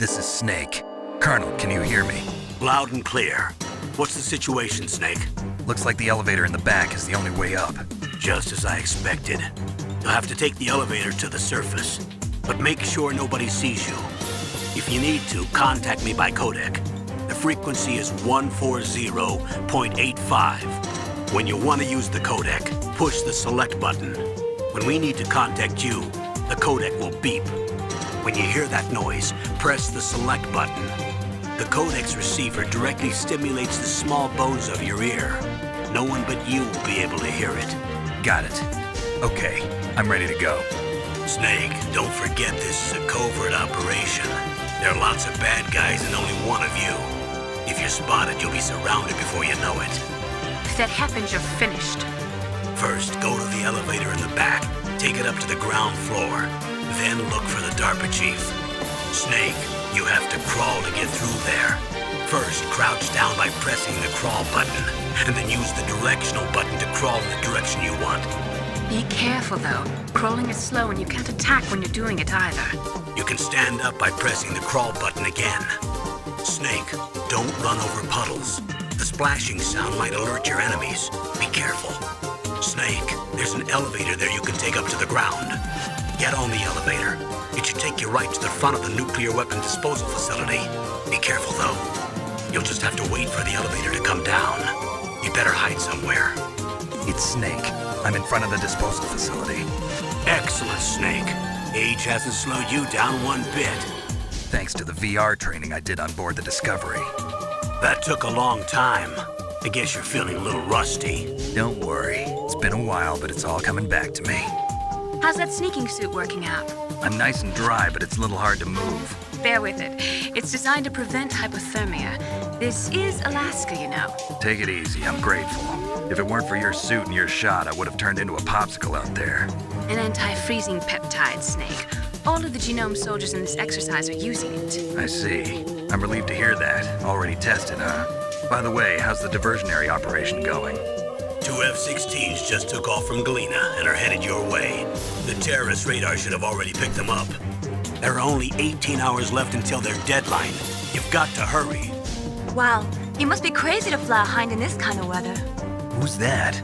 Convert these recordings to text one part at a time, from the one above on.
This is Snake. Colonel, can you hear me? Loud and clear. What's the situation, Snake? Looks like the elevator in the back is the only way up. Just as I expected. You'll have to take the elevator to the surface, but make sure nobody sees you. If you need to, contact me by codec. The frequency is 140.85. When you want to use the codec, push the select button. When we need to contact you, the codec will beep. When you hear that noise, press the select button. The codec's receiver directly stimulates the small bones of your ear. No one but you will be able to hear it. Got it. Okay, I'm ready to go. Snake, don't forget this is a covert operation. There are lots of bad guys and only one of you. If you're spotted, you'll be surrounded before you know it. If that happens, you're finished. First, go to the elevator in the back. Take it up to the ground floor. Then look for the DARPA chief. Snake, you have to crawl to get through there. First, crouch down by pressing the crawl button, and then use the directional button to crawl in the direction you want. Be careful, though. Crawling is slow and you can't attack when you're doing it either. You can stand up by pressing the crawl button again. Snake, don't run over puddles. The splashing sound might alert your enemies. Be careful. Snake, there's an elevator there you can take up to the ground. Get on the elevator. It should take you right to the front of the nuclear weapon disposal facility. Be careful, though. You'll just have to wait for the elevator to come down. You better hide somewhere. It's Snake. I'm in front of the disposal facility. Excellent, Snake. Age hasn't slowed you down one bit. Thanks to the VR training I did on board the Discovery. That took a long time. I guess you're feeling a little rusty. Don't worry. It's been a while, but it's all coming back to me. How's that sneaking suit working out? I'm nice and dry, but it's a little hard to move. Bear with it. It's designed to prevent hypothermia. This is Alaska, you know. Take it easy. I'm grateful. If it weren't for your suit and your shot, I would have turned into a popsicle out there. An anti-freezing peptide, Snake. All of the genome soldiers in this exercise are using it. I see. I'm relieved to hear that. Already tested, huh? By the way, how's the diversionary operation going? 2 F-16s just took off from Galena and are headed your way. The terrorist radar should have already picked them up. There are only 18 hours left until their deadline. You've got to hurry. Wow, you must be crazy to fly a hind in this kind of weather. Who's that?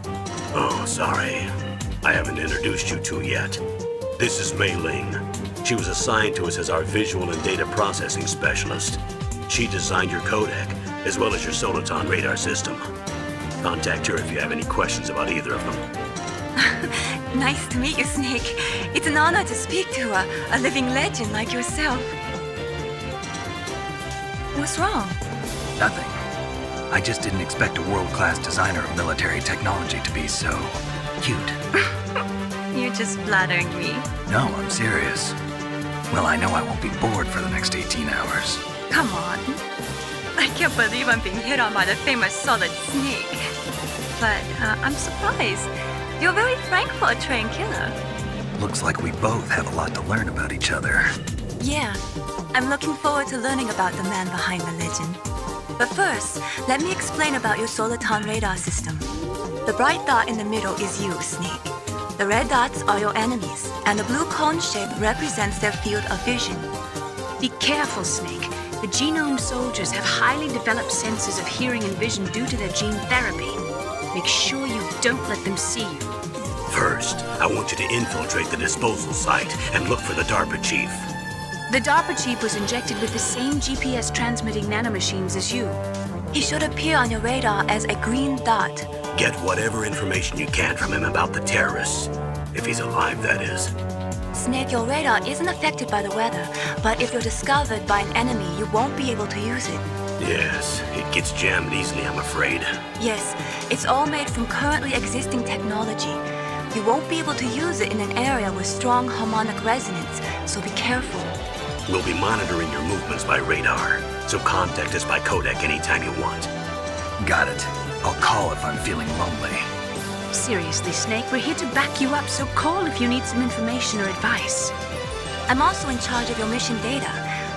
Oh, sorry. I haven't introduced you to yet. This is Mei Ling. She was assigned to us as our visual and data processing specialist. She designed your codec, as well as your Soliton radar system. Contact her if you have any questions about either of them. Nice to meet you, Snake. It's an honor to speak to a living legend like yourself. What's wrong? Nothing. I just didn't expect a world-class designer of military technology to be so cute. You're just flattering me. No, I'm serious. Well, I know I won't be bored for the next 18 hours. Come on. I can't believe I'm being hit on by the famous Solid Snake. But I'm surprised. You're very frank for a trained killer. Looks like we both have a lot to learn about each other. Yeah, I'm looking forward to learning about the man behind the legend. But first, let me explain about your Soliton radar system. The bright dot in the middle is you, Snake. The red dots are your enemies, and the blue cone shape represents their field of vision. Be careful, Snake. The genome soldiers have highly developed senses of hearing and vision due to their gene therapy. Make sure you don't let them see you. First, I want you to infiltrate the disposal site and look for the DARPA chief. The DARPA chief was injected with the same GPS transmitting nanomachines as you. He should appear on your radar as a green dot. Get whatever information you can from him about the terrorists. If he's alive, that is. Snake, your radar isn't affected by the weather, but if you're discovered by an enemy, you won't be able to use it. Yes, it gets jammed easily, I'm afraid. Yes, it's all made from currently existing technology. You won't be able to use it in an area with strong harmonic resonance, so be careful. We'll be monitoring your movements by radar, so contact us by codec anytime you want. Got it. I'll call if I'm feeling lonely. Seriously, Snake, we're here to back you up, so call if you need some information or advice. I'm also in charge of your mission data.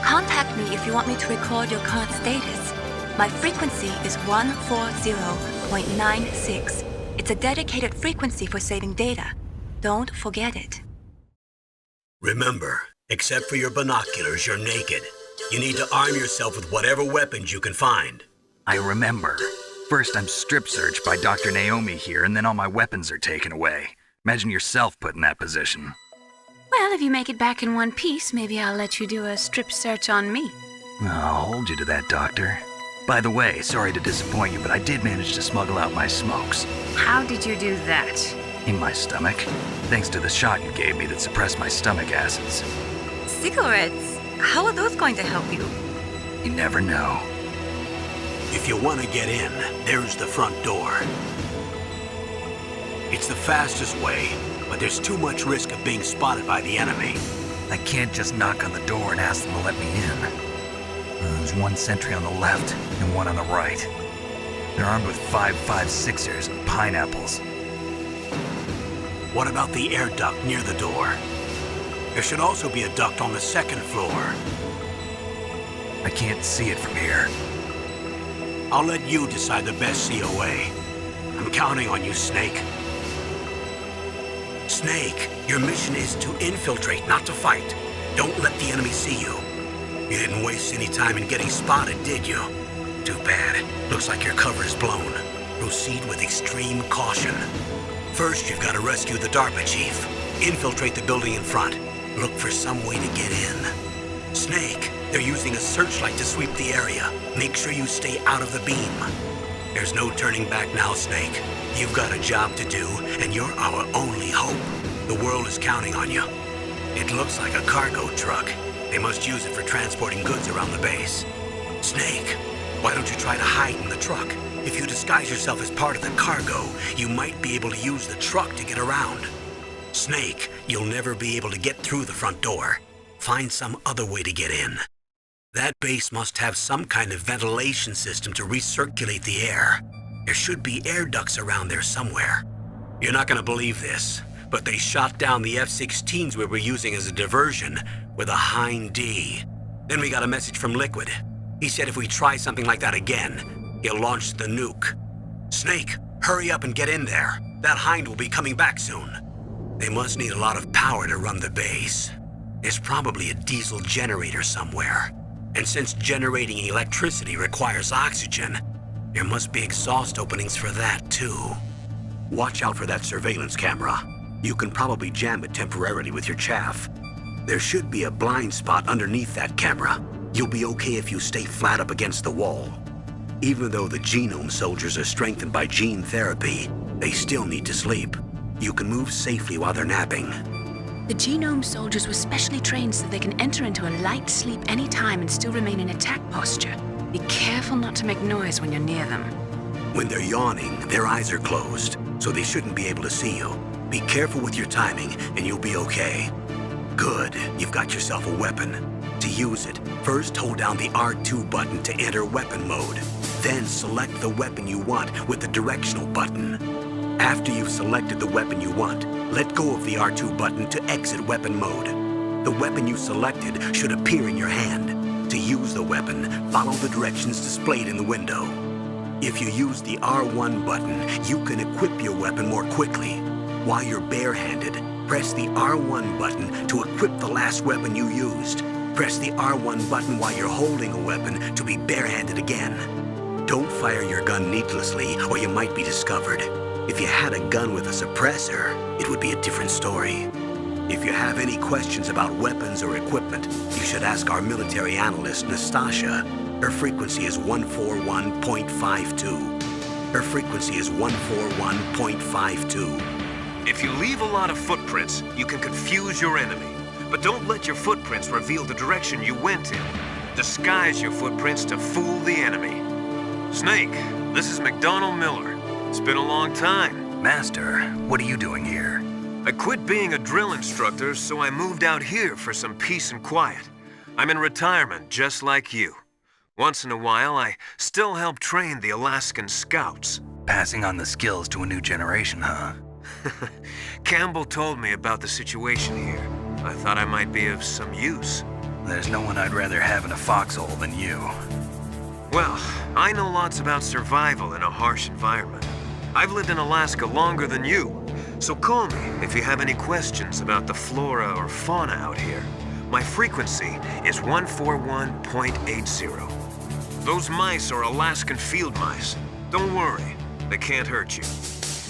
Contact me if you want me to record your current status. My frequency is 140.96. It's a dedicated frequency for saving data. Don't forget it. Remember, except for your binoculars, you're naked. You need to arm yourself with whatever weapons you can find. I remember. First I'm strip searched by Dr. Naomi here, and then all my weapons are taken away. Imagine yourself put in that position. Well, if you make it back in one piece, maybe I'll let you do a strip search on me. I'll hold you to that, Doctor. By the way, sorry to disappoint you, but I did manage to smuggle out my smokes. How did you do that? In my stomach. Thanks to the shot you gave me that suppressed my stomach acids. Cigarettes? How are those going to help you? You never know. If you want to get in, there's the front door. It's the fastest way, but there's too much risk of being spotted by the enemy. I can't just knock on the door and ask them to let me in. There's one sentry on the left and one on the right. They're armed with 5.56ers and pineapples. What about the air duct near the door? There should also be a duct on the second floor. I can't see it from here. I'll let you decide the best COA. I'm counting on you, Snake. Snake, your mission is to infiltrate, not to fight. Don't let the enemy see you. You didn't waste any time in getting spotted, did you? Too bad. Looks like your cover is blown. Proceed with extreme caution. First, you've got to rescue the DARPA chief. Infiltrate the building in front. Look for some way to get in. Snake, they're using a searchlight to sweep the area. Make sure you stay out of the beam. There's no turning back now, Snake. You've got a job to do, and you're our only hope. The world is counting on you. It looks like a cargo truck. They must use it for transporting goods around the base. Snake, why don't you try to hide in the truck? If you disguise yourself as part of the cargo, you might be able to use the truck to get around. Snake, you'll never be able to get through the front door. Find some other way to get in. That base must have some kind of ventilation system to recirculate the air. There should be air ducts around there somewhere. You're not gonna believe this, but they shot down the F-16s we were using as a diversion with a Hind D. Then we got a message from Liquid. He said if we try something like that again, he'll launch the nuke. Snake, hurry up and get in there. That Hind will be coming back soon. They must need a lot of power to run the base. There's probably a diesel generator somewhere. And since generating electricity requires oxygen, there must be exhaust openings for that too. Watch out for that surveillance camera. You can probably jam it temporarily with your chaff. There should be a blind spot underneath that camera. You'll be okay if you stay flat up against the wall. Even though the genome soldiers are strengthened by gene therapy, they still need to sleep. You can move safely while they're napping. The genome soldiers were specially trained so they can enter into a light sleep anytime and still remain in attack posture. Be careful not to make noise when you're near them. When they're yawning, their eyes are closed, so they shouldn't be able to see you. Be careful with your timing, and you'll be okay. Good, you've got yourself a weapon. To use it, first hold down the R2 button to enter weapon mode. Then select the weapon you want with the directional button. After you've selected the weapon you want, let go of the R2 button to exit weapon mode. The weapon you selected should appear in your hand. To use the weapon, follow the directions displayed in the window. If you use the R1 button, you can equip your weapon more quickly. While you're barehanded, press the R1 button to equip the last weapon you used. Press the R1 button while you're holding a weapon to be barehanded again. Don't fire your gun needlessly or you might be discovered. If you had a gun with a suppressor, it would be a different story. If you have any questions about weapons or equipment, you should ask our military analyst, Nastasha. Her frequency is 141.52. Her frequency is 141.52. If you leave a lot of footprints, you can confuse your enemy. But don't let your footprints reveal the direction you went in. Disguise your footprints to fool the enemy. Snake, this is McDonald Miller. It's been a long time. Master, what are you doing here? I quit being a drill instructor, so I moved out here for some peace and quiet. I'm in retirement, just like you. Once in a while, I still help train the Alaskan Scouts. Passing on the skills to a new generation, huh? Campbell told me about the situation here. I thought I might be of some use. There's no one I'd rather have in a foxhole than you. Well, I know lots about survival in a harsh environment. I've lived in Alaska longer than you, so call me if you have any questions about the flora or fauna out here. My frequency is 141.80. Those mice are Alaskan field mice. Don't worry, they can't hurt you.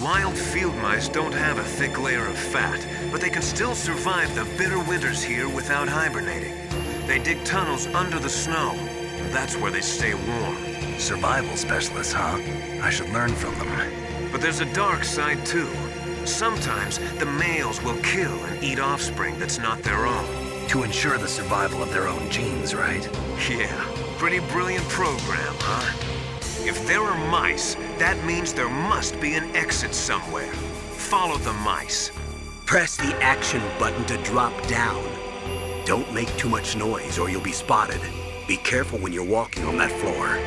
Wild field mice don't have a thick layer of fat, but they can still survive the bitter winters here without hibernating. They dig tunnels under the snow. That's where they stay warm. Survival specialists, huh? I should learn from them. But there's a dark side too. Sometimes the males will kill and eat offspring that's not their own. To ensure the survival of their own genes, right? Yeah, pretty brilliant program, huh? If there are mice, that means there must be an exit somewhere. Follow the mice. Press the action button to drop down. Don't make too much noise or you'll be spotted. Be careful when you're walking on that floor.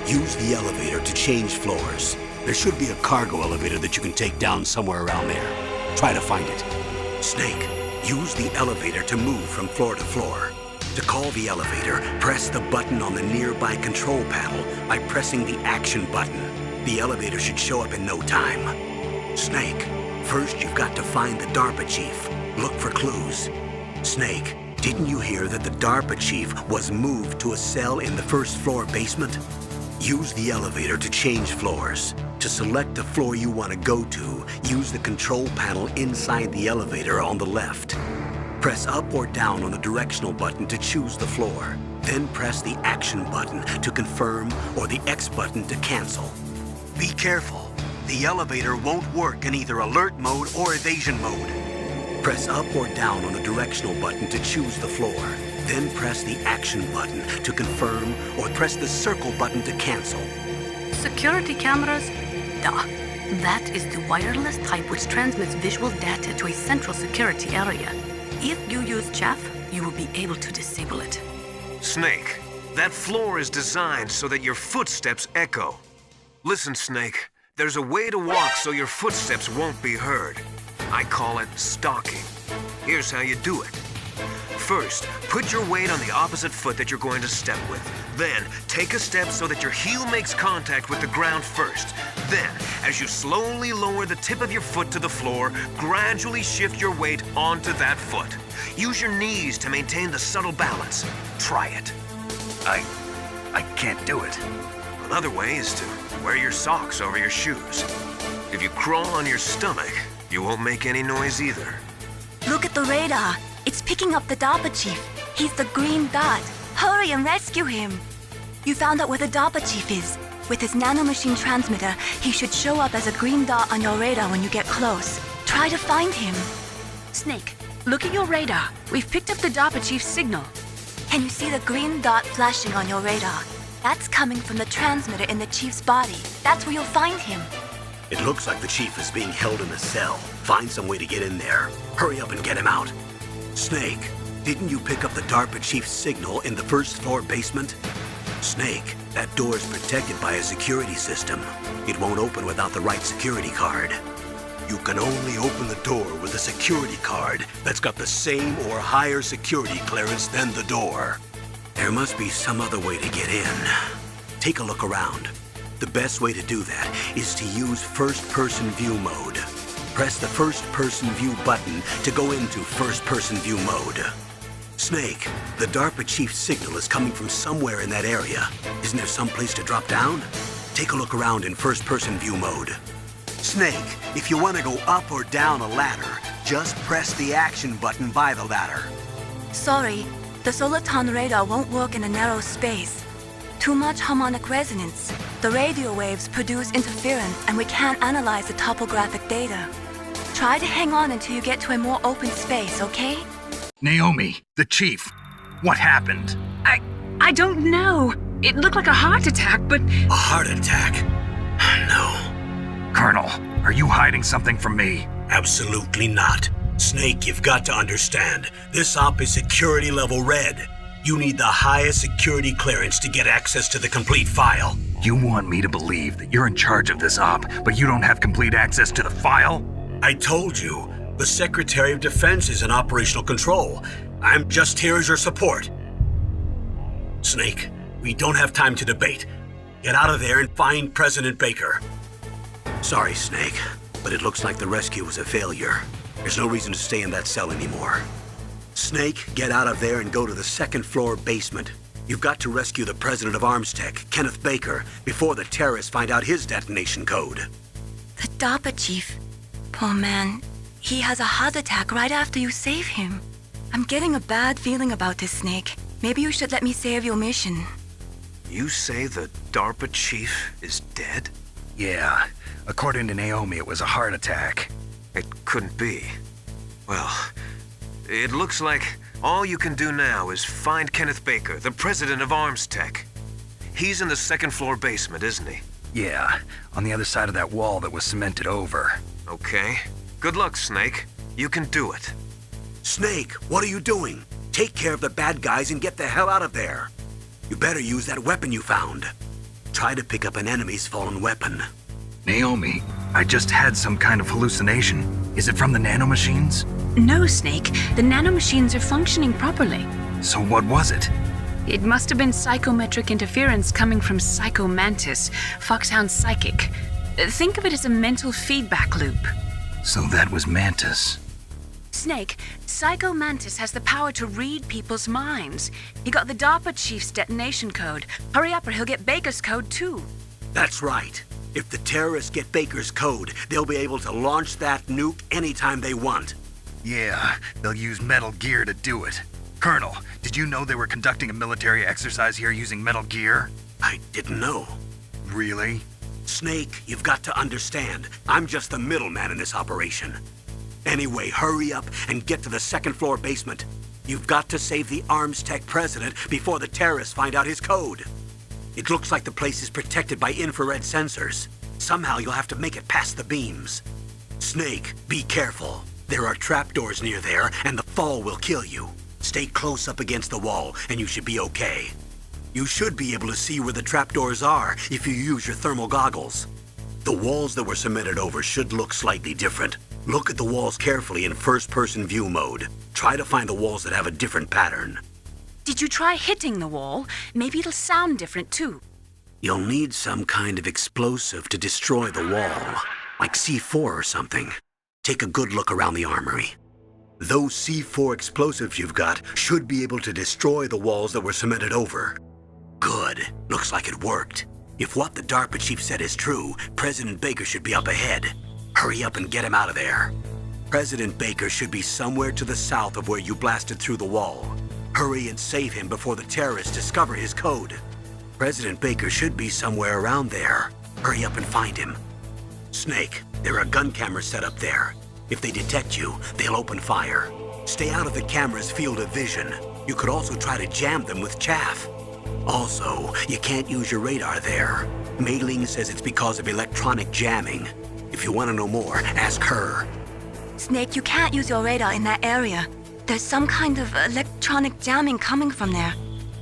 Use the elevator to change floors. There should be a cargo elevator that you can take down somewhere around there. Try to find it. Snake, use the elevator to move from floor to floor. To call the elevator, press the button on the nearby control panel by pressing the action button. The elevator should show up in no time. Snake, first you've got to find the DARPA chief. Look for clues. Snake, didn't you hear that the DARPA chief was moved to a cell in the first floor basement? Use the elevator to change floors. To select the floor you want to go to, use the control panel inside the elevator on the left. Press up or down on the directional button to choose the floor. Then press the action button to confirm or the X button to cancel. Be careful. The elevator won't work in either alert mode or evasion mode. Press up or down on the directional button to choose the floor. Then press the action button to confirm or press the circle button to cancel. Security cameras? Duh. That is the wireless type which transmits visual data to a central security area. If you use chaff, you will be able to disable it. Snake, that floor is designed so that your footsteps echo. Listen, Snake, there's a way to walk so your footsteps won't be heard. I call it stalking. Here's how you do it. First, put your weight on the opposite foot that you're going to step with. Then, take a step so that your heel makes contact with the ground first. Then, as you slowly lower the tip of your foot to the floor, gradually shift your weight onto that foot. Use your knees to maintain the subtle balance. Try it. I can't do it. Another way is to wear your socks over your shoes. If you crawl on your stomach, you won't make any noise either. Look at the radar. It's picking up the DARPA chief. He's the green dot. Hurry and rescue him. You found out where the DARPA chief is. With his nanomachine transmitter, he should show up as a green dot on your radar when you get close. Try to find him. Snake, look at your radar. We've picked up the DARPA chief's signal. Can you see the green dot flashing on your radar? That's coming from the transmitter in the chief's body. That's where you'll find him. It looks like the chief is being held in a cell. Find some way to get in there. Hurry up and get him out. Snake, didn't you pick up the DARPA chief's signal in the first floor basement? Snake, that door is protected by a security system. It won't open without the right security card. You can only open the door with a security card that's got the same or higher security clearance than the door. There must be some other way to get in. Take a look around. The best way to do that is to use first-person view mode. Press the first-person view button to go into first-person view mode. Snake, the DARPA chief's signal is coming from somewhere in that area. Isn't there some place to drop down? Take a look around in first-person view mode. Snake, if you want to go up or down a ladder, just press the action button by the ladder. Sorry, the Soliton radar won't work in a narrow space. Too much harmonic resonance. The radio waves produce interference and we can't analyze the topographic data. Try to hang on until you get to a more open space, okay? Naomi, the chief. What happened? I don't know. It looked like a heart attack, but A heart attack? No, Colonel, are you hiding something from me? absolutely not. Snake, you've got to understand. This op is security level red. You need the highest security clearance to get access to the complete file. You want me to believe that you're in charge of this op, but you don't have complete access to the file? I told you, the Secretary of Defense is in operational control. I'm just here as your support. Snake, we don't have time to debate. Get out of there and find President Baker. Sorry, Snake, but it looks like the rescue was a failure. There's no reason to stay in that cell anymore. Snake, get out of there and go to the second floor basement. You've got to rescue the president of Armstech, Kenneth Baker, before the terrorists find out his detonation code. The DARPA chief. Poor man. He has a heart attack right after you save him. I'm getting a bad feeling about this, Snake. Maybe you should let me save your mission. You say the DARPA chief is dead? Yeah, according to Naomi, it was a heart attack. It couldn't be. Well, it looks like all you can do now is find Kenneth Baker, the president of Armstech. He's in the second floor basement, isn't he? Yeah, on the other side of that wall that was cemented over. Okay. Good luck, Snake. You can do it. Snake, what are you doing? Take care of the bad guys and get the hell out of there. You better use that weapon you found. Try to pick up an enemy's fallen weapon. Naomi, I just had some kind of hallucination. Is it from the nanomachines? No, Snake. The nanomachines are functioning properly. So what was it? It must have been psychometric interference coming from Psycho Mantis, Foxhound's psychic. Think of it as a mental feedback loop. So that was Mantis. Snake, Psycho Mantis has the power to read people's minds. He got the DARPA chief's detonation code. Hurry up or he'll get Baker's code too. That's right. If the terrorists get Baker's code, they'll be able to launch that nuke anytime they want. Yeah, they'll use Metal Gear to do it. Colonel, did you know they were conducting a military exercise here using Metal Gear? I didn't know. Really? Snake, you've got to understand. I'm just the middleman in this operation. Anyway, hurry up and get to the second floor basement. You've got to save the Armstech president before the terrorists find out his code. It looks like the place is protected by infrared sensors. Somehow you'll have to make it past the beams. Snake, be careful. There are trapdoors near there, and the fall will kill you. Stay close up against the wall, and you should be okay. You should be able to see where the trapdoors are if you use your thermal goggles. The walls that were cemented over should look slightly different. Look at the walls carefully in first-person view mode. Try to find the walls that have a different pattern. Did you try hitting the wall? Maybe it'll sound different too. You'll need some kind of explosive to destroy the wall, like C4 or something. Take a good look around the armory. Those C4 explosives you've got should be able to destroy the walls that were cemented over. Good. Looks like it worked. If what the DARPA chief said is true, President Baker should be up ahead. Hurry up and get him out of there. President Baker should be somewhere to the south of where you blasted through the wall. Hurry and save him before the terrorists discover his code. President Baker should be somewhere around there. Hurry up and find him. Snake, there are gun cameras set up there. If they detect you, they'll open fire. Stay out of the camera's field of vision. You could also try to jam them with chaff. Also, you can't use your radar there. Mei Ling says it's because of electronic jamming. If you want to know more, ask her. Snake, you can't use your radar in that area. There's some kind of electronic jamming coming from there.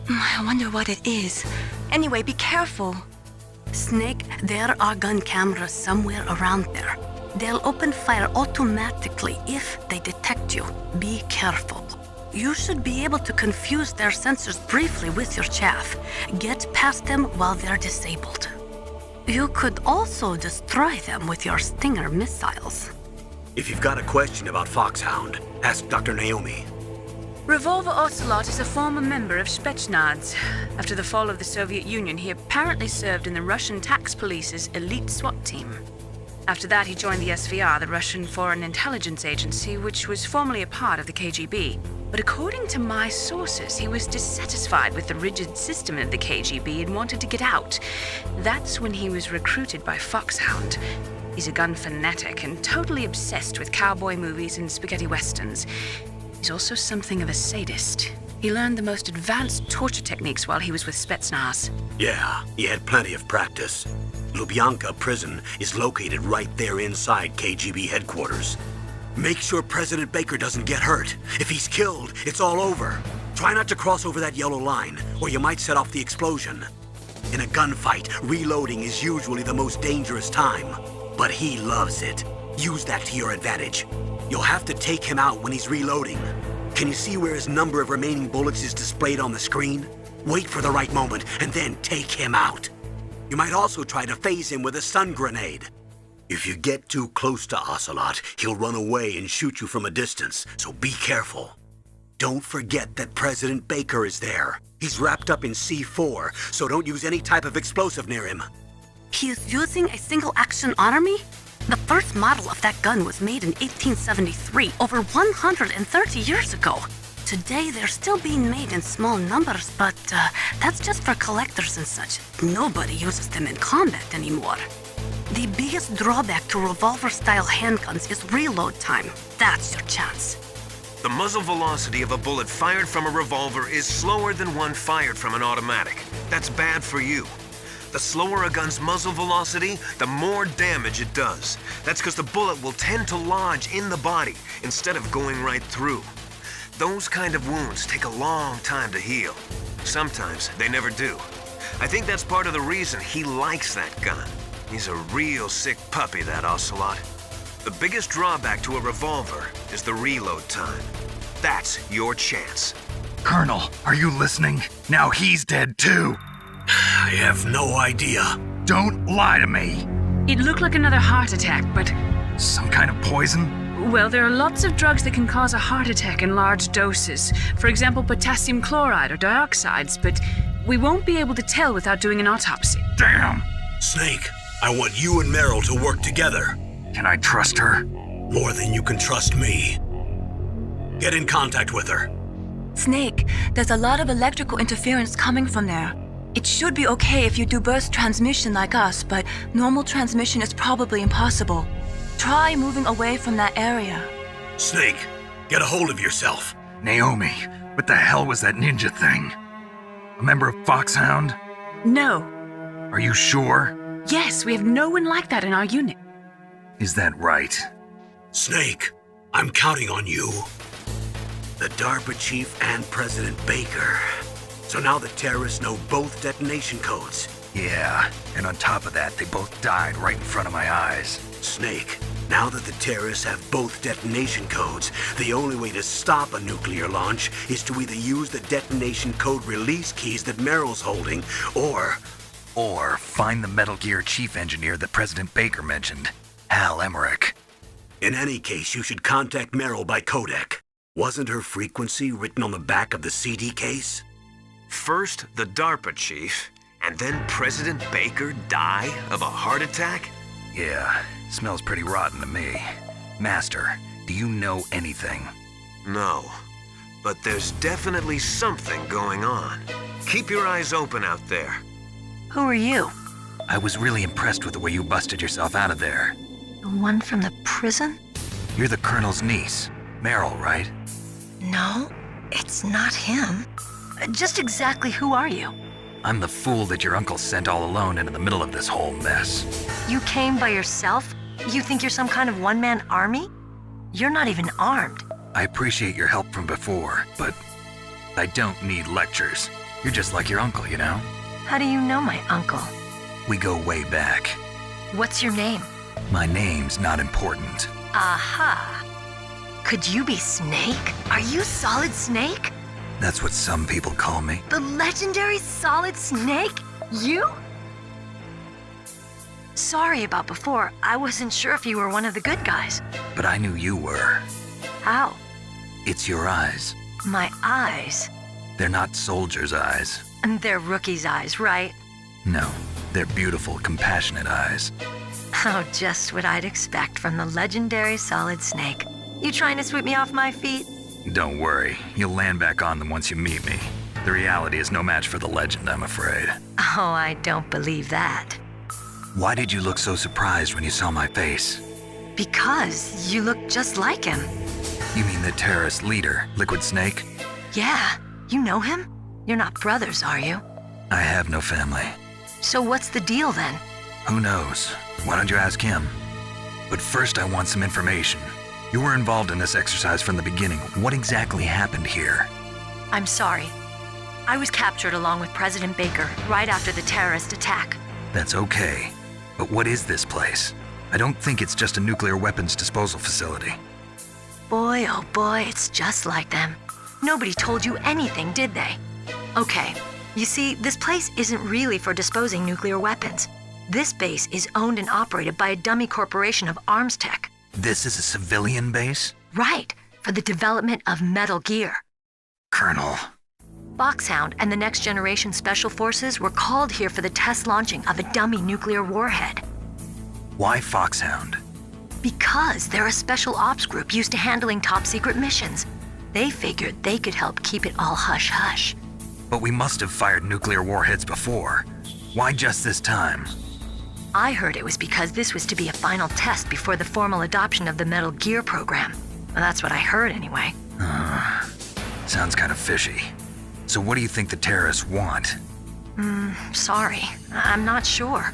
I wonder what it is. Anyway, be careful. Snake, there are gun cameras somewhere around there. They'll open fire automatically if they detect you. Be careful. You should be able to confuse their sensors briefly with your chaff. Get past them while they're disabled. You could also destroy them with your Stinger missiles. If you've got a question about Foxhound, ask Dr. Naomi. Revolver Ocelot is a former member of Spetsnaz. After the fall of the Soviet Union, he apparently served in the Russian tax police's elite SWAT team. After that, he joined the SVR, the Russian Foreign Intelligence Agency, which was formerly a part of the KGB. But according to my sources, he was dissatisfied with the rigid system of the KGB and wanted to get out. That's when he was recruited by Foxhound. He's a gun fanatic and totally obsessed with cowboy movies and spaghetti westerns. He's also something of a sadist. He learned the most advanced torture techniques while he was with Spetsnaz. Yeah, he had plenty of practice. Lubyanka prison is located right there inside KGB headquarters. Make sure President Baker doesn't get hurt. If he's killed, it's all over. Try not to cross over that yellow line, or you might set off the explosion. In a gunfight, reloading is usually the most dangerous time. But he loves it. Use that to your advantage. You'll have to take him out when he's reloading. Can you see where his number of remaining bullets is displayed on the screen? Wait for the right moment, and then take him out. You might also try to phase him with a stun grenade. If you get too close to Ocelot, he'll run away and shoot you from a distance, so be careful. Don't forget that President Baker is there. He's wrapped up in C4, so don't use any type of explosive near him. He is using a single-action army? The first model of that gun was made in 1873, over 130 years ago. Today, they're still being made in small numbers, but that's just for collectors and such. Nobody uses them in combat anymore. The biggest drawback to revolver-style handguns is reload time. That's your chance. The muzzle velocity of a bullet fired from a revolver is slower than one fired from an automatic. That's bad for you. The slower a gun's muzzle velocity, the more damage it does. That's because the bullet will tend to lodge in the body instead of going right through. Those kind of wounds take a long time to heal. Sometimes they never do. I think that's part of the reason he likes that gun. He's a real sick puppy, that Ocelot. The biggest drawback to a revolver is the reload time. That's your chance. Colonel, are you listening? Now he's dead too. I have no idea. Don't lie to me. It looked like another heart attack, but, Some kind of poison? well, there are lots of drugs that can cause a heart attack in large doses. For example, potassium chloride or dioxides, but we won't be able to tell without doing an autopsy. Damn. Snake, I want you and Meryl to work together. Can I trust her? More than you can trust me. Get in contact with her. Snake, there's a lot of electrical interference coming from there. It should be okay if you do burst transmission like us, but normal transmission is probably impossible. Try moving away from that area. Snake, get a hold of yourself. Naomi, what the hell was that ninja thing? A member of Foxhound? No. Are you sure? Yes, we have no one like that in our unit. Is that right? Snake, I'm counting on you. The DARPA chief and President Baker. So now the terrorists know both detonation codes. Yeah, and on top of that, they both died right in front of my eyes. Snake, now that the terrorists have both detonation codes, the only way to stop a nuclear launch is to either use the detonation code release keys that Meryl's holding, or find the Metal Gear chief engineer that President Baker mentioned, Hal Emmerich. in any case, you should contact Meryl by codec. Wasn't her frequency written on the back of the CD case? First, the DARPA chief, and then President Baker die of a heart attack? Yeah, smells pretty rotten to me. Master, do you know anything? No, but there's definitely something going on. Keep your eyes open out there. Who are you? I was really impressed with the way you busted yourself out of there. The one from the prison? You're the Colonel's niece, Meryl, right? No, it's not him. Just exactly who are you? I'm the fool that your uncle sent all alone into the middle of this whole mess. You came by yourself? You think you're some kind of one-man army? You're not even armed. I appreciate your help from before, but I don't need lectures. You're just like your uncle, you know? How do you know my uncle? We go way back. What's your name? My name's not important. Aha. Could you be Snake? Are you Solid Snake? That's what some people call me. The legendary Solid Snake? You? Sorry about before. I wasn't sure if you were one of the good guys. But I knew you were. How? It's your eyes. My eyes. They're not soldiers' eyes. And they're rookie's eyes, right? No, they're beautiful, compassionate eyes. Oh, just what I'd expect from the legendary Solid Snake. You trying to sweep me off my feet? Don't worry, you'll land back on them once you meet me. The reality is no match for the legend, I'm afraid. Oh, I don't believe that. Why did you look so surprised when you saw my face? Because you look just like him. You mean the terrorist leader, Liquid Snake? Yeah, you know him? You're not brothers, are you? I have no family. So what's the deal then? Who knows? Why don't you ask him? But first I want some information. You were involved in this exercise from the beginning. What exactly happened here? I'm sorry. I was captured along with President Baker right after the terrorist attack. That's okay. But what is this place? I don't think it's just a nuclear weapons disposal facility. Boy, oh boy, it's just like them. Nobody told you anything, did they? Okay, you see, this place isn't really for disposing nuclear weapons. This base is owned and operated by a dummy corporation of arms tech. This is a civilian base? Right, for the development of Metal Gear. Colonel. Foxhound and the Next Generation Special Forces were called here for the test launching of a dummy nuclear warhead. Why Foxhound? Because they're a special ops group used to handling top secret missions. They figured they could help keep it all hush-hush. But we must have fired nuclear warheads before. Why just this time? I heard it was because this was to be a final test before the formal adoption of the Metal Gear program. Well, that's what I heard anyway. Sounds kind of fishy. So what do you think the terrorists want? Sorry, I'm not sure.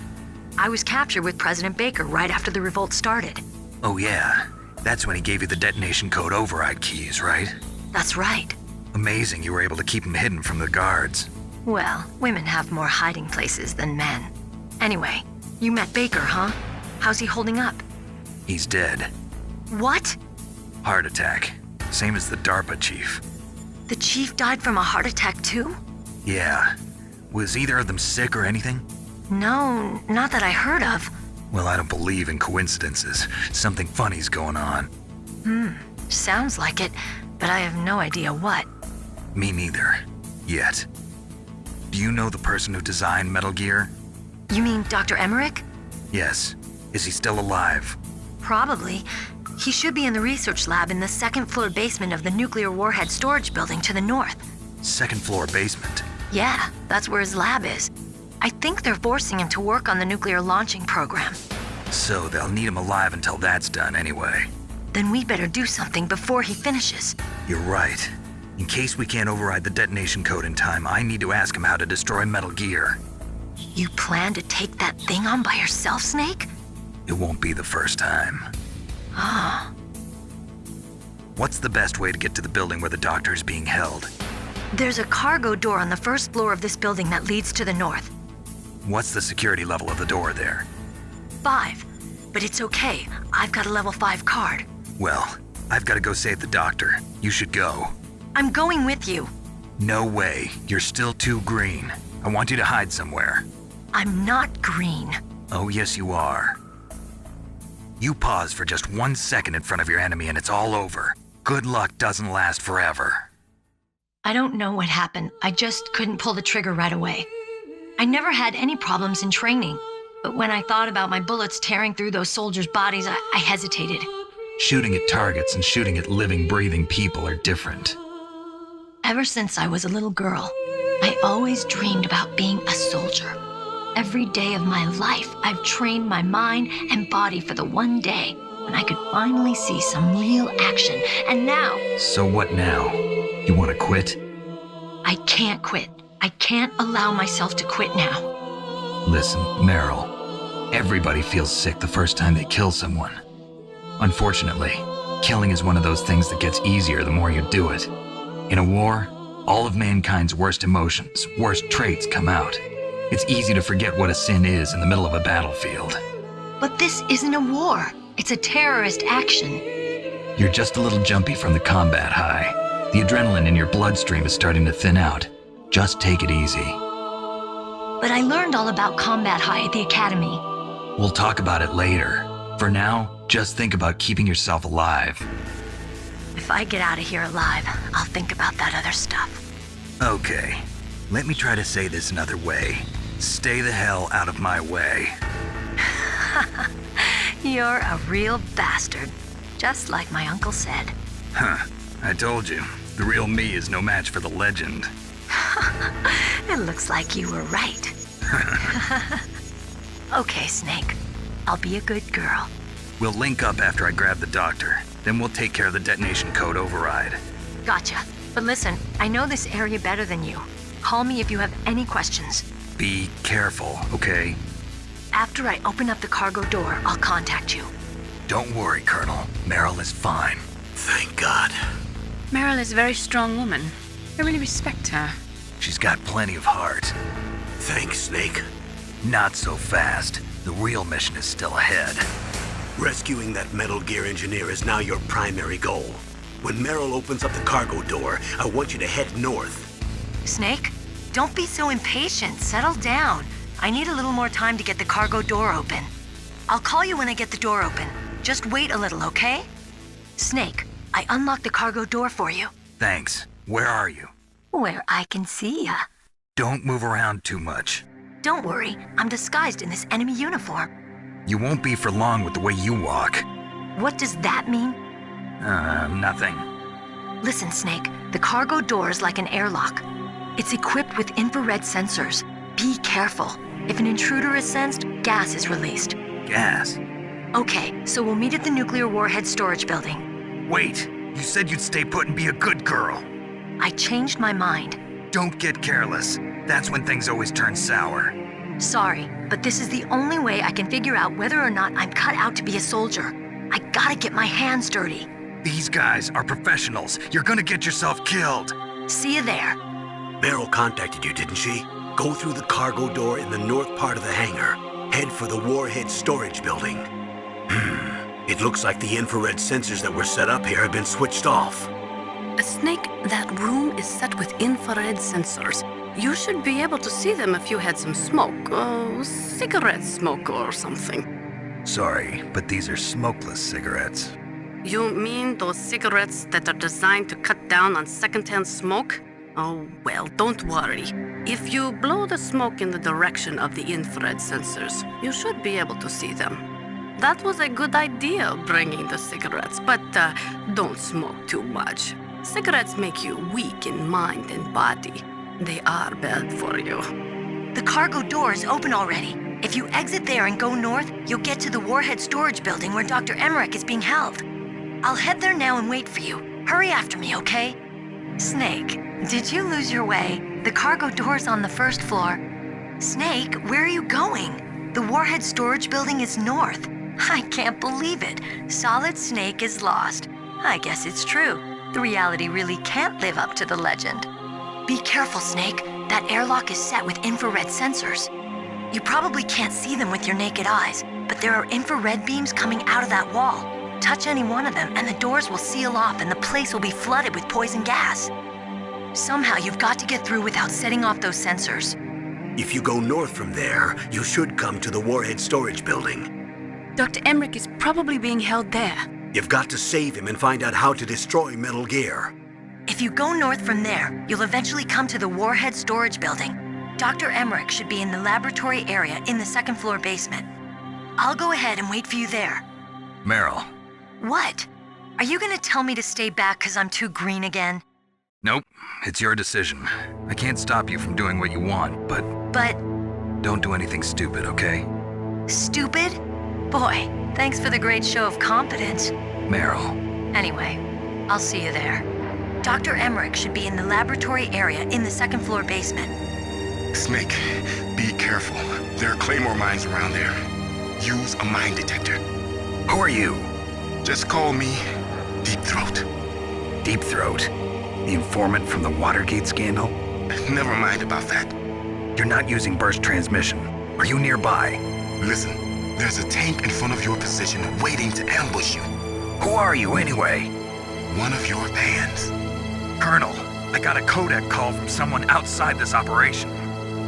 I was captured with President Baker right after the revolt started. Oh yeah, that's when he gave you the detonation code override keys, right? That's right. Amazing you were able to keep them hidden from the guards. Well, women have more hiding places than men. Anyway, you met Baker, huh? How's he holding up? He's dead. What? Heart attack. Same as the DARPA chief. The chief died from a heart attack too? Yeah. Was either of them sick or anything? No, not that I heard of. Well, I don't believe in coincidences. Something funny's going on. Sounds like it, but I have no idea what. Me neither. Yet. Do you know the person who designed Metal Gear? You mean Dr. Emmerich? Yes. Is he still alive? Probably. He should be in the research lab in the second-floor basement of the nuclear warhead storage building to the north. Second floor basement. Yeah, that's where his lab is. I think they're forcing him to work on the nuclear launching program. So they'll need him alive until that's done anyway. Then we better do something before he finishes. You're right. In case we can't override the detonation code in time, I need to ask him how to destroy Metal Gear. You plan to take that thing on by yourself, Snake? It won't be the first time. Ah. What's the best way to get to the building where the doctor is being held? There's a cargo door on the first floor of this building that leads to the north. What's the security level of the door there? 5. But it's okay. I've got a level 5 card. Well, I've got to go save the doctor. You should go. I'm going with you. No way. You're still too green. I want you to hide somewhere. I'm not green. Oh, yes, you are. You pause for just 1 second in front of your enemy and it's all over. Good luck doesn't last forever. I don't know what happened. I just couldn't pull the trigger right away. I never had any problems in training, but when I thought about my bullets tearing through those soldiers' bodies, I hesitated. Shooting at targets and shooting at living, breathing people are different. Ever since I was a little girl, I always dreamed about being a soldier. Every day of my life, I've trained my mind and body for the one day when I could finally see some real action. And now... So what now? You want to quit? I can't quit. I can't allow myself to quit now. Listen, Meryl. Everybody feels sick the first time they kill someone. Unfortunately, killing is one of those things that gets easier the more you do it. In a war, all of mankind's worst emotions, worst traits come out. It's easy to forget what a sin is in the middle of a battlefield. But this isn't a war. It's a terrorist action. You're just a little jumpy from the combat high. The adrenaline in your bloodstream is starting to thin out. Just take it easy. But I learned all about combat high at the academy. We'll talk about it later. For now, just think about keeping yourself alive. If I get out of here alive, I'll think about that other stuff. Okay, let me try to say this another way. Stay the hell out of my way. You're a real bastard, just like my uncle said. Huh, I told you. The real me is no match for the legend. It looks like you were right. Okay, Snake. I'll be a good girl. We'll link up after I grab the doctor. Then we'll take care of the detonation code override. Gotcha. But listen, I know this area better than you. Call me if you have any questions. Be careful, okay? After I open up the cargo door, I'll contact you. Don't worry, Colonel. Meryl is fine. Thank God. Meryl is a very strong woman. I really respect her. She's got plenty of heart. Thanks, Snake. Not so fast. The real mission is still ahead. Rescuing that Metal Gear engineer is now your primary goal. When Meryl opens up the cargo door, I want you to head north. Snake, don't be so impatient. Settle down. I need a little more time to get the cargo door open. I'll call you when I get the door open. Just wait a little, okay? Snake, I unlocked the cargo door for you. Thanks. Where are you? Where I can see ya. Don't move around too much. Don't worry, I'm disguised in this enemy uniform. You won't be for long with the way you walk. What does that mean? Nothing. Listen, Snake, the cargo door is like an airlock. It's equipped with infrared sensors. Be careful. If an intruder is sensed, gas is released. Gas. Okay, so we'll meet at the nuclear warhead storage building. Wait, you said you'd stay put and be a good girl. I changed my mind. Don't get careless. That's when things always turn sour. Sorry, but this is the only way I can figure out whether or not I'm cut out to be a soldier. I gotta get my hands dirty. These guys are professionals. You're gonna get yourself killed. See you there. Beryl contacted you, didn't she? Go through the cargo door in the north part of the hangar. Head for the warhead storage building. It looks like the infrared sensors that were set up here have been switched off. Snake, that room is set with infrared sensors. You should be able to see them if you had some smoke. Cigarette smoke or something. Sorry, but these are smokeless cigarettes. You mean those cigarettes that are designed to cut down on secondhand smoke? Oh, well, don't worry. If you blow the smoke in the direction of the infrared sensors, you should be able to see them. That was a good idea, bringing the cigarettes, but don't smoke too much. Cigarettes make you weak in mind and body. They are bad for you. The cargo door is open already. If you exit there and go north, you'll get to the warhead storage building where Dr. Emmerich is being held. I'll head there now and wait for you. Hurry after me, okay? Snake, did you lose your way? The cargo door's on the first floor. Snake, where are you going? The warhead storage building is north. I can't believe it. Solid Snake is lost. I guess it's true. The reality really can't live up to the legend. Be careful, Snake. That airlock is set with infrared sensors. You probably can't see them with your naked eyes, but there are infrared beams coming out of that wall. Touch any one of them and the doors will seal off and the place will be flooded with poison gas. Somehow you've got to get through without setting off those sensors. If you go north from there, you should come to the warhead storage building. Dr. Emmerich is probably being held there. You've got to save him and find out how to destroy Metal Gear. If you go north from there, you'll eventually come to the warhead storage building. Dr. Emmerich should be in the laboratory area in the second floor basement. I'll go ahead and wait for you there. Meryl. What? Are you gonna tell me to stay back because I'm too green again? Nope, it's your decision. I can't stop you from doing what you want, but But don't do anything stupid, okay? stupid? Boy, thanks for the great show of competence. Meryl. Anyway, I'll see you there. Dr. Emmerich should be in the laboratory area in the second floor basement. Snake, be careful. There are Claymore mines around there. Use a mine detector. Who are you? Just call me Deep Throat. Deep Throat. The informant from the Watergate scandal? Never mind about that. You're not using burst transmission. Are you nearby? Listen, there's a tank in front of your position waiting to ambush you. Who are you anyway? One of your fans. Colonel, I got a codec call from someone outside this operation.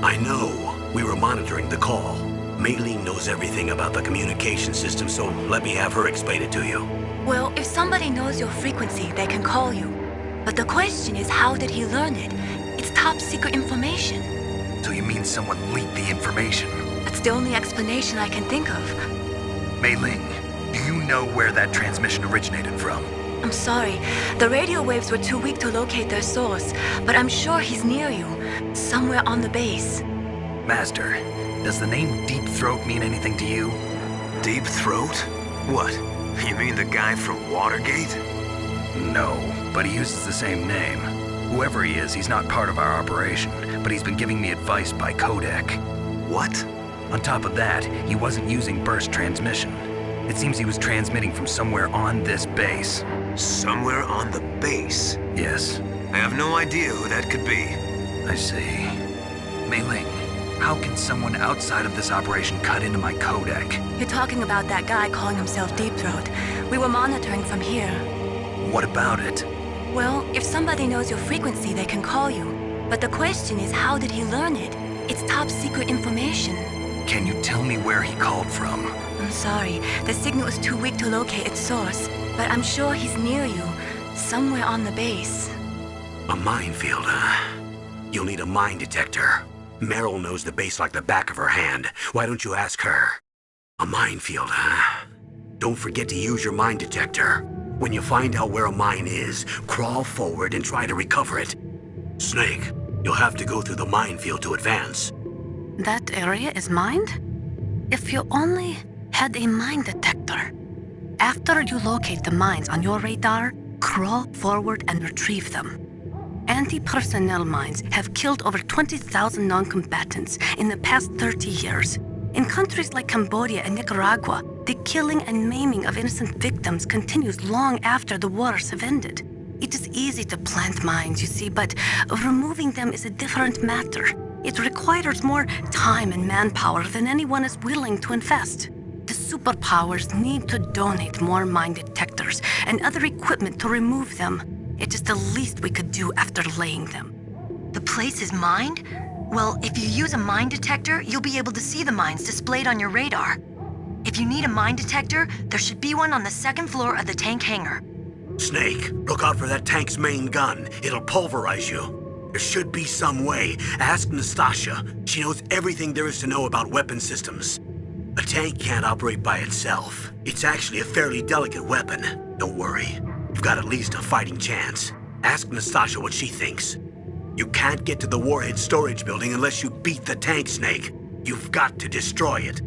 I know. We were monitoring the call. Maylene knows everything about the communication system, so let me have her explain it to you. Well, if somebody knows your frequency, they can call you. But the question is, how did he learn it? It's top secret information. So you mean someone leaked the information? That's the only explanation I can think of. Mei Ling, do you know where that transmission originated from? I'm sorry. The radio waves were too weak to locate their source, but I'm sure he's near you, somewhere on the base. Master, does the name Deep Throat mean anything to you? Deep Throat? What? You mean the guy from Watergate? No, but he uses the same name. Whoever he is, he's not part of our operation, but he's been giving me advice by codec. What? On top of that, he wasn't using burst transmission. It seems he was transmitting from somewhere on this base. Somewhere on the base? Yes. I have no idea who that could be. I see. Mei Ling, how can someone outside of this operation cut into my codec? You're talking about that guy calling himself Deep Throat. We were monitoring from here. What about it? Well, if somebody knows your frequency, they can call you. But the question is, how did he learn it? It's top secret information. Can you tell me where he called from? I'm sorry, the signal is too weak to locate its source, but I'm sure he's near you, somewhere on the base. A minefield, huh? You'll need a mine detector. Meryl knows the base like the back of her hand. Why don't you ask her? A minefield, huh? Don't forget to use your mine detector. When you find out where a mine is, crawl forward and try to recover it. Snake, you'll have to go through the minefield to advance. That area is mined? If you only had a mine detector. After you locate the mines on your radar, crawl forward and retrieve them. Anti-personnel mines have killed over 20,000 non-combatants in the past 30 years. In countries like Cambodia and Nicaragua, the killing and maiming of innocent victims continues long after the wars have ended. It is easy to plant mines, you see, but removing them is a different matter. It requires more time and manpower than anyone is willing to invest. The superpowers need to donate more mine detectors and other equipment to remove them. It is the least we could do after laying them. The place is mined? Well, if you use a mine detector, you'll be able to see the mines displayed on your radar. If you need a mine detector, there should be one on the second floor of the tank hangar. Snake, look out for that tank's main gun. It'll pulverize you. There should be some way. Ask Nastasha. She knows everything there is to know about weapon systems. A tank can't operate by itself. It's actually a fairly delicate weapon. Don't worry. You've got at least a fighting chance. Ask Nastasha what she thinks. You can't get to the warhead storage building unless you beat the tank, Snake. You've got to destroy it.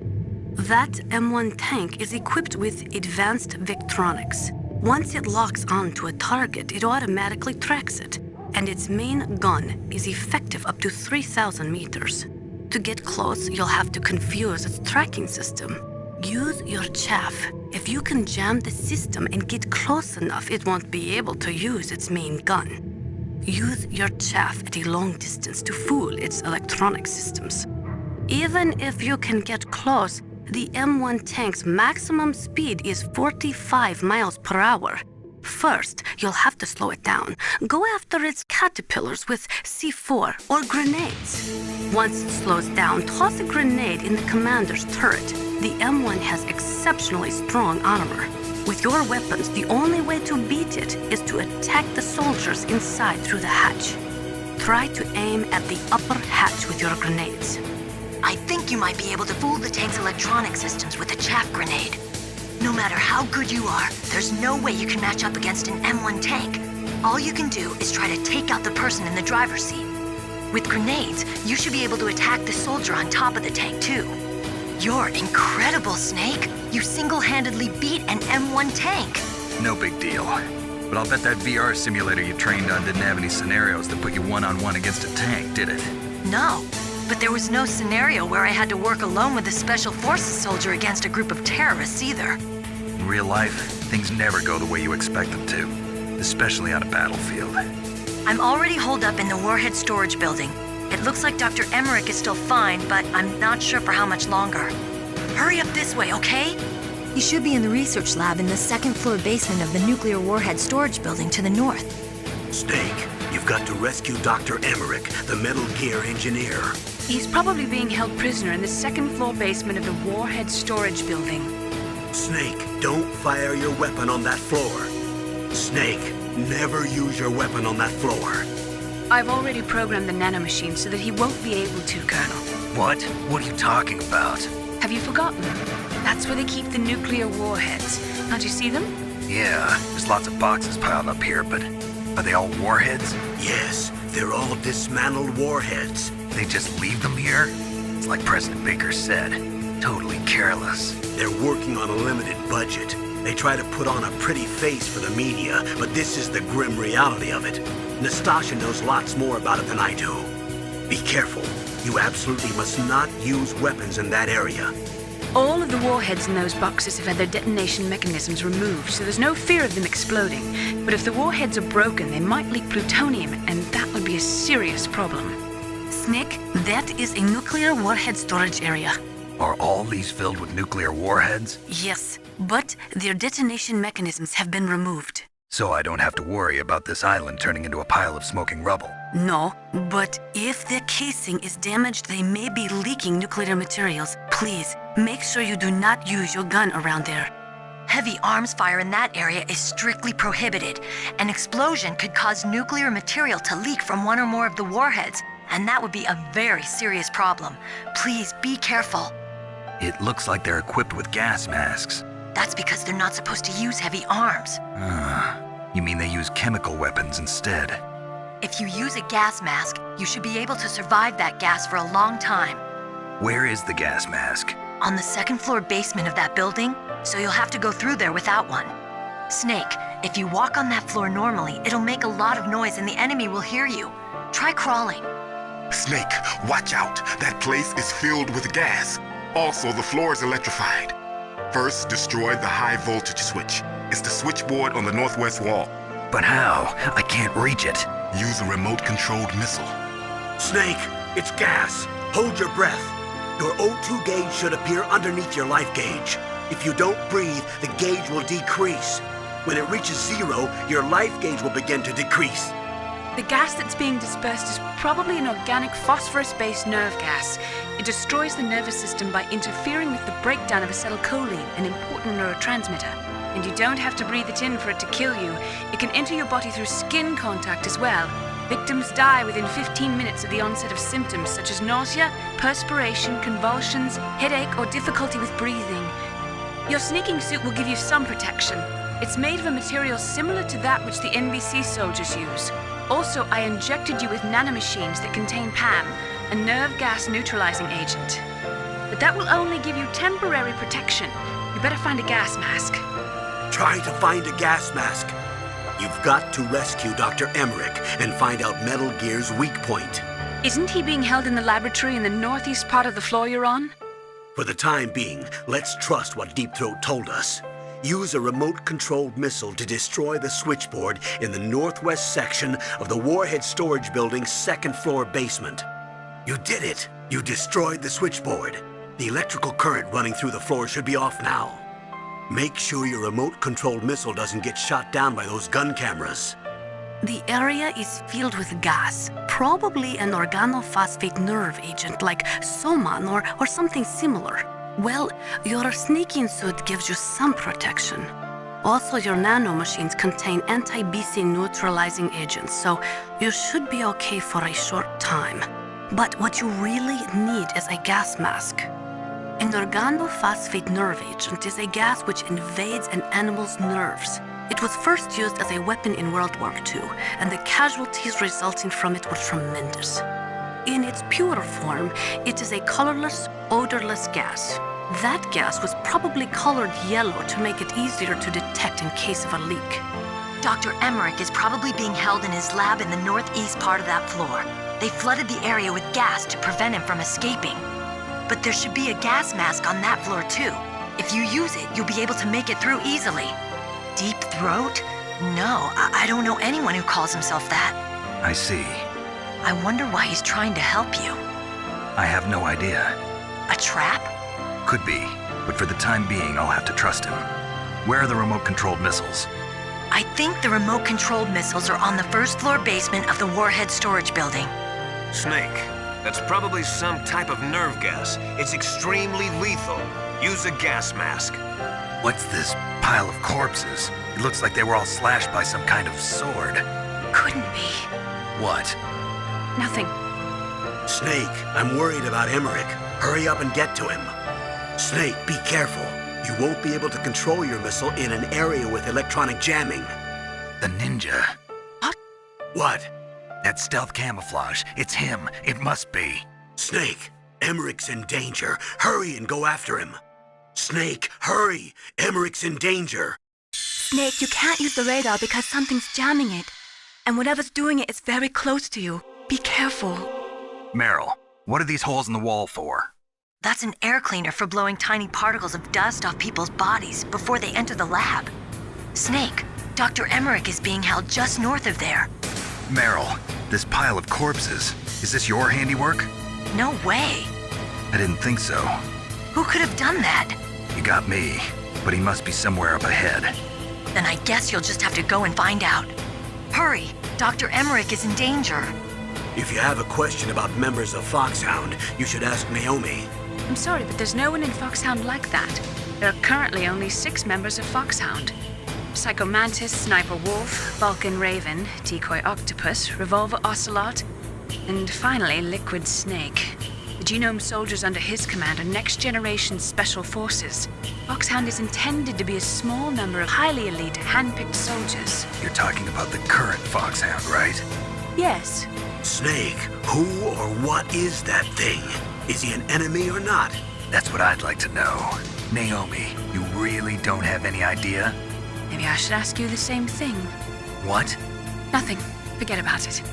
That M1 tank is equipped with advanced Victronics. Once it locks onto a target, it automatically tracks it, and its main gun is effective up to 3,000 meters. To get close, you'll have to confuse its tracking system. Use your chaff. If you can jam the system and get close enough, it won't be able to use its main gun. Use your chaff at a long distance to fool its electronic systems. Even if you can get close, the M1 tank's maximum speed is 45 miles per hour. First, you'll have to slow it down. Go after its caterpillars with C4 or grenades. Once it slows down, toss a grenade in the commander's turret. The M1 has exceptionally strong armor. With your weapons, the only way to beat it is to attack the soldiers inside through the hatch. Try to aim at the upper hatch with your grenades. I think you might be able to fool the tank's electronic systems with a chaff grenade. No matter how good you are, there's no way you can match up against an M1 tank. All you can do is try to take out the person in the driver's seat. With grenades, you should be able to attack the soldier on top of the tank too. You're incredible, Snake. You single-handedly beat an M1 tank. No big deal. But I'll bet that VR simulator you trained on didn't have any scenarios that put you one-on-one against a tank, did it? No, but there was no scenario where I had to work alone with a Special Forces soldier against a group of terrorists either. In real life, things never go the way you expect them to, especially on a battlefield. I'm already holed up in the warhead storage building. It looks like Dr. Emmerich is still fine, but I'm not sure for how much longer. Hurry up this way, okay? He should be in the research lab in the second-floor basement of the nuclear warhead storage building to the north. Snake, you've got to rescue Dr. Emmerich, the Metal Gear engineer. He's probably being held prisoner in the second-floor basement of the warhead storage building. Snake, don't fire your weapon on that floor. Snake, never use your weapon on that floor. I've already programmed the nanomachine so that he won't be able to, Colonel. What? What are you talking about? Have you forgotten? That's where they keep the nuclear warheads. Can't you see them? Yeah, there's lots of boxes piled up here, but are they all warheads? Yes, they're all dismantled warheads. They just leave them here? It's like President Baker said, totally careless. They're working on a limited budget. They try to put on a pretty face for the media, but this is the grim reality of it. Nastasha knows lots more about it than I do. Be careful. You absolutely must not use weapons in that area. All of the warheads in those boxes have had their detonation mechanisms removed, so there's no fear of them exploding. But if the warheads are broken, they might leak plutonium, and that would be a serious problem. Snake, that is a nuclear warhead storage area. Are all these filled with nuclear warheads? Yes, but their detonation mechanisms have been removed. So I don't have to worry about this island turning into a pile of smoking rubble. No, but if the casing is damaged, they may be leaking nuclear materials. Please, make sure you do not use your gun around there. Heavy arms fire in that area is strictly prohibited. An explosion could cause nuclear material to leak from one or more of the warheads, and that would be a very serious problem. Please be careful. It looks like they're equipped with gas masks. That's because they're not supposed to use heavy arms. You mean they use chemical weapons instead? If you use a gas mask, you should be able to survive that gas for a long time. Where is the gas mask? On the second floor basement of that building, so you'll have to go through there without one. Snake, if you walk on that floor normally, it'll make a lot of noise and the enemy will hear you. Try crawling. Snake, watch out. That place is filled with gas. Also, the floor is electrified. First, destroy the high voltage switch. It's the switchboard on the northwest wall. But how? I can't reach it. Use a remote-controlled missile. Snake, it's gas. Hold your breath. Your O2 gauge should appear underneath your life gauge. If you don't breathe, the gauge will decrease. When it reaches 0, your life gauge will begin to decrease. The gas that's being dispersed is probably an organic phosphorus-based nerve gas. It destroys the nervous system by interfering with the breakdown of acetylcholine, an important neurotransmitter. And you don't have to breathe it in for it to kill you. It can enter your body through skin contact as well. Victims die within 15 minutes of the onset of symptoms such as nausea, perspiration, convulsions, headache, or difficulty with breathing. Your sneaking suit will give you some protection. It's made of a material similar to that which the NBC soldiers use. Also, I injected you with nanomachines that contain PAM, a nerve gas neutralizing agent. But that will only give you temporary protection. You better find a gas mask. Try to find a gas mask. You've got to rescue Dr. Emmerich and find out Metal Gear's weak point. Isn't he being held in the laboratory in the northeast part of the floor you're on? For the time being, let's trust what Deep Throat told us. Use a remote-controlled missile to destroy the switchboard in the northwest section of the Warhead Storage Building's second-floor basement. You did it! You destroyed the switchboard. The electrical current running through the floor should be off now. Make sure your remote-controlled missile doesn't get shot down by those gun cameras. The area is filled with gas, probably an organophosphate nerve agent like Soman or something similar. Well, your sneaking suit gives you some protection. Also, your nanomachines contain anti-BC neutralizing agents, so you should be okay for a short time. But what you really need is a gas mask. An organophosphate nerve agent is a gas which invades an animal's nerves. It was first used as a weapon in World War II, and the casualties resulting from it were tremendous. In its pure form, it is a colorless, odorless gas. That gas was probably colored yellow to make it easier to detect in case of a leak. Dr. Emmerich is probably being held in his lab in the northeast part of that floor. They flooded the area with gas to prevent him from escaping. But there should be a gas mask on that floor too. If you use it, you'll be able to make it through easily. Deep Throat? No, I don't know anyone who calls himself that. I see. I wonder why he's trying to help you. I have no idea. A trap? Could be, but for the time being, I'll have to trust him. Where are the remote-controlled missiles? I think the remote-controlled missiles are on the first floor basement of the Warhead Storage Building. Snake, that's probably some type of nerve gas. It's extremely lethal. Use a gas mask. What's this pile of corpses? It looks like they were all slashed by some kind of sword. Couldn't be. What? Nothing. Snake, I'm worried about Emmerich. Hurry up and get to him. Snake, be careful. You won't be able to control your missile in an area with electronic jamming. The ninja. What? That stealth camouflage. It's him. It must be. Snake, Emmerich's in danger. Hurry and go after him. Snake, hurry! Emmerich's in danger. Snake, you can't use the radar because something's jamming it. And whatever's doing it is very close to you. Be careful. Meryl, what are these holes in the wall for? That's an air cleaner for blowing tiny particles of dust off people's bodies before they enter the lab. Snake, Dr. Emmerich is being held just north of there. Meryl, this pile of corpses. Is this your handiwork? No way. I didn't think so. Who could have done that? You got me, but he must be somewhere up ahead. Then I guess you'll just have to go and find out. Hurry, Dr. Emmerich is in danger. If you have a question about members of Foxhound, you should ask Naomi. I'm sorry, but there's no one in Foxhound like that. There are currently only 6 members of Foxhound. Psycho Mantis, Sniper Wolf, Vulcan Raven, Decoy Octopus, Revolver Ocelot, and finally Liquid Snake. The Genome soldiers under his command are next-generation special forces. Foxhound is intended to be a small number of highly elite, hand-picked soldiers. You're talking about the current Foxhound, right? Yes. Snake, who or what is that thing? Is he an enemy or not? That's what I'd like to know. Naomi, you really don't have any idea? Maybe I should ask you the same thing. What? Nothing. Forget about it.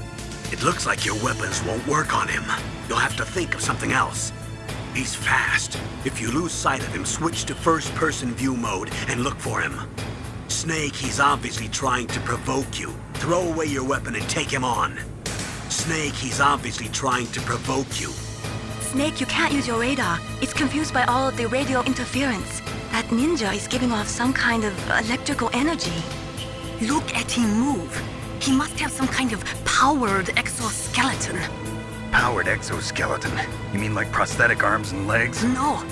It looks like your weapons won't work on him. You'll have to think of something else. He's fast. If you lose sight of him, switch to first-person view mode and look for him. Snake, he's obviously trying to provoke you. Throw away your weapon and take him on. Snake, he's obviously trying to provoke you. Snake, you can't use your radar. It's confused by all of the radio interference. That ninja is giving off some kind of electrical energy. Look at him move. He must have some kind of powered exoskeleton. Powered exoskeleton? You mean like prosthetic arms and legs? No,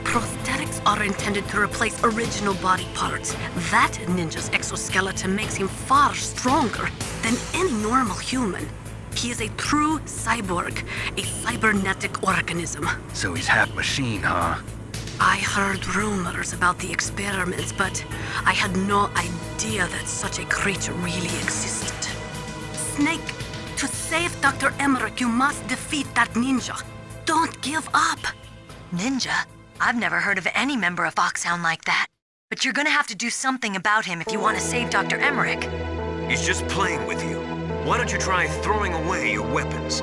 prosthetics are intended to replace original body parts. That ninja's exoskeleton makes him far stronger than any normal human. He is a true cyborg, a cybernetic organism. So he's half machine, huh? I heard rumors about the experiments, but I had no idea that such a creature really existed. Snake, to save Dr. Emmerich, you must defeat that ninja. Don't give up. Ninja? I've never heard of any member of Foxhound like that. But you're gonna have to do something about him if you want to save Dr. Emmerich. He's just playing with you. Why don't you try throwing away your weapons?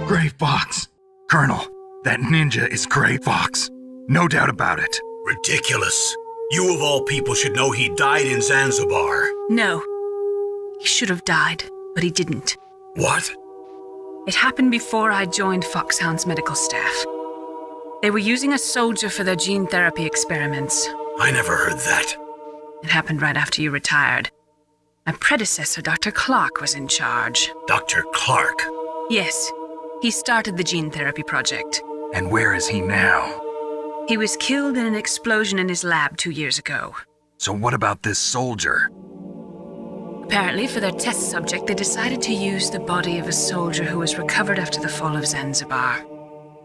Gray Fox. Colonel, that ninja is Gray Fox. No doubt about it. Ridiculous. You of all people should know he died in Zanzibar. No. He should have died, but he didn't. What? It happened before I joined Foxhound's medical staff. They were using a soldier for their gene therapy experiments. I never heard that. It happened right after you retired. My predecessor, Dr. Clark, was in charge. Dr. Clark? Yes. He started the gene therapy project. And where is he now? He was killed in an explosion in his lab 2 years ago. So what about this soldier? Apparently, for their test subject, they decided to use the body of a soldier who was recovered after the fall of Zanzibar.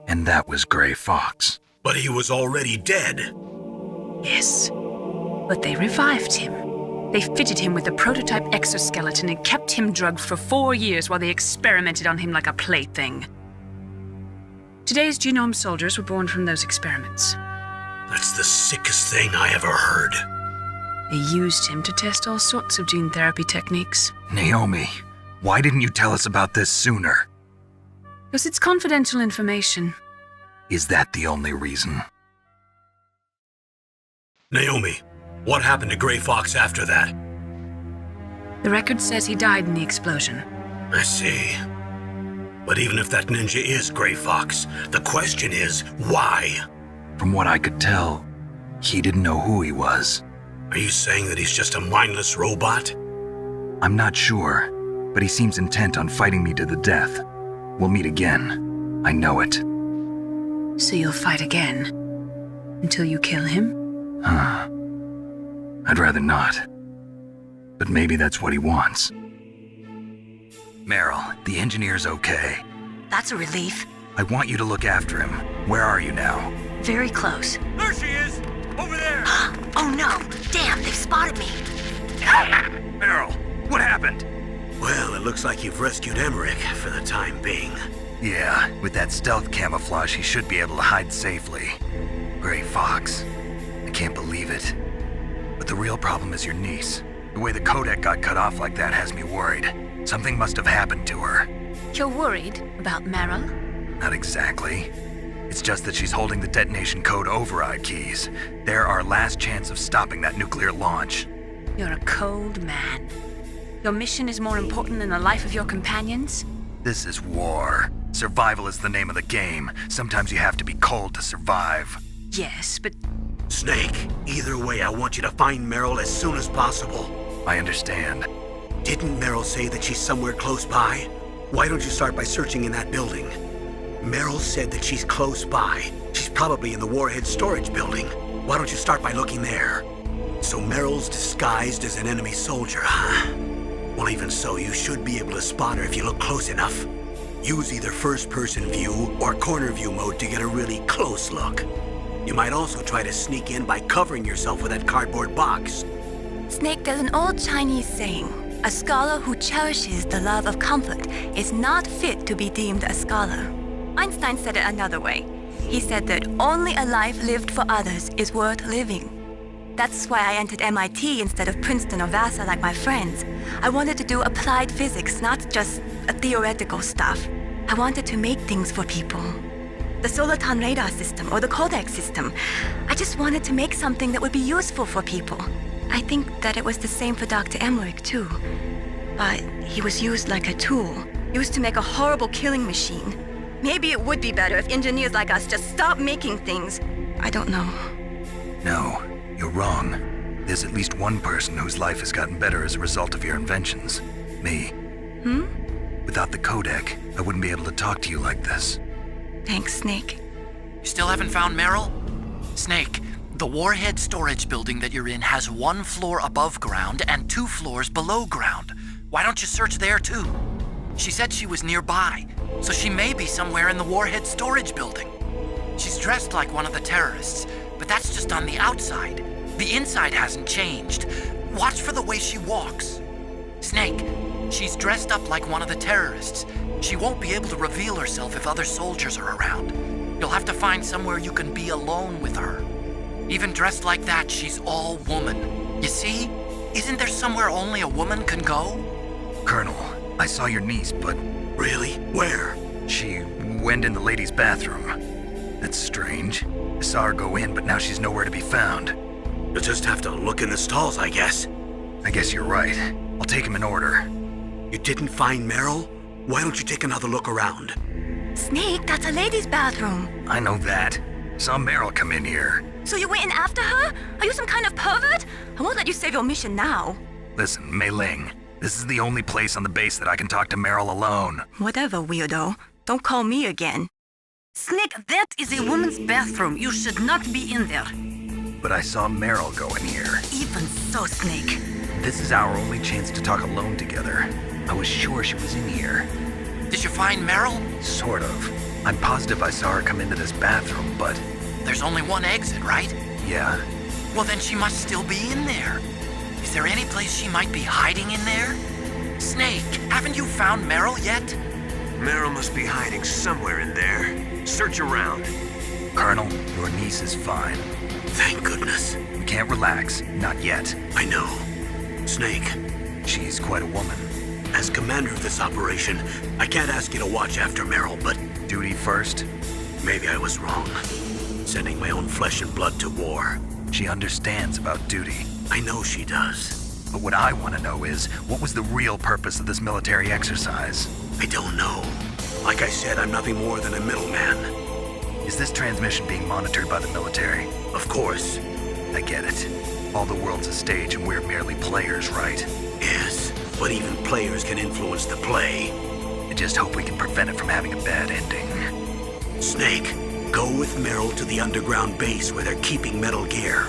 And that was Gray Fox. But he was already dead. Yes. But they revived him. They fitted him with a prototype exoskeleton and kept him drugged for 4 years while they experimented on him like a plaything. Today's genome soldiers were born from those experiments. That's the sickest thing I ever heard. They used him to test all sorts of gene therapy techniques. Naomi, why didn't you tell us about this sooner? Because it's confidential information. Is that the only reason? Naomi, what happened to Gray Fox after that? The record says he died in the explosion. I see. But even if that ninja is Gray Fox, the question is, why? From what I could tell, he didn't know who he was. Are you saying that he's just a mindless robot? I'm not sure, but he seems intent on fighting me to the death. We'll meet again. I know it. So you'll fight again? Until you kill him? Huh. I'd rather not. But maybe that's what he wants. Meryl, the engineer's okay. That's a relief. I want you to look after him. Where are you now? Very close. There she is! Over there! Oh no! Damn, they've spotted me! Meryl, what happened? Well, it looks like you've rescued Emmerich for the time being. Yeah, with that stealth camouflage, he should be able to hide safely. Gray Fox. I can't believe it. But the real problem is your niece. The way the codec got cut off like that has me worried. Something must have happened to her. You're worried about Meryl? Not exactly. It's just that she's holding the detonation code override keys. They're our last chance of stopping that nuclear launch. You're a cold man. Your mission is more important than the life of your companions? This is war. Survival is the name of the game. Sometimes you have to be cold to survive. Yes, but Snake, either way, I want you to find Meryl as soon as possible. I understand. Didn't Meryl say that she's somewhere close by? Why don't you start by searching in that building? Meryl said that she's close by. She's probably in the Warhead storage building. Why don't you start by looking there? So Meryl's disguised as an enemy soldier, huh? Well, even so, you should be able to spot her if you look close enough. Use either first-person view or corner view mode to get a really close look. You might also try to sneak in by covering yourself with that cardboard box. Snake, there's an old Chinese saying, a scholar who cherishes the love of comfort is not fit to be deemed a scholar. Einstein said it another way. He said that only a life lived for others is worth living. That's why I entered MIT instead of Princeton or Vassar like my friends. I wanted to do applied physics, not just theoretical stuff. I wanted to make things for people. The Soliton radar system or the Codex system. I just wanted to make something that would be useful for people. I think that it was the same for Dr. Emmerich too. But he was used like a tool, used to make a horrible killing machine. Maybe it would be better if engineers like us just stopped making things. I don't know. No, you're wrong. There's at least one person whose life has gotten better as a result of your inventions. Me. Without the codec, I wouldn't be able to talk to you like this. Thanks, Snake. You still haven't found Meryl? Snake, the Warhead storage building that you're in has 1 floor above ground and 2 floors below ground. Why don't you search there too? She said she was nearby, so she may be somewhere in the Warhead storage building. She's dressed like one of the terrorists, but that's just on the outside. The inside hasn't changed. Watch for the way she walks. Snake, she's dressed up like one of the terrorists. She won't be able to reveal herself if other soldiers are around. You'll have to find somewhere you can be alone with her. Even dressed like that, she's all woman. You see? Isn't there somewhere only a woman can go? Colonel, I saw your niece, but Really? Where? she went in the ladies' bathroom. That's strange. I saw her go in, but now she's nowhere to be found. You'll just have to look in the stalls, I guess. I guess you're right. I'll take him in order. You didn't find Meryl? Why don't you take another look around? Snake, that's a ladies' bathroom. I know that. Saw Meryl come in here. So you went in after her? Are you some kind of pervert? I won't let you save your mission now. Listen, Mei Ling, this is the only place on the base that I can talk to Meryl alone. Whatever, weirdo. Don't call me again. Snake, that is a woman's bathroom. You should not be in there. But I saw Meryl go in here. Even so, Snake. This is our only chance to talk alone together. I was sure she was in here. Did you find Meryl? Sort of. I'm positive I saw her come into this bathroom, but There's only one exit, right? yeah. Well, then she must still be in there. Is there any place she might be hiding in there? Snake, haven't you found Meryl yet? Meryl must be hiding somewhere in there. Search around. Colonel, your niece is fine. Thank goodness. We can't relax. Not yet. I know. Snake, She's quite a woman. as commander of this operation, I can't ask you to watch after Meryl, but Duty first. maybe I was wrong. Sending my own flesh and blood to war. She understands about duty. I know she does. But what I want to know is, what was the real purpose of this military exercise? I don't know. Like I said, I'm nothing more than a middleman. Is this transmission being monitored by the military? Of course. I get it. All the world's a stage and we're merely players, right? Yes, but even players can influence the play. I just hope we can prevent it from having a bad ending. Snake, go with Meryl to the underground base where they're keeping Metal Gear.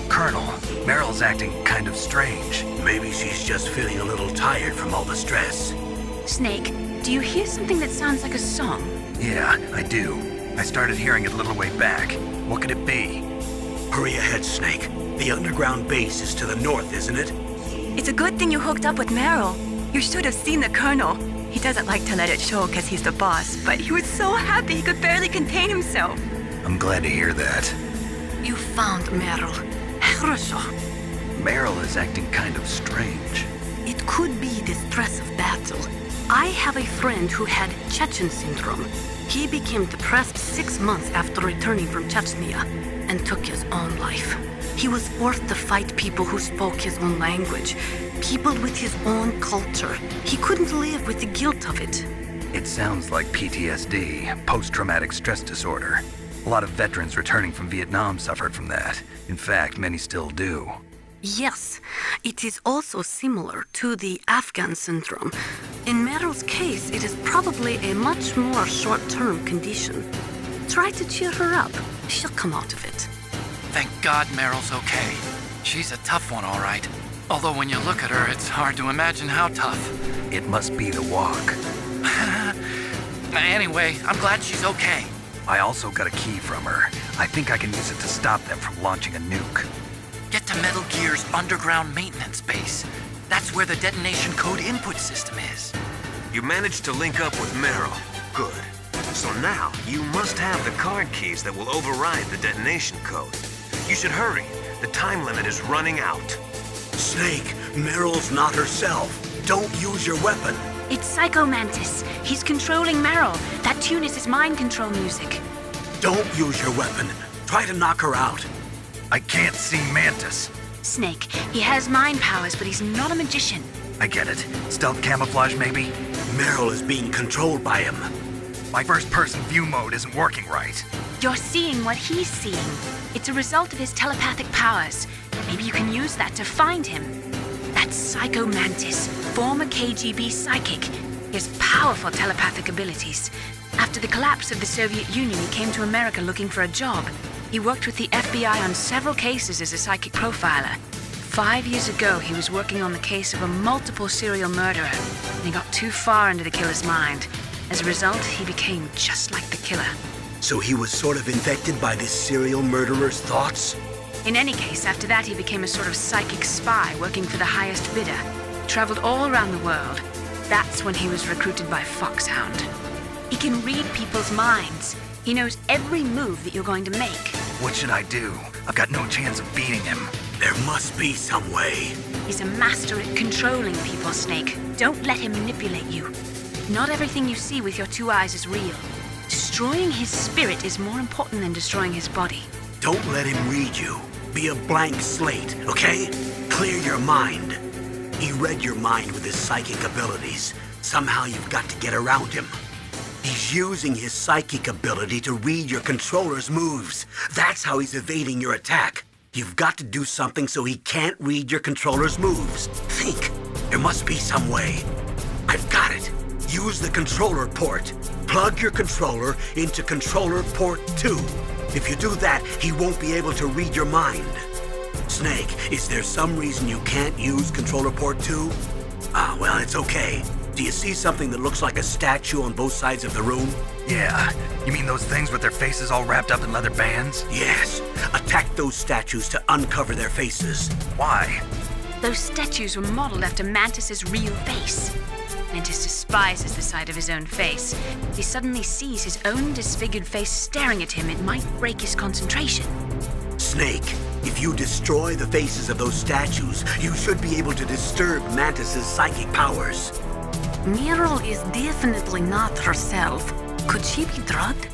Colonel, Meryl's acting kind of strange. Maybe she's just feeling a little tired from all the stress. Snake, do you hear something that sounds like a song? Yeah, I do. I started hearing it a little way back. What could it be? Hurry ahead, Snake. The underground base is to the north, isn't it? It's a good thing you hooked up with Meryl. You should have seen the Colonel. He doesn't like to let it show because he's the boss, but he was so happy he could barely contain himself. I'm glad to hear that. You found Meryl. хорошо. Meryl is acting kind of strange. It could be the stress of battle. I have a friend who had Chechen syndrome. He became depressed 6 months after returning from Chechnya and took his own life. He was forced to fight people who spoke his own language, people with his own culture. He couldn't live with the guilt of it. It sounds like PTSD, post-traumatic stress disorder. A lot of veterans returning from Vietnam suffered from that. In fact, many still do. Yes, it is also similar to the Afghan syndrome. In Meryl's case, it is probably a much more short-term condition. Try to cheer her up. She'll come out of it. Thank God Meryl's okay. She's a tough one, all right. Although when you look at her, it's hard to imagine how tough. It must be the walk. Anyway, I'm glad she's okay. I also got a key from her. I think I can use it to stop them from launching a nuke. Get to Metal Gear's underground maintenance base. That's where the detonation code input system is. You managed to link up with Meryl. Good. So now, you must have the card keys that will override the detonation code. You should hurry. The time limit is running out. Snake, Meryl's not herself. Don't use your weapon. It's Psycho Mantis. He's controlling Meryl. That tune is his mind control music. Don't use your weapon. Try to knock her out. I can't see Mantis. Snake, he has mind powers, but he's not a magician. I get it. Stealth camouflage, maybe? Meryl is being controlled by him. My first-person view mode isn't working right. You're seeing what he's seeing. It's a result of his telepathic powers. Maybe you can use that to find him. That's Psycho Mantis, former KGB psychic. He has powerful telepathic abilities. After the collapse of the Soviet Union, he came to America looking for a job. He worked with the FBI on several cases as a psychic profiler. 5 years ago, he was working on the case of a multiple serial murderer, and he got too far into the killer's mind. As a result, he became just like the killer. So he was sort of infected by this serial murderer's thoughts? In any case, after that, he became a sort of psychic spy working for the highest bidder. Traveled all around the world. That's when he was recruited by Foxhound. He can read people's minds. He knows every move that you're going to make. What should I do? I've got no chance of beating him. There must be some way. He's a master at controlling people, Snake. Don't let him manipulate you. Not everything you see with your two eyes is real. Destroying his spirit is more important than destroying his body. Don't let him read you. Be a blank slate, okay? Clear your mind. He read your mind with his psychic abilities. Somehow you've got to get around him. He's using his psychic ability to read your controller's moves. That's how he's evading your attack. You've got to do something so he can't read your controller's moves. Think. There must be some way. I've got it. Use the controller port. Plug your controller into controller port 2. If you do that, he won't be able to read your mind. Snake, is there some reason you can't use controller port 2? Well, it's okay. Do you see something that looks like a statue on both sides of the room? Yeah. You mean those things with their faces all wrapped up in leather bands? Yes. Attack those statues to uncover their faces. Why? Those statues were modeled after Mantis's real face. Mantis despises the sight of his own face. If he suddenly sees his own disfigured face staring at him, it might break his concentration. Snake, if you destroy the faces of those statues, you should be able to disturb Mantis's psychic powers. Meryl is definitely not herself. Could she be drugged?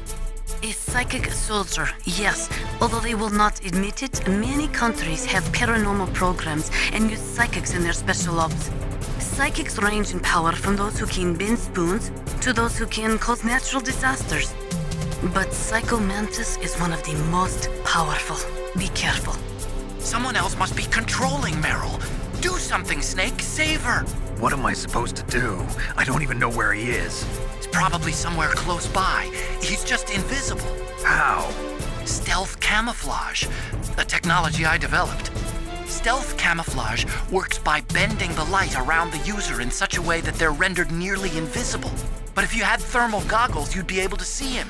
A psychic soldier, yes. Although they will not admit it, many countries have paranormal programs and use psychics in their special ops. Psychics range in power from those who can bend spoons to those who can cause natural disasters. But Psycho Mantis is one of the most powerful. Be careful. Someone else must be controlling Meryl. Do something, Snake. Save her. What am I supposed to do? I don't even know where he is. He's probably somewhere close by. He's just invisible. How? Stealth camouflage, the technology I developed. Stealth camouflage works by bending the light around the user in such a way that they're rendered nearly invisible. But if you had thermal goggles, you'd be able to see him.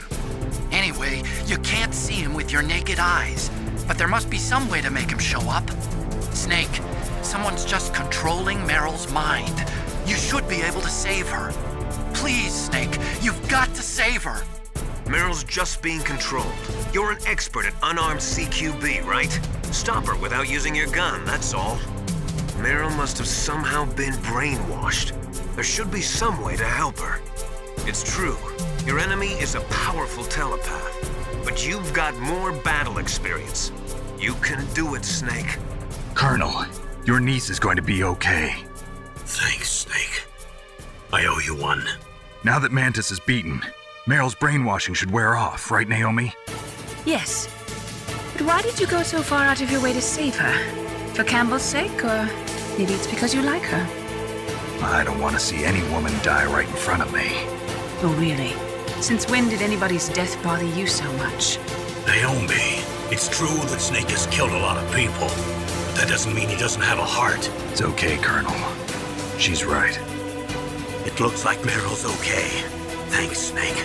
Anyway, you can't see him with your naked eyes, but there must be some way to make him show up. Snake, someone's just controlling Meryl's mind. You should be able to save her. Please, Snake, you've got to save her. Meryl's just being controlled. You're an expert at unarmed CQB, right? Stop her without using your gun, that's all. Meryl must have somehow been brainwashed. There should be some way to help her. It's true, your enemy is a powerful telepath, but you've got more battle experience. You can do it, Snake. Colonel, your niece is going to be okay. Thanks, Snake. I owe you one. Now that Mantis is beaten, Meryl's brainwashing should wear off, right, Naomi? Yes. But why did you go so far out of your way to save her? For Campbell's sake, or maybe it's because you like her? I don't want to see any woman die right in front of me. Oh, really? Since when did anybody's death bother you so much? Naomi, It's true that Snake has killed a lot of people, but that doesn't mean he doesn't have a heart. It's okay, Colonel. She's right. It looks like Meryl's okay. Thanks, Snake.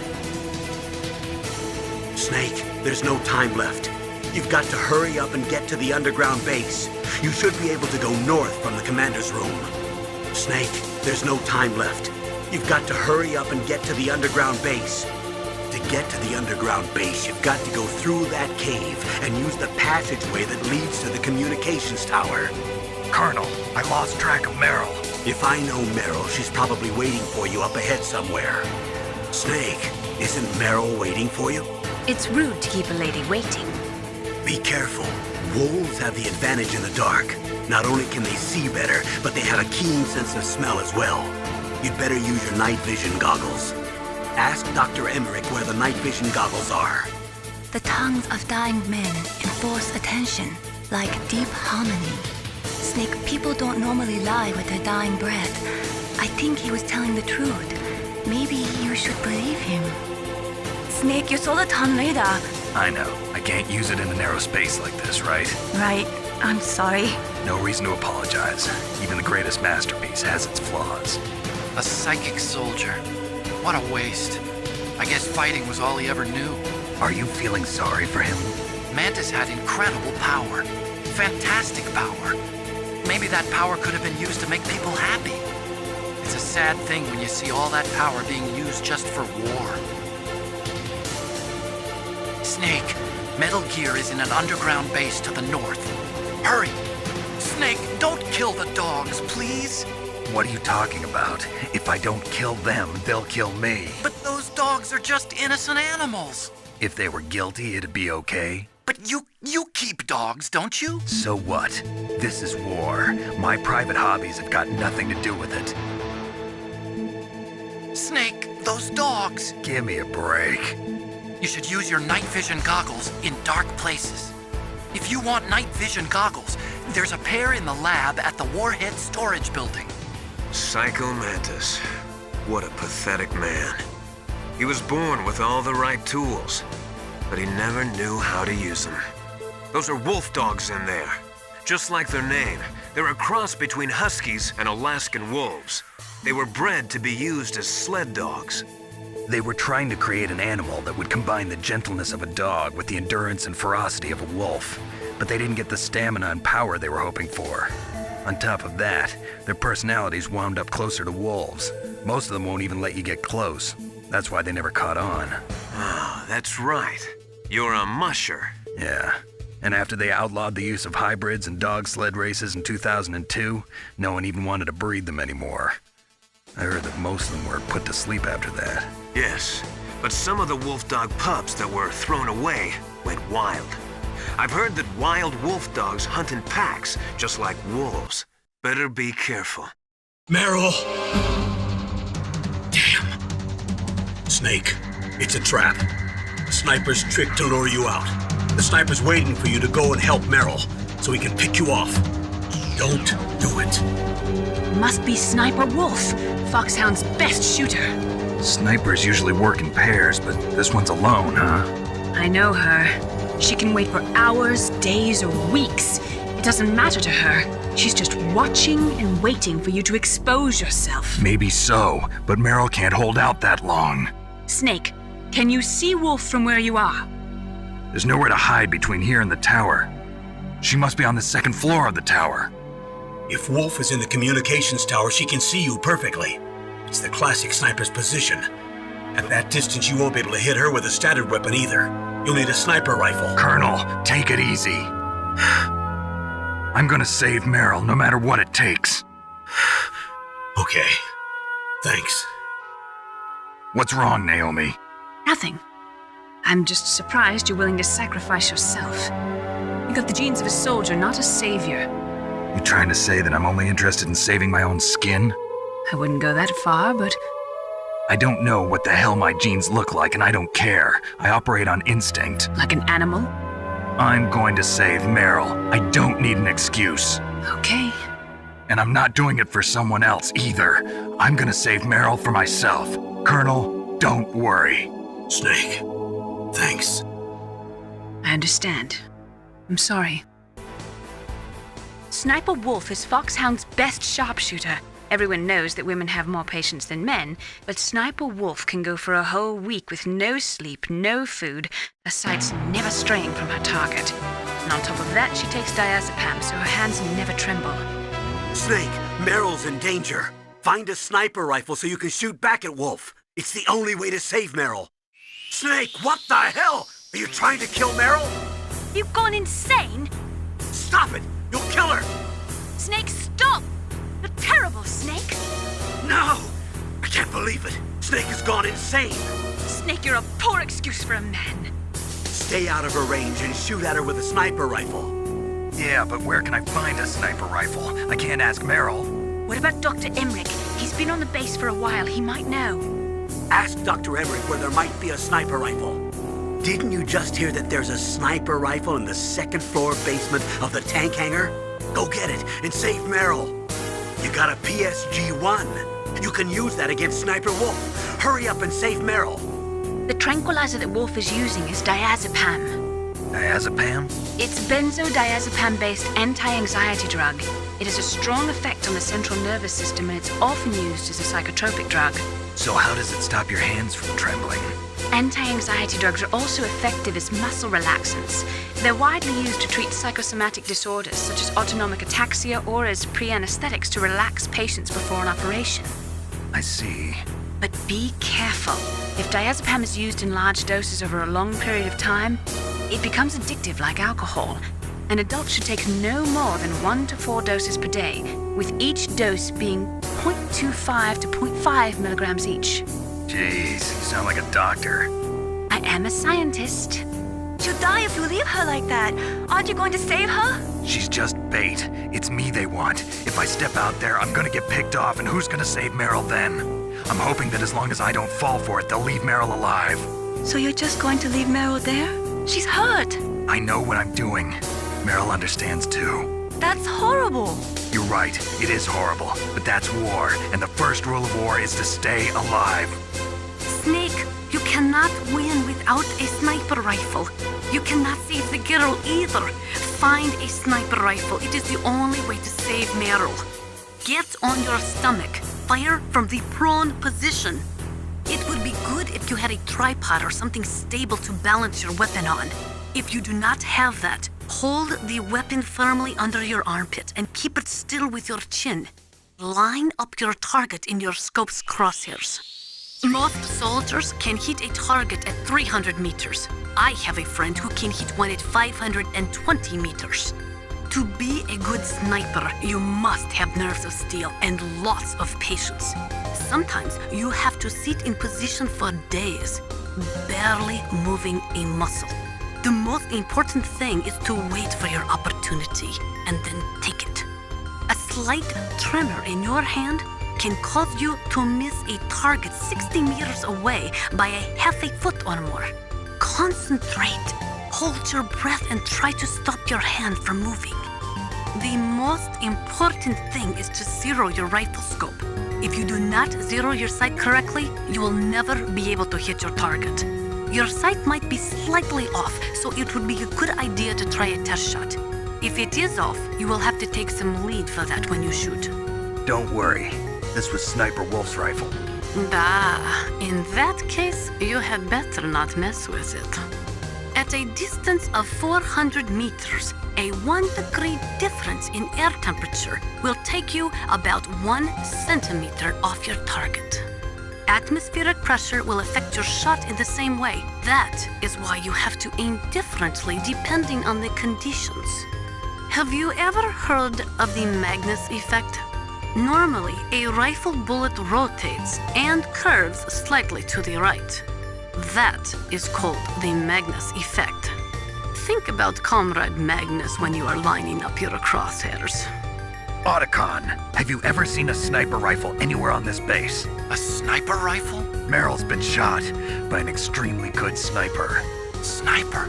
Snake, there's no time left. You've got to hurry up and get to the underground base. You should be able to go north from the commander's room. Snake, there's no time left. You've got to hurry up and get to the underground base. To get to the underground base, you've got to go through that cave and use the passageway that leads to the communications tower. Colonel, I lost track of Meryl. If I know Meryl, she's probably waiting for you up ahead somewhere. Snake, isn't Meryl waiting for you? It's rude to keep a lady waiting. Be careful. Wolves have the advantage in the dark. Not only can they see better, but they have a keen sense of smell as well. You'd better use your night vision goggles. Ask Dr. Emmerich where the night vision goggles are. The tongues of dying men enforce attention, like deep harmony. Snake, people don't normally lie with their dying breath. I think he was telling the truth. Maybe you should believe him. Snake, your Soliton radar. I know. I can't use it in a narrow space like this, right? Right. I'm sorry. No reason to apologize. Even the greatest masterpiece has its flaws. A psychic soldier. What a waste. I guess fighting was all he ever knew. Are you feeling sorry for him? Mantis had incredible power. Fantastic power. Maybe that power could have been used to make people happy. It's a sad thing when you see all that power being used just for war. Snake, Metal Gear is in an underground base to the north. Hurry! Snake, don't kill the dogs, please! What are you talking about? If I don't kill them, they'll kill me. But those dogs are just innocent animals. If they were guilty, it'd be okay. But you keep dogs, don't you? So what? This is war. My private hobbies have got nothing to do with it. Snake, those dogs. Give me a break. You should use your night vision goggles in dark places. If you want night vision goggles, there's a pair in the lab at the Warhead Storage Building. Psycho Mantis. What a pathetic man. He was born with all the right tools, but he never knew how to use them. Those are wolf dogs in there. Just like their name, they're a cross between huskies and Alaskan wolves. They were bred to be used as sled dogs. They were trying to create an animal that would combine the gentleness of a dog with the endurance and ferocity of a wolf, but they didn't get the stamina and power they were hoping for. On top of that, their personalities wound up closer to wolves. Most of them won't even let you get close. That's why they never caught on. Ah, that's right. You're a musher. Yeah. And after they outlawed the use of hybrids and dog sled races in 2002, no one even wanted to breed them anymore. I heard that most of them were put to sleep after that. Yes, but some of the wolf dog pups that were thrown away went wild. I've heard that wild wolf dogs hunt in packs, just like wolves. Better be careful. Meryl! Damn. Snake, it's a trap. The sniper's trick to lure you out. The sniper's waiting for you to go and help Meryl, so he can pick you off. Don't do it. Must be Sniper Wolf, Foxhound's best shooter. Snipers usually work in pairs, but this one's alone, huh? I know her. She can wait for hours, days, or weeks. It doesn't matter to her. She's just watching and waiting for you to expose yourself. Maybe so, but Meryl can't hold out that long. Snake, can you see Wolf from where you are? There's nowhere to hide between here and the tower. She must be on the second floor of the tower. If Wolf is in the communications tower, she can see you perfectly. It's the classic sniper's position. At that distance, you won't be able to hit her with a standard weapon either. You'll need a sniper rifle. Colonel, take it easy. I'm gonna save Meryl no matter what it takes. Okay. Thanks. What's wrong, Naomi? Nothing. I'm just surprised you're willing to sacrifice yourself. You got the genes of a soldier, not a savior. You trying to say that I'm only interested in saving my own skin? I wouldn't go that far, but I don't know what the hell my genes look like, and I don't care. I operate on instinct. like an animal? I'm going to save Meryl. I don't need an excuse. Okay. And I'm not doing it for someone else either. I'm gonna save Meryl for myself. Colonel, don't worry. Snake. Thanks. I understand. I'm sorry. Sniper Wolf is Foxhound's best sharpshooter. Everyone knows that women have more patience than men, but Sniper Wolf can go for a whole week with no sleep, no food, her sights never straying from her target. And on top of that, she takes diazepam so her hands never tremble. Snake, Meryl's in danger. Find a sniper rifle so you can shoot back at Wolf. It's the only way to save Meryl. Snake, what the hell? Are you trying to kill Meryl? You've gone insane? Stop it! You'll kill her! Snake, stop! You're terrible, Snake. No! I can't believe it. Snake has gone insane. Snake, you're a poor excuse for a man. Stay out of her range and shoot at her with a sniper rifle. Yeah, but where can I find a sniper rifle? I can't ask Meryl. What about Dr. Emmerich? He's been on the base for a while. He might know. Ask Dr. Emmerich where there might be a sniper rifle. Didn't you just hear that there's a sniper rifle in the second floor basement of the tank hangar? Go get it and save Meryl. You got a PSG-1. You can use that against Sniper Wolf. Hurry up and save Meryl. The tranquilizer that Wolf is using is diazepam. Diazepam? It's benzodiazepam-based anti-anxiety drug. It has a strong effect on the central nervous system, and it's often used as a psychotropic drug. So how does it stop your hands from trembling? Anti-anxiety drugs are also effective as muscle relaxants. They're widely used to treat psychosomatic disorders such as autonomic ataxia or as pre-anesthetics to relax patients before an operation. I see. But be careful. If diazepam is used in large doses over a long period of time, it becomes addictive like alcohol. An adult should take no more than 1 to 4 doses per day, with each dose being 0.25 to 0.5 milligrams each. Jeez, you sound like a doctor. I am a scientist. She'll die if you leave her like that. Aren't you going to save her? She's just bait. It's me they want. If I step out there, I'm gonna get picked off, and who's gonna save Meryl then? I'm hoping that as long as I don't fall for it, they'll leave Meryl alive. So you're just going to leave Meryl there? She's hurt. I know what I'm doing. Meryl understands too. That's horrible. You're right, it is horrible, but that's war, and the first rule of war is to stay alive. Snake, you cannot win without a sniper rifle. You cannot save the girl either. Find a sniper rifle. It is the only way to save Meryl. Get on your stomach. Fire from the prone position. It would be good if you had a tripod or something stable to balance your weapon on. If you do not have that, hold the weapon firmly under your armpit and keep it still with your chin. Line up your target in your scope's crosshairs. Most soldiers can hit a target at 300 meters. I have a friend who can hit one at 520 meters. To be a good sniper, you must have nerves of steel and lots of patience. Sometimes you have to sit in position for days, barely moving a muscle. The most important thing is to wait for your opportunity and then take it. A slight tremor in your hand can cause you to miss a target 60 meters away by a half a foot or more. Concentrate, hold your breath, and try to stop your hand from moving. The most important thing is to zero your rifle scope. If you do not zero your sight correctly, you will never be able to hit your target. Your sight might be slightly off, so it would be a good idea to try a test shot. If it is off, you will have to take some lead for that when you shoot. Don't worry. This was Sniper Wolf's rifle. In that case, you had better not mess with it. At a distance of 400 meters, a 1 degree difference in air temperature will take you about 1 centimeter off your target. Atmospheric pressure will affect your shot in the same way. That is why you have to aim differently depending on the conditions. Have you ever heard of the Magnus effect? Normally, a rifle bullet rotates and curves slightly to the right. That is called the Magnus effect. Think about Comrade Magnus when you are lining up your crosshairs. Otacon, have you ever seen a sniper rifle anywhere on this base? A sniper rifle? Meryl's been shot by an extremely good sniper. Sniper?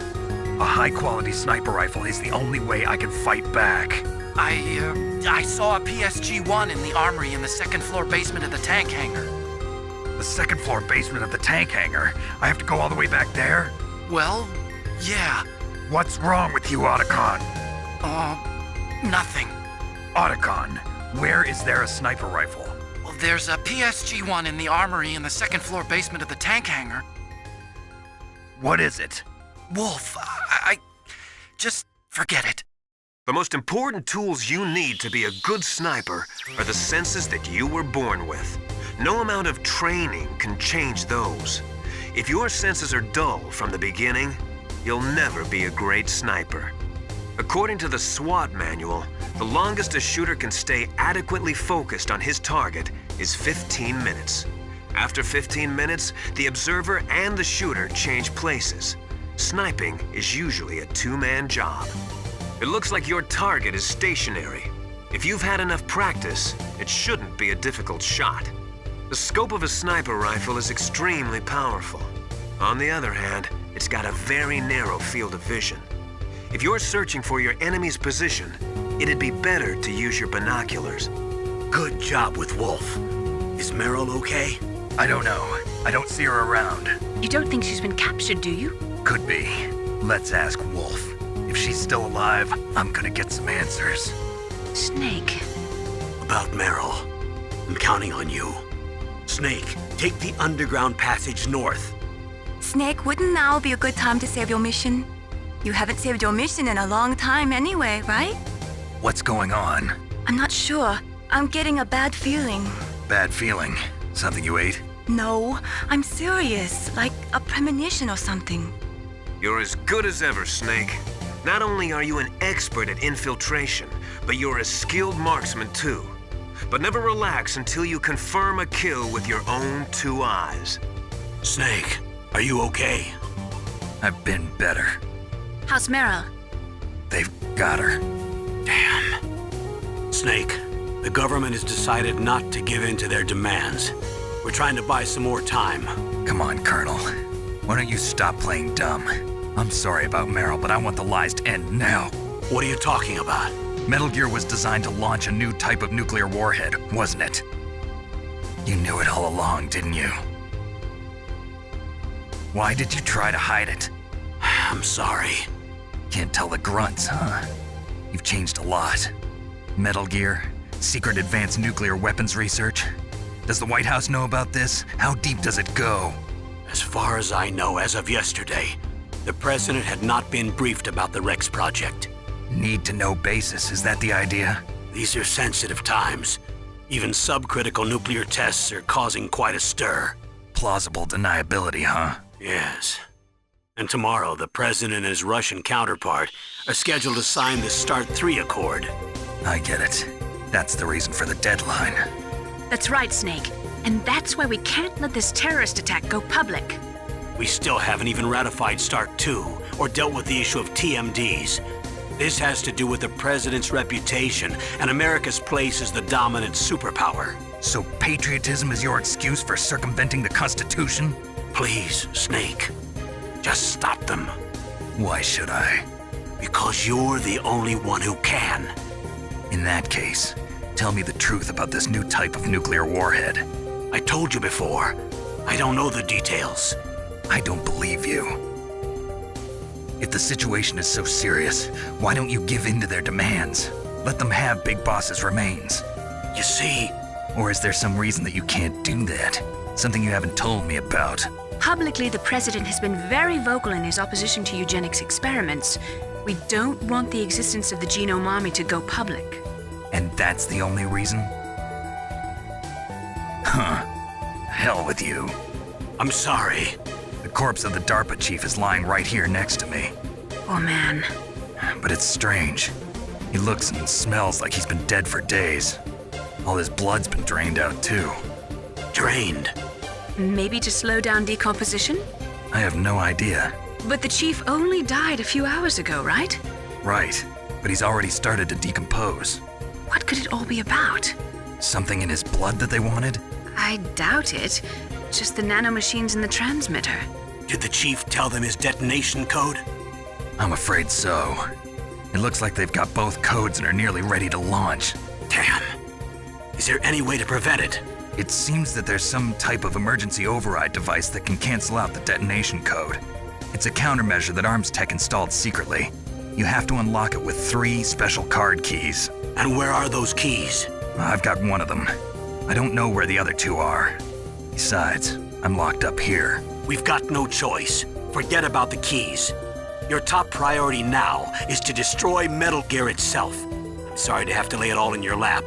A high-quality sniper rifle is the only way I can fight back. I saw a PSG-1 in the armory in the second floor basement of the tank hangar. The second floor basement of the tank hangar? I have to go all the way back there? Well, yeah. What's wrong with you, Otacon? Nothing. Otacon, where is there a sniper rifle? Well, there's a PSG one in the armory in the second floor basement of the tank hangar. What is it? Wolf, I just forget it. The most important tools you need to be a good sniper are the senses that you were born with. No amount of training can change those. If your senses are dull from the beginning, you'll never be a great sniper. According to the SWAT manual, the longest a shooter can stay adequately focused on his target is 15 minutes. After 15 minutes, the observer and the shooter change places. Sniping is usually a two-man job. It looks like your target is stationary. If you've had enough practice, it shouldn't be a difficult shot. The scope of a sniper rifle is extremely powerful. On the other hand, it's got a very narrow field of vision. If you're searching for your enemy's position, it'd be better to use your binoculars. Good job with Wolf. Is Meryl okay? I don't know. I don't see her around. You don't think she's been captured, do you? Could be. Let's ask Wolf. If she's still alive, I'm gonna get some answers. Snake. About Meryl. I'm counting on you. Snake, take the underground passage north. Snake, wouldn't now be a good time to save your mission? You haven't saved your mission in a long time anyway, right? What's going on? I'm not sure. I'm getting a bad feeling. Bad feeling. Something you ate? No, I'm serious. Like a premonition or something. You're as good as ever, Snake. Not only are you an expert at infiltration, but you're a skilled marksman too. But never relax until you confirm a kill with your own two eyes. Snake, are you okay? I've been better. How's Meryl? They've got her. Damn. Snake, the government has decided not to give in to their demands. We're trying to buy some more time. Come on, Colonel. Why don't you stop playing dumb? I'm sorry about Meryl, but I want the lies to end now. What are you talking about? Metal Gear was designed to launch a new type of nuclear warhead, wasn't it? You knew it all along, didn't you? Why did you try to hide it? I'm sorry. Can't tell the grunts, huh? You've changed a lot. Metal Gear, secret advanced nuclear weapons research. Does the White House know about this? How deep does it go? As far as I know, as of yesterday, the president had not been briefed about the Rex project. Need-to-know basis, is that the idea? These are sensitive times. Even subcritical nuclear tests are causing quite a stir. Plausible deniability, huh? Yes. And tomorrow, the president and his Russian counterpart are scheduled to sign the START 3 Accord. I get it. That's the reason for the deadline. That's right, Snake. And that's why we can't let this terrorist attack go public. We still haven't even ratified START 2 or dealt with the issue of TMDs. This has to do with the president's reputation and America's place as the dominant superpower. So patriotism is your excuse for circumventing the Constitution? Please, Snake, just stop them. Why should I? Because you're the only one who can. In that case, tell me the truth about this new type of nuclear warhead. I told you before, I don't know the details. I don't believe you. If the situation is so serious, why don't you give in to their demands? Let them have Big Boss's remains. You see... Or is there some reason that you can't do that? Something you haven't told me about? Publicly, the president has been very vocal in his opposition to eugenics experiments. We don't want the existence of the Genome Army to go public. And that's the only reason? Huh. Hell with you. I'm sorry. The corpse of the DARPA chief is lying right here next to me. Oh, man. But it's strange. He looks and smells like he's been dead for days. All his blood's been drained out, too. Drained? Maybe to slow down decomposition? I have no idea. But the chief only died a few hours ago, right? Right, but he's already started to decompose. What could it all be about? Something in his blood that they wanted? I doubt it. Just the nanomachines in the transmitter. Did the chief tell them his detonation code? I'm afraid so. It looks like they've got both codes and are nearly ready to launch. Damn. Is there any way to prevent it? It seems that there's some type of emergency override device that can cancel out the detonation code. It's a countermeasure that Arms Tech installed secretly. You have to unlock it with 3 special card keys. And where are those keys? I've got one of them. I don't know where the other 2 are. Besides, I'm locked up here. We've got no choice. Forget about the keys. Your top priority now is to destroy Metal Gear itself. I'm sorry to have to lay it all in your lap,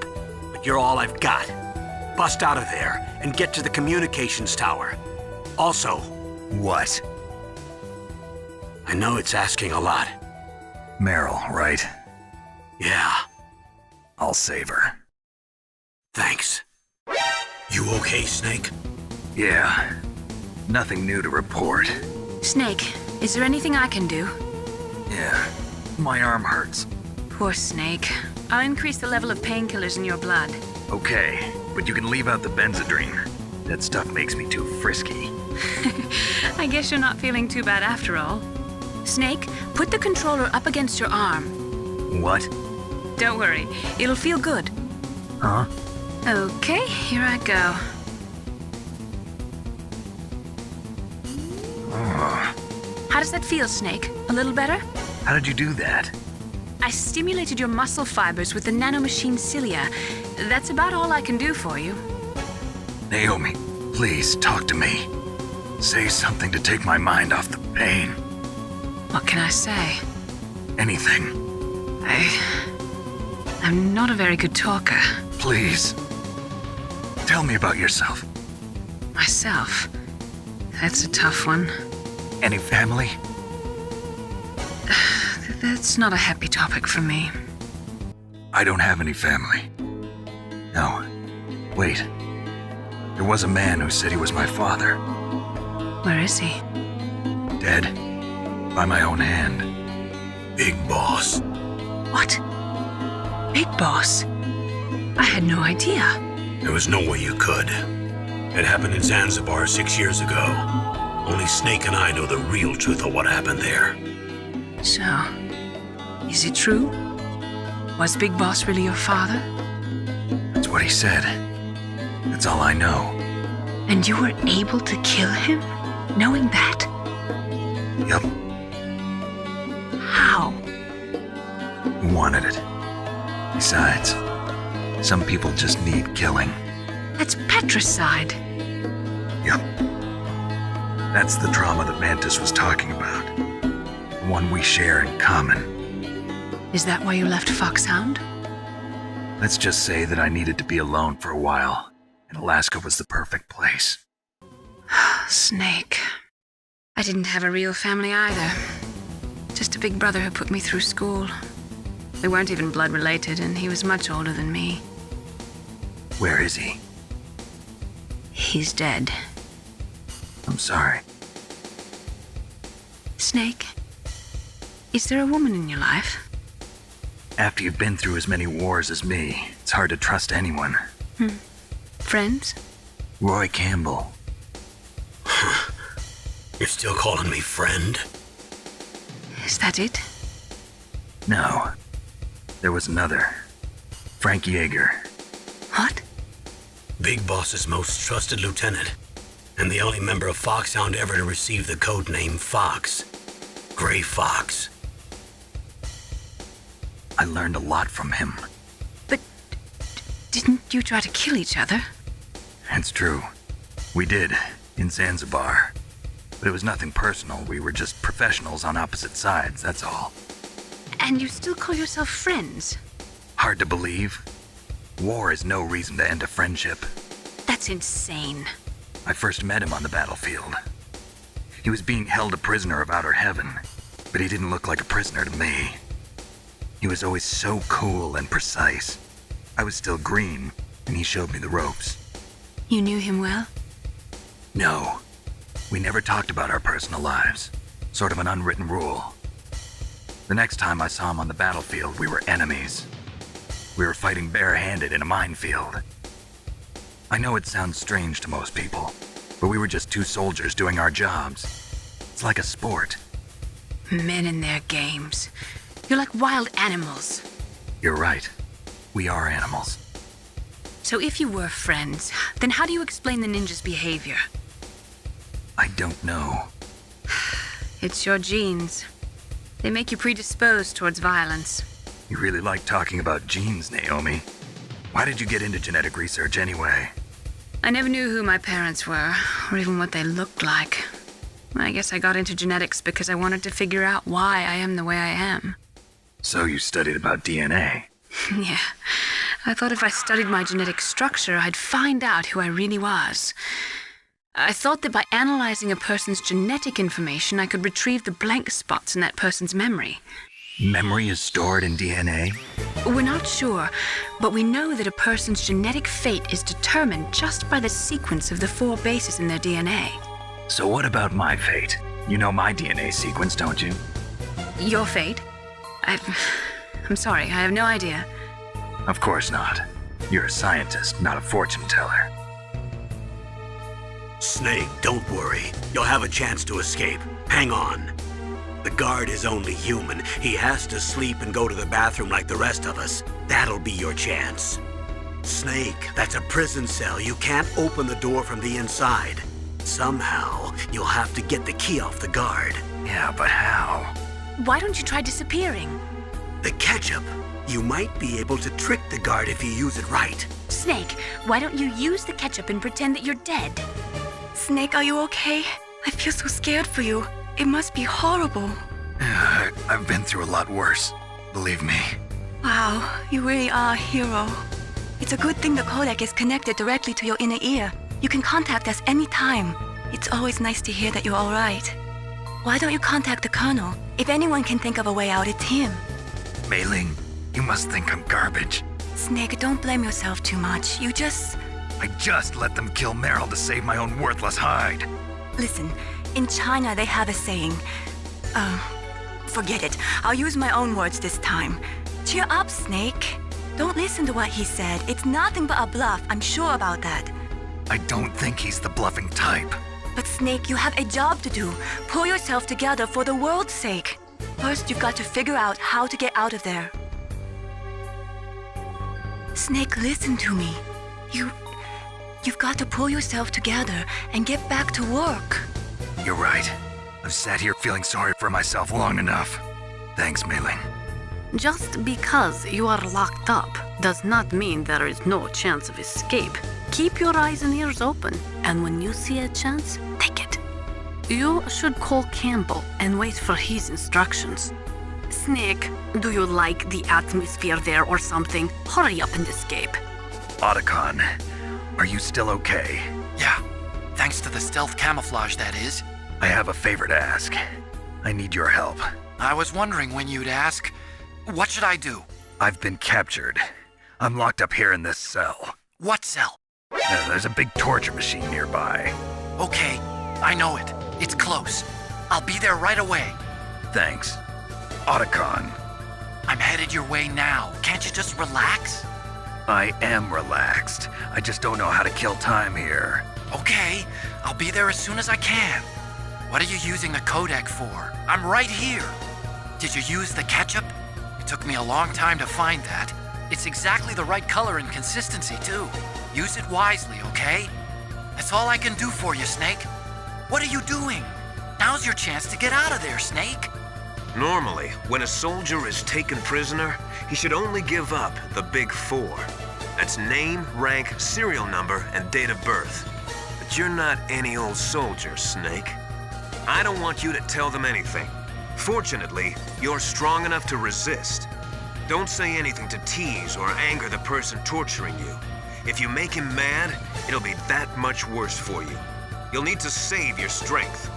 but you're all I've got. Bust out of there and get to the communications tower. Also, What? I know it's asking a lot. Meryl, right? Yeah, I'll save her. thanks. You okay, Snake? Yeah. Nothing new to report. Snake, is there anything I can do? Yeah. My arm hurts. Poor Snake. I'll increase the level of painkillers in your blood. Okay, but you can leave out the Benzedrine. That stuff makes me too frisky. I guess you're not feeling too bad after all. Snake, put the controller up against your arm. What? Don't worry, it'll feel good. Huh? Okay, here I go. How does that feel, Snake? A little better? How did you do that? I stimulated your muscle fibers with the nanomachine cilia. That's about all I can do for you. Naomi, please talk to me. Say something to take my mind off the pain. What can I say? Anything. I'm not a very good talker. Please. Tell me about yourself. Myself. That's a tough one. Any family? That's not a happy topic for me. I don't have any family. No. Wait. There was a man who said he was my father. Where is he? Dead. By my own hand. Big Boss. What? Big Boss? I had no idea. There was no way you could. It happened in Zanzibar 6 years ago. Only Snake and I know the real truth of what happened there. So, is it true? Was Big Boss really your father? That's what he said. That's all I know. And you were able to kill him? Knowing that? Yup. How? He wanted it. Besides, some people just need killing. That's patricide. Yup. That's the trauma that Mantis was talking about. The one we share in common. Is that why you left Foxhound? Let's just say that I needed to be alone for a while, and Alaska was the perfect place. Snake. I didn't have a real family either. Just a big brother who put me through school. We weren't even blood related, and he was much older than me. Where is he? He's dead. I'm sorry. Snake, is there a woman in your life? After you've been through as many wars as me, it's hard to trust anyone. Friends? Roy Campbell. You're still calling me friend? Is that it? No. There was another. Frank Yeager. What? Big Boss's most trusted lieutenant, and the only member of Foxhound ever to receive the code name Fox. Gray Fox. I learned a lot from him. But didn't you try to kill each other? It's true. We did, in Zanzibar. But it was nothing personal. We were just professionals on opposite sides, that's all. And you still call yourself friends? Hard to believe. War is no reason to end a friendship. That's insane. I first met him on the battlefield. He was being held a prisoner of Outer Heaven, but he didn't look like a prisoner to me. He was always so cool and precise. I was still green, and he showed me the ropes. You knew him well? No. We never talked about our personal lives. Sort of an unwritten rule. The next time I saw him on the battlefield, we were enemies. We were fighting barehanded in a minefield. I know it sounds strange to most people, but we were just 2 soldiers doing our jobs. It's like a sport. Men and their games. You're like wild animals. You're right. We are animals. So if you were friends, then how do you explain the ninja's behavior? I don't know. It's your genes. They make you predisposed towards violence. You really like talking about genes, Naomi. Why did you get into genetic research anyway? I never knew who my parents were, or even what they looked like. I guess I got into genetics because I wanted to figure out why I am the way I am. So you studied about DNA? Yeah. I thought if I studied my genetic structure, I'd find out who I really was. I thought that by analyzing a person's genetic information, I could retrieve the blank spots in that person's memory. Memory is stored in DNA? We're not sure, but we know that a person's genetic fate is determined just by the sequence of the 4 bases in their DNA. So what about my fate? You know my DNA sequence, don't you? Your fate? I'm sorry, I have no idea. Of course not. You're a scientist, not a fortune teller. Snake, don't worry. You'll have a chance to escape. Hang on. The guard is only human. He has to sleep and go to the bathroom like the rest of us. That'll be your chance. Snake, that's a prison cell. You can't open the door from the inside. Somehow, you'll have to get the key off the guard. Yeah, but how? Why don't you try disappearing? The ketchup. You might be able to trick the guard if you use it right. Snake, why don't you use the ketchup and pretend that you're dead? Snake, are you okay? I feel so scared for you. It must be horrible. I've been through a lot worse. Believe me. Wow, you really are a hero. It's a good thing the codec is connected directly to your inner ear. You can contact us anytime. It's always nice to hear that you're all right. Why don't you contact the Colonel? If anyone can think of a way out, it's him. Mei Ling, you must think I'm garbage. Snake, don't blame yourself too much. I just let them kill Meryl to save my own worthless hide. Listen, in China they have a saying. Forget it. I'll use my own words this time. Cheer up, Snake. Don't listen to what he said. It's nothing but a bluff. I'm sure about that. I don't think he's the bluffing type. But Snake, you have a job to do. Pull yourself together for the world's sake. First, you've got to figure out how to get out of there. Snake, listen to me. You've got to pull yourself together and get back to work. You're right. I've sat here feeling sorry for myself long enough. Thanks, Mei Ling. Just because you are locked up does not mean there is no chance of escape. Keep your eyes and ears open, and when you see a chance, take it. You should call Campbell and wait for his instructions. Snake, do you like the atmosphere there or something? Hurry up and escape. Otacon, are you still okay? Yeah, thanks to the stealth camouflage, that is. I have a favor to ask. I need your help. I was wondering when you'd ask. What should I do? I've been captured. I'm locked up here in this cell. What cell? There's a big torture machine nearby. Okay, I know it. It's close. I'll be there right away. Thanks. Otacon. I'm headed your way now. Can't you just relax? I am relaxed. I just don't know how to kill time here. Okay, I'll be there as soon as I can. What are you using the codec for? I'm right here. Did you use the ketchup? It took me a long time to find that. It's exactly the right color and consistency, too. Use it wisely, okay? That's all I can do for you, Snake. What are you doing? Now's your chance to get out of there, Snake. Normally, when a soldier is taken prisoner, he should only give up the big 4. That's name, rank, serial number, and date of birth. But you're not any old soldier, Snake. I don't want you to tell them anything. Fortunately, you're strong enough to resist. Don't say anything to tease or anger the person torturing you. If you make him mad, it'll be that much worse for you. You'll need to save your strength.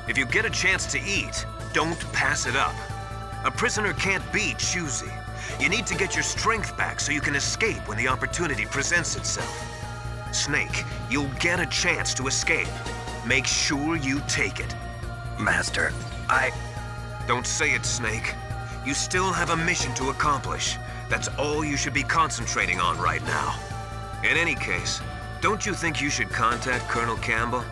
If you get a chance to eat, don't pass it up. A prisoner can't be choosy. You need to get your strength back so you can escape when the opportunity presents itself. Snake, you'll get a chance to escape. Make sure you take it. Master, Don't say it, Snake. You still have a mission to accomplish. That's all you should be concentrating on right now. In any case, don't you think you should contact Colonel Campbell?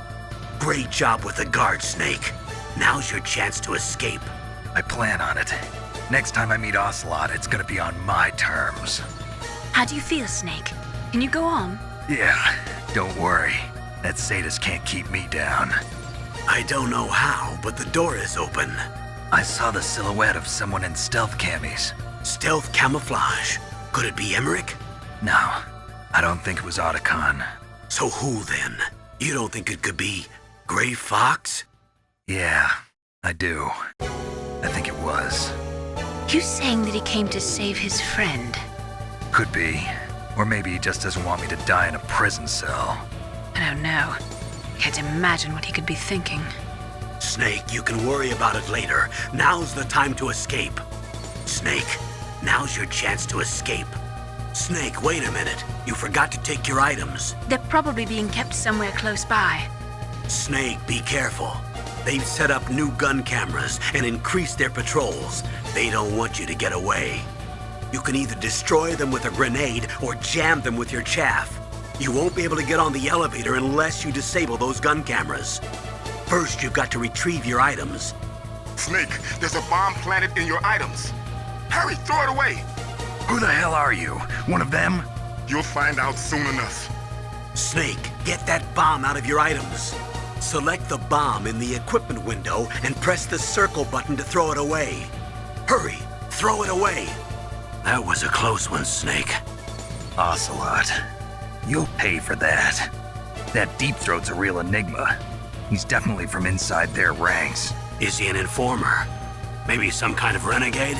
Great job with the guard, Snake. Now's your chance to escape. I plan on it. Next time I meet Ocelot, it's gonna be on my terms. How do you feel, Snake? Can you go on? Yeah, don't worry. That sadist can't keep me down. I don't know how, but the door is open. I saw the silhouette of someone in stealth camis. Stealth camouflage. Could it be Emmerich? No, I don't think it was Otacon. So who then? You don't think it could be Gray Fox? Yeah, I do. I think it was. You saying that he came to save his friend? Could be. Or maybe he just doesn't want me to die in a prison cell. I don't know. Can't imagine what he could be thinking. Snake, you can worry about it later. Now's the time to escape. Snake, now's your chance to escape. Snake, wait a minute. You forgot to take your items. They're probably being kept somewhere close by. Snake, be careful. They've set up new gun cameras and increased their patrols. They don't want you to get away. You can either destroy them with a grenade or jam them with your chaff. You won't be able to get on the elevator unless you disable those gun cameras. First, you've got to retrieve your items. Snake, there's a bomb planted in your items. Hurry, throw it away. Who the hell are you? One of them? You'll find out soon enough. Snake, get that bomb out of your items. Select the bomb in the equipment window and press the circle button to throw it away. Hurry, throw it away. That was a close one, Snake. Ocelot. You'll pay for that. That Deep Throat's a real enigma. He's definitely from inside their ranks. Is he an informer? Maybe some kind of renegade?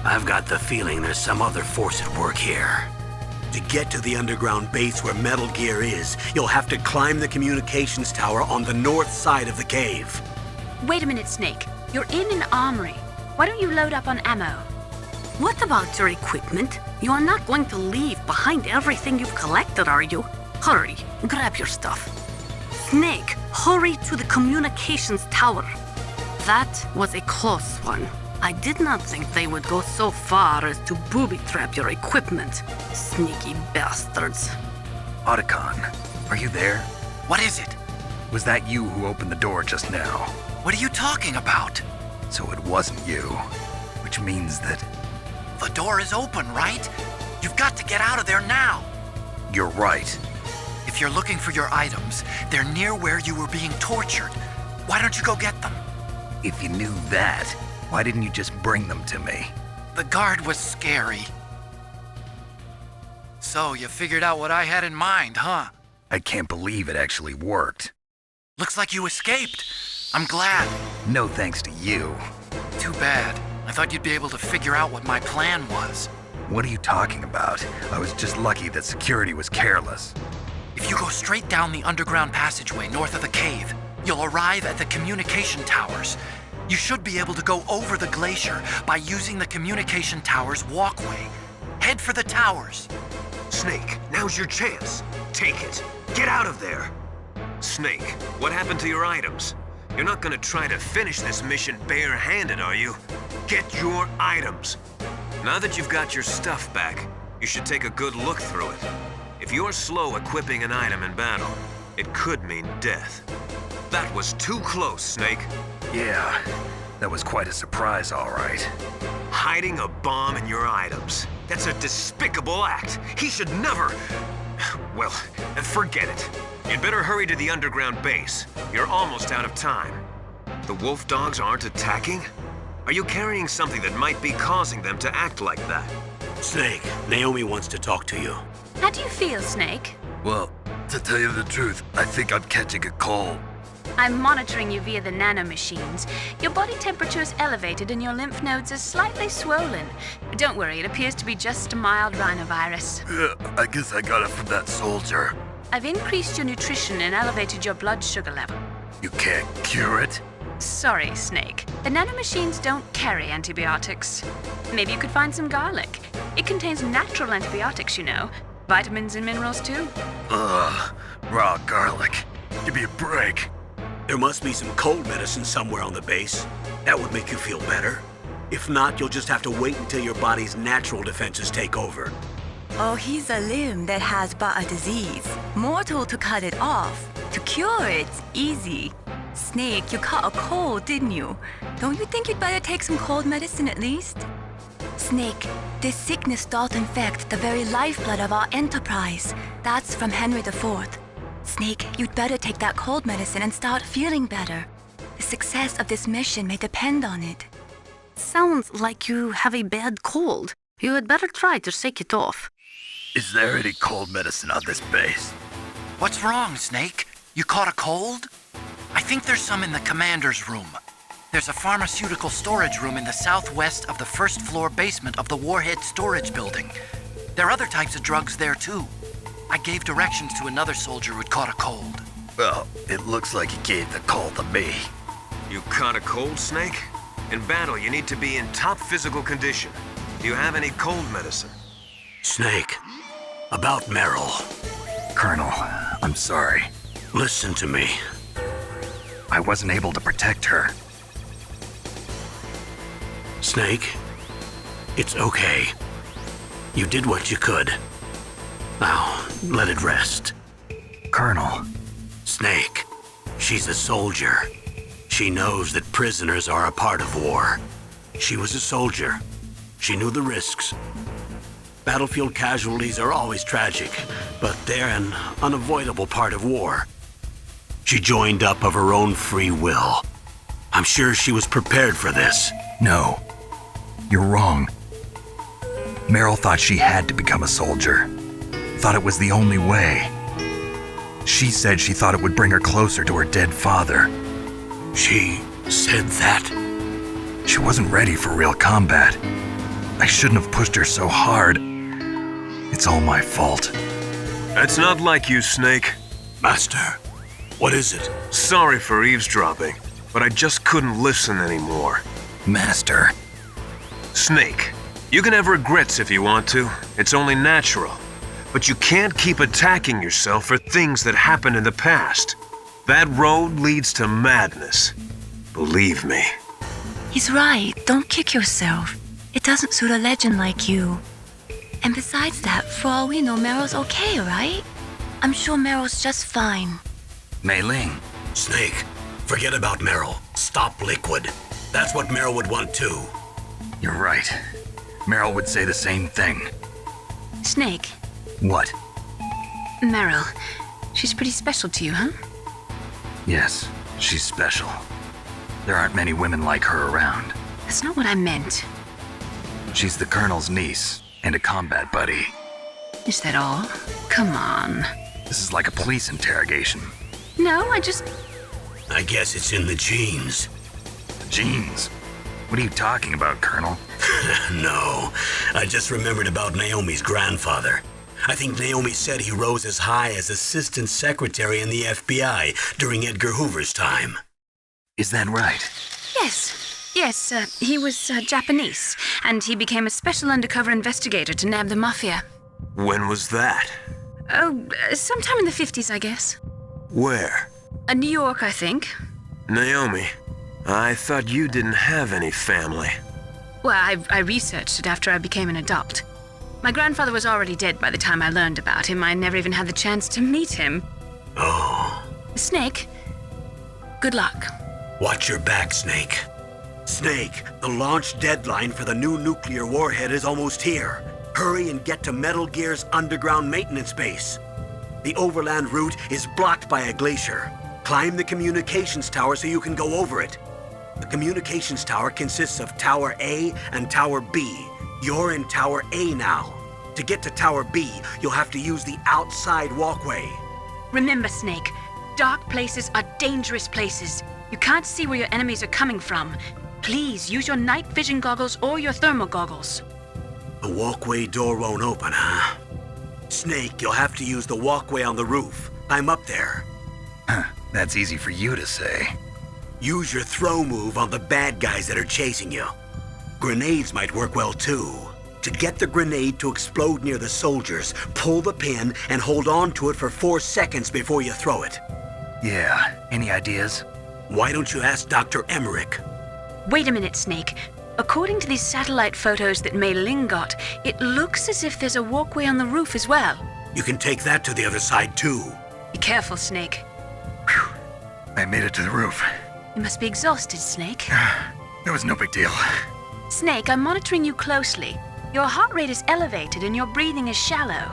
I've got the feeling there's some other force at work here. To get to the underground base where Metal Gear is, you'll have to climb the communications tower on the north side of the cave. Wait a minute, Snake. You're in an armory. Why don't you load up on ammo? What about your equipment? You are not going to leave behind everything you've collected, are you? Hurry, grab your stuff. Snake, hurry to the communications tower. That was a close one. I did not think they would go so far as to booby-trap your equipment. Sneaky bastards. Otacon, are you there? What is it? Was that you who opened the door just now? What are you talking about? So it wasn't you. Which means that The door is open, right? You've got to get out of there now. you're right. If you're looking for your items, they're near where you were being tortured. Why don't you go get them? If you knew that, why didn't you just bring them to me? The guard was scary. So, you figured out what I had in mind, huh? I can't believe it actually worked. Looks like you escaped. I'm glad. No thanks to you. Too bad. I thought you'd be able to figure out what my plan was. What are you talking about? I was just lucky that security was careless. If you go straight down the underground passageway north of the cave, you'll arrive at the communication towers. You should be able to go over the glacier by using the communication towers walkway. Head for the towers. Snake, now's your chance. Take it. Get out of there. Snake, what happened to your items? You're not gonna try to finish this mission bare-handed, are you? Get your items. Now that you've got your stuff back, you should take a good look through it. If you're slow equipping an item in battle, it could mean death. That was too close, Snake. Yeah, that was quite a surprise, all right. Hiding a bomb in your items. That's a despicable act. He should never... Well, forget it. You'd better hurry to the underground base. You're almost out of time. The wolf dogs aren't attacking? Are you carrying something that might be causing them to act like that? Snake, Naomi wants to talk to you. How do you feel, Snake? Well, to tell you the truth, I think I'm catching a cold. I'm monitoring you via the nanomachines. Your body temperature is elevated and your lymph nodes are slightly swollen. Don't worry, it appears to be just a mild rhinovirus. I guess I got it from that soldier. I've increased your nutrition and elevated your blood sugar level. You can't cure it? Sorry, Snake. The nanomachines don't carry antibiotics. Maybe you could find some garlic. It contains natural antibiotics, you know. Vitamins and minerals, too. Ugh, raw garlic. Give me a break. There must be some cold medicine somewhere on the base. That would make you feel better. If not, you'll just have to wait until your body's natural defenses take over. Oh, he's a limb that has but a disease. Mortal to cut it off. To cure it's easy. Snake, you caught a cold, didn't you? Don't you think you'd better take some cold medicine at least? Snake, this sickness doth infect the very lifeblood of our enterprise. That's from Henry IV. Snake, you'd better take that cold medicine and start feeling better. The success of this mission may depend on it. Sounds like you have a bad cold. You had better try to shake it off. Is there any cold medicine on this base? What's wrong, Snake? You caught a cold? I think there's some in the commander's room. There's a pharmaceutical storage room in the southwest of the first floor basement of the Warhead storage building. There are other types of drugs there, too. I gave directions to another soldier who'd caught a cold. Well, it looks like he gave the cold to me. You caught a cold, Snake? In battle, you need to be in top physical condition. Do you have any cold medicine? Snake, about Meryl. Colonel, I'm sorry. Listen to me. I wasn't able to protect her. Snake, it's okay. You did what you could. Now, let it rest. Colonel, Snake, she's a soldier. She knows that prisoners are a part of war. She was a soldier. She knew the risks. Battlefield casualties are always tragic, but they're an unavoidable part of war. She joined up of her own free will. I'm sure she was prepared for this. no. You're wrong. Meryl thought she had to become a soldier. Thought it was the only way. She said she thought it would bring her closer to her dead father. She said that? She wasn't ready for real combat. I shouldn't have pushed her so hard. It's all my fault. That's not like you, Snake. Master, what is it? Sorry for eavesdropping, but I just couldn't listen anymore. Master, Snake, you can have regrets if you want to. It's only natural. But you can't keep attacking yourself for things that happened in the past. That road leads to madness. Believe me. He's right. Don't kick yourself. It doesn't suit a legend like you. And besides that, for all we know, Meryl's okay, right? I'm sure Meryl's just fine. Mei Ling. Snake, forget about Meryl. Stop Liquid. That's what Meryl would want too. You're right. Meryl would say the same thing. Snake, What? Meryl, she's pretty special to you, huh? Yes, she's special. There aren't many women like her around. That's not what I meant. She's the Colonel's niece and a combat buddy. Is that all? Come on. This is like a police interrogation. No, I guess it's in the genes. Jeans. What are you talking about, Colonel? No, I just remembered about Naomi's grandfather. I think Naomi said he rose as high as assistant secretary in the FBI during Edgar Hoover's time. Is that right? Yes, he was Japanese, and he became a special undercover investigator to nab the mafia. When was that? Oh, sometime in the 50s, I guess. Where? New York, I think. Naomi, I thought you didn't have any family. Well, I researched it after I became an adult. My grandfather was already dead by the time I learned about him. I never even had the chance to meet him. Oh. Snake, good luck. Watch your back, Snake. Snake, the launch deadline for the new nuclear warhead is almost here. Hurry and get to Metal Gear's underground maintenance base. The overland route is blocked by a glacier. Climb the communications tower so you can go over it. The communications tower consists of Tower A and Tower B. You're in Tower A now. To get to Tower B, you'll have to use the outside walkway. Remember, Snake, dark places are dangerous places. You can't see where your enemies are coming from. Please use your night vision goggles or your thermal goggles. The walkway door won't open, huh? Snake, you'll have to use the walkway on the roof. Climb up there. That's easy for you to say. Use your throw move on the bad guys that are chasing you. Grenades might work well too. To get the grenade to explode near the soldiers, pull the pin and hold on to it for 4 seconds before you throw it. Yeah, any ideas? Why don't you ask Dr. Emmerich? Wait a minute, Snake. According to these satellite photos that Mei Ling got, it looks as if there's a walkway on the roof as well. You can take that to the other side too. Be careful, Snake. I made it to the roof. You must be exhausted, Snake. It was no big deal. Snake, I'm monitoring you closely. Your heart rate is elevated and your breathing is shallow.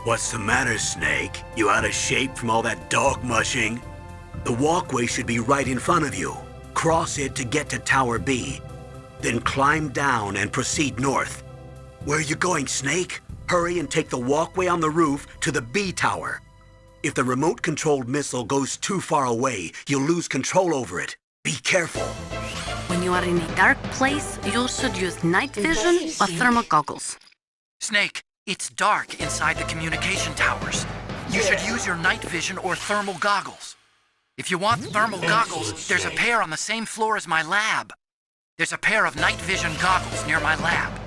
What's the matter, Snake? You out of shape from all that dog mushing? The walkway should be right in front of you. Cross it to get to Tower B. Then climb down and proceed north. Where are you going, Snake? Hurry and take the walkway on the roof to the B tower. If the remote-controlled missile goes too far away, you'll lose control over it. Be careful. When you are in a dark place, you should use night vision or thermal goggles. Snake, it's dark inside the communication towers. You should use your night vision or thermal goggles. If you want thermal goggles, there's a pair on the same floor as my lab. There's a pair of night vision goggles near my lab.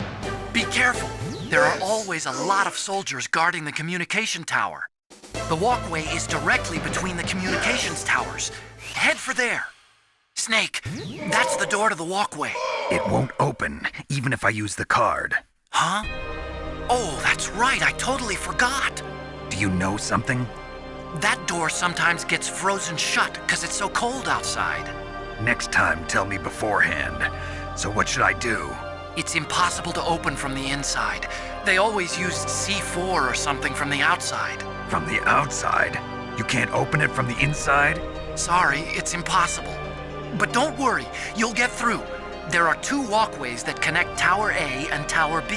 Be careful. There are always a lot of soldiers guarding the communication tower. The walkway is directly between the communications towers. Head for there. Snake, that's the door to the walkway. It won't open, even if I use the card. Huh? Oh, that's right. I totally forgot. Do you know something? That door sometimes gets frozen shut because it's so cold outside. Next time, tell me beforehand. So what should I do? It's impossible to open from the inside. They always used C4 or something from the outside. From the outside? You can't open it from the inside? Sorry, it's impossible. But don't worry, you'll get through. There are 2 walkways that connect Tower A and Tower B.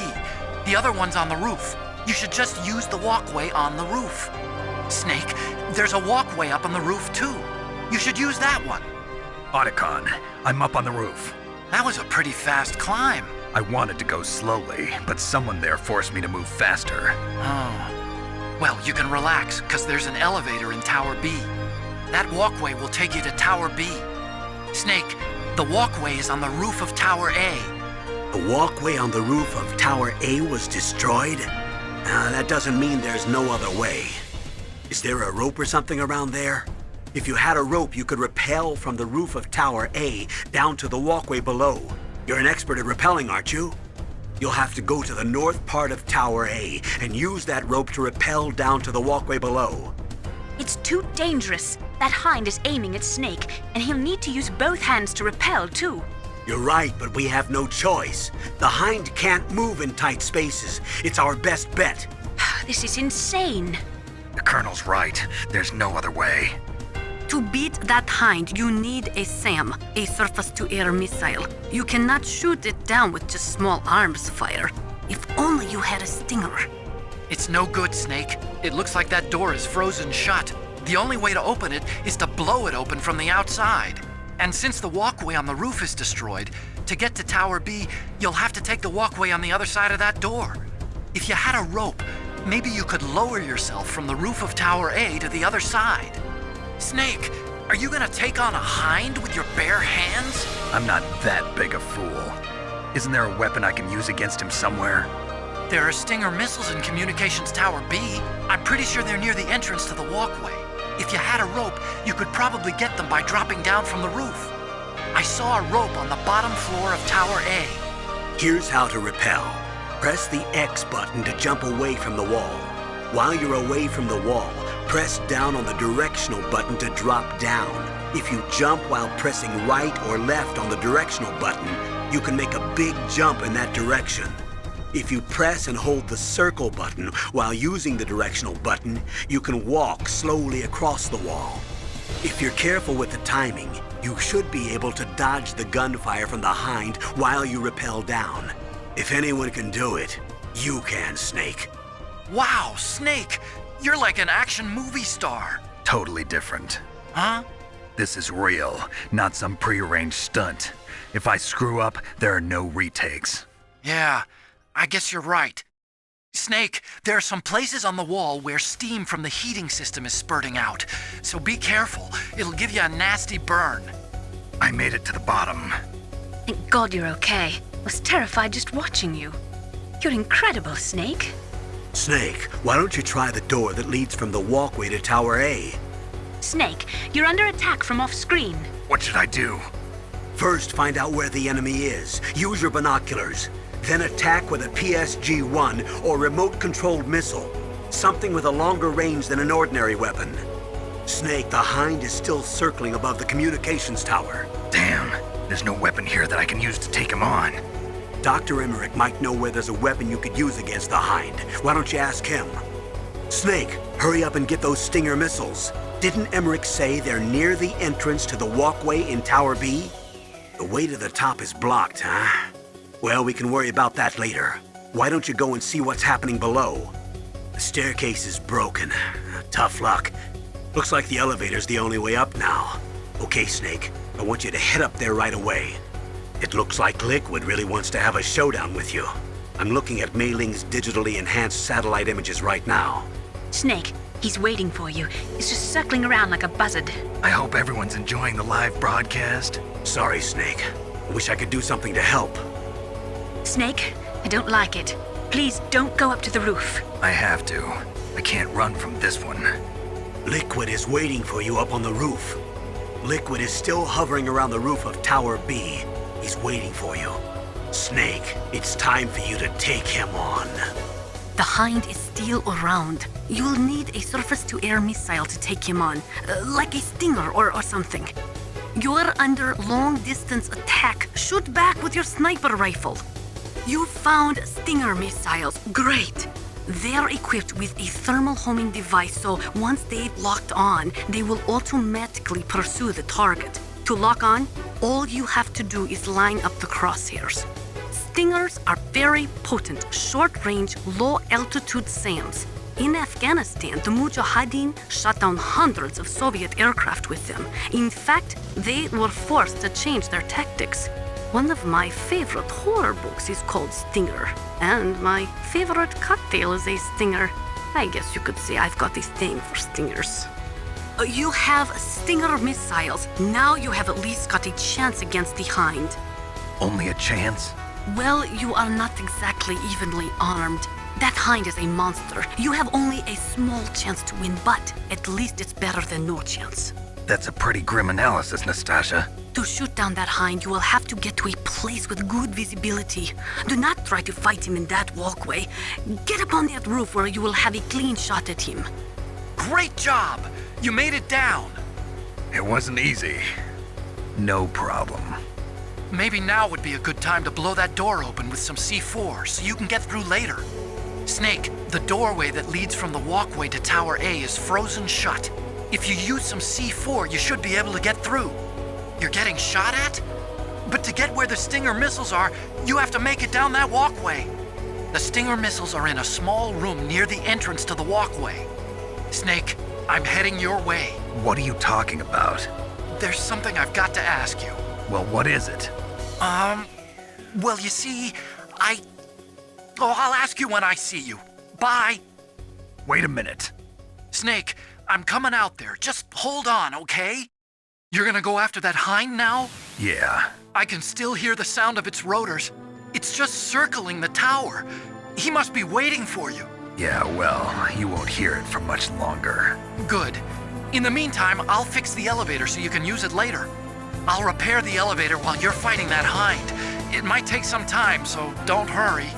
The other one's on the roof. You should just use the walkway on the roof. Snake, there's a walkway up on the roof too. You should use that one. Otacon, I'm up on the roof. That was a pretty fast climb. I wanted to go slowly, but someone there forced me to move faster. Oh. Well, you can relax, because there's an elevator in Tower B. That walkway will take you to Tower B. Snake, the walkway is on the roof of Tower A. The walkway on the roof of Tower A was destroyed? That doesn't mean there's no other way. Is there a rope or something around there? If you had a rope, you could rappel from the roof of Tower A down to the walkway below. You're an expert at rappelling, aren't you? You'll have to go to the north part of Tower A and use that rope to rappel down to the walkway below. It's too dangerous. That hind is aiming at Snake, and he'll need to use both hands to repel, too. You're right, but we have no choice. The hind can't move in tight spaces. It's our best bet. This is insane. The Colonel's right. There's no other way. To beat that hind, you need a SAM, a surface-to-air missile. You cannot shoot it down with just small arms fire. If only you had a Stinger. It's no good, Snake. It looks like that door is frozen shut. The only way to open it is to blow it open from the outside. And since the walkway on the roof is destroyed, to get to Tower B, you'll have to take the walkway on the other side of that door. If you had a rope, maybe you could lower yourself from the roof of Tower A to the other side. Snake, are you gonna take on a hind with your bare hands? I'm not that big a fool. Isn't there a weapon I can use against him somewhere? There are Stinger missiles in Communications Tower B. I'm pretty sure they're near the entrance to the walkway. If you had a rope, you could probably get them by dropping down from the roof. I saw a rope on the bottom floor of Tower A. Here's how to rappel. Press the X button to jump away from the wall. While you're away from the wall, press down on the directional button to drop down. If you jump while pressing right or left on the directional button, you can make a big jump in that direction. If you press and hold the circle button while using the directional button, you can walk slowly across the wall. If you're careful with the timing, you should be able to dodge the gunfire from the hind while you rappel down. If anyone can do it, you can, Snake. Wow, Snake! You're like an action movie star. Totally different. Huh? This is real, not some prearranged stunt. If I screw up, there are no retakes. Yeah, I guess you're right. Snake, there are some places on the wall where steam from the heating system is spurting out, so be careful. It'll give you a nasty burn. I made it to the bottom. Thank God you're okay. I was terrified just watching you. You're incredible, Snake. Snake, why don't you try the door that leads from the walkway to Tower A? Snake, you're under attack from off-screen. What should I do? First, find out where the enemy is. Use your binoculars. Then attack with a PSG-1 or remote-controlled missile. Something with a longer range than an ordinary weapon. Snake, the hind is still circling above the communications tower. Damn, there's no weapon here that I can use to take him on. Dr. Emmerich might know where there's a weapon you could use against the hind. Why don't you ask him? Snake, hurry up and get those Stinger missiles. Didn't Emmerich say they're near the entrance to the walkway in Tower B? The way to the top is blocked, huh? Well, we can worry about that later. Why don't you go and see what's happening below? The staircase is broken. Tough luck. Looks like the elevator's the only way up now. Okay, Snake, I want you to head up there right away. It looks like Liquid really wants to have a showdown with you. I'm looking at Mei Ling's digitally enhanced satellite images right now. Snake, he's waiting for you. He's just circling around like a buzzard. I hope everyone's enjoying the live broadcast. Sorry, Snake. I wish I could do something to help. Snake, I don't like it. Please don't go up to the roof. I have to. I can't run from this one. Liquid is waiting for you up on the roof. Liquid is still hovering around the roof of Tower B. He's waiting for you. Snake, it's time for you to take him on. The Hind is still around. You'll need a surface-to-air missile to take him on, like a Stinger or something. You're under long-distance attack. Shoot back with your sniper rifle. You found Stinger missiles. Great. They're equipped with a thermal homing device, so once they've locked on, they will automatically pursue the target. To lock on, all you have to do is line up the crosshairs. Stingers are very potent, short-range, low-altitude SAMs. In Afghanistan, the Mujahideen shot down hundreds of Soviet aircraft with them. In fact, they were forced to change their tactics. One of my favorite horror books is called Stinger, and my favorite cocktail is a Stinger. I guess you could say I've got this thing for Stingers. You have Stinger missiles. Now you have at least got a chance against the Hind. Only a chance? Well, you are not exactly evenly armed. That Hind is a monster. You have only a small chance to win, but at least it's better than no chance. That's a pretty grim analysis, Nastasha. To shoot down that Hind, you will have to get to a place with good visibility. Do not try to fight him in that walkway. Get up on that roof where you will have a clean shot at him. Great job! You made it down! It wasn't easy. No problem. Maybe now would be a good time to blow that door open with some C4 so you can get through later. Snake, the doorway that leads from the walkway to Tower A is frozen shut. If you use some C4, you should be able to get through. You're getting shot at? But to get where the Stinger missiles are, you have to make it down that walkway. The Stinger missiles are in a small room near the entrance to the walkway. Snake, I'm heading your way. What are you talking about? There's something I've got to ask you. Well, what is it? Well, you see, I'll ask you when I see you. Bye. Wait a minute. Snake, I'm coming out there. Just hold on, okay? You're gonna go after that Hind now? Yeah. I can still hear the sound of its rotors. It's just circling the tower. He must be waiting for you. Yeah, well, you won't hear it for much longer. Good. In the meantime, I'll fix the elevator so you can use it later. I'll repair the elevator while you're fighting that Hind. It might take some time, so don't hurry.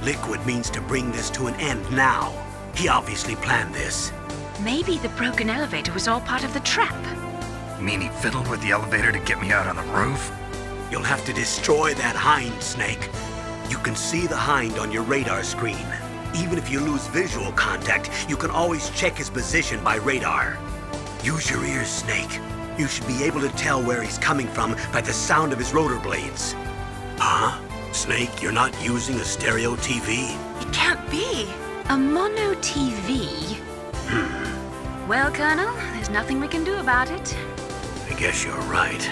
Liquid means to bring this to an end now. He obviously planned this. Maybe the broken elevator was all part of the trap. You mean he fiddled with the elevator to get me out on the roof? You'll have to destroy that Hind, Snake. You can see the Hind on your radar screen. Even if you lose visual contact, you can always check his position by radar. Use your ears, Snake. You should be able to tell where he's coming from by the sound of his rotor blades. Huh? Snake, you're not using a stereo TV? It can't be. A mono TV? Well, Colonel, there's nothing we can do about it. I guess you're right.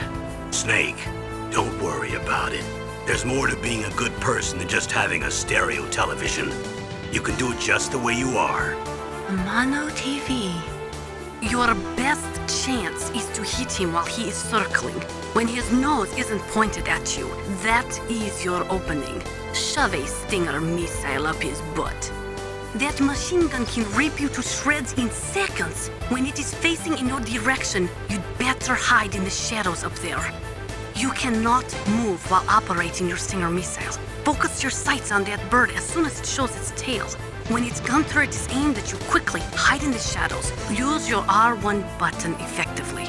Snake, don't worry about it. There's more to being a good person than just having a stereo television. You can do it just the way you are. Mono TV. Your best chance is to hit him while he is circling. When his nose isn't pointed at you, that is your opening. Shove a Stinger missile up his butt. That machine gun can rip you to shreds in seconds. When it is facing in your direction, you'd better hide in the shadows up there. You cannot move while operating your Stinger missiles. Focus your sights on that bird as soon as it shows its tail. When its gun turret is aimed at you, quickly hide in the shadows. Use your R1 button effectively.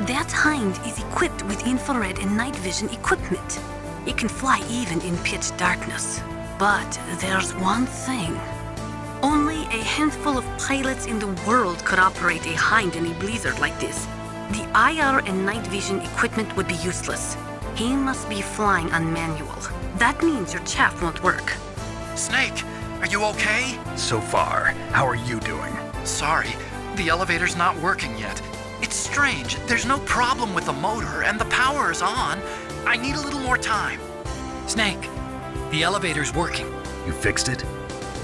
That Hind is equipped with infrared and night vision equipment. It can fly even in pitch darkness. But there's one thing. Only a handful of pilots in the world could operate a Hind in a blizzard like this. The IR and night vision equipment would be useless. He must be flying on manual. That means your chaff won't work. Snake, are you okay? So far, how are you doing? Sorry, the elevator's not working yet. It's strange. There's no problem with the motor, and the power is on. I need a little more time. Snake, the elevator's working. You fixed it?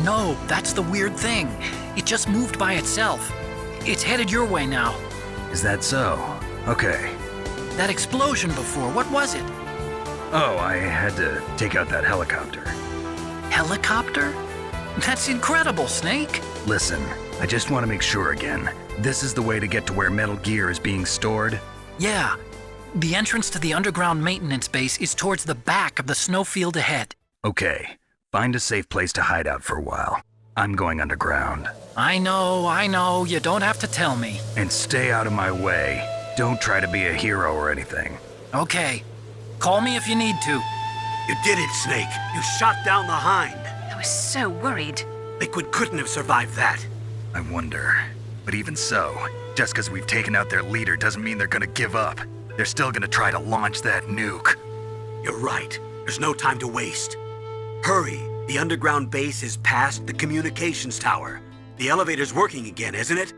No, that's the weird thing. It just moved by itself. It's headed your way now. Is that so? Okay. That explosion before, what was it? Oh, I had to take out that helicopter. Helicopter? That's incredible, Snake. Listen, I just want to make sure again. This is the way to get to where Metal Gear is being stored? Yeah. The entrance to the underground maintenance base is towards the back of the snowfield ahead. Okay. Find a safe place to hide out for a while. I'm going underground. I know. You don't have to tell me. And stay out of my way. Don't try to be a hero or anything. Okay. Call me if you need to. You did it, Snake. You shot down the Hind. I was so worried. Liquid couldn't have survived that. I wonder. But even so, just because we've taken out their leader doesn't mean they're gonna give up. They're still gonna try to launch that nuke. You're right. There's no time to waste. Hurry. The underground base is past the communications tower. The elevator's working again, isn't it?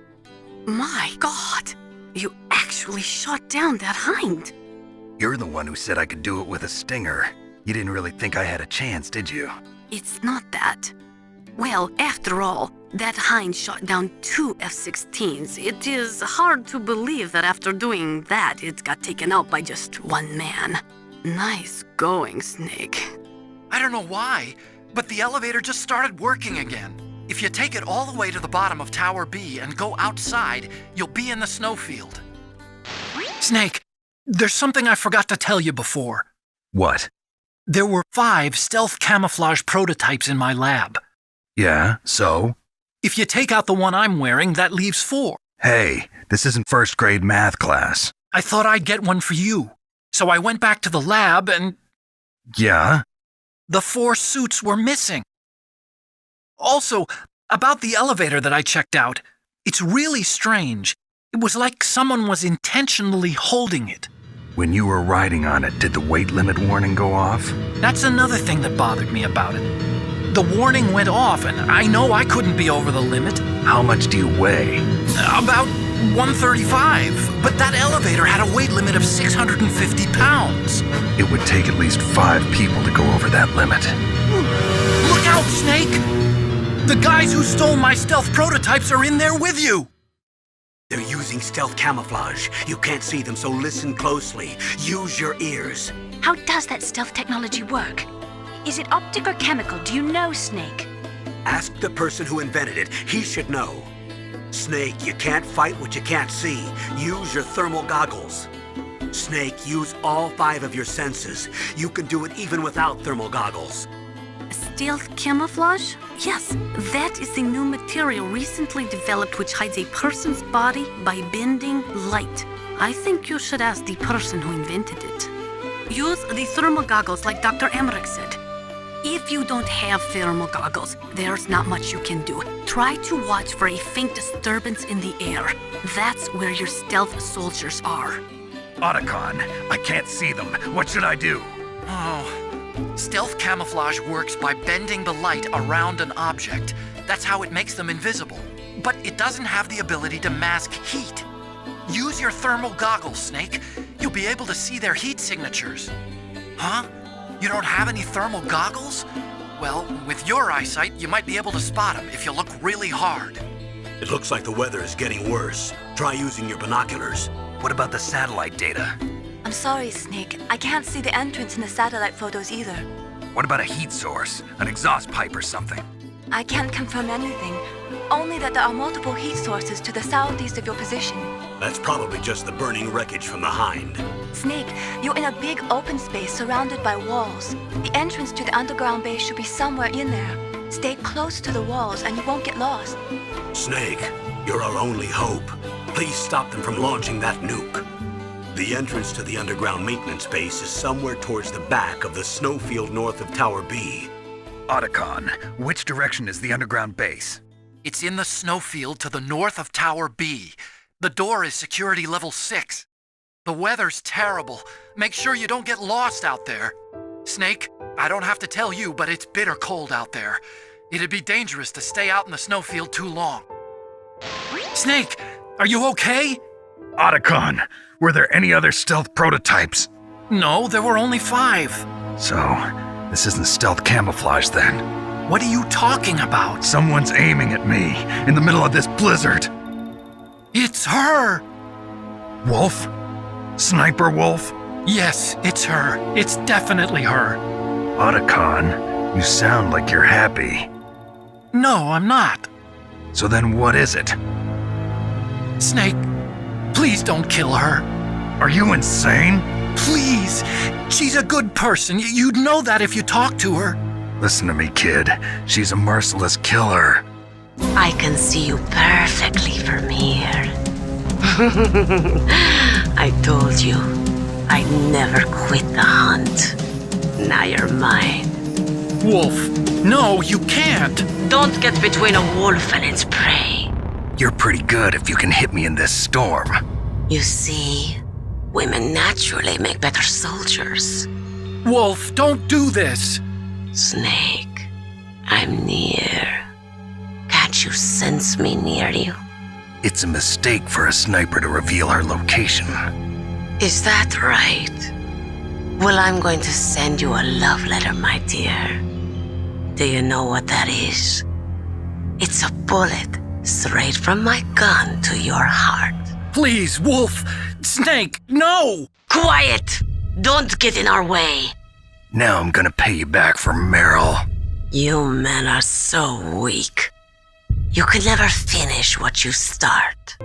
My God! You actually shot down that Hind! You're the one who said I could do it with a stinger. You didn't really think I had a chance, did you? It's not that. Well, after all, that Hind shot down 2 F-16s. It is hard to believe that after doing that, it got taken out by just one man. Nice going, Snake. I don't know why, but the elevator just started working again. If you take it all the way to the bottom of Tower B and go outside, you'll be in the snowfield. Snake, there's something I forgot to tell you before. What? There were 5 stealth camouflage prototypes in my lab. Yeah, so? If you take out the one I'm wearing, that leaves 4. Hey, this isn't first grade math class. I thought I'd get one for you. So I went back to the lab and... Yeah? The 4 suits were missing. Also, about the elevator that I checked out, it's really strange. It was like someone was intentionally holding it. When you were riding on it, did the weight limit warning go off? That's another thing that bothered me about it. The warning went off, and I know I couldn't be over the limit. How much do you weigh? About 135, but that elevator had a weight limit of 650 pounds. It would take at least 5 people to go over that limit. Look out, Snake! The guys who stole my stealth prototypes are in there with you! They're using stealth camouflage. You can't see them, so listen closely. Use your ears. How does that stealth technology work? Is it optic or chemical? Do you know, Snake? Ask the person who invented it. He should know. Snake, you can't fight what you can't see. Use your thermal goggles. Snake, use all 5 of your senses. You can do it even without thermal goggles. Stealth camouflage? Yes, that is the new material recently developed which hides a person's body by bending light. I think you should ask the person who invented it. Use the thermal goggles like Dr. Emmerich said. If you don't have thermal goggles, there's not much you can do. Try to watch for a faint disturbance in the air. That's where your stealth soldiers are. Otacon, I can't see them. What should I do? Oh, stealth camouflage works by bending the light around an object. That's how it makes them invisible. But it doesn't have the ability to mask heat. Use your thermal goggles, Snake. You'll be able to see their heat signatures. Huh? You don't have any thermal goggles? Well, with your eyesight, you might be able to spot them if you look really hard. It looks like the weather is getting worse. Try using your binoculars. What about the satellite data? I'm sorry, Snake. I can't see the entrance in the satellite photos either. What about a heat source? An exhaust pipe or something? I can't confirm anything. Only that there are multiple heat sources to the southeast of your position. That's probably just the burning wreckage from the Hind. Snake, you're in a big open space surrounded by walls. The entrance to the underground base should be somewhere in there. Stay close to the walls and you won't get lost. Snake, you're our only hope. Please stop them from launching that nuke. The entrance to the underground maintenance base is somewhere towards the back of the snowfield north of Tower B. Otacon, which direction is the underground base? It's in the snowfield to the north of Tower B. The door is security level 6. The weather's terrible. Make sure you don't get lost out there. Snake, I don't have to tell you, but it's bitter cold out there. It'd be dangerous to stay out in the snowfield too long. Snake, are you okay? Otacon, were there any other stealth prototypes? No, there were only 5. So, this isn't stealth camouflage then. What are you talking about? Someone's aiming at me in the middle of this blizzard. It's her! Wolf? Sniper Wolf? Yes, it's her. It's definitely her. Otacon, you sound like you're happy. No, I'm not. So then what is it? Snake, please don't kill her. Are you insane? Please. She's a good person. You'd know that if you talked to her. Listen to me, kid. She's a merciless killer. I can see you perfectly from here. I told you, I'd never quit the hunt. Now you're mine. Wolf, no, you can't. Don't get between a wolf and its prey. You're pretty good if you can hit me in this storm. You see, women naturally make better soldiers. Wolf, don't do this. Snake, I'm near. Can't you sense me near you? It's a mistake for a sniper to reveal her location. Is that right? Well, I'm going to send you a love letter, my dear. Do you know what that is? It's a bullet straight from my gun to your heart. Please, Wolf. Snake, no! Quiet! Don't get in our way. Now I'm gonna pay you back for Meryl. You men are so weak. You can never finish what you start.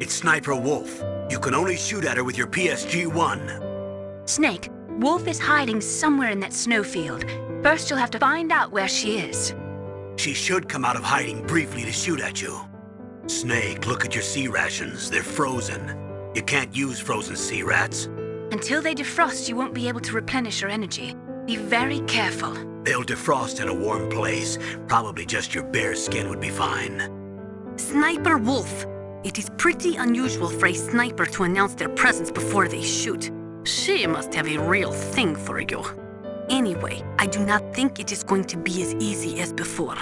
It's Sniper Wolf. You can only shoot at her with your PSG-1. Snake, Wolf is hiding somewhere in that snowfield. First, you'll have to find out where she is. She should come out of hiding briefly to shoot at you. Snake, look at your sea rations. They're frozen. You can't use frozen sea rats. Until they defrost, you won't be able to replenish your energy. Be very careful. They'll defrost in a warm place. Probably just your bare skin would be fine. Sniper Wolf. It is pretty unusual for a sniper to announce their presence before they shoot. She must have a real thing for you. Anyway, I do not think it is going to be as easy as before.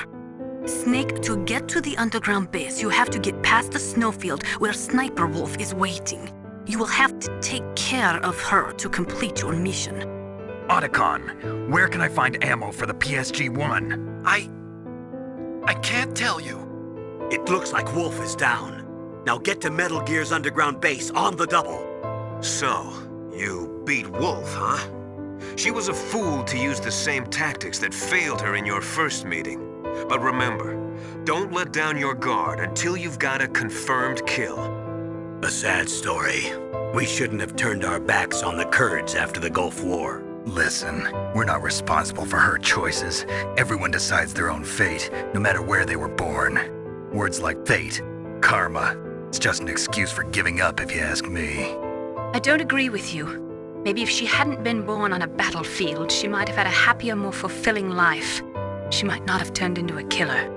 Snake, to get to the underground base, you have to get past the snowfield where Sniper Wolf is waiting. You will have to take care of her to complete your mission. Otacon, where can I find ammo for the PSG-1? I can't tell you. It looks like Wolf is down. Now get to Metal Gear's underground base on the double. So, you beat Wolf, huh? She was a fool to use the same tactics that failed her in your first meeting. But remember, don't let down your guard until you've got a confirmed kill. A sad story. We shouldn't have turned our backs on the Kurds after the Gulf War. Listen, we're not responsible for her choices. Everyone decides their own fate, no matter where they were born. Words like fate, karma, it's just an excuse for giving up if you ask me. I don't agree with you. Maybe if she hadn't been born on a battlefield, she might have had a happier, more fulfilling life. She might not have turned into a killer.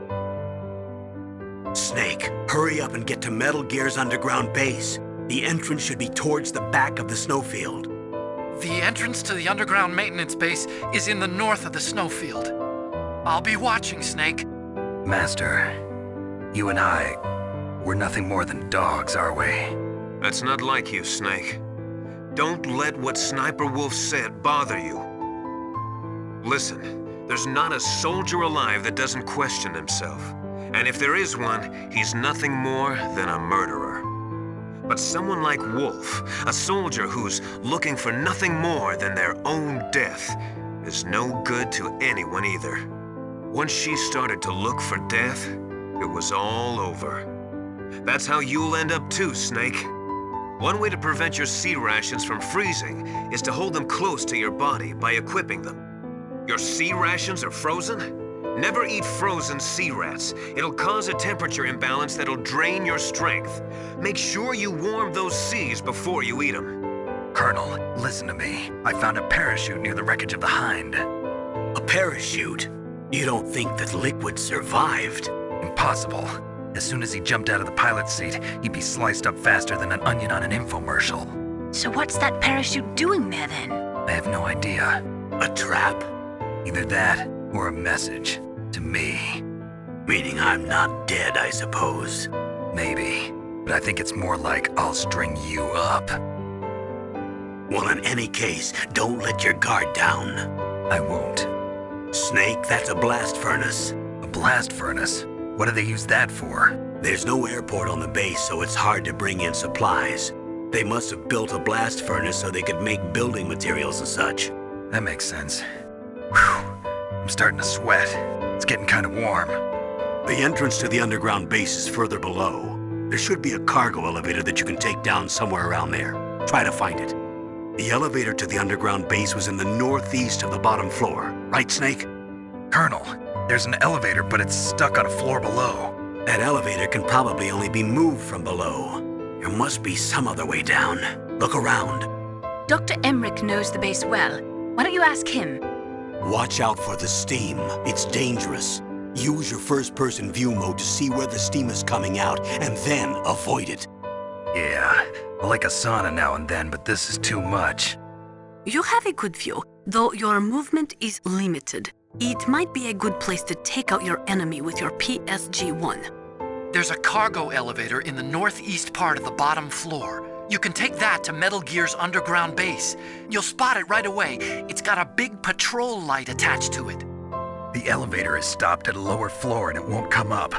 Snake, hurry up and get to Metal Gear's underground base. The entrance should be towards the back of the snowfield. The entrance to the underground maintenance base is in the north of the snowfield. I'll be watching, Snake. Master, you and I, we're nothing more than dogs, are we? That's not like you, Snake. Don't let what Sniper Wolf said bother you. Listen, there's not a soldier alive that doesn't question himself. And if there is one, he's nothing more than a murderer. But someone like Wolf, a soldier who's looking for nothing more than their own death, is no good to anyone either. Once she started to look for death, it was all over. That's how you'll end up too, Snake. One way to prevent your sea rations from freezing is to hold them close to your body by equipping them. Your sea rations are frozen? Never eat frozen sea rats. It'll cause a temperature imbalance that'll drain your strength. Make sure you warm those seas before you eat them. Colonel, listen to me. I found a parachute near the wreckage of the Hind. A parachute? You don't think that Liquid survived? Impossible. As soon as he jumped out of the pilot's seat, he'd be sliced up faster than an onion on an infomercial. So what's that parachute doing there then? I have no idea. A trap? Either that or a message to me. Meaning I'm not dead, I suppose. Maybe, but I think it's more like I'll string you up. Well, in any case, don't let your guard down. I won't. Snake, that's a blast furnace. A blast furnace? What do they use that for? There's no airport on the base, so it's hard to bring in supplies. They must have built a blast furnace so they could make building materials and such. That makes sense. Whew. I'm starting to sweat. It's getting kind of warm. The entrance to the underground base is further below. There should be a cargo elevator that you can take down somewhere around there. Try to find it. The elevator to the underground base was in the northeast of the bottom floor. Right, Snake? Colonel, there's an elevator, but it's stuck on a floor below. That elevator can probably only be moved from below. There must be some other way down. Look around. Dr. Emmerich knows the base well. Why don't you ask him? Watch out for the steam. It's dangerous. Use your first-person view mode to see where the steam is coming out, and then avoid it. Yeah, I like a sauna now and then, but this is too much. You have a good view, though your movement is limited. It might be a good place to take out your enemy with your PSG-1. There's a cargo elevator in the northeast part of the bottom floor. You can take that to Metal Gear's underground base. You'll spot it right away. It's got a big patrol light attached to it. The elevator is stopped at a lower floor and it won't come up.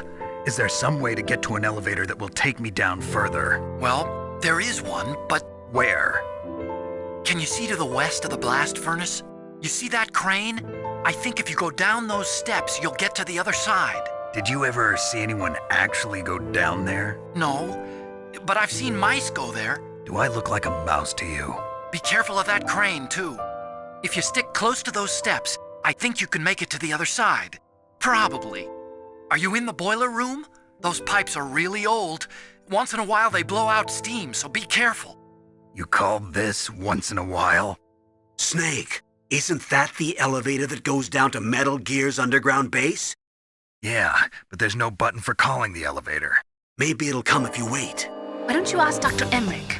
Is there some way to get to an elevator that will take me down further? Well, there is one, but Where? can you see to the west of the blast furnace? You see that crane? I think if you go down those steps, you'll get to the other side. Did you ever see anyone actually go down there? No, but I've seen mice go there. Do I look like a mouse to you? Be careful of that crane, too. If you stick close to those steps, I think you can make it to the other side. Probably. Are you in the boiler room? Those pipes are really old. Once in a while they blow out steam, so be careful. You call this once in a while? Snake, isn't that the elevator that goes down to Metal Gear's underground base? Yeah, but there's no button for calling the elevator. Maybe it'll come if you wait. Why don't you ask Dr. Emmerich?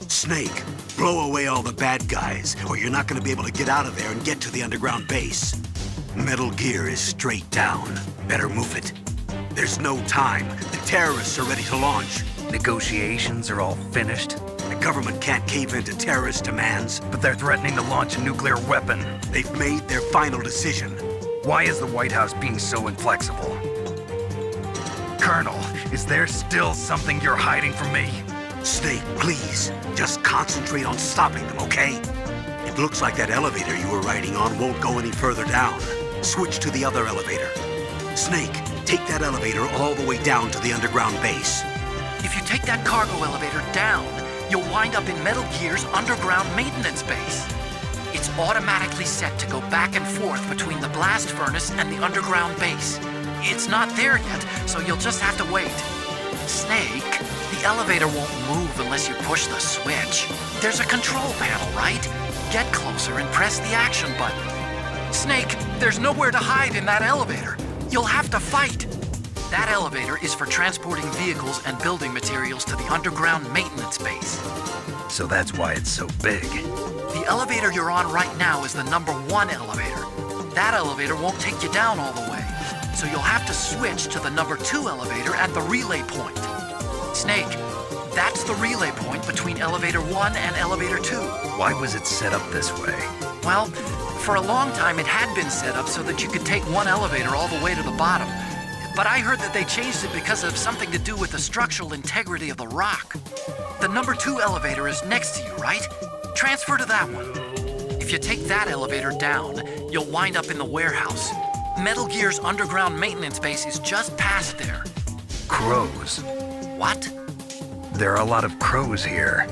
Snake, blow away all the bad guys, or you're not going to be able to get out of there and get to the underground base. Metal Gear is straight down. Better move it. There's no time. The terrorists are ready to launch. Negotiations are all finished, The government can't cave into terrorist demands. but they're threatening to launch a nuclear weapon. They've made their final decision. Why is the White House being so inflexible? Colonel, is there still something you're hiding from me? Snake, please, just concentrate on stopping them, okay? It looks like that elevator you were riding on won't go any further down. Switch to the other elevator. Snake, take that elevator all the way down to the underground base. If you take that cargo elevator down, you'll wind up in Metal Gear's underground maintenance base. It's automatically set to go back and forth between the blast furnace and the underground base. It's not there yet, so you'll just have to wait. Snake, the elevator won't move unless you push the switch. There's a control panel, right? Get closer and press the action button. Snake, there's nowhere to hide in that elevator. You'll have to fight. That elevator is for transporting vehicles and building materials to the underground maintenance base. So that's why it's so big. The elevator you're on right now is the number 1 elevator. That elevator won't take you down all the way, so you'll have to switch to the number 2 elevator at the relay point. Snake, that's the relay point between elevator 1 and elevator 2. Why was it set up this way? Well, for a long time it had been set up so that you could take one elevator all the way to the bottom. But I heard that they changed it because of something to do with the structural integrity of the rock. The number 2 elevator is next to you, right? Transfer to that one. If you take that elevator down, you'll wind up in the warehouse. Metal Gear's underground maintenance base is just past there. Crows. What? There are a lot of crows here.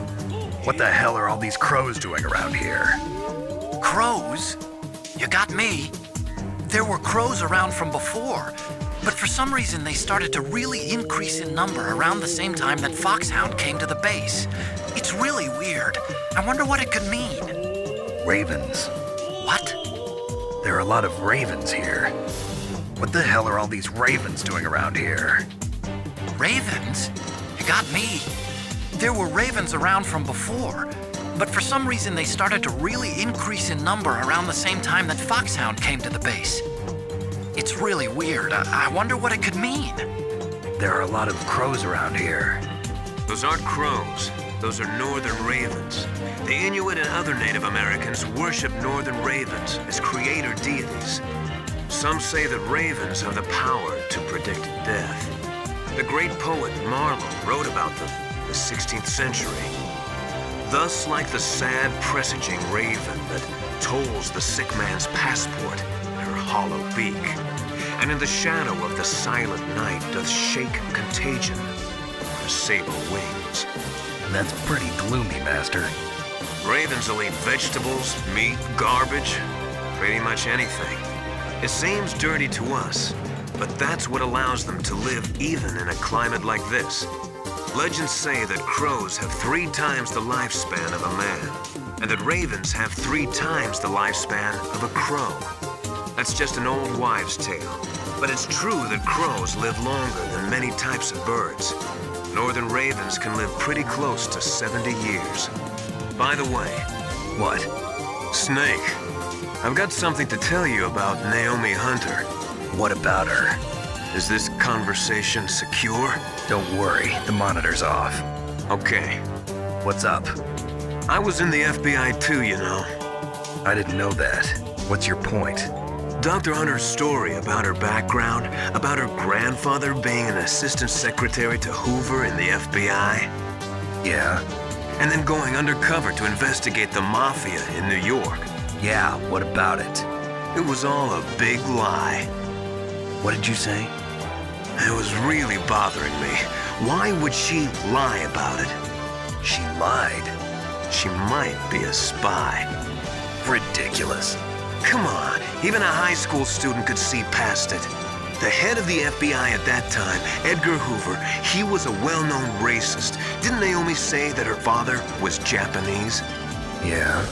What the hell are all these crows doing around here? Crows? You got me. There were crows around from before, but for some reason they started to really increase in number around the same time that Foxhound came to the base. It's really weird. I wonder what it could mean. Ravens. What? There are a lot of ravens here. What the hell are all these ravens doing around here? Ravens? You got me. There were ravens around from before, but for some reason they started to really increase in number around the same time that Foxhound came to the base. It's really weird. I wonder what it could mean. There are a lot of crows around here. Those aren't crows. Those are northern ravens. The Inuit and other Native Americans worship northern ravens as creator deities. Some say that ravens have the power to predict death. The great poet Marlowe wrote about them in the 16th century. Thus, like the sad presaging raven that tolls the sick man's passport in her hollow beak, and in the shadow of the silent night doth shake contagion her sable wings. That's pretty gloomy, Master. Ravens will eat vegetables, meat, garbage, pretty much anything. It seems dirty to us, but that's what allows them to live even in a climate like this. Legends say that crows have 3 times the lifespan of a man, and that ravens have 3 times the lifespan of a crow. That's just an old wives' tale, but it's true that crows live longer than many types of birds. Northern ravens can live pretty close to 70 years. By the way, What? Snake, I've got something to tell you about Naomi Hunter. What about her? Is this conversation secure? Don't worry, the monitor's off. Okay. What's up? I was in the FBI too, you know. I didn't know that. What's your point? Dr. Hunter's story about her background, about her grandfather being an assistant secretary to Hoover in the FBI, Yeah? and then going undercover to investigate the mafia in New York. Yeah, what about it? It was all a big lie. What did you say? It was really bothering me. Why would she lie about it? She lied. She might be a spy. Ridiculous. Come on, even a high school student could see past it. The head of the FBI at that time, Edgar Hoover, he was a well-known racist. Didn't Naomi say that her father was Japanese? Yeah?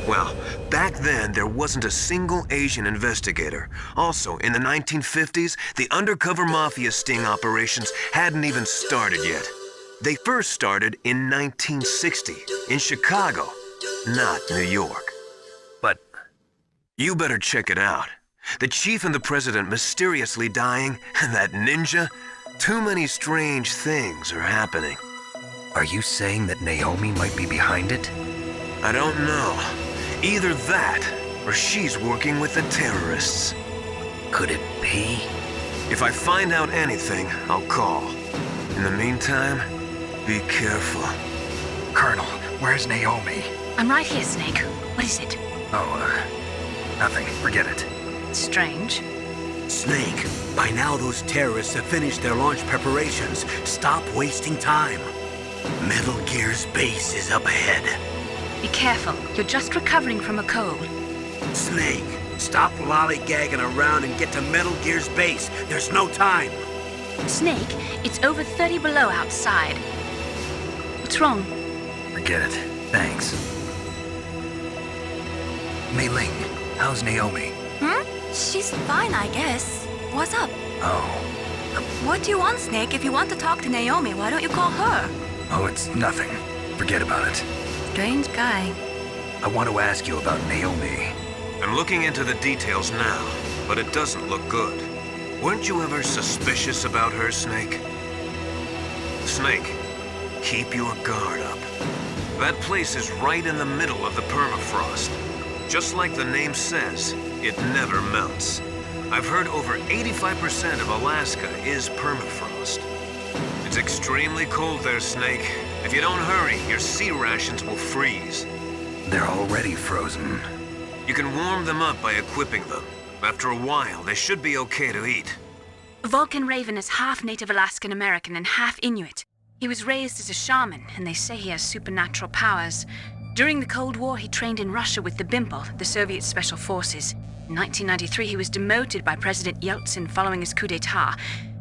Well, back then, there wasn't a single Asian investigator. Also, in the 1950s, the undercover mafia sting operations hadn't even started yet. They first started in 1960, in Chicago, not New York. But You better check it out. The chief and the president mysteriously dying, and that ninja. Too many strange things are happening. are you saying that Naomi might be behind it? I don't know. Either that, or she's working with the terrorists. Could it be? If I find out anything, I'll call. In the meantime, be careful. Colonel, where's Naomi? I'm right here, Snake. What is it? Oh, nothing. Forget it. Strange. Snake, by now those terrorists have finished their launch preparations. Stop wasting time. Metal Gear's base is up ahead. Be careful. You're just recovering from a cold. Snake, stop lollygagging around and get to Metal Gear's base. There's no time. Snake, it's over 30 below outside. What's wrong? Forget it. Thanks. Mei Ling, how's Naomi? She's fine, I guess. What's up? Oh. What do you want, Snake? If you want to talk to Naomi, why don't you call her? Oh, it's nothing. Forget about it. Strange guy. I want to ask you about Naomi. I'm looking into the details now, but it doesn't look good. Weren't you ever suspicious about her, Snake? Snake, keep your guard up. That place is right in the middle of the permafrost. Just like the name says, it never melts. I've heard over 85% of Alaska is permafrost. It's extremely cold there, Snake. If you don't hurry, your sea rations will freeze. They're already frozen. You can warm them up by equipping them. After a while, they should be okay to eat. Vulcan Raven is half Native Alaskan American and half Inuit. He was raised as a shaman, and they say he has supernatural powers. During the Cold War, he trained in Russia with the BIMPL, the Soviet Special Forces. In 1993, he was demoted by President Yeltsin following his coup d'etat,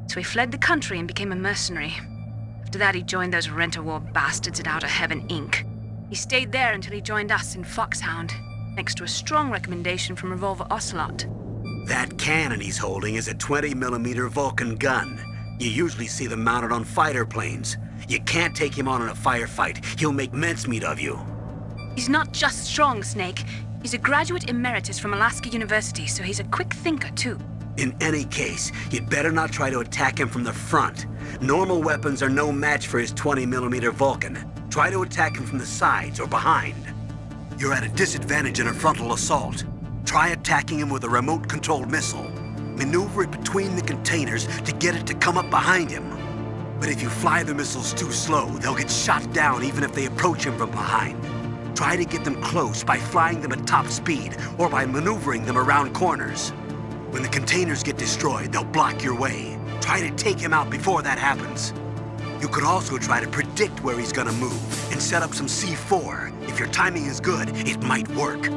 so he fled the country and became a mercenary. After that, he joined those rent-a-war bastards at Outer Heaven, Inc. He stayed there until he joined us in Foxhound, thanks to a strong recommendation from Revolver Ocelot. That cannon he's holding is a 20mm Vulcan gun. You usually see them mounted on fighter planes. You can't take him on in a firefight. He'll make mincemeat of you. He's not just strong, Snake. He's a graduate emeritus from Alaska University, so he's a quick thinker, too. In any case, you'd better not try to attack him from the front. Normal weapons are no match for his 20mm Vulcan. Try to attack him from the sides or behind. You're at a disadvantage in a frontal assault. Try attacking him with a remote-controlled missile. Maneuver it between the containers to get it to come up behind him. But if you fly the missiles too slow, they'll get shot down even if they approach him from behind. Try to get them close by flying them at top speed or by maneuvering them around corners. When the containers get destroyed, they'll block your way. Try to take him out before that happens. You could also try to predict where he's gonna move and set up some C4. If your timing is good, it might work.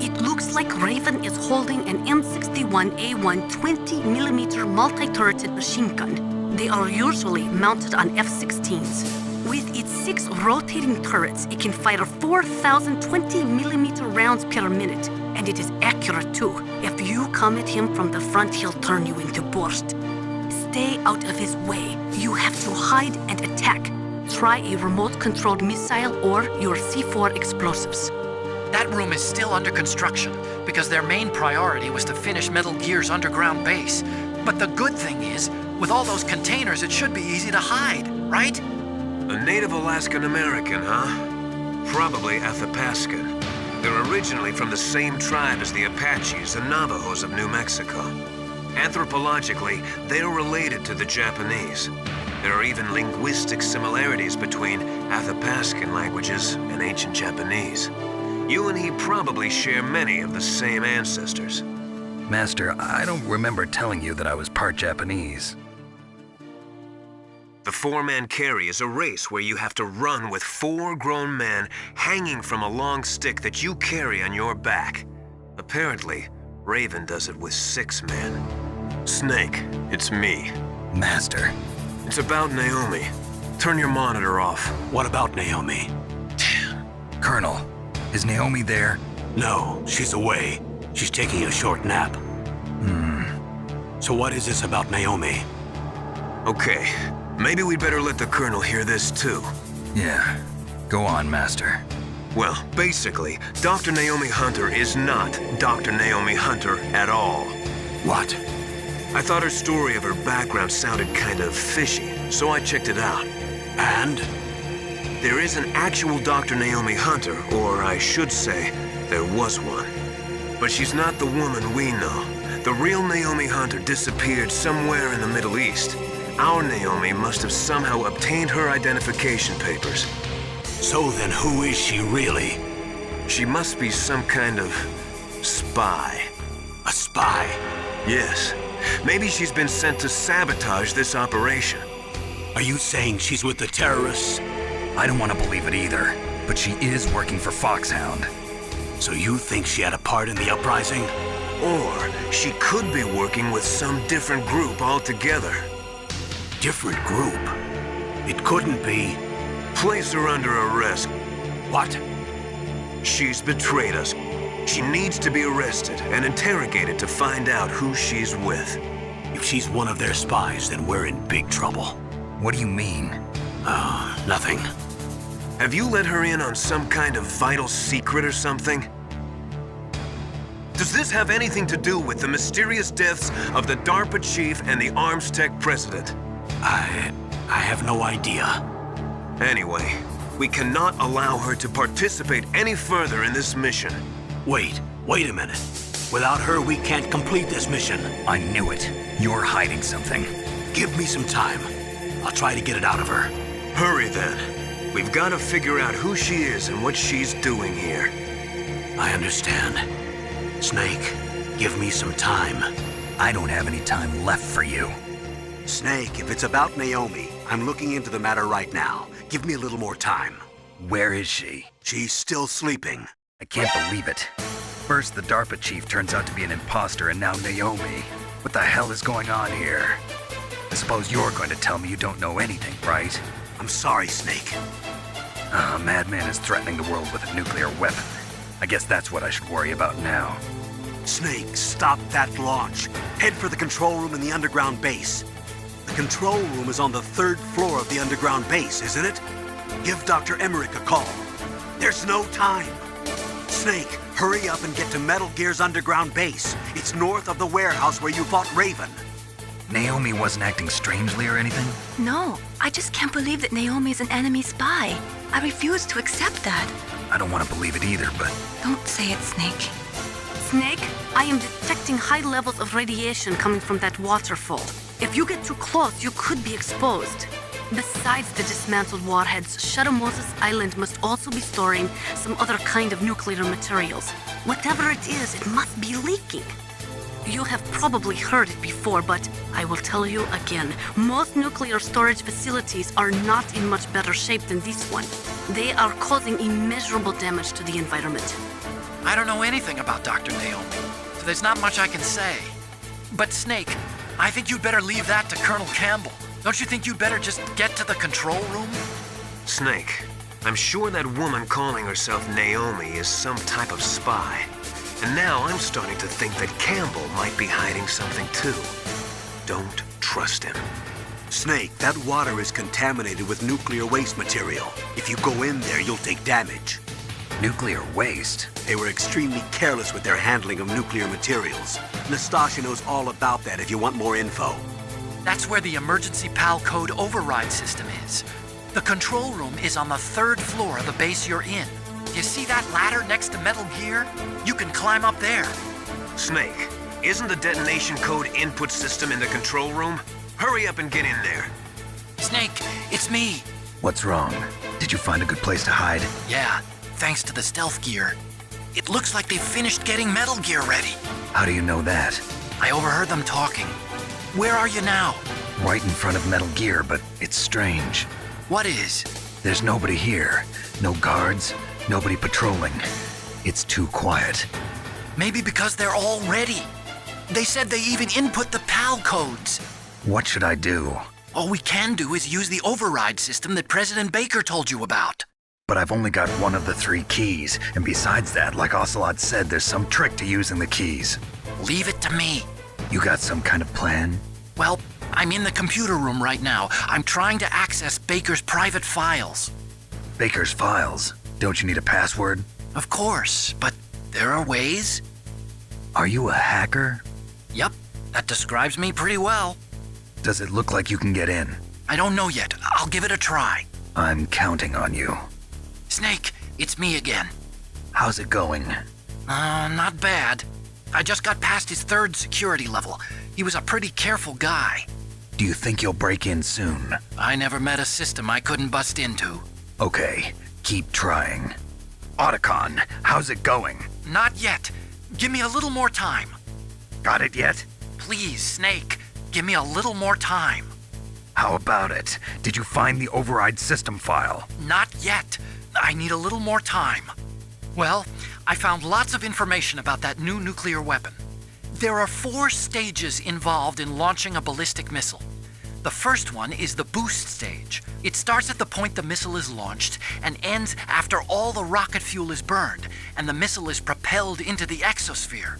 It looks like Raven is holding an M61A1 20mm multi-turreted machine gun. They are usually mounted on F-16s. With its 6 rotating turrets, it can fire 4,000 20mm rounds per minute, and it is accurate too. If you come at him from the front, he'll turn you into burst. Stay out of his way. You have to hide and attack. Try a remote-controlled missile or your C4 explosives. That room is still under construction because their main priority was to finish Metal Gear's underground base. But the good thing is, with all those containers, it should be easy to hide, right? A native Alaskan American, huh? Probably Athapascan. They're originally from the same tribe as the Apaches and Navajos of New Mexico. Anthropologically, they're related to the Japanese. There are even linguistic similarities between Athapascan languages and ancient Japanese. You and he probably share many of the same ancestors. Master, I don't remember telling you that I was part Japanese. The 4-man carry is a race where you have to run with 4 grown men hanging from a long stick that you carry on your back. Apparently, Raven does it with 6 men. Snake, it's me. Master. It's about Naomi. Turn your monitor off. What about Naomi? Colonel, is Naomi there? No, she's away. She's taking a short nap. So what is this about Naomi? Okay, maybe we'd better let the Colonel hear this too. Yeah. Go on, Master. Well, basically, Dr. Naomi Hunter is not Dr. Naomi Hunter at all. What? I thought her story of her background sounded kind of fishy, so I checked it out. And? There is an actual Dr. Naomi Hunter, or I should say, there was one. But she's not the woman we know. The real Naomi Hunter disappeared somewhere in the Middle East. Our Naomi must have somehow obtained her identification papers. So then who is she really? She must be some kind of spy. A spy? Yes. Maybe she's been sent to sabotage this operation. Are you saying she's with the terrorists? I don't want to believe it either, but she is working for Foxhound. So you think she had a part in the uprising? Or she could be working with some different group altogether. Different group? It couldn't be. Place her under arrest. What? She's betrayed us. She needs to be arrested and interrogated to find out who she's with. If she's one of their spies, then we're in big trouble. What do you mean? Nothing. Have you let her in on some kind of vital secret or something? Does this have anything to do with the mysterious deaths of the DARPA chief and the Armstech president? I have no idea. Anyway, we cannot allow her to participate any further in this mission. Wait a minute. Without her, we can't complete this mission. I knew it. You're hiding something. Give me some time. I'll try to get it out of her. Hurry then. We've got to figure out who she is and what she's doing here. I understand. Snake, give me some time. I don't have any time left for you. Snake, if it's about Naomi, I'm looking into the matter right now. Give me a little more time. Where is she? She's still sleeping. I can't believe it. First, the DARPA chief turns out to be an imposter, and now Naomi. What the hell is going on here? I suppose you're going to tell me you don't know anything, right? I'm sorry, Snake. A madman is threatening the world with a nuclear weapon. I guess that's what I should worry about now. Snake, stop that launch. Head for the control room in the underground base. The control room is on the 3rd floor of the underground base, isn't it? Give Dr. Emmerich a call. There's no time. Snake, hurry up and get to Metal Gear's underground base. It's north of the warehouse where you fought Raven. Naomi wasn't acting strangely or anything? No, I just can't believe that Naomi's an enemy spy. I refuse to accept that. I don't want to believe it either, but Don't say it, Snake. Snake, I am detecting high levels of radiation coming from that waterfall. If you get too close, you could be exposed. Besides the dismantled warheads, Shadow Moses Island must also be storing some other kind of nuclear materials. Whatever it is, it must be leaking. You have probably heard it before, but I will tell you again. Most nuclear storage facilities are not in much better shape than this one. They are causing immeasurable damage to the environment. I don't know anything about Dr. Naomi, so there's not much I can say. But Snake, I think you'd better leave that to Colonel Campbell. Don't you think you'd better just get to the control room? Snake, I'm sure that woman calling herself Naomi is some type of spy. And now I'm starting to think that Campbell might be hiding something too. Don't trust him. Snake, that water is contaminated with nuclear waste material. If you go in there, you'll take damage. nuclear waste? They were extremely careless with their handling of nuclear materials. Nastasha knows all about that if you want more info. That's where the emergency PAL code override system is. The control room is on the 3rd floor of the base you're in. You see that ladder next to Metal Gear? You can climb up there. Snake, isn't the detonation code input system in the control room? Hurry up and get in there. Snake, it's me. What's wrong? Did you find a good place to hide? Yeah, thanks to the stealth gear. It looks like they've finished getting Metal Gear ready. How do you know that? I overheard them talking. Where are you now? Right in front of Metal Gear, but it's strange. What is? There's nobody here. No guards, nobody patrolling. It's too quiet. Maybe because they're all ready. They said they even input the PAL codes. What should I do? All we can do is use the override system that President Baker told you about. But I've only got one of the 3 keys, and besides that, like Ocelot said, there's some trick to using the keys. Leave it to me. You got some kind of plan? Well, I'm in the computer room right now. I'm trying to access Baker's private files. Baker's files? Don't you need a password? Of course, but there are ways. Are you a hacker? Yep, that describes me pretty well. Does it look like you can get in? I don't know yet. I'll give it a try. I'm counting on you. Snake, it's me again. How's it going? Not bad. I just got past his 3rd security level. He was a pretty careful guy. Do you think you'll break in soon? I never met a system I couldn't bust into. Okay, keep trying. Otacon, how's it going? Not yet. Give me a little more time. Got it yet? Please, Snake, give me a little more time. How about it? Did you find the override system file? Not yet. I need a little more time. Well, I found lots of information about that new nuclear weapon. There are 4 stages involved in launching a ballistic missile. The first one is the boost stage. It starts at the point the missile is launched and ends after all the rocket fuel is burned and the missile is propelled into the exosphere.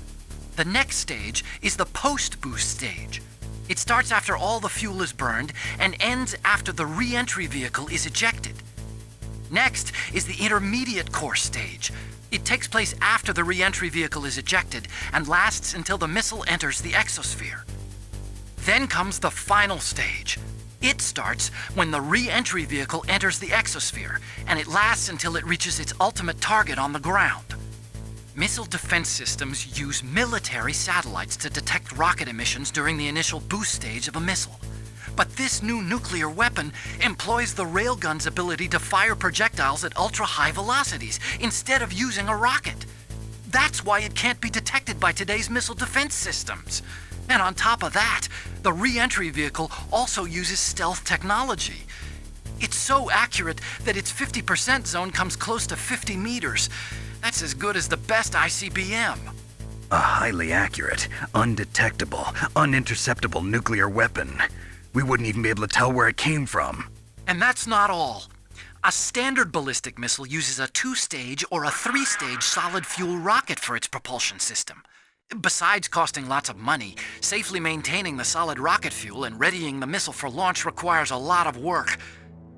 The next stage is the post-boost stage. It starts after all the fuel is burned and ends after the re-entry vehicle is ejected. Next is the intermediate course stage. It takes place after the re-entry vehicle is ejected and lasts until the missile enters the exosphere. Then comes the final stage. It starts when the re-entry vehicle enters the exosphere, and it lasts until it reaches its ultimate target on the ground. Missile defense systems use military satellites to detect rocket emissions during the initial boost stage of a missile. But this new nuclear weapon employs the railgun's ability to fire projectiles at ultra-high velocities instead of using a rocket. That's why it can't be detected by today's missile defense systems. And on top of that, the re-entry vehicle also uses stealth technology. It's so accurate that its 50% zone comes close to 50 meters. That's as good as the best ICBM. A highly accurate, undetectable, uninterceptable nuclear weapon. We wouldn't even be able to tell where it came from. And that's not all. A standard ballistic missile uses a 2-stage or a 3-stage solid fuel rocket for its propulsion system. Besides costing lots of money, safely maintaining the solid rocket fuel and readying the missile for launch requires a lot of work.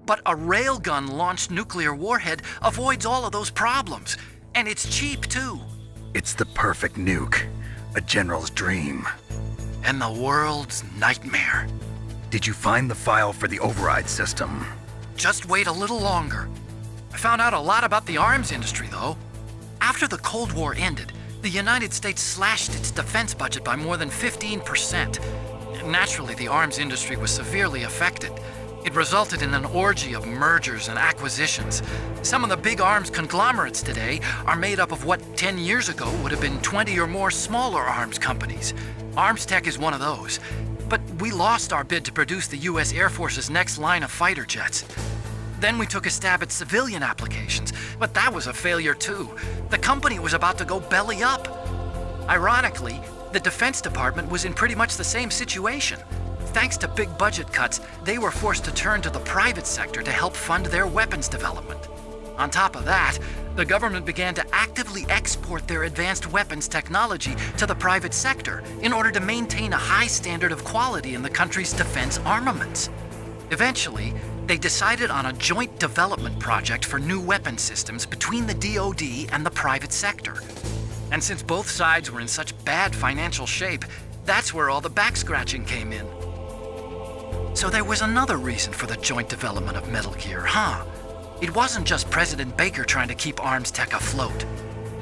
But a railgun-launched nuclear warhead avoids all of those problems. And it's cheap, too. It's the perfect nuke. A general's dream. And the world's nightmare. Did you find the file for the override system? Just wait a little longer. I found out a lot about the arms industry, though. After the Cold War ended, the United States slashed its defense budget by more than 15%. Naturally, the arms industry was severely affected. It resulted in an orgy of mergers and acquisitions. Some of the big arms conglomerates today are made up of what 10 years ago would have been 20 or more smaller arms companies. Armstech is one of those. But we lost our bid to produce the U.S. Air Force's next line of fighter jets. Then we took a stab at civilian applications, but that was a failure too. The company was about to go belly up. Ironically, the Defense Department was in pretty much the same situation. Thanks to big budget cuts, they were forced to turn to the private sector to help fund their weapons development. On top of that, the government began to actively export their advanced weapons technology to the private sector in order to maintain a high standard of quality in the country's defense armaments. Eventually, they decided on a joint development project for new weapon systems between the DoD and the private sector. And since both sides were in such bad financial shape, that's where all the back-scratching came in. So there was another reason for the joint development of Metal Gear, huh? It wasn't just President Baker trying to keep arms tech afloat.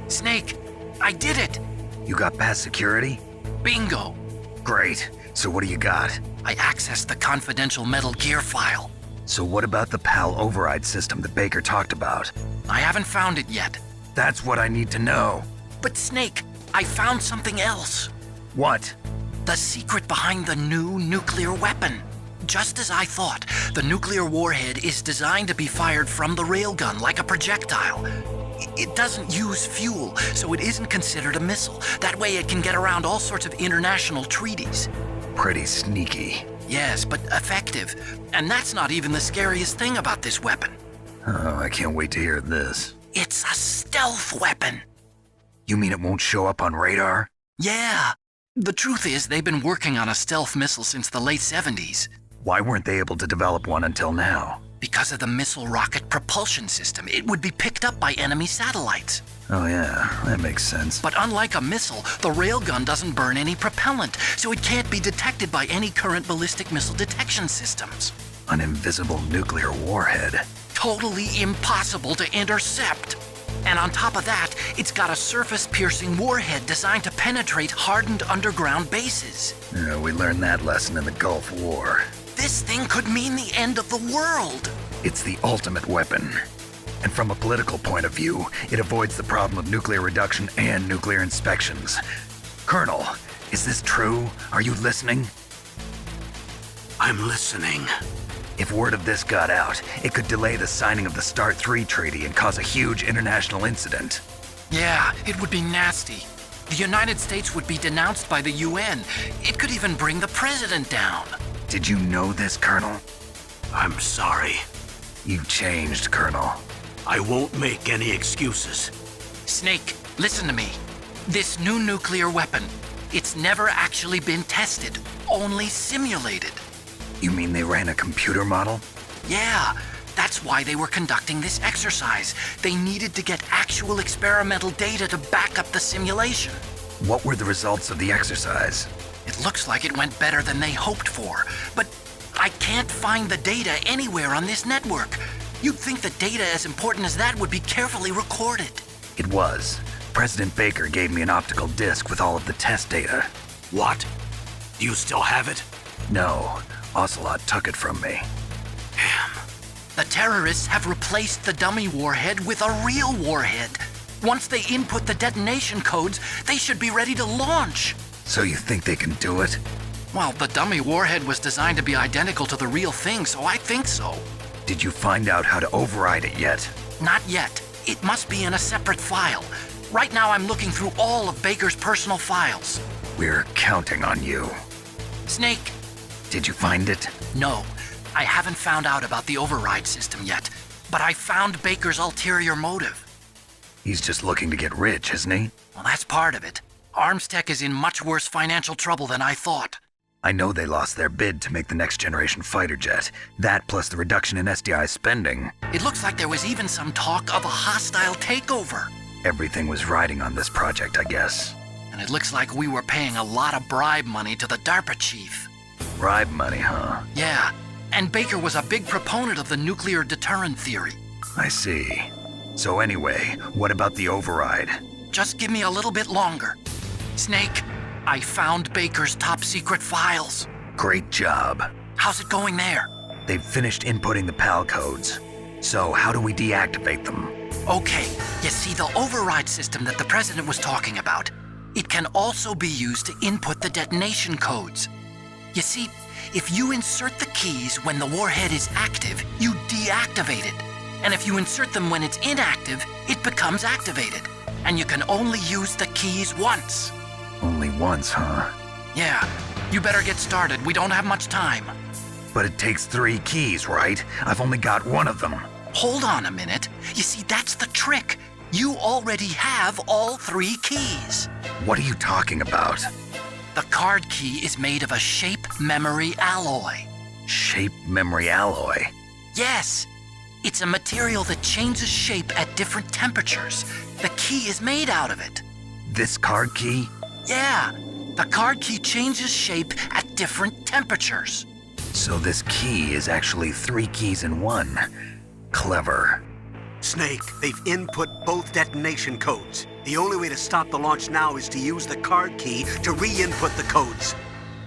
Snake, I did it! You got past security? Bingo! Great. So what do you got? I accessed the confidential Metal Gear file. So what about the PAL override system that Baker talked about? I haven't found it yet. That's what I need to know. But Snake, I found something else. What? The secret behind the new nuclear weapon. Just as I thought, the nuclear warhead is designed to be fired from the railgun like a projectile. It doesn't use fuel, so it isn't considered a missile. That way it can get around all sorts of international treaties. Pretty sneaky. Yes, but effective. And that's not even the scariest thing about this weapon. Oh, I can't wait to hear this. It's a stealth weapon. You mean it won't show up on radar? Yeah. The truth is, they've been working on a stealth missile since the late 70s. Why weren't they able to develop one until now? Because of the missile rocket propulsion system. It would be picked up by enemy satellites. Oh yeah, that makes sense. But unlike a missile, the railgun doesn't burn any propellant, so it can't be detected by any current ballistic missile detection systems. An invisible nuclear warhead. Totally impossible to intercept. And on top of that, it's got a surface-piercing warhead designed to penetrate hardened underground bases. Yeah, we learned that lesson in the Gulf War. This thing could mean the end of the world. It's the ultimate weapon. And from a political point of view, it avoids the problem of nuclear reduction and nuclear inspections. Colonel, is this true? Are you listening? I'm listening. If word of this got out, it could delay the signing of the START III treaty and cause a huge international incident. Yeah, it would be nasty. The United States would be denounced by the UN. It could even bring the president down. Did you know this, Colonel? I'm sorry. You've changed, Colonel. I won't make any excuses. Snake, listen to me. This new nuclear weapon, it's never actually been tested, only simulated. You mean they ran a computer model? Yeah, that's why they were conducting this exercise. They needed to get actual experimental data to back up the simulation. What were the results of the exercise? It looks like it went better than they hoped for, but I can't find the data anywhere on this network. You'd think that data as important as that would be carefully recorded. It was. President Baker gave me an optical disc with all of the test data. What? Do you still have it? No. Ocelot took it from me. Damn. The terrorists have replaced the dummy warhead with a real warhead. Once they input the detonation codes, they should be ready to launch. So you think they can do it? Well, the dummy warhead was designed to be identical to the real thing, so I think so. Did you find out how to override it yet? Not yet. It must be in a separate file. Right now I'm looking through all of Baker's personal files. We're counting on you. Snake. Did you find it? No. I haven't found out about the override system yet, but I found Baker's ulterior motive. He's just looking to get rich, isn't he? Well, that's part of it. Armstech is in much worse financial trouble than I thought. I know they lost their bid to make the next generation fighter jet. That plus the reduction in SDI spending. It looks like there was even some talk of a hostile takeover. Everything was riding on this project, I guess. And it looks like we were paying a lot of bribe money to the DARPA chief. Bribe money, huh? Yeah, and Baker was a big proponent of the nuclear deterrent theory. I see. So anyway, what about the override? Just give me a little bit longer. Snake, I found Baker's top secret files. Great job. How's it going there? They've finished inputting the PAL codes. So how do we deactivate them? Okay, you see the override system that the president was talking about. It can also be used to input the detonation codes. You see, if you insert the keys when the warhead is active, you deactivate it. And if you insert them when it's inactive, it becomes activated. And you can only use the keys once. Only once, huh? Yeah, you better get started. We don't have much time. But it takes 3 keys, right? I've only got 1 of them. Hold on a minute. You see, that's the trick. You already have all 3 keys. What are you talking about? The card key is made of a shape memory alloy. Shape memory alloy? Yes. It's a material that changes shape at different temperatures. The key is made out of it. This card key? Yeah. The card key changes shape at different temperatures. So this key is actually 3 keys in 1. Clever. Snake, they've input both detonation codes. The only way to stop the launch now is to use the card key to re-input the codes.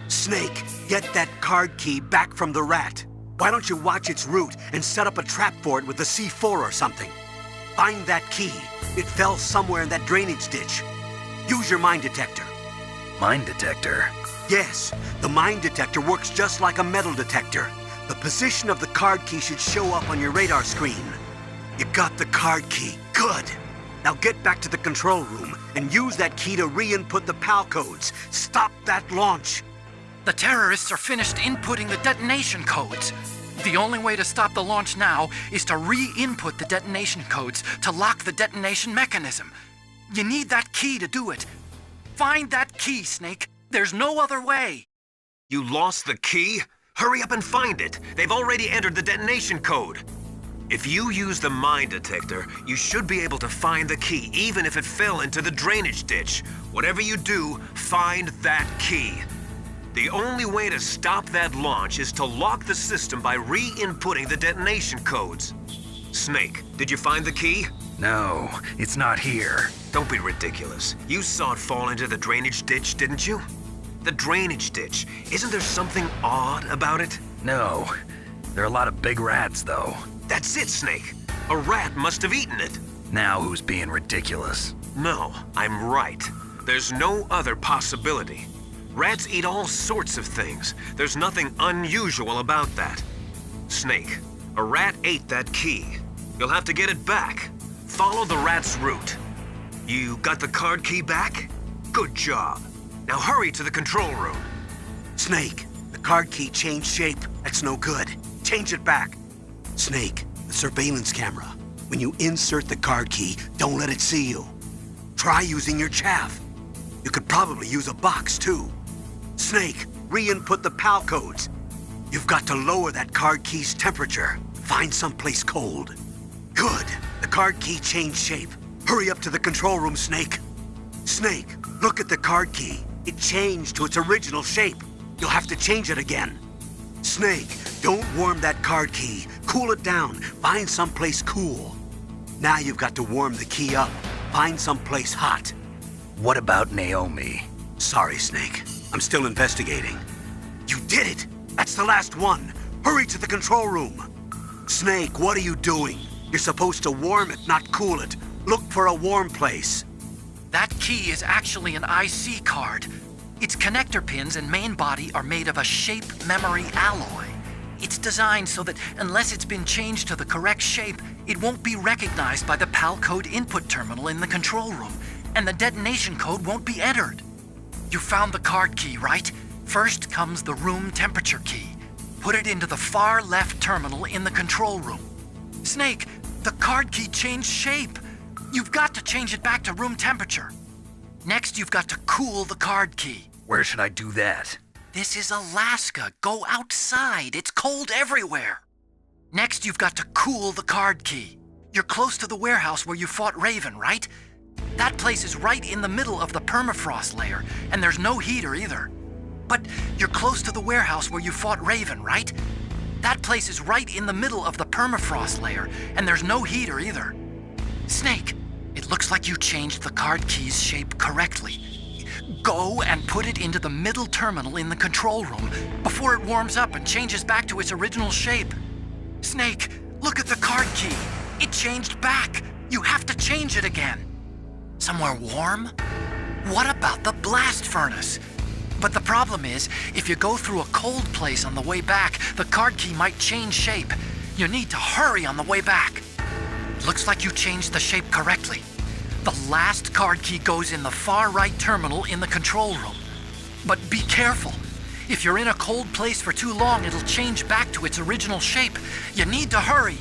Snake, get that card key back from the rat. Why don't you watch its route and set up a trap for it with the C4 or something? Find that key. It fell somewhere in that drainage ditch. Use your mine detector. Mine detector? Yes, the mine detector works just like a metal detector. The position of the card key should show up on your radar screen. You got the card key. Good. Now get back to the control room and use that key to re-input the PAL codes. Stop that launch. The terrorists are finished inputting the detonation codes. The only way to stop the launch now is to re-input the detonation codes to lock the detonation mechanism. You need that key to do it. Find that key, Snake. There's no other way. You lost the key? Hurry up and find it. They've already entered the detonation code. If you use the mine detector, you should be able to find the key, even if it fell into the drainage ditch. Whatever you do, find that key. The only way to stop that launch is to lock the system by re-inputting the detonation codes. Snake, did you find the key? No, it's not here. Don't be ridiculous. You saw it fall into the drainage ditch, didn't you? The drainage ditch. Isn't there something odd about it? No. There are a lot of big rats, though. That's it, Snake. A rat must have eaten it. Now who's being ridiculous? No, I'm right. There's no other possibility. Rats eat all sorts of things. There's nothing unusual about that. Snake, a rat ate that key. You'll have to get it back. Follow the rat's route. You got the card key back? Good job. Now hurry to the control room. Snake, the card key changed shape. That's no good. Change it back. Snake, the surveillance camera. When you insert the card key, don't let it see you. Try using your chaff. You could probably use a box, too. Snake, re-input the PAL codes. You've got to lower that card key's temperature. Find someplace cold. Good. The card key changed shape. Hurry up to the control room, Snake. Snake, look at the card key. It changed to its original shape. You'll have to change it again. Snake, don't warm that card key. Cool it down. Find someplace cool. Now you've got to warm the key up. Find someplace hot. What about Naomi? Sorry, Snake. I'm still investigating. You did it! That's the last one! Hurry to the control room! Snake, what are you doing? You're supposed to warm it, not cool it. Look for a warm place. That key is actually an IC card. Its connector pins and main body are made of a shape memory alloy. It's designed so that unless it's been changed to the correct shape, it won't be recognized by the PAL code input terminal in the control room, and the detonation code won't be entered. You found the card key, right? First comes the room temperature key. Put it into the far left terminal in the control room. Snake, the card key changed shape. You've got to change it back to room temperature. Next, you've got to cool the card key. Where should I do that? This is Alaska. Go outside. It's cold everywhere. Next, you've got to cool the card key. You're close to the warehouse where you fought Raven, right? That place is right in the middle of the permafrost layer, and there's no heater either. But you're close to the warehouse where you fought Raven, right? That place is right in the middle of the permafrost layer, and there's no heater either. Snake, it looks like you changed the card key's shape correctly. Go and put it into the middle terminal in the control room before it warms up and changes back to its original shape. Snake, look at the card key. It changed back. You have to change it again. Somewhere warm? What about the blast furnace? But the problem is, if you go through a cold place on the way back, the card key might change shape. You need to hurry on the way back. Looks like you changed the shape correctly. The last card key goes in the far right terminal in the control room. But be careful. If you're in a cold place for too long, it'll change back to its original shape. You need to hurry.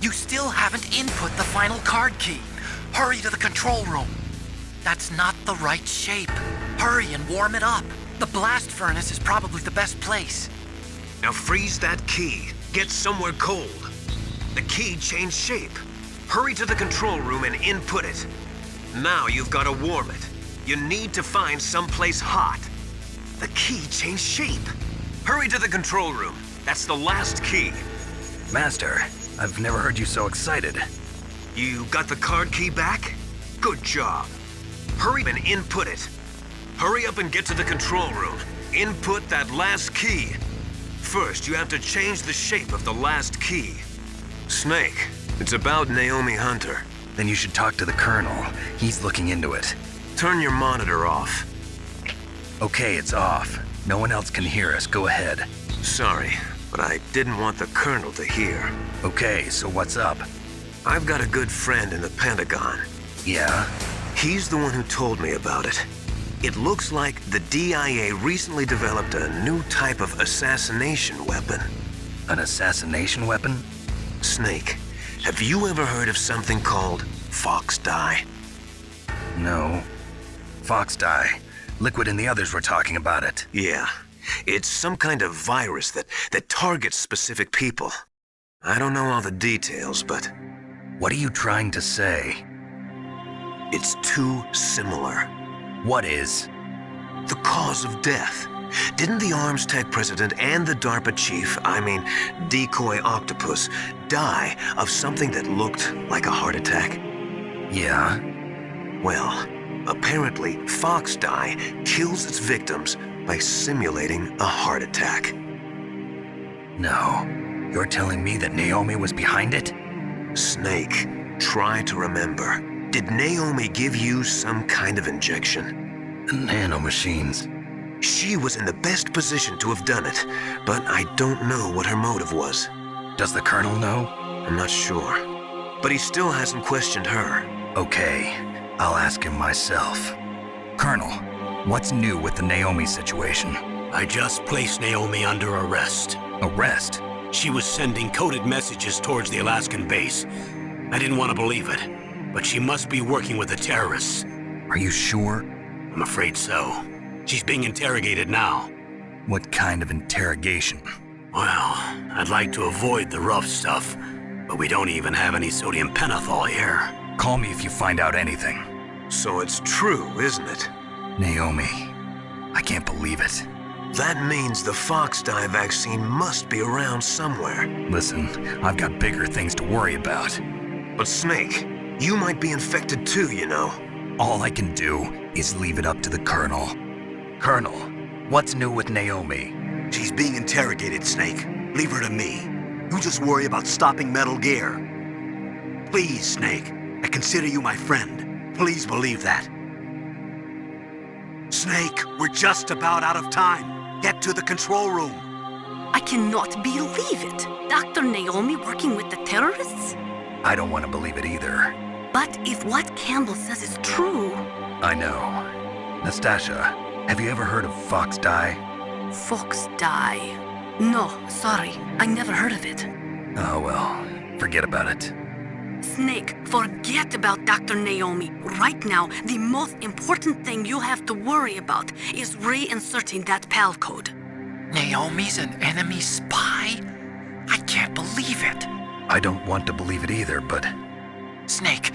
You still haven't input the final card key. Hurry to the control room. That's not the right shape. Hurry and warm it up. The blast furnace is probably the best place. Now freeze that key. Get somewhere cold. The key changed shape. Hurry to the control room and input it. Now you've got to warm it. You need to find someplace hot. The key changed shape. Hurry to the control room. That's the last key. Master, I've never heard you so excited. You got the card key back? Good job. Hurry and input it. Hurry up and get to the control room. Input that last key. First, you have to change the shape of the last key. Snake, it's about Naomi Hunter. Then you should talk to the Colonel. He's looking into it. Turn your monitor off. Okay, it's off. No one else can hear us. Go ahead. Sorry, but I didn't want the Colonel to hear. Okay, so what's up? I've got a good friend in the Pentagon. Yeah? He's the one who told me about it. It looks like the DIA recently developed a new type of assassination weapon. An assassination weapon? Snake, have you ever heard of something called Fox Dye? No. Fox Dye. Liquid and the others were talking about it. Yeah. It's some kind of virus that targets specific people. I don't know all the details, but... What are you trying to say? It's too similar. What is? The cause of death. Didn't the Arms Tech president and the DARPA chief, Decoy Octopus, die of something that looked like a heart attack? Yeah? Well, apparently Fox Dye kills its victims by simulating a heart attack. No. You're telling me that Naomi was behind it? Snake, try to remember. Did Naomi give you some kind of injection? Nanomachines. She was in the best position to have done it, but I don't know what her motive was. Does the Colonel know? I'm not sure. But he still hasn't questioned her. Okay, I'll ask him myself. Colonel, what's new with the Naomi situation? I just placed Naomi under arrest. Arrest? She was sending coded messages towards the Alaskan base. I didn't want to believe it, but she must be working with the terrorists. Are you sure? I'm afraid so. She's being interrogated now. What kind of interrogation? Well, I'd like to avoid the rough stuff, but we don't even have any sodium pentothal here. Call me if you find out anything. So it's true, isn't it? Naomi, I can't believe it. That means the Fox Dye vaccine must be around somewhere. Listen, I've got bigger things to worry about. But Snake, you might be infected too, you know. All I can do is leave it up to the Colonel. Colonel, what's new with Naomi? She's being interrogated, Snake. Leave her to me. You just worry about stopping Metal Gear. Please, Snake. I consider you my friend. Please believe that. Snake, we're just about out of time. Get to the control room. I cannot believe it. Dr. Naomi working with the terrorists? I don't want to believe it either. But if what Campbell says is true... I know. Nastasha, have you ever heard of Fox Dye? Fox Dye? No, sorry. I never heard of it. Oh well, forget about it. Snake, forget about Dr. Naomi. Right now, the most important thing you have to worry about is reinserting that PAL code. Naomi's an enemy spy? I can't believe it. I don't want to believe it either, but Snake,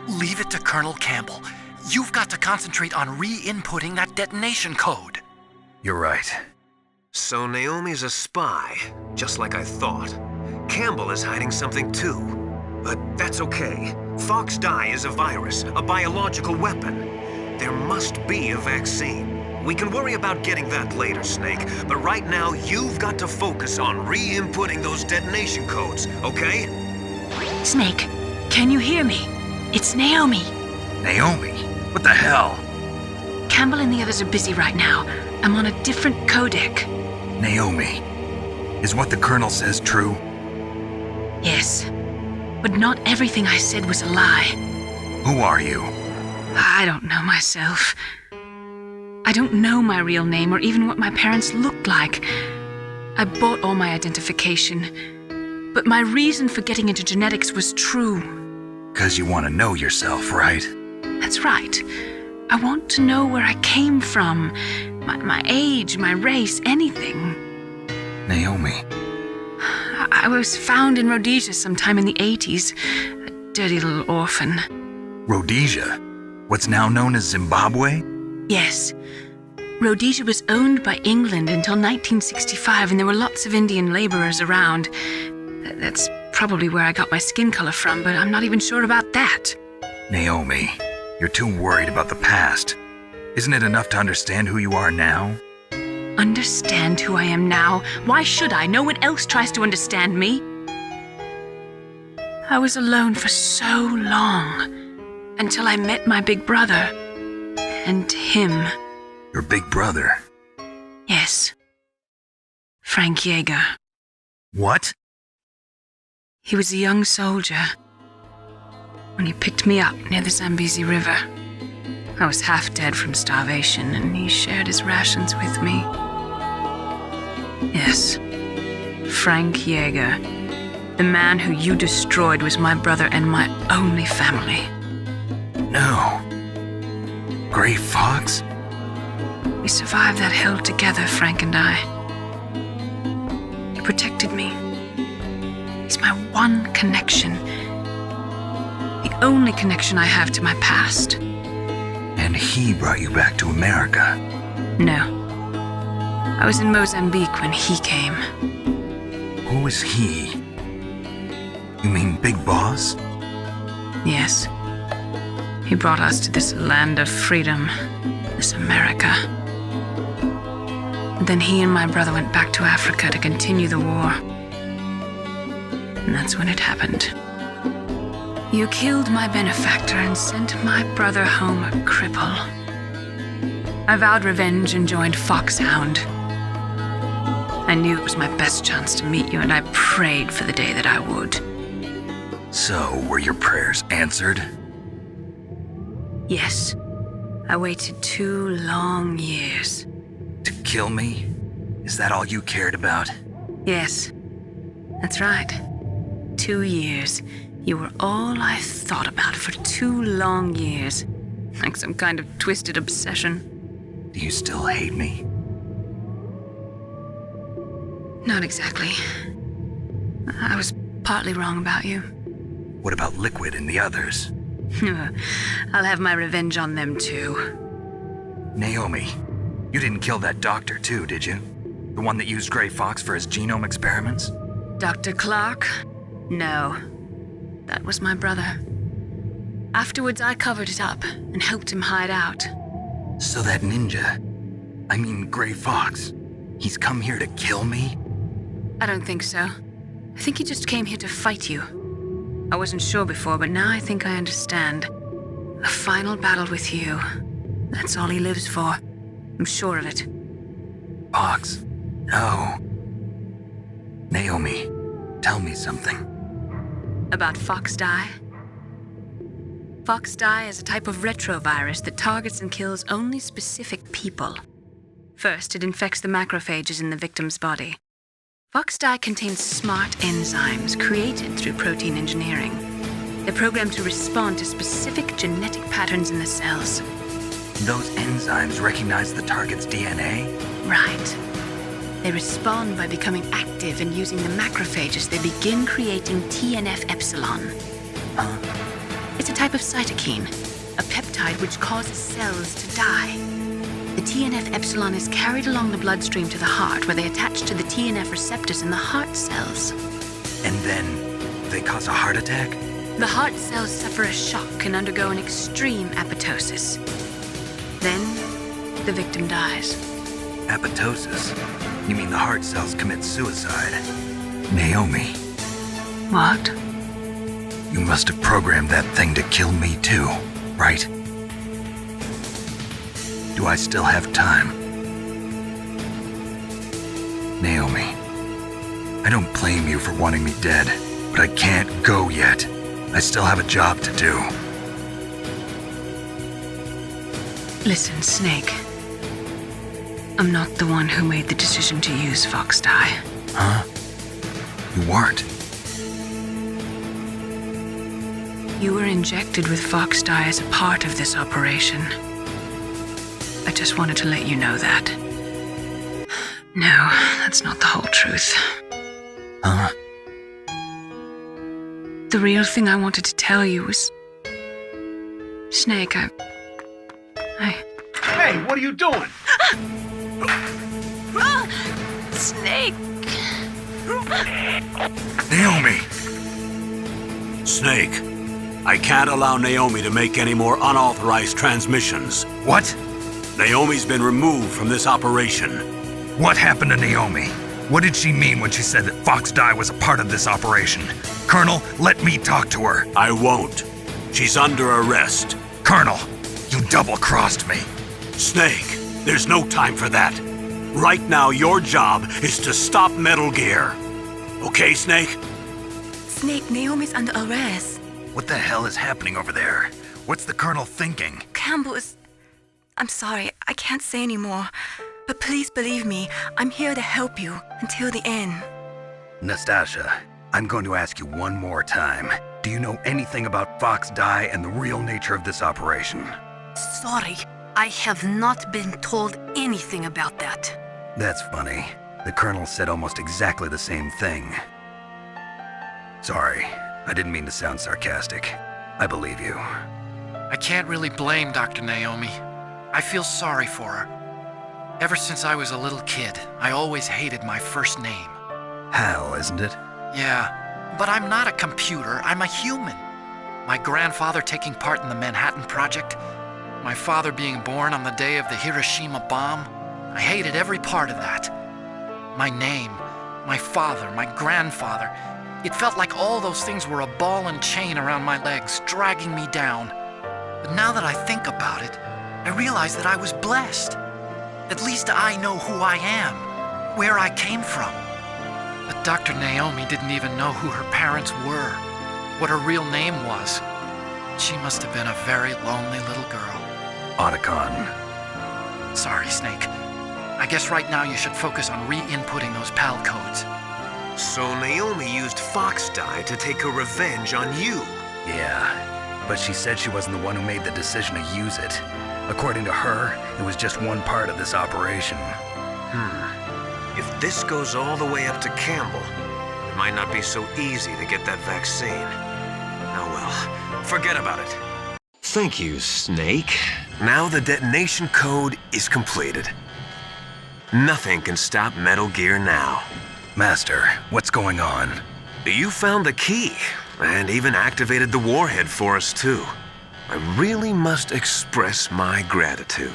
leave it to Colonel Campbell. You've got to concentrate on re-inputting that detonation code. you're right. So Naomi's a spy, just like I thought. Campbell is hiding something too. But that's okay. Fox dye is a virus, a biological weapon. There must be a vaccine. We can worry about getting that later, Snake, but right now you've got to focus on re-inputting those detonation codes, okay? Snake, can you hear me? It's Naomi. Naomi? What the hell? Campbell and the others are busy right now. I'm on a different codec. Naomi, is what the Colonel says true? Yes, but not everything I said was a lie. Who are you? I don't know myself. I don't know my real name or even what my parents looked like. I bought all my identification, but my reason for getting into genetics was true. 'Cause you want to know yourself, right? That's right. I want to know where I came from, my age, my race, anything. Naomi, I was found in Rhodesia sometime in the 80s, a dirty little orphan. Rhodesia? What's now known as Zimbabwe? Yes. Rhodesia was owned by England until 1965, and there were lots of Indian laborers around. That's probably where I got my skin color from, but I'm not even sure about that. Naomi, you're too worried about the past. Isn't it enough to understand who you are now? Understand who I am now? Why should I? No one else tries to understand me. I was alone for so long, until I met my big brother. And him. Your big brother? Yes. Frank Yeager. What? He was a young soldier when he picked me up near the Zambezi River. I was half dead from starvation, and he shared his rations with me. Yes, Frank Yeager. The man who you destroyed was my brother and my only family. No. Gray Fox? We survived that hell together, Frank and I. He protected me. He's my one connection. The only connection I have to my past. And he brought you back to America? No. I was in Mozambique when he came. Who is he? You mean Big Boss? Yes. He brought us to this land of freedom, this America. And then he and my brother went back to Africa to continue the war. And that's when it happened. You killed my benefactor and sent my brother home a cripple. I vowed revenge and joined Foxhound. I knew it was my best chance to meet you, and I prayed for the day that I would. So, were your prayers answered? Yes. I waited 2 long years. To kill me? Is that all you cared about? Yes. That's right. 2 years. You were all I thought about for 2 long years. Like some kind of twisted obsession. Do you still hate me? Not exactly. I was partly wrong about you. What about Liquid and the others? I'll have my revenge on them too. Naomi, you didn't kill that doctor too, did you? The one that used Gray Fox for his genome experiments? Dr. Clark? No. That was my brother. Afterwards, I covered it up and helped him hide out. So that ninja, I mean Gray Fox, he's come here to kill me? I don't think so. I think he just came here to fight you. I wasn't sure before, but now I think I understand. A final battle with you. That's all he lives for. I'm sure of it. Fox, no. Naomi, tell me something. About Fox dye? Fox dye is a type of retrovirus that targets and kills only specific people. First, it infects the macrophages in the victim's body. Fox dye contains smart enzymes created through protein engineering. They're programmed to respond to specific genetic patterns in the cells. Those enzymes recognize the target's DNA? Right. They respond by becoming active and using the macrophages. They begin creating TNF-epsilon. It's a type of cytokine, a peptide which causes cells to die. The TNF-epsilon is carried along the bloodstream to the heart, where they attach to the TNF receptors in the heart cells. And then they cause a heart attack? The heart cells suffer a shock and undergo an extreme apoptosis. Then, the victim dies. Apoptosis? You mean the heart cells commit suicide? Naomi, What? you must have programmed that thing to kill me too, right? Do I still have time? Naomi, I don't blame you for wanting me dead, but I can't go yet. I still have a job to do. Listen, Snake. I'm not the one who made the decision to use Fox Dye. Huh? You weren't. You were injected with Fox Dye as a part of this operation. I just wanted to let you know that. No, that's not the whole truth. Huh? The real thing I wanted to tell you was... Snake, I... Hey, what are you doing? Snake! Naomi! Snake, I can't allow Naomi to make any more unauthorized transmissions. What? Naomi's been removed from this operation. What happened to Naomi? What did she mean when she said that Fox Dye was a part of this operation? Colonel, let me talk to her. I won't. She's under arrest. Colonel, you double-crossed me. Snake, there's no time for that. Right now, your job is to stop Metal Gear. Okay, Snake? Snake, Naomi's under arrest. What the hell is happening over there? What's the Colonel thinking? Campbell is... I'm sorry, I can't say anymore. But please believe me, I'm here to help you until the end. Nastasha, I'm going to ask you one more time. Do you know anything about Fox Dye and the real nature of this operation? Sorry, I have not been told anything about that. That's funny. The Colonel said almost exactly the same thing. Sorry, I didn't mean to sound sarcastic. I believe you. I can't really blame Dr. Naomi. I feel sorry for her. Ever since I was a little kid, I always hated my first name. Hal, isn't it? Yeah, but I'm not a computer, I'm a human. My grandfather taking part in the Manhattan Project, my father being born on the day of the Hiroshima bomb. I hated every part of that. My name, my father, my grandfather. It felt like all those things were a ball and chain around my legs, dragging me down. But now that I think about it, I realize that I was blessed. At least I know who I am, where I came from. But Dr. Naomi didn't even know who her parents were, what her real name was. She must have been a very lonely little girl. Otacon. Sorry, Snake. I guess right now you should focus on re-inputting those PAL codes. So Naomi used Fox Dye to take her revenge on you. Yeah, but she said she wasn't the one who made the decision to use it. According to her, it was just one part of this operation. If this goes all the way up to Campbell, it might not be so easy to get that vaccine. Oh well, forget about it. Thank you, Snake. Now the detonation code is completed. Nothing can stop Metal Gear now. Master, what's going on? You found the key, and even activated the warhead for us too. I really must express my gratitude.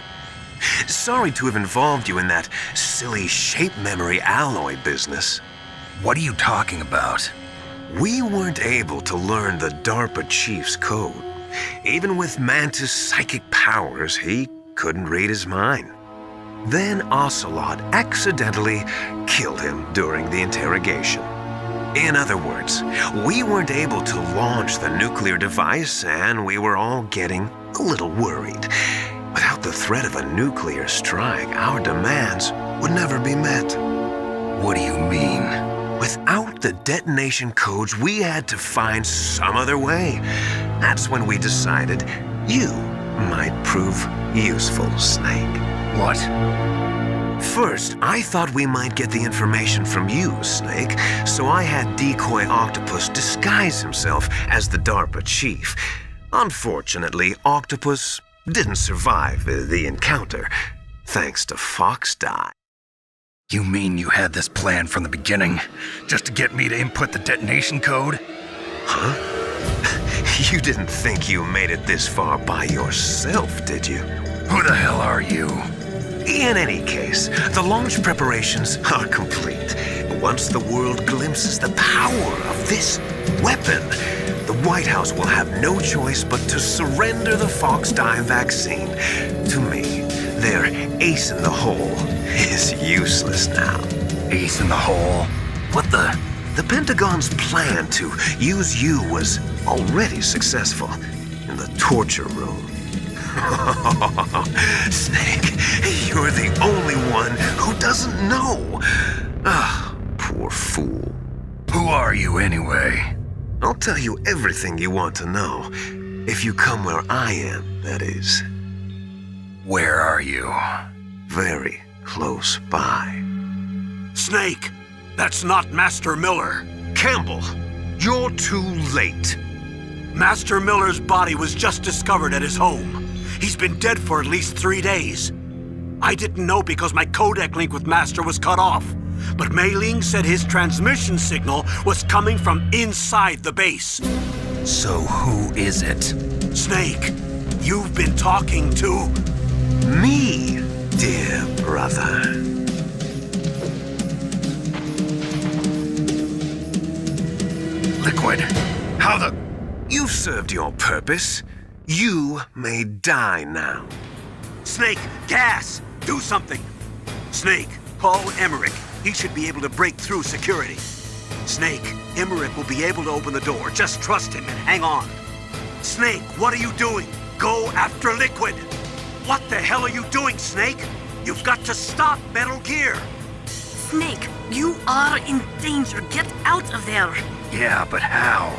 Sorry to have involved you in that silly shape memory alloy business. What are you talking about? We weren't able to learn the DARPA chief's code. Even with Mantis' psychic powers, he couldn't read his mind. Then Ocelot accidentally killed him during the interrogation. In other words, we weren't able to launch the nuclear device, and we were all getting a little worried. Without the threat of a nuclear strike, our demands would never be met. What do you mean? Without the detonation codes, we had to find some other way. That's when we decided you might prove useful, Snake. What? First, I thought we might get the information from you, Snake, so I had Decoy Octopus disguise himself as the DARPA chief. Unfortunately, Octopus didn't survive the encounter, thanks to Fox Die. You mean you had this plan from the beginning, just to get me to input the detonation code? Huh? You didn't think you made it this far by yourself, did you? Who the hell are you? In any case, the launch preparations are complete. Once the world glimpses the power of this weapon, the White House will have no choice but to surrender the Fox Die vaccine to me. Their ace in the hole is useless now. Ace in the hole? What the? The Pentagon's plan to use you was already successful in the torture room. Snake, you're the only one who doesn't know. Ah, poor fool. Who are you anyway? I'll tell you everything you want to know. If you come where I am, that is. Where are you? Very close by. Snake, that's not Master Miller. Campbell, you're too late. Master Miller's body was just discovered at his home. He's been dead for at least 3 days. I didn't know because my codec link with Master was cut off. But Mei Ling said his transmission signal was coming from inside the base. So who is it? Snake, you've been talking to... me, dear brother. Liquid. How the... You've served your purpose. You may die now. Snake, gas! Do something! Snake, call Emmerich. He should be able to break through security. Snake, Emmerich will be able to open the door. Just trust him and hang on. Snake, what are you doing? Go after Liquid! What the hell are you doing, Snake? You've got to stop Metal Gear! Snake, you are in danger. Get out of there. Yeah, but how?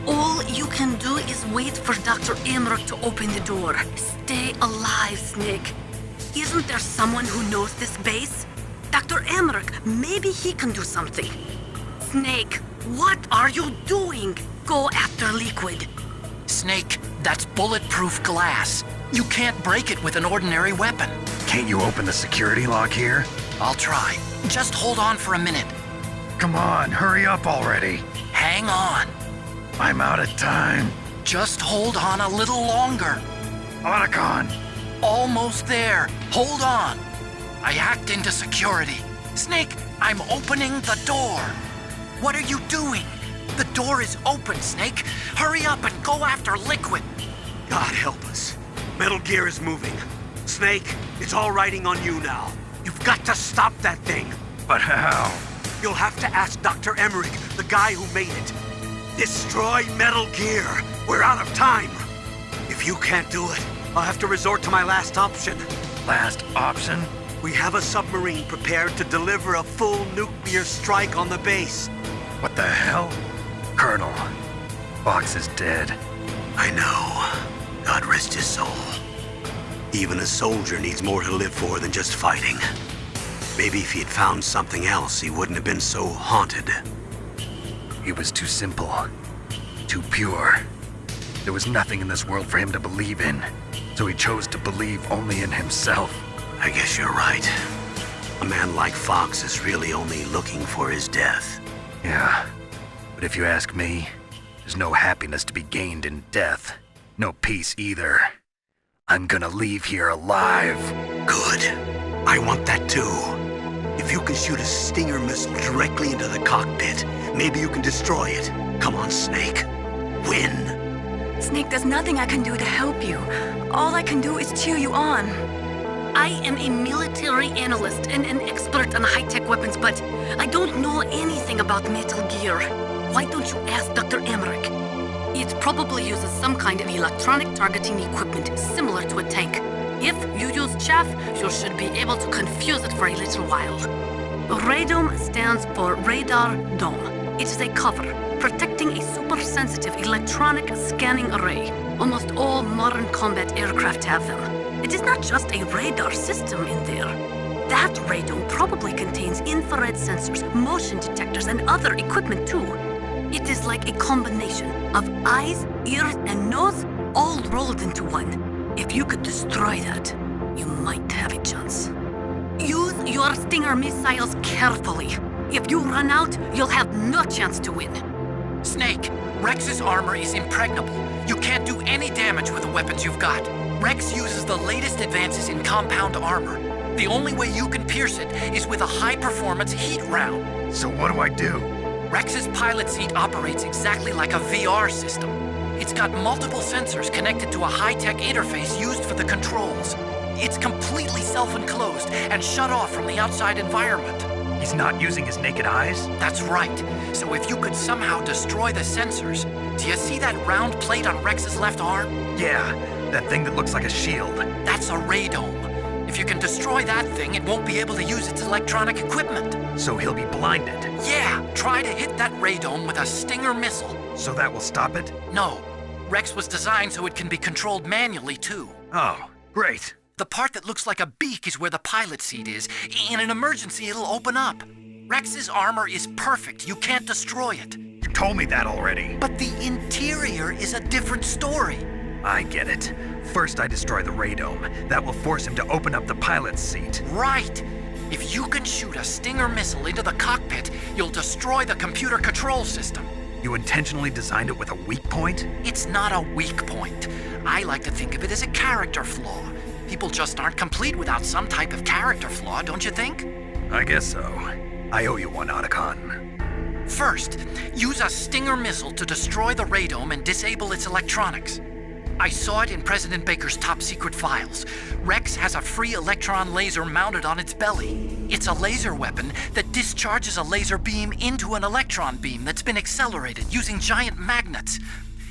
All you can do is wait for Dr. Emmerich to open the door. Stay alive, Snake. Isn't there someone who knows this base? Dr. Emmerich, maybe he can do something. Snake, what are you doing? Go after Liquid. Snake, that's bulletproof glass. You can't break it with an ordinary weapon. Can't you open the security lock here? I'll try. Just hold on for a minute. Come on, hurry up already. Hang on. I'm out of time. Just hold on a little longer. Otacon! Almost there. Hold on. I hacked into security. Snake, I'm opening the door. What are you doing? The door is open, Snake. Hurry up and go after Liquid. God help us. Metal Gear is moving. Snake, it's all riding on you now. You've got to stop that thing. But how? You'll have to ask Dr. Emmerich, the guy who made it. Destroy Metal Gear. We're out of time. If you can't do it, I'll have to resort to my last option. Last option? We have a submarine prepared to deliver a full nuclear strike on the base. What the hell? Colonel, Fox is dead. I know. God rest his soul. Even a soldier needs more to live for than just fighting. Maybe if he had found something else, he wouldn't have been so haunted. He was too simple, too pure. There was nothing in this world for him to believe in, so he chose to believe only in himself. I guess you're right. A man like Fox is really only looking for his death. Yeah, but if you ask me, there's no happiness to be gained in death. No peace either. I'm gonna leave here alive. Good. I want that too. If you can shoot a Stinger missile directly into the cockpit, maybe you can destroy it. Come on, Snake. Win. Snake, there's nothing I can do to help you. All I can do is cheer you on. I am a military analyst and an expert on high-tech weapons, but I don't know anything about Metal Gear. Why don't you ask Dr. Emmerich? It probably uses some kind of electronic targeting equipment similar to a tank. If you use chaff, you should be able to confuse it for a little while. Radome stands for Radar Dome. It is a cover protecting a super-sensitive electronic scanning array. Almost all modern combat aircraft have them. It is not just a radar system in there. That radome probably contains infrared sensors, motion detectors, and other equipment too. It is like a combination of eyes, ears, and nose all rolled into one. If you could destroy that, you might have a chance. Use your Stinger missiles carefully. If you run out, you'll have no chance to win. Snake, Rex's armor is impregnable. You can't do any damage with the weapons you've got. Rex uses the latest advances in compound armor. The only way you can pierce it is with a high-performance heat round. So what do I do? Rex's pilot seat operates exactly like a VR system. It's got multiple sensors connected to a high-tech interface used for the controls. It's completely self-enclosed and shut off from the outside environment. He's not using his naked eyes? That's right. So if you could somehow destroy the sensors... Do you see that round plate on Rex's left arm? Yeah, that thing that looks like a shield. That's a radome. If you can destroy that thing, it won't be able to use its electronic equipment. So he'll be blinded. Yeah, try to hit that radome with a Stinger missile. So that will stop it? No. Rex was designed so it can be controlled manually, too. Oh, great. The part that looks like a beak is where the pilot seat is. In an emergency, it'll open up. Rex's armor is perfect. You can't destroy it. You told me that already. But the interior is a different story. I get it. First I destroy the radome. That will force him to open up the pilot's seat. Right. If you can shoot a Stinger missile into the cockpit, you'll destroy the computer control system. You intentionally designed it with a weak point? It's not a weak point. I like to think of it as a character flaw. People just aren't complete without some type of character flaw, don't you think? I guess so. I owe you one, Otacon. First, use a Stinger missile to destroy the radome and disable its electronics. I saw it in President Baker's top-secret files. Rex has a free electron laser mounted on its belly. It's a laser weapon that discharges a laser beam into an electron beam that's been accelerated using giant magnets.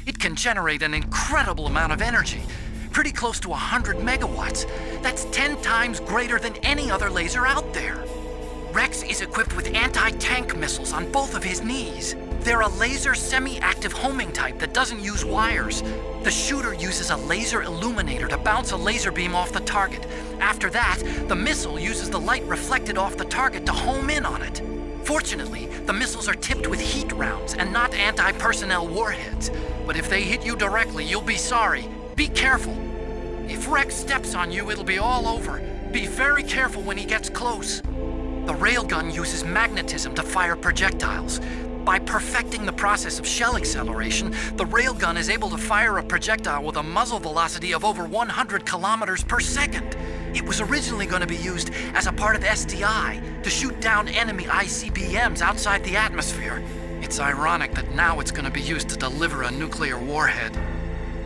It can generate an incredible amount of energy, pretty close to 100 megawatts. That's 10 times greater than any other laser out there. Rex is equipped with anti-tank missiles on both of his knees. They're a laser semi-active homing type that doesn't use wires. The shooter uses a laser illuminator to bounce a laser beam off the target. After that, the missile uses the light reflected off the target to home in on it. Fortunately, the missiles are tipped with heat rounds and not anti-personnel warheads. But if they hit you directly, you'll be sorry. Be careful. If Rex steps on you, it'll be all over. Be very careful when he gets close. The railgun uses magnetism to fire projectiles. By perfecting the process of shell acceleration, the railgun is able to fire a projectile with a muzzle velocity of over 100 kilometers per second. It was originally going to be used as a part of SDI to shoot down enemy ICBMs outside the atmosphere. It's ironic that now it's going to be used to deliver a nuclear warhead.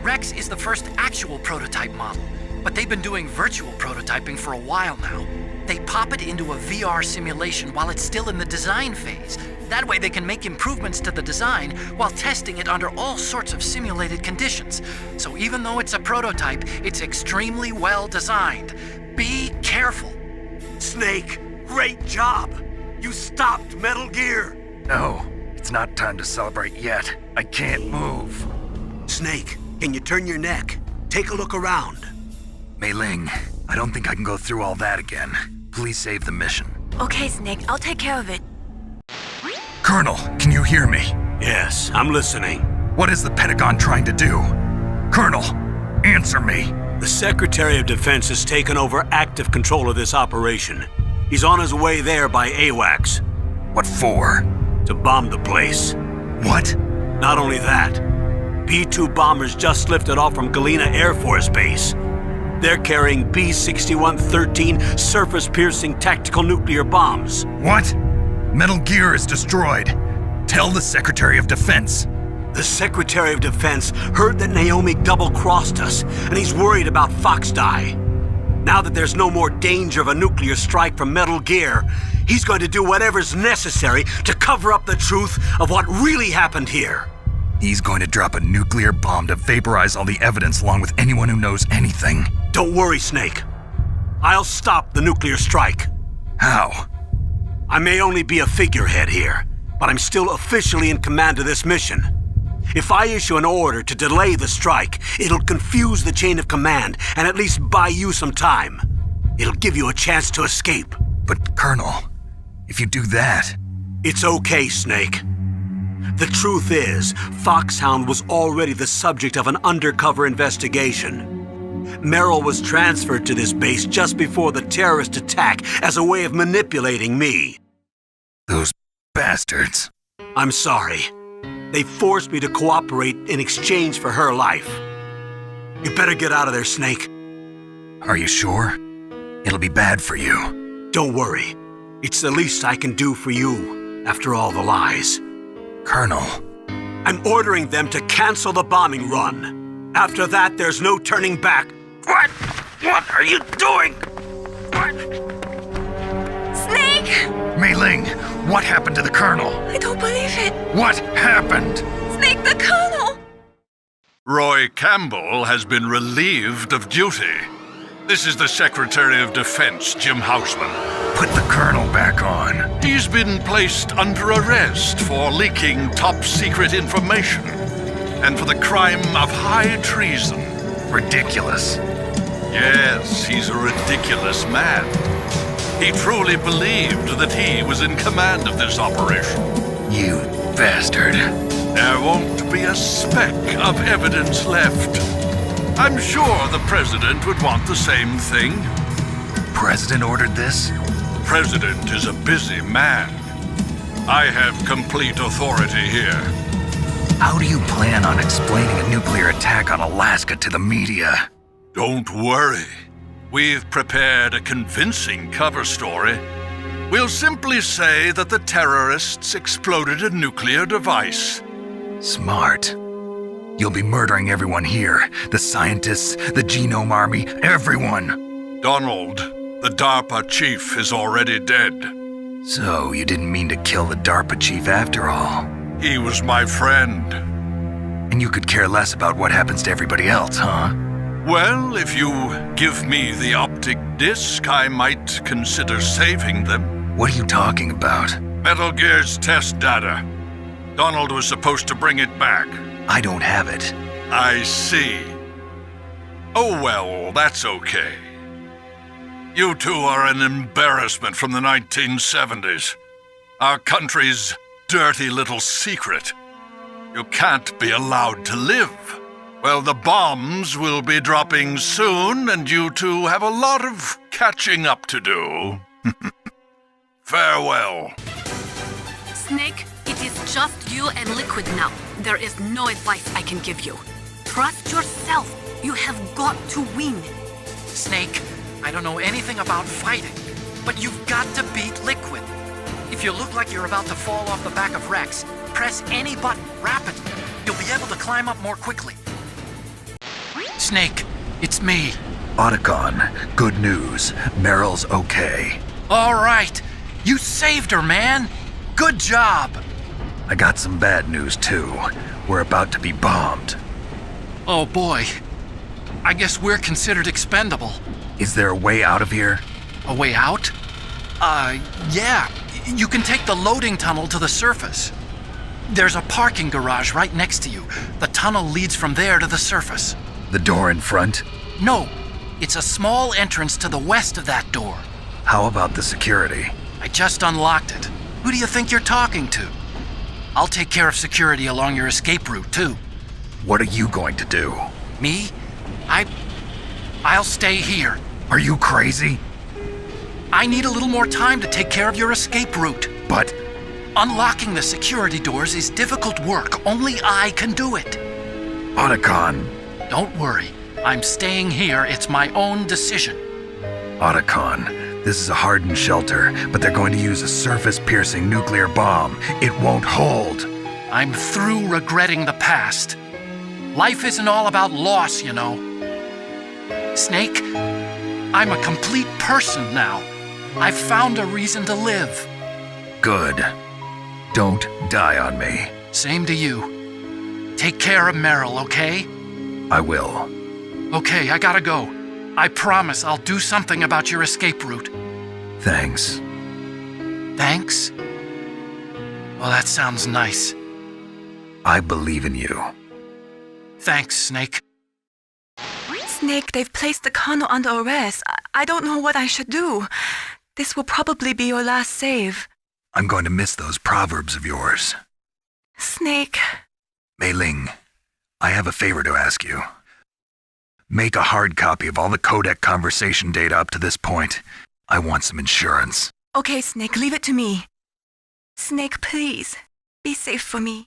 Rex is the first actual prototype model, but they've been doing virtual prototyping for a while now. They pop it into a VR simulation while it's still in the design phase. That way they can make improvements to the design while testing it under all sorts of simulated conditions. So even though it's a prototype, it's extremely well designed. Be careful. Snake, great job! You stopped Metal Gear! No, it's not time to celebrate yet. I can't move. Snake, can you turn your neck? Take a look around. Mei Ling, I don't think I can go through all that again. Please save the mission. Okay, Snake, I'll take care of it. Colonel, can you hear me? Yes, I'm listening. What is the Pentagon trying to do? Colonel, answer me. The Secretary of Defense has taken over active control of this operation. He's on his way there by AWACS. What for? To bomb the place. What? Not only that, B-2 bombers just lifted off from Galena Air Force Base. They're carrying B-6113 surface-piercing tactical nuclear bombs. What? Metal Gear is destroyed. Tell the Secretary of Defense. The Secretary of Defense heard that Naomi double-crossed us, and he's worried about Fox Die. Now that there's no more danger of a nuclear strike from Metal Gear, he's going to do whatever's necessary to cover up the truth of what really happened here. He's going to drop a nuclear bomb to vaporize all the evidence along with anyone who knows anything. Don't worry, Snake. I'll stop the nuclear strike. How? I may only be a figurehead here, but I'm still officially in command of this mission. If I issue an order to delay the strike, it'll confuse the chain of command and at least buy you some time. It'll give you a chance to escape. But, Colonel, if you do that... It's okay, Snake. The truth is, Foxhound was already the subject of an undercover investigation. Merrill was transferred to this base just before the terrorist attack as a way of manipulating me. Those bastards. I'm sorry. They forced me to cooperate in exchange for her life. You better get out of there, Snake. Are you sure? It'll be bad for you. Don't worry. It's the least I can do for you, after all the lies. Colonel. I'm ordering them to cancel the bombing run. After that, there's no turning back. What? What are you doing? What? Snake! Mei Ling, what happened to the Colonel? I don't believe it. What happened? Snake, the Colonel! Roy Campbell has been relieved of duty. This is the Secretary of Defense, Jim Houseman. Put the Colonel back on. He's been placed under arrest for leaking top-secret information and for the crime of high treason. Ridiculous. Yes, he's a ridiculous man. He truly believed that he was in command of this operation. You bastard. There won't be a speck of evidence left. I'm sure the President would want the same thing. President ordered this? President is a busy man. I have complete authority here. How do you plan on explaining a nuclear attack on Alaska to the media? Don't worry. We've prepared a convincing cover story. We'll simply say that the terrorists exploded a nuclear device. Smart. You'll be murdering everyone here. The scientists, the Genome Army, everyone. Donald, the DARPA chief, is already dead. So you didn't mean to kill the DARPA chief after all? He was my friend. And you could care less about what happens to everybody else, huh? Well, if you give me the optic disc, I might consider saving them. What are you talking about? Metal Gear's test data. Donald was supposed to bring it back. I don't have it. I see. Oh well, that's okay. You two are an embarrassment from the 1970s. Our country's dirty little secret. You can't be allowed to live. Well, the bombs will be dropping soon, and you two have a lot of catching up to do. Farewell. Snake, it is just you and Liquid now. There is no advice I can give you. Trust yourself. You have got to win. Snake, I don't know anything about fighting, but you've got to beat Liquid. If you look like you're about to fall off the back of Rex, press any button rapidly. You'll be able to climb up more quickly. Snake, it's me. Otacon, good news. Meryl's okay. All right. You saved her, man. Good job. I got some bad news, too. We're about to be bombed. Oh, boy. I guess we're considered expendable. Is there a way out of here? A way out? Yeah. You can take the loading tunnel to the surface. There's a parking garage right next to you. The tunnel leads from there to the surface. The door in front? No. It's a small entrance to the west of that door. How about the security? I just unlocked it. Who do you think you're talking to? I'll take care of security along your escape route, too. What are you going to do? Me? I'll stay here. Are you crazy? I need a little more time to take care of your escape route. But... unlocking the security doors is difficult work. Only I can do it. Otacon. Don't worry. I'm staying here. It's my own decision. Otacon, this is a hardened shelter, but they're going to use a surface-piercing nuclear bomb. It won't hold. I'm through regretting the past. Life isn't all about loss, you know. Snake, I'm a complete person now. I've found a reason to live. Good. Don't die on me. Same to you. Take care of Meryl, okay? I will. Okay, I gotta go. I promise I'll do something about your escape route. Thanks. Thanks? Well, that sounds nice. I believe in you. Thanks, Snake. Snake, they've placed the colonel under arrest. I don't know what I should do. This will probably be your last save. I'm going to miss those proverbs of yours. Snake. Mei Ling, I have a favor to ask you. Make a hard copy of all the codec conversation data up to this point. I want some insurance. Okay, Snake, leave it to me. Snake, please. Be safe for me.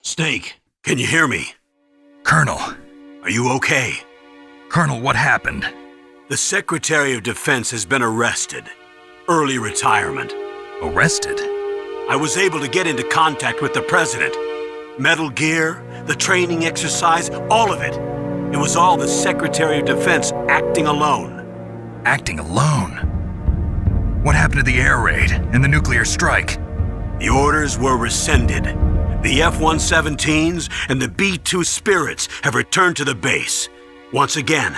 Snake, can you hear me? Colonel. Are you okay? Colonel, what happened? The Secretary of Defense has been arrested. Early retirement. Arrested? I was able to get into contact with the President. Metal Gear, the training exercise, all of it. It was all the Secretary of Defense acting alone. Acting alone? What happened to the air raid and the nuclear strike? The orders were rescinded. The F-117s and the B-2 Spirits have returned to the base. Once again,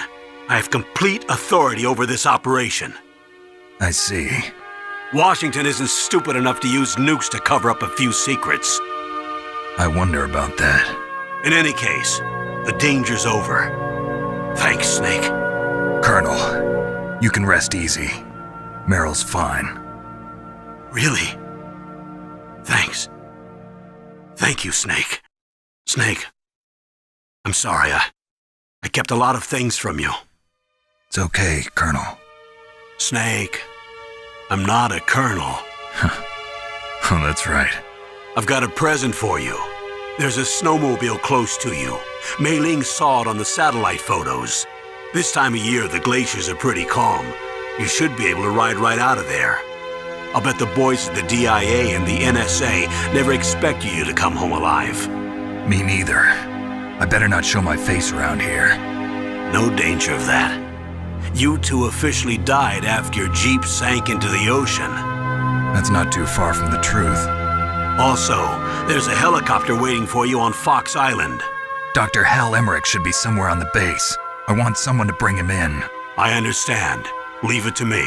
I have complete authority over this operation. I see. Washington isn't stupid enough to use nukes to cover up a few secrets. I wonder about that. In any case, the danger's over. Thanks, Snake. Colonel, you can rest easy. Meryl's fine. Really? Thanks. Thank you, Snake. Snake, I'm sorry. I kept a lot of things from you. It's okay, Colonel. Snake, I'm not a colonel. Oh, that's right. I've got a present for you. There's a snowmobile close to you. Mei Ling saw it on the satellite photos. This time of year, the glaciers are pretty calm. You should be able to ride right out of there. I'll bet the boys at the DIA and the NSA never expect you to come home alive. Me neither. I better not show my face around here. No danger of that. You two officially died after your Jeep sank into the ocean. That's not too far from the truth. Also, there's a helicopter waiting for you on Fox Island. Dr. Hal Emmerich should be somewhere on the base. I want someone to bring him in. I understand. Leave it to me.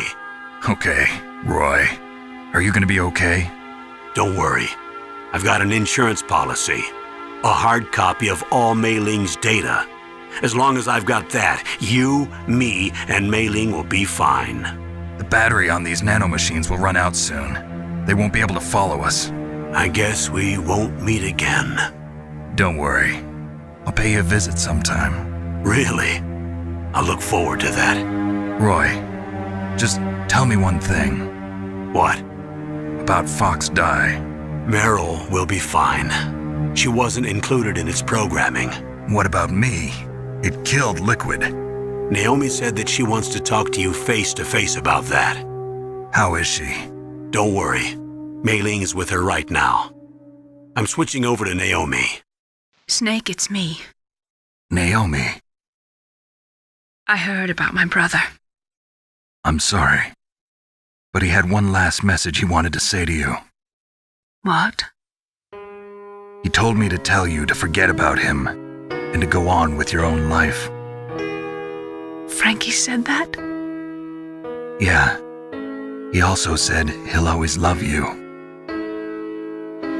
Okay, Roy. Are you gonna be okay? Don't worry. I've got an insurance policy. A hard copy of all Mei Ling's data. As long as I've got that, you, me, and Mei Ling will be fine. The battery on these nanomachines will run out soon. They won't be able to follow us. I guess we won't meet again. Don't worry. I'll pay you a visit sometime. Really? I look forward to that. Roy, just tell me one thing. What? About Fox Die. Meryl will be fine. She wasn't included in its programming. What about me? It killed Liquid. Naomi said that she wants to talk to you face to face about that. How is she? Don't worry. Mei Ling is with her right now. I'm switching over to Naomi. Snake, it's me. Naomi. I heard about my brother. I'm sorry. But he had one last message he wanted to say to you. What? He told me to tell you to forget about him and to go on with your own life. Frankie said that? Yeah. He also said he'll always love you.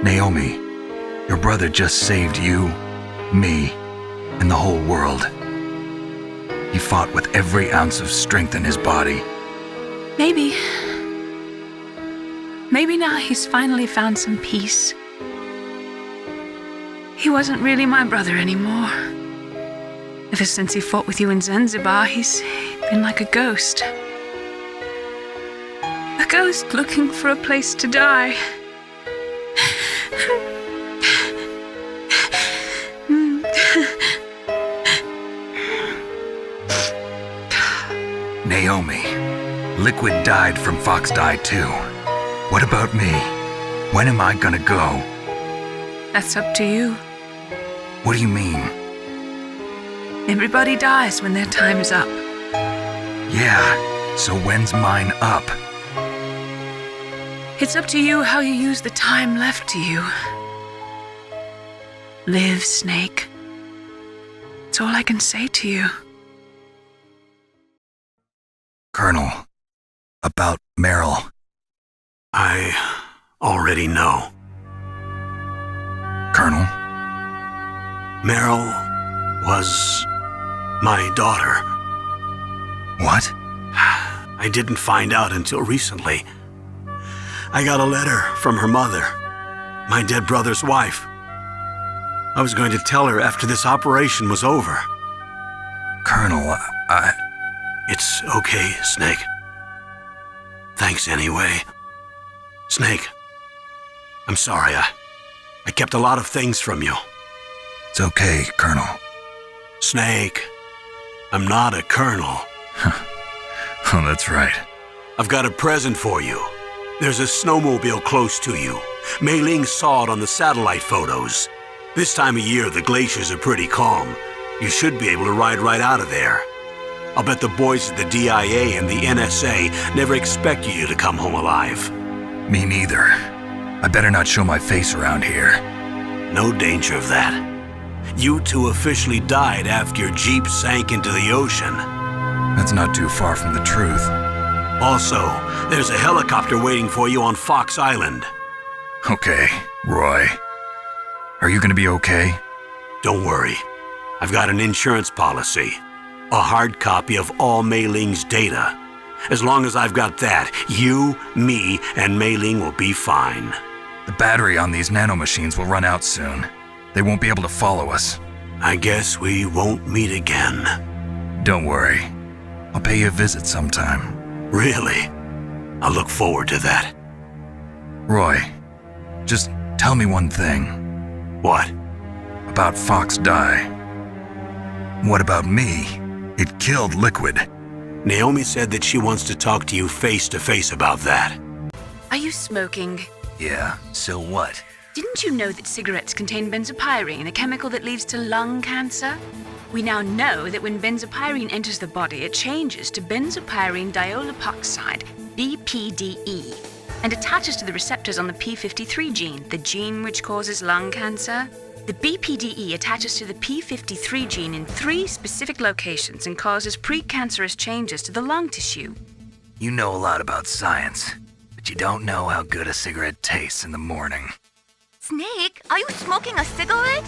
Naomi, your brother just saved you, me, and the whole world. He fought with every ounce of strength in his body. Maybe now he's finally found some peace. He wasn't really my brother anymore. Ever since he fought with you in Zanzibar, he's been like a ghost. A ghost looking for a place to die. Naomi, Liquid died from Fox Die too. What about me? When am I gonna go? That's up to you. What do you mean? Everybody dies when their time is up. Yeah, so when's mine up? It's up to you how you use the time left to you. Live, Snake. That's all I can say to you. Colonel, about Meryl. I already know. Colonel? Meryl was my daughter. What? I didn't find out until recently. I got a letter from her mother, my dead brother's wife. I was going to tell her after this operation was over. Colonel, It's okay, Snake. Thanks anyway. Snake, I'm sorry. I kept a lot of things from you. It's okay, Colonel. Snake, I'm not a colonel. Oh, that's right. I've got a present for you. There's a snowmobile close to you. Mei Ling saw it on the satellite photos. This time of year, the glaciers are pretty calm. You should be able to ride right out of there. I'll bet the boys at the DIA and the NSA never expect you to come home alive. Me neither. I better not show my face around here. No danger of that. You two officially died after your Jeep sank into the ocean. That's not too far from the truth. Also, there's a helicopter waiting for you on Fox Island. Okay, Roy. Are you gonna be okay? Don't worry. I've got an insurance policy. A hard copy of all Mei Ling's data. As long as I've got that, you, me, and Mei Ling will be fine. The battery on these nanomachines will run out soon. They won't be able to follow us. I guess we won't meet again. Don't worry. I'll pay you a visit sometime. Really? I'll look forward to that. Roy, just tell me one thing. What? About Fox Die. What about me? It killed Liquid. Naomi said that she wants to talk to you face to face about that. Are you smoking? Yeah, so what? Didn't you know that cigarettes contain benzopyrene, a chemical that leads to lung cancer? We now know that when benzopyrene enters the body, it changes to benzopyrene diolipoxide, BPDE, and attaches to the receptors on the P53 gene, the gene which causes lung cancer. The BPDE attaches to the P53 gene in 3 specific locations and causes precancerous changes to the lung tissue. You know a lot about science, but you don't know how good a cigarette tastes in the morning. Snake, are you smoking a cigarette?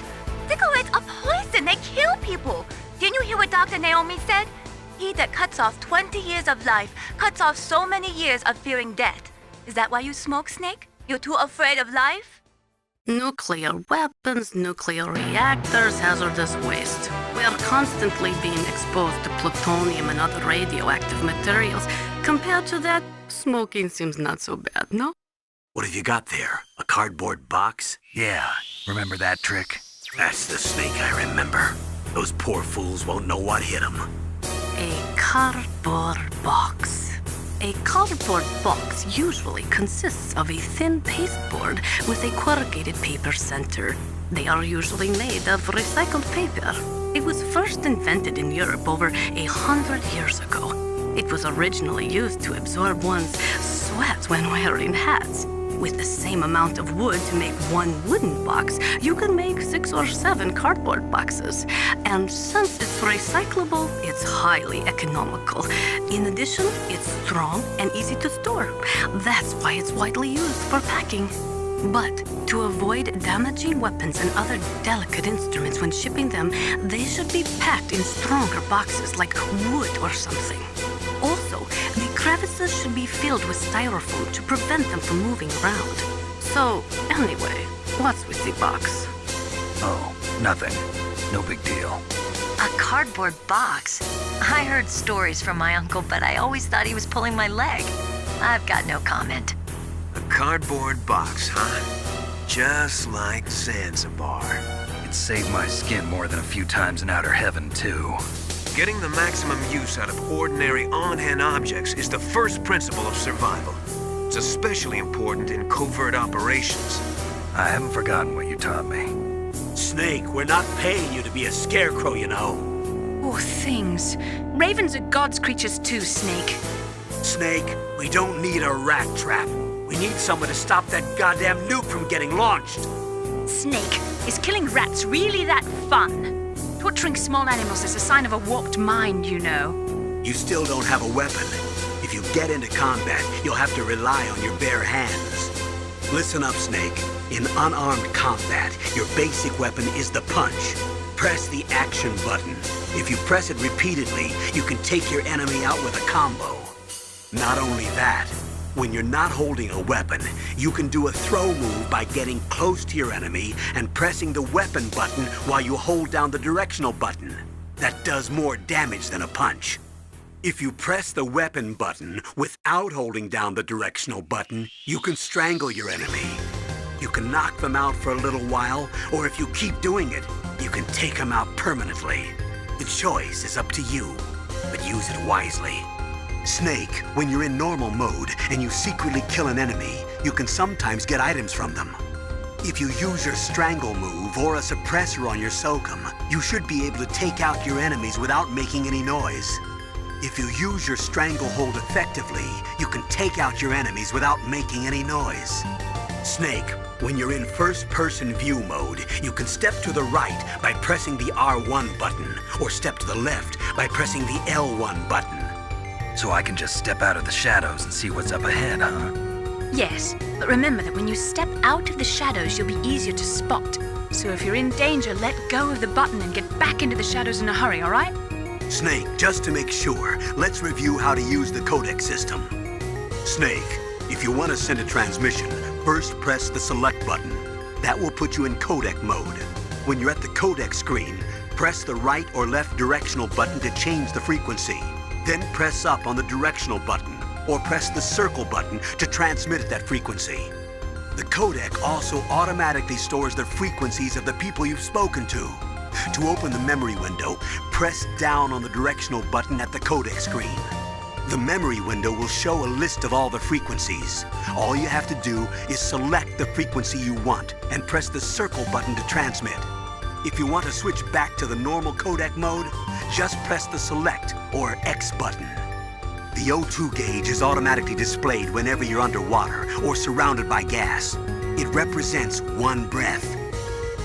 Cigarettes are poison. They kill people. Didn't you hear what Dr. Naomi said? He that cuts off 20 years of life cuts off so many years of fearing death. Is that why you smoke, Snake? You're too afraid of life? Nuclear weapons, nuclear reactors, hazardous waste. We are constantly being exposed to plutonium and other radioactive materials. Compared to that, smoking seems not so bad, no? What have you got there? A cardboard box? Yeah, remember that trick? That's the Snake I remember. Those poor fools won't know what hit them. A cardboard box. A cardboard box usually consists of a thin pasteboard with a corrugated paper center. They are usually made of recycled paper. It was first invented in Europe over 100 years ago. It was originally used to absorb one's sweat when wearing hats. With the same amount of wood to make one wooden box, you can make 6 or 7 cardboard boxes. And since it's recyclable, it's highly economical. In addition, it's strong and easy to store. That's why it's widely used for packing. But to avoid damaging weapons and other delicate instruments when shipping them, they should be packed in stronger boxes like wood or something. Also, the crevices should be filled with styrofoam to prevent them from moving around. So, anyway, what's with the box? Oh, nothing. No big deal. A cardboard box? I heard stories from my uncle, but I always thought he was pulling my leg. I've got no comment. A cardboard box, huh? Just like Zanzibar. It saved my skin more than a few times in outer heaven, too. Getting the maximum use out of ordinary on-hand objects is the first principle of survival. It's especially important in covert operations. I haven't forgotten what you taught me. Snake, we're not paying you to be a scarecrow, you know. Oh, things. Ravens are God's creatures too, Snake. Snake, we don't need a rat trap. We need someone to stop that goddamn nuke from getting launched. Snake, is killing rats really that fun? Torturing small animals is a sign of a warped mind, you know. You still don't have a weapon. If you get into combat, you'll have to rely on your bare hands. Listen up, Snake. In unarmed combat, your basic weapon is the punch. Press the action button. If you press it repeatedly, you can take your enemy out with a combo. Not only that, when you're not holding a weapon, you can do a throw move by getting close to your enemy and pressing the weapon button while you hold down the directional button. That does more damage than a punch. If you press the weapon button without holding down the directional button, you can strangle your enemy. You can knock them out for a little while, or if you keep doing it, you can take them out permanently. The choice is up to you, but use it wisely. Snake, when you're in normal mode and you secretly kill an enemy, you can sometimes get items from them. If you use your strangle move or a suppressor on your Sokum, you should be able to take out your enemies without making any noise. If you use your stranglehold effectively, you can take out your enemies without making any noise. Snake, when you're in first-person view mode, you can step to the right by pressing the R1 button, or step to the left by pressing the L1 button. So I can just step out of the shadows and see what's up ahead, huh? Yes, but remember that when you step out of the shadows, you'll be easier to spot. So if you're in danger, let go of the button and get back into the shadows in a hurry, all right? Snake, just to make sure, let's review how to use the codec system. Snake, if you want to send a transmission, first press the select button. That will put you in codec mode. When you're at the codec screen, press the right or left directional button to change the frequency. Then press up on the directional button, or press the circle button to transmit at that frequency. The codec also automatically stores the frequencies of the people you've spoken to. To open the memory window, press down on the directional button at the codec screen. The memory window will show a list of all the frequencies. All you have to do is select the frequency you want and press the circle button to transmit. If you want to switch back to the normal codec mode, just press the select or X button. The O2 gauge is automatically displayed whenever you're underwater or surrounded by gas. It represents 1 breath.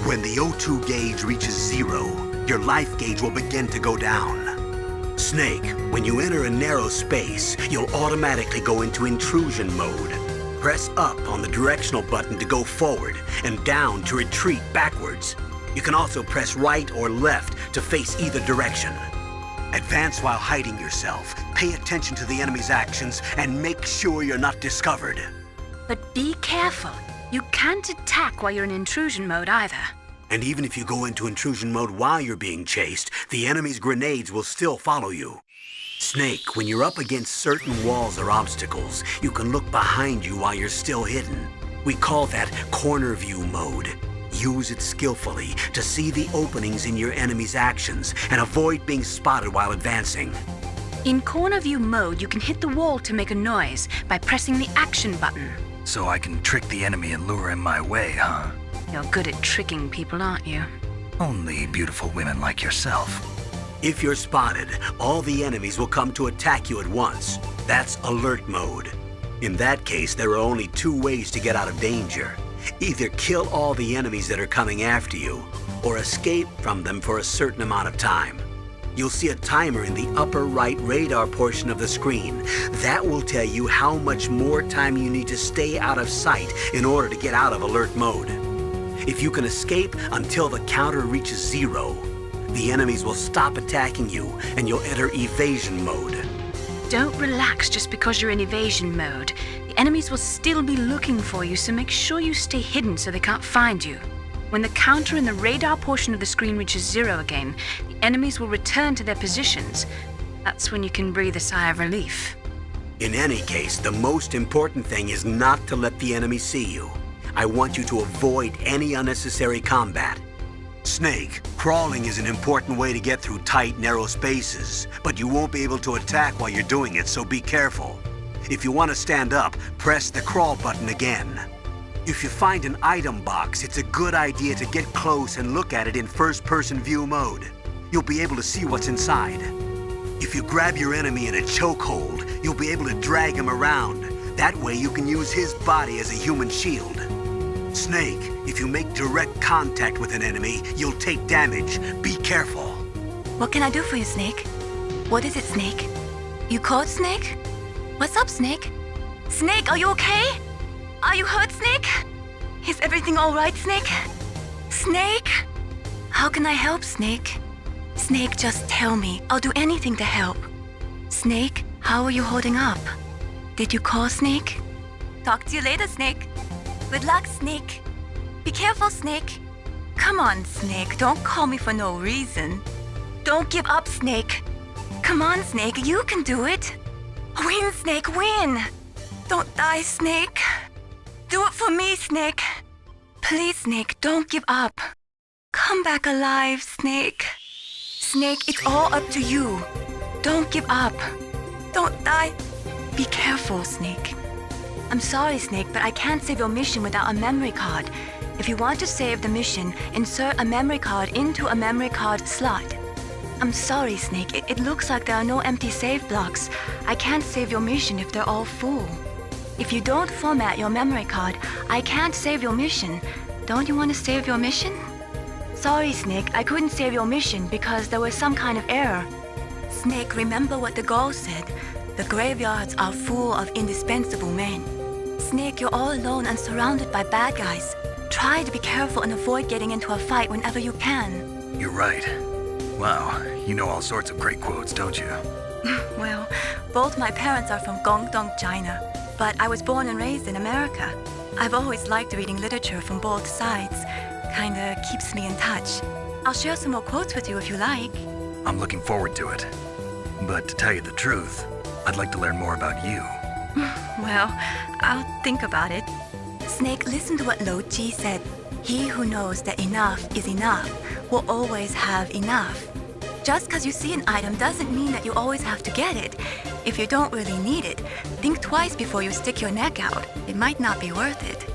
When the O2 gauge reaches 0, your life gauge will begin to go down. Snake, when you enter a narrow space, you'll automatically go into intrusion mode. Press up on the directional button to go forward and down to retreat backwards. You can also press right or left to face either direction. Advance while hiding yourself, pay attention to the enemy's actions, and make sure you're not discovered. But be careful. You can't attack while you're in intrusion mode either. And even if you go into intrusion mode while you're being chased, the enemy's grenades will still follow you. Snake, when you're up against certain walls or obstacles, you can look behind you while you're still hidden. We call that corner view mode. Use it skillfully to see the openings in your enemy's actions and avoid being spotted while advancing. In corner view mode, you can hit the wall to make a noise by pressing the action button. So I can trick the enemy and lure him my way, huh? You're good at tricking people, aren't you? Only beautiful women like yourself. If you're spotted, all the enemies will come to attack you at once. That's alert mode. In that case, there are only 2 ways to get out of danger. Either kill all the enemies that are coming after you, or escape from them for a certain amount of time. You'll see a timer in the upper right radar portion of the screen. That will tell you how much more time you need to stay out of sight in order to get out of alert mode. If you can escape until the counter reaches 0, the enemies will stop attacking you and you'll enter evasion mode. Don't relax just because you're in evasion mode. The enemies will still be looking for you, so make sure you stay hidden so they can't find you. When the counter in the radar portion of the screen reaches 0 again, the enemies will return to their positions. That's when you can breathe a sigh of relief. In any case, the most important thing is not to let the enemy see you. I want you to avoid any unnecessary combat. Snake, crawling is an important way to get through tight, narrow spaces, but you won't be able to attack while you're doing it, so be careful. If you want to stand up, press the crawl button again. If you find an item box, it's a good idea to get close and look at it in first-person view mode. You'll be able to see what's inside. If you grab your enemy in a chokehold, you'll be able to drag him around. That way you can use his body as a human shield. Snake, if you make direct contact with an enemy, you'll take damage. Be careful. What can I do for you, Snake? What is it, Snake? You called, Snake? What's up, Snake? Snake, are you okay? Are you hurt, Snake? Is everything all right, Snake? Snake? How can I help, Snake? Snake, just tell me. I'll do anything to help. Snake, how are you holding up? Did you call, Snake? Talk to you later, Snake. Good luck, Snake. Be careful, Snake. Come on, Snake. Don't call me for no reason. Don't give up, Snake. Come on, Snake. You can do it. Win, Snake, win. Don't die, Snake. Do it for me, Snake. Please, Snake, don't give up. Come back alive, Snake. Snake, it's all up to you. Don't give up. Don't die. Be careful, Snake. I'm sorry, Snake, but I can't save your mission without a memory card. If you want to save the mission, insert a memory card into a memory card slot. I'm sorry, Snake. It looks like there are no empty save blocks. I can't save your mission if they're all full. If you don't format your memory card, I can't save your mission. Don't you want to save your mission? Sorry, Snake. I couldn't save your mission because there was some kind of error. Snake, remember what the Gaul said. The graveyards are full of indispensable men. Snake, you're all alone and surrounded by bad guys. Try to be careful and avoid getting into a fight whenever you can. You're right. Wow, you know all sorts of great quotes, don't you? Well, both my parents are from Guangdong, China, but I was born and raised in America. I've always liked reading literature from both sides. Kinda keeps me in touch. I'll share some more quotes with you if you like. I'm looking forward to it. But to tell you the truth, I'd like to learn more about you. Well, I'll think about it. Snake, listen to what Lo Ji said. He who knows that enough is enough will always have enough. Just because you see an item doesn't mean that you always have to get it. If you don't really need it, think twice before you stick your neck out. It might not be worth it.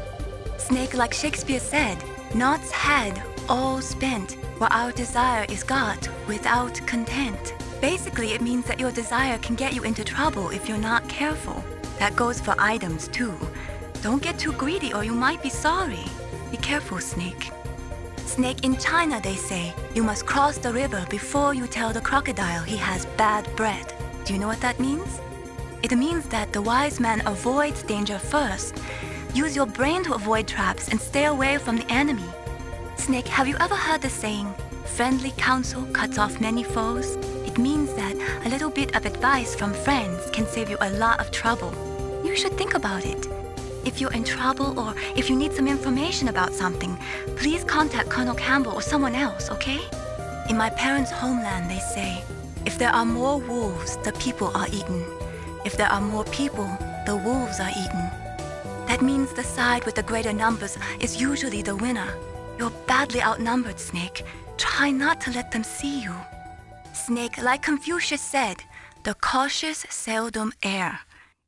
Snake, like Shakespeare said, naught's had, all spent, while our desire is got without content. Basically, it means that your desire can get you into trouble if you're not careful. That goes for items too. Don't get too greedy or you might be sorry. Be careful, Snake. Snake, in China they say, you must cross the river before you tell the crocodile he has bad bread. Do you know what that means? It means that the wise man avoids danger first. Use your brain to avoid traps and stay away from the enemy. Snake, have you ever heard the saying, friendly counsel cuts off many foes? It means that a little bit of advice from friends can save you a lot of trouble. You should think about it. If you're in trouble or if you need some information about something, please contact Colonel Campbell or someone else, okay? In my parents' homeland, they say, if there are more wolves, the people are eaten. If there are more people, the wolves are eaten. That means the side with the greater numbers is usually the winner. You're badly outnumbered, Snake. Try not to let them see you. Snake, like Confucius said, the cautious seldom err.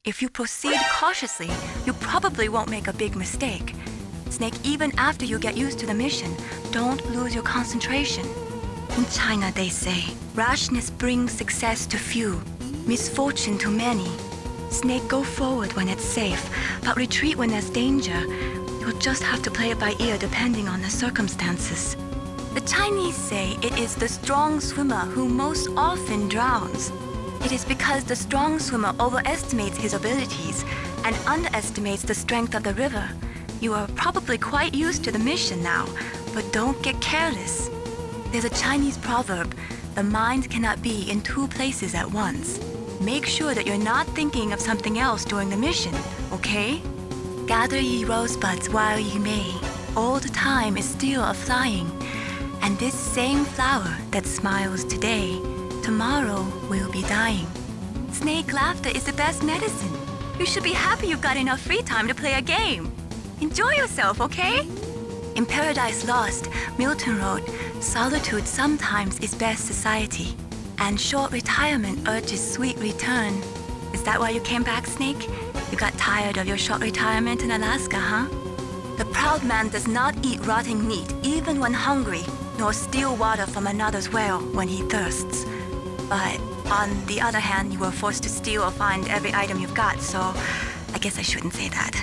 If you proceed cautiously, you probably won't make a big mistake. Snake, even after you get used to the mission, don't lose your concentration. In China, they say, rashness brings success to few, misfortune to many. Snake, go forward when it's safe, but retreat when there's danger. You'll just have to play it by ear depending on the circumstances. The Chinese say it is the strong swimmer who most often drowns. It is because the strong swimmer overestimates his abilities and underestimates the strength of the river. You are probably quite used to the mission now, but don't get careless. There's a Chinese proverb, the mind cannot be in two places at once. Make sure that you're not thinking of something else during the mission, okay? Gather ye rosebuds while ye may. Old time is still a-flying. And this same flower that smiles today, tomorrow will be dying. Snake, laughter is the best medicine. You should be happy you've got enough free time to play a game. Enjoy yourself, okay? In Paradise Lost, Milton wrote, solitude sometimes is best society, and short retirement urges sweet return. Is that why you came back, Snake? You got tired of your short retirement in Alaska, huh? The proud man does not eat rotting meat even when hungry, nor steal water from another's well when he thirsts. But on the other hand, you were forced to steal or find every item you've got, so I guess I shouldn't say that.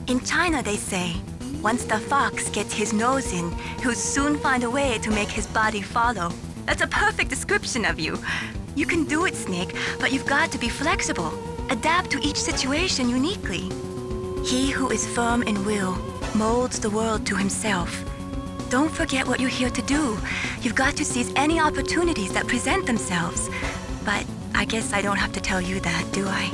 In China, they say, once the fox gets his nose in, he'll soon find a way to make his body follow. That's a perfect description of you. You can do it, Snake, but you've got to be flexible. Adapt to each situation uniquely. He who is firm in will molds the world to himself. Don't forget what you're here to do. You've got to seize any opportunities that present themselves. But I guess I don't have to tell you that, do I?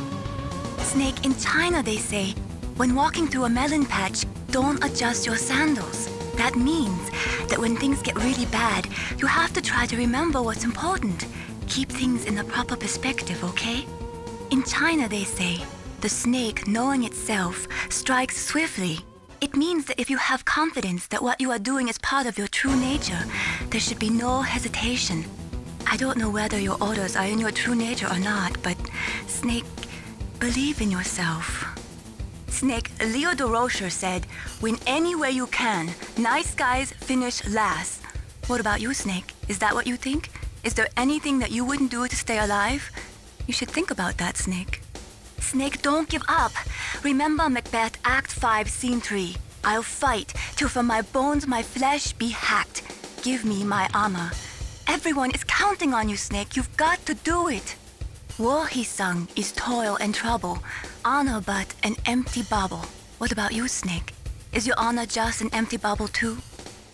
Snake, in China they say, when walking through a melon patch, don't adjust your sandals. That means that when things get really bad, you have to try to remember what's important. Keep things in the proper perspective, okay? In China they say, the snake, knowing itself, strikes swiftly. It means that if you have confidence that what you are doing is part of your true nature, there should be no hesitation. I don't know whether your orders are in your true nature or not, but Snake, believe in yourself. Snake, Leo Durocher said, win any way you can. Nice guys finish last. What about you, Snake? Is that what you think? Is there anything that you wouldn't do to stay alive? You should think about that, Snake. Snake, don't give up. Remember Macbeth Act 5, Scene 3. I'll fight till from my bones my flesh be hacked. Give me my armor. Everyone is counting on you, Snake. You've got to do it. War, he sung, is toil and trouble. Honor but an empty bauble. What about you, Snake? Is your honor just an empty bauble too?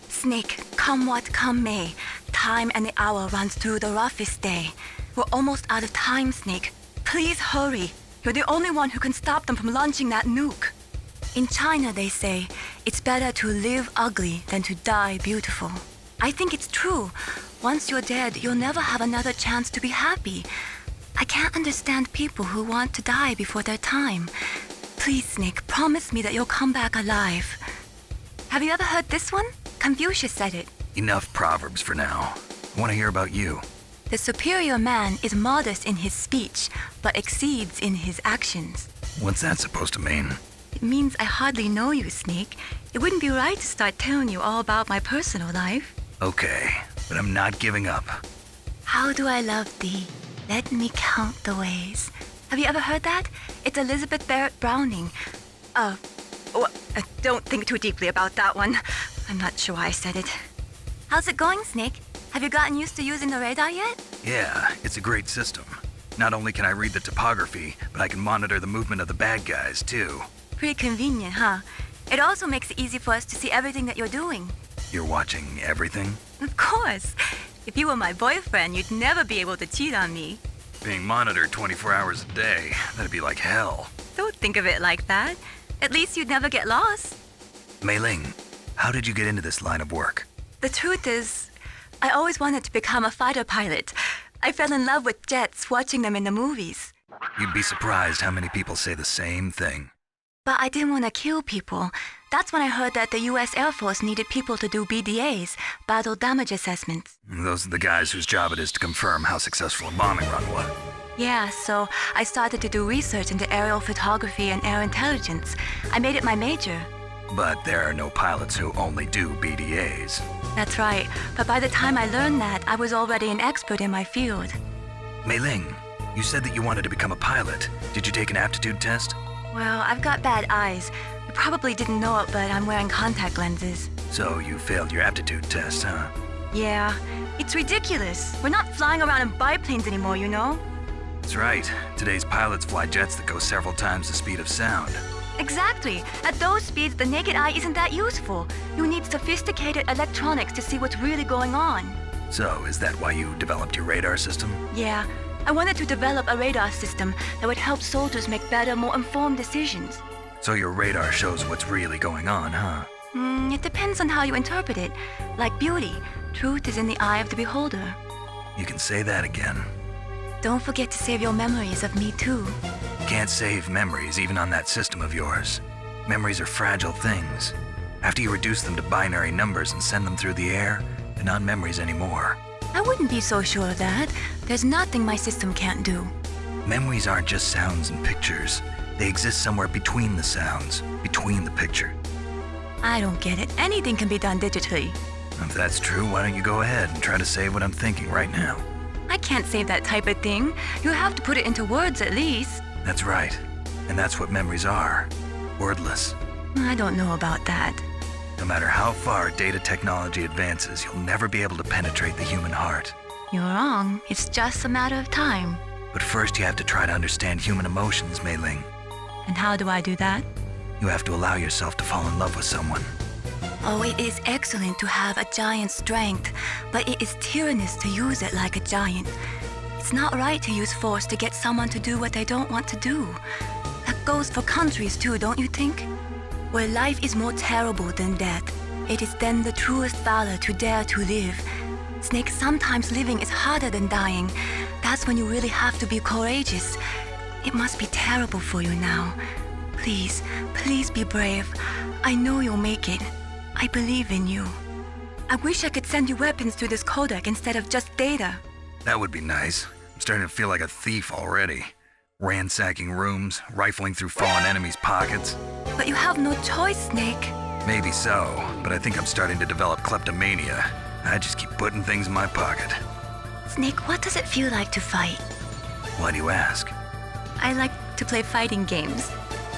Snake, come what come may, time and the hour runs through the roughest day. We're almost out of time, Snake. Please hurry. You're the only one who can stop them from launching that nuke. In China, they say, it's better to live ugly than to die beautiful. I think it's true. Once you're dead, you'll never have another chance to be happy. I can't understand people who want to die before their time. Please, Snake, promise me that you'll come back alive. Have you ever heard this one? Confucius said it. Enough proverbs for now. I want to hear about you. The superior man is modest in his speech, but exceeds in his actions. What's that supposed to mean? It means I hardly know you, Snake. It wouldn't be right to start telling you all about my personal life. Okay, but I'm not giving up. How do I love thee? Let me count the ways. Have you ever heard that? It's Elizabeth Barrett Browning. Don't think too deeply about that one. I'm not sure why I said it. How's it going, Snake? Have you gotten used to using the radar yet? Yeah, it's a great system. Not only can I read the topography, but I can monitor the movement of the bad guys, too. Pretty convenient, huh? It also makes it easy for us to see everything that you're doing. You're watching everything? Of course. If you were my boyfriend, you'd never be able to cheat on me. Being monitored 24 hours a day, that'd be like hell. Don't think of it like that. At least you'd never get lost. Mei Ling, how did you get into this line of work? The truth is, I always wanted to become a fighter pilot. I fell in love with jets watching them in the movies. You'd be surprised how many people say the same thing. But I didn't want to kill people. That's when I heard that the U.S. Air Force needed people to do BDAs, battle damage assessments. Those are the guys whose job it is to confirm how successful a bombing run was. Yeah, so I started to do research into aerial photography and air intelligence. I made it my major. But there are no pilots who only do BDAs. That's right. But by the time I learned that, I was already an expert in my field. Mei Ling, you said that you wanted to become a pilot. Did you take an aptitude test? Well, I've got bad eyes. You probably didn't know it, but I'm wearing contact lenses. So you failed your aptitude test, huh? Yeah. It's ridiculous. We're not flying around in biplanes anymore, you know? That's right. Today's pilots fly jets that go several times the speed of sound. Exactly. At those speeds, the naked eye isn't that useful. You need sophisticated electronics to see what's really going on. So, is that why you developed your radar system? Yeah. I wanted to develop a radar system that would help soldiers make better, more informed decisions. So your radar shows what's really going on, huh? It depends on how you interpret it. Like beauty, truth is in the eye of the beholder. You can say that again. Don't forget to save your memories of me, too. Can't save memories even on that system of yours. Memories are fragile things. After you reduce them to binary numbers and send them through the air, they're not memories anymore. I wouldn't be so sure of that. There's nothing my system can't do. Memories aren't just sounds and pictures. They exist somewhere between the sounds, between the picture. I don't get it. Anything can be done digitally. If that's true, why don't you go ahead and try to save what I'm thinking right now? I can't save that type of thing. You have to put it into words at least. That's right. And that's what memories are. Wordless. I don't know about that. No matter how far data technology advances, you'll never be able to penetrate the human heart. You're wrong. It's just a matter of time. But first you have to try to understand human emotions, Mei Ling. And how do I do that? You have to allow yourself to fall in love with someone. Oh, it is excellent to have a giant's strength, but it is tyrannous to use it like a giant. It's not right to use force to get someone to do what they don't want to do. That goes for countries too, don't you think? Where life is more terrible than death, it is then the truest valor to dare to live. Snake, sometimes living is harder than dying. That's when you really have to be courageous. It must be terrible for you now. Please, please be brave. I know you'll make it. I believe in you. I wish I could send you weapons through this codec instead of just data. That would be nice. I'm starting to feel like a thief already. Ransacking rooms, rifling through fallen enemies' pockets. But you have no choice, Snake. Maybe so, but I think I'm starting to develop kleptomania. I just keep putting things in my pocket. Snake, what does it feel like to fight? Why do you ask? I like to play fighting games.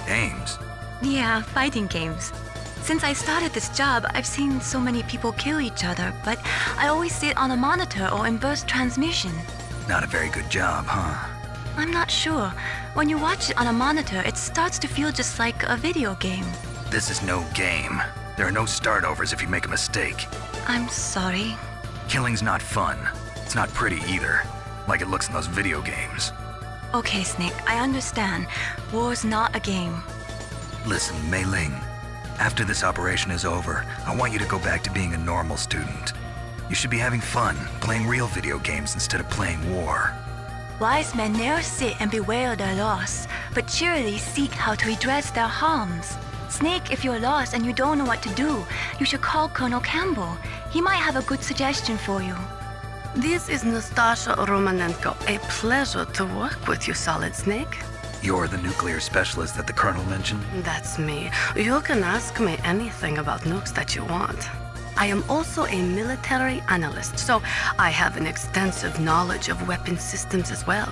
Games? Yeah, fighting games. Since I started this job, I've seen so many people kill each other, but I always see it on a monitor or in burst transmission. Not a very good job, huh? I'm not sure. When you watch it on a monitor, it starts to feel just like a video game. This is no game. There are no start-overs if you make a mistake. I'm sorry. Killing's not fun. It's not pretty either, like it looks in those video games. Okay, Snake, I understand. War's not a game. Listen, Mei Ling. After this operation is over, I want you to go back to being a normal student. You should be having fun, playing real video games instead of playing war. Wise men ne'er sit and bewail their loss, but cheerily seek how to redress their harms. Snake, if you're lost and you don't know what to do, you should call Colonel Campbell. He might have a good suggestion for you. This is Nastasha Romanenko. A pleasure to work with you, Solid Snake. You're the nuclear specialist that the Colonel mentioned? That's me. You can ask me anything about nukes that you want. I am also a military analyst, so I have an extensive knowledge of weapon systems as well.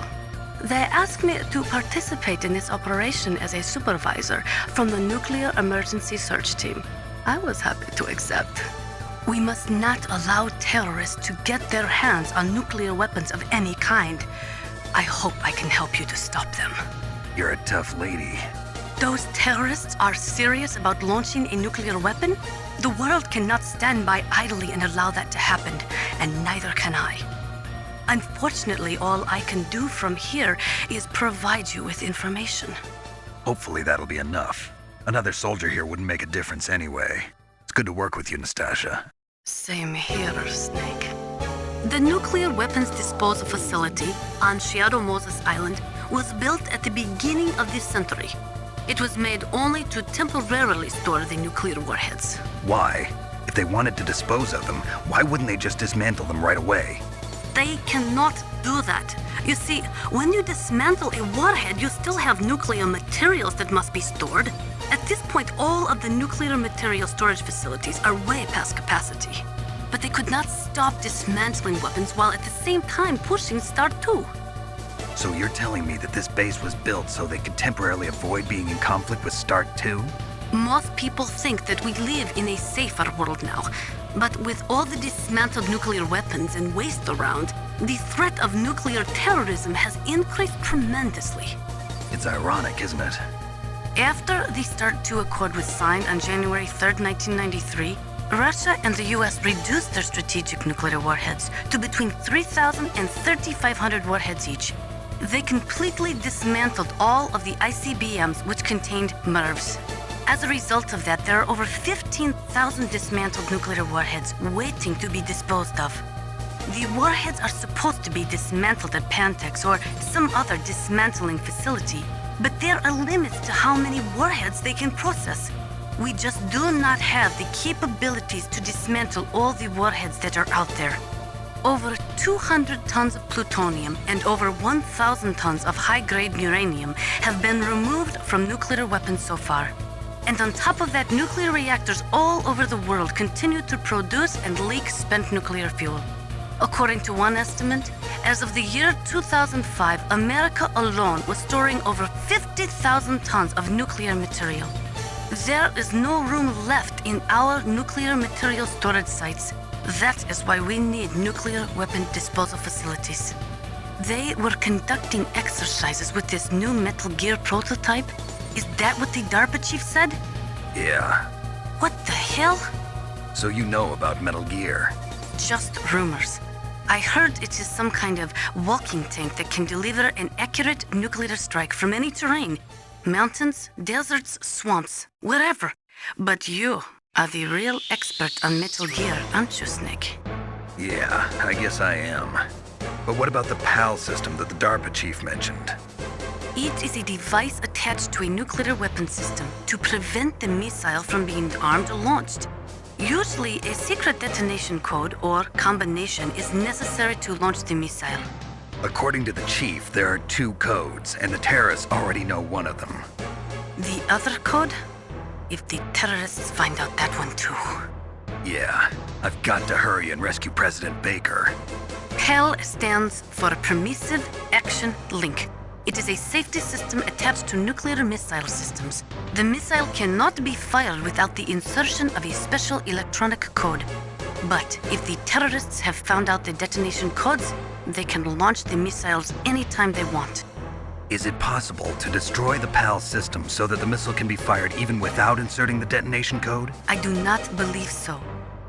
They asked me to participate in this operation as a supervisor from the Nuclear Emergency Search Team. I was happy to accept. We must not allow terrorists to get their hands on nuclear weapons of any kind. I hope I can help you to stop them. You're a tough lady. Those terrorists are serious about launching a nuclear weapon? The world cannot stand by idly and allow that to happen, and neither can I. Unfortunately, all I can do from here is provide you with information. Hopefully that'll be enough. Another soldier here wouldn't make a difference anyway. It's good to work with you, Nastasha. Same here, Snake. The nuclear weapons disposal facility on Shadow Moses Island was built at the beginning of this century. It was made only to temporarily store the nuclear warheads. Why? If they wanted to dispose of them, why wouldn't they just dismantle them right away? They cannot do that. You see, when you dismantle a warhead, you still have nuclear materials that must be stored. At this point, all of the nuclear material storage facilities are way past capacity. But they could not stop dismantling weapons while at the same time pushing Start 2. So you're telling me that this base was built so they could temporarily avoid being in conflict with Start 2? Most people think that we live in a safer world now. But with all the dismantled nuclear weapons and waste around, the threat of nuclear terrorism has increased tremendously. It's ironic, isn't it? After the Start 2 Accord was signed on January 3rd, 1993, Russia and the US reduced their strategic nuclear warheads to between 3,000 and 3,500 warheads each. They completely dismantled all of the ICBMs which contained MIRVs. As a result of that, there are over 15,000 dismantled nuclear warheads waiting to be disposed of. The warheads are supposed to be dismantled at Pantex or some other dismantling facility, but there are limits to how many warheads they can process. We just do not have the capabilities to dismantle all the warheads that are out there. Over 200 tons of plutonium and over 1,000 tons of high-grade uranium have been removed from nuclear weapons so far. And on top of that, nuclear reactors all over the world continue to produce and leak spent nuclear fuel. According to one estimate, as of the year 2005, America alone was storing over 50,000 tons of nuclear material. There is no room left in our nuclear material storage sites. That is why we need nuclear weapon disposal facilities. They were conducting exercises with this new Metal Gear prototype. Is that what the DARPA chief said? Yeah. What the hell? So you know about Metal Gear. Just rumors. I heard it is some kind of walking tank that can deliver an accurate nuclear strike from any terrain. Mountains, deserts, swamps, wherever. But you are the real expert on Metal Gear, aren't you, Snake? Yeah, I guess I am. But what about the PAL system that the DARPA chief mentioned? It is a device attached to a nuclear weapon system to prevent the missile from being armed or launched. Usually, a secret detonation code or combination is necessary to launch the missile. According to the chief, there are 2 codes, and the terrorists already know one of them. The other code? If the terrorists find out that one too. Yeah, I've got to hurry and rescue President Baker. PAL stands for Permissive Action Link. It is a safety system attached to nuclear missile systems. The missile cannot be fired without the insertion of a special electronic code. But if the terrorists have found out the detonation codes, they can launch the missiles anytime they want. Is it possible to destroy the PAL system so that the missile can be fired even without inserting the detonation code? I do not believe so.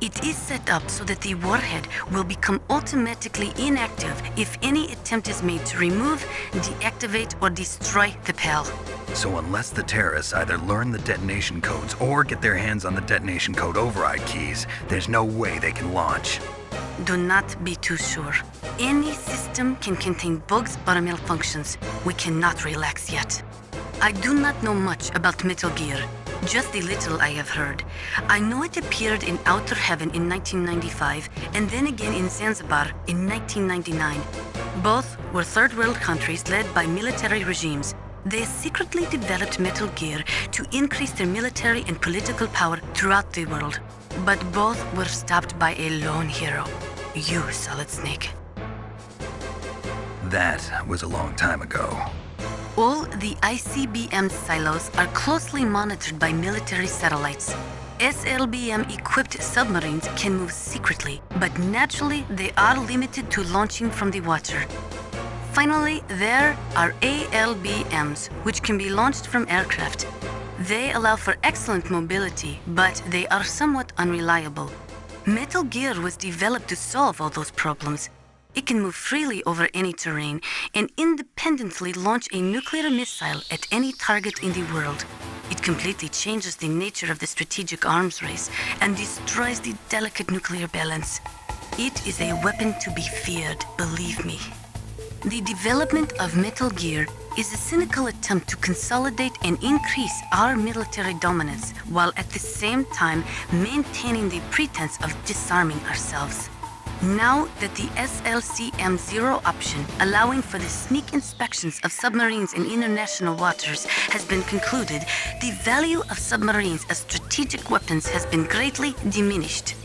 It is set up so that the warhead will become automatically inactive if any attempt is made to remove, deactivate, or destroy the PAL. So unless the terrorists either learn the detonation codes or get their hands on the detonation code override keys, there's no way they can launch. Do not be too sure. Any system can contain bugs or malfunctions. We cannot relax yet. I do not know much about Metal Gear. Just the little I have heard. I know it appeared in Outer Heaven in 1995 and then again in Zanzibar in 1999. Both were third world countries led by military regimes. They secretly developed Metal Gear to increase their military and political power throughout the world. But both were stopped by a lone hero. You, Solid Snake. That was a long time ago. All the ICBM silos are closely monitored by military satellites. SLBM-equipped submarines can move secretly, but naturally they are limited to launching from the water. Finally, there are ALBMs, which can be launched from aircraft. They allow for excellent mobility, but they are somewhat unreliable. Metal Gear was developed to solve all those problems. It can move freely over any terrain and independently launch a nuclear missile at any target in the world. It completely changes the nature of the strategic arms race and destroys the delicate nuclear balance. It is a weapon to be feared, believe me. The development of Metal Gear is a cynical attempt to consolidate and increase our military dominance while at the same time maintaining the pretense of disarming ourselves. Now that the SLCM-0 option, allowing for the sneak inspections of submarines in international waters, has been concluded, the value of submarines as strategic weapons has been greatly diminished.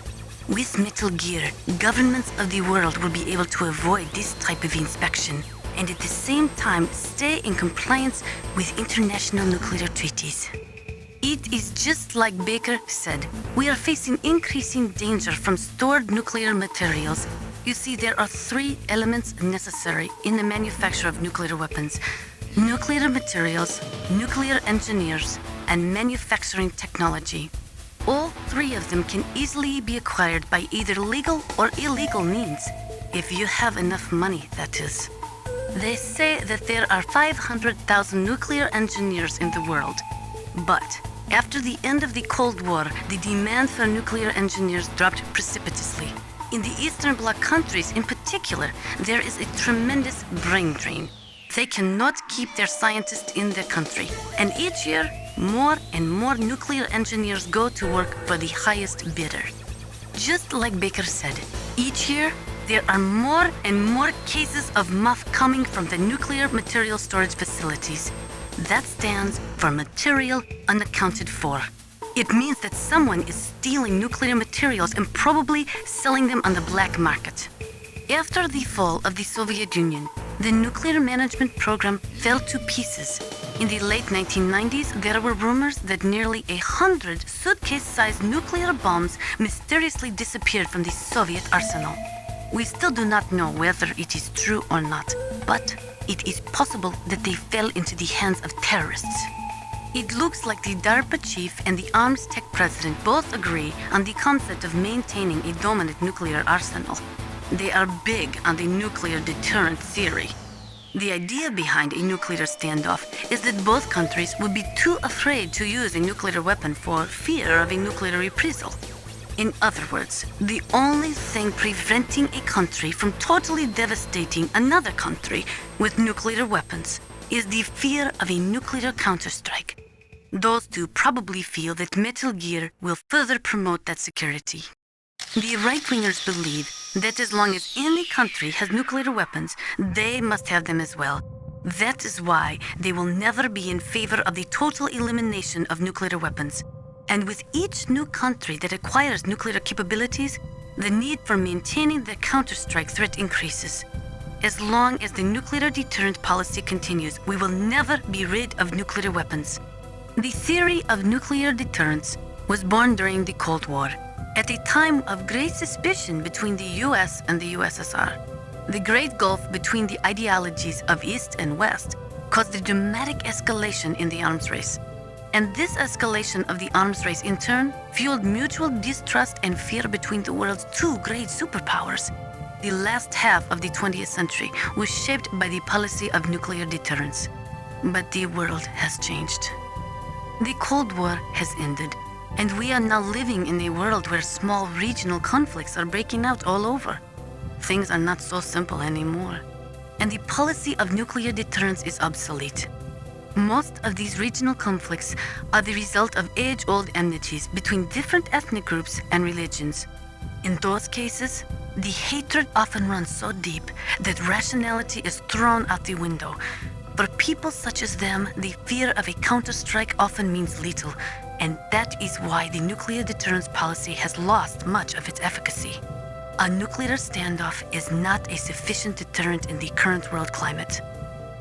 With Metal Gear, governments of the world will be able to avoid this type of inspection, and at the same time stay in compliance with international nuclear treaties. It is just like Baker said. We are facing increasing danger from stored nuclear materials. You see, there are 3 elements necessary in the manufacture of nuclear weapons: nuclear materials, nuclear engineers, and manufacturing technology. All 3 of them can easily be acquired by either legal or illegal means, if you have enough money, that is. They say that there are 500,000 nuclear engineers in the world, but after the end of the Cold War, the demand for nuclear engineers dropped precipitously. In the Eastern Bloc countries in particular, there is a tremendous brain drain. They cannot keep their scientists in the country, and each year, more and more nuclear engineers go to work for the highest bidder. Just like Baker said, each year, there are more and more cases of MUF coming from the nuclear material storage facilities. That stands for material unaccounted for. It means that someone is stealing nuclear materials and probably selling them on the black market. After the fall of the Soviet Union, the nuclear management program fell to pieces. In the late 1990s, there were rumors that nearly 100 suitcase-sized nuclear bombs mysteriously disappeared from the Soviet arsenal. We still do not know whether it is true or not, but it is possible that they fell into the hands of terrorists. It looks like the DARPA chief and the arms tech president both agree on the concept of maintaining a dominant nuclear arsenal. They are big on the nuclear deterrent theory. The idea behind a nuclear standoff is that both countries would be too afraid to use a nuclear weapon for fear of a nuclear reprisal. In other words, the only thing preventing a country from totally devastating another country with nuclear weapons is the fear of a nuclear counterstrike. Those two probably feel that Metal Gear will further promote that security. The right-wingers believe that as long as any country has nuclear weapons, they must have them as well. That is why they will never be in favor of the total elimination of nuclear weapons. And with each new country that acquires nuclear capabilities, the need for maintaining the counterstrike threat increases. As long as the nuclear deterrent policy continues, we will never be rid of nuclear weapons. The theory of nuclear deterrence was born during the Cold War, at a time of great suspicion between the US and the USSR. The great gulf between the ideologies of East and West caused a dramatic escalation in the arms race. And this escalation of the arms race in turn fueled mutual distrust and fear between the world's two great superpowers. The last half of the 20th century was shaped by the policy of nuclear deterrence. But the world has changed. The Cold War has ended, and we are now living in a world where small regional conflicts are breaking out all over. Things are not so simple anymore, and the policy of nuclear deterrence is obsolete. Most of these regional conflicts are the result of age-old enmities between different ethnic groups and religions. In those cases, the hatred often runs so deep that rationality is thrown out the window. For people such as them, the fear of a counterstrike often means lethal, and that is why the nuclear deterrence policy has lost much of its efficacy. A nuclear standoff is not a sufficient deterrent in the current world climate.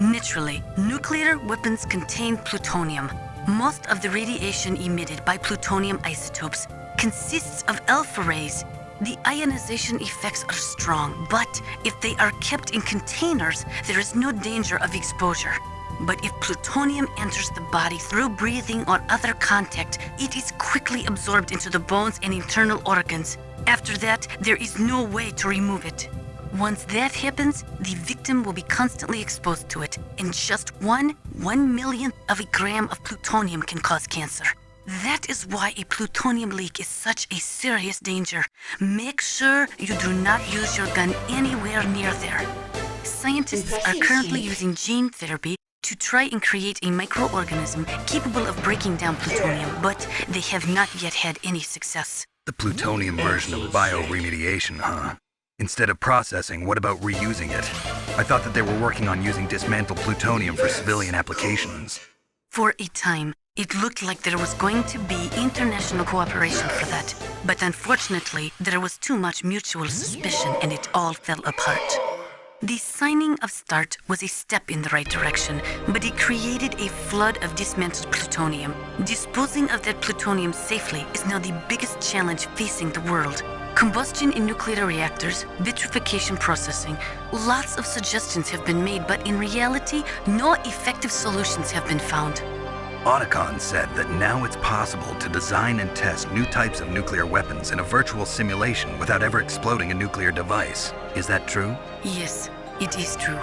Naturally, nuclear weapons contain plutonium. Most of the radiation emitted by plutonium isotopes consists of alpha rays. The ionization effects are strong, but if they are kept in containers, there is no danger of exposure. But if plutonium enters the body through breathing or other contact, it is quickly absorbed into the bones and internal organs. After that, there is no way to remove it. Once that happens, the victim will be constantly exposed to it, and just 1/1,000,000th of a gram of plutonium can cause cancer. That is why a plutonium leak is such a serious danger. Make sure you do not use your gun anywhere near there. Scientists are currently using gene therapy to try and create a microorganism capable of breaking down plutonium, but they have not yet had any success. The plutonium version of bioremediation, huh? Instead of processing, what about reusing it? I thought that they were working on using dismantled plutonium for civilian applications. For a time, it looked like there was going to be international cooperation for that. But unfortunately, there was too much mutual suspicion and it all fell apart. The signing of START was a step in the right direction, but it created a flood of dismantled plutonium. Disposing of that plutonium safely is now the biggest challenge facing the world. Combustion in nuclear reactors, vitrification processing, lots of suggestions have been made, but in reality, no effective solutions have been found. Otacon said that now it's possible to design and test new types of nuclear weapons in a virtual simulation without ever exploding a nuclear device. Is that true? Yes, it is true.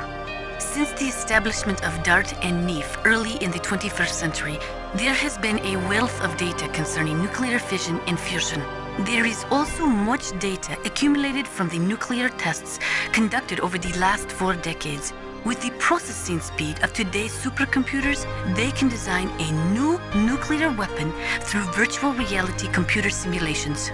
Since the establishment of DART and NEAF early in the 21st century, there has been a wealth of data concerning nuclear fission and fusion. There is also much data accumulated from the nuclear tests conducted over the last 4 decades. With the processing speed of today's supercomputers, they can design a new nuclear weapon through virtual reality computer simulations.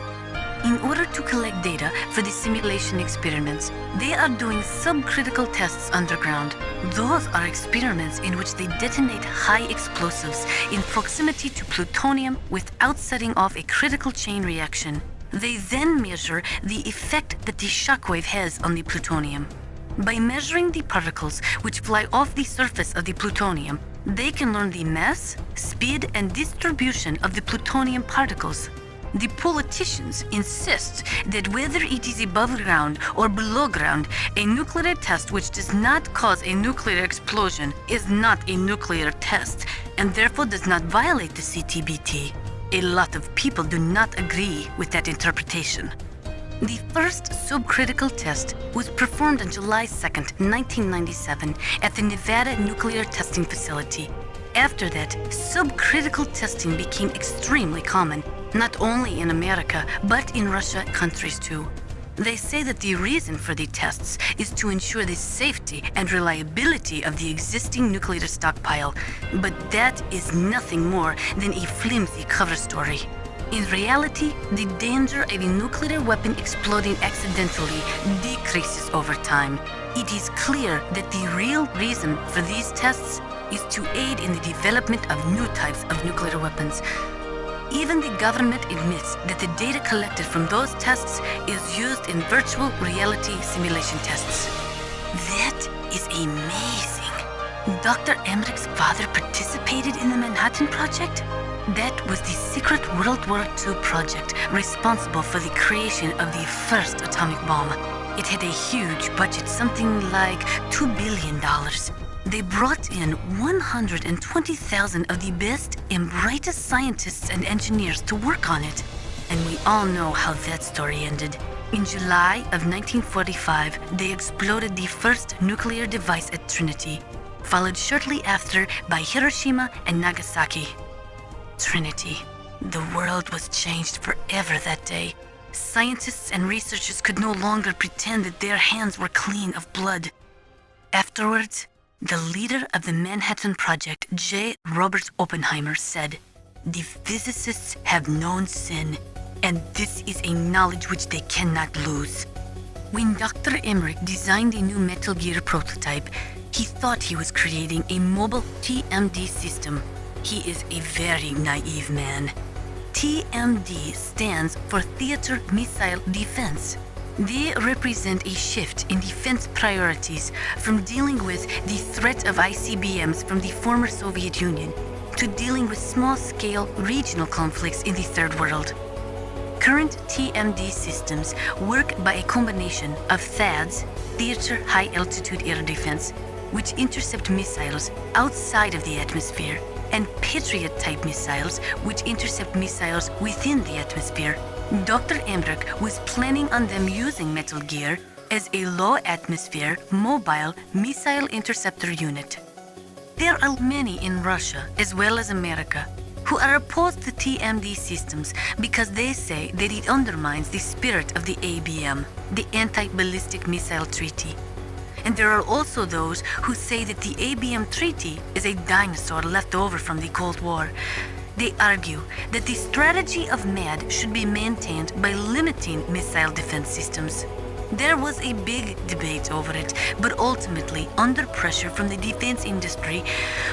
In order to collect data for the simulation experiments, they are doing subcritical tests underground. Those are experiments in which they detonate high explosives in proximity to plutonium without setting off a critical chain reaction. They then measure the effect that the shockwave has on the plutonium. By measuring the particles which fly off the surface of the plutonium, they can learn the mass, speed, and distribution of the plutonium particles. The politicians insist that whether it is above ground or below ground, a nuclear test which does not cause a nuclear explosion is not a nuclear test and therefore does not violate the CTBT. A lot of people do not agree with that interpretation. The first subcritical test was performed on July 2nd, 1997 at the Nevada Nuclear Testing Facility. After that, subcritical testing became extremely common, not only in America, but in Russia countries too. They say that the reason for the tests is to ensure the safety and reliability of the existing nuclear stockpile, but that is nothing more than a flimsy cover story. In reality, the danger of a nuclear weapon exploding accidentally decreases over time. It is clear that the real reason for these tests is to aid in the development of new types of nuclear weapons. Even the government admits that the data collected from those tests is used in virtual reality simulation tests. That is amazing. Dr. Emmerich's father participated in the Manhattan Project? That was the secret World War II project responsible for the creation of the first atomic bomb. It had a huge budget, something like $2 billion. They brought in 120,000 of the best and brightest scientists and engineers to work on it. And we all know how that story ended. In July of 1945, they exploded the first nuclear device at Trinity, followed shortly after by Hiroshima and Nagasaki. Trinity. The world was changed forever that day. Scientists and researchers could no longer pretend that their hands were clean of blood. Afterwards, the leader of the Manhattan Project, J. Robert Oppenheimer, said, "The physicists have known sin, and this is a knowledge which they cannot lose." When Dr. Emmerich designed a new Metal Gear prototype, he thought he was creating a mobile TMD system. He is a very naive man. TMD stands for Theater Missile Defense. They represent a shift in defense priorities from dealing with the threat of ICBMs from the former Soviet Union to dealing with small-scale regional conflicts in the Third World. Current TMD systems work by a combination of THAADs, Theater High Altitude Air Defense, which intercept missiles outside of the atmosphere, and Patriot-type missiles, which intercept missiles within the atmosphere. Dr. Emmerich was planning on them using Metal Gear as a low-atmosphere, mobile missile interceptor unit. There are many in Russia, as well as America, who are opposed to TMD systems because they say that it undermines the spirit of the ABM, the Anti-Ballistic Missile Treaty. And there are also those who say that the ABM Treaty is a dinosaur left over from the Cold War. They argue that the strategy of MAD should be maintained by limiting missile defense systems. There was a big debate over it, but ultimately, under pressure from the defense industry,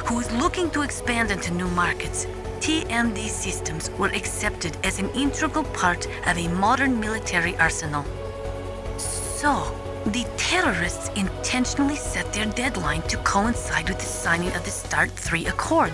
who is looking to expand into new markets, TMD systems were accepted as an integral part of a modern military arsenal. So, the terrorists intentionally set their deadline to coincide with the signing of the START III Accord.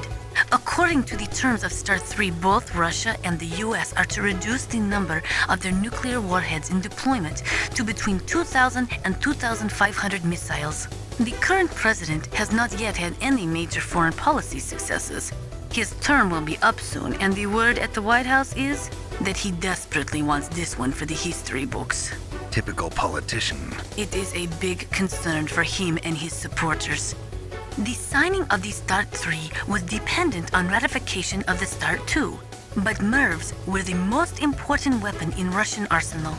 According to the terms of START III, both Russia and the US are to reduce the number of their nuclear warheads in deployment to between 2,000 and 2,500 missiles. The current president has not yet had any major foreign policy successes. His term will be up soon, and the word at the White House is that he desperately wants this one for the history books. Typical politician. It is a big concern for him and his supporters. The signing of the START III was dependent on ratification of the START II, but MIRVs were the most important weapon in Russian arsenal.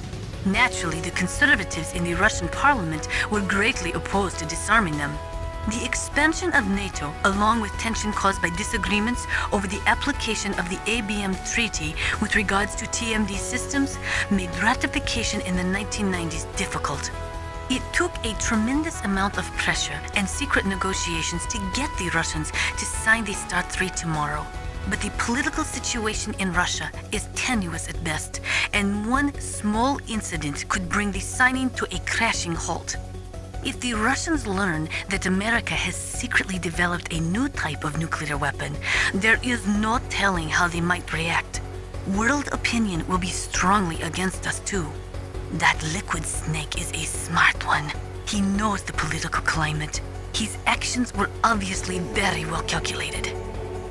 Naturally, the conservatives in the Russian parliament were greatly opposed to disarming them. The expansion of NATO, along with tension caused by disagreements over the application of the ABM Treaty with regards to TMD systems, made ratification in the 1990s difficult. It took a tremendous amount of pressure and secret negotiations to get the Russians to sign the START III tomorrow. But the political situation in Russia is tenuous at best, and one small incident could bring the signing to a crashing halt. If the Russians learn that America has secretly developed a new type of nuclear weapon, there is no telling how they might react. world opinion will be strongly against us too. That liquid snake is a smart one. He knows the political climate. His actions were obviously very well calculated.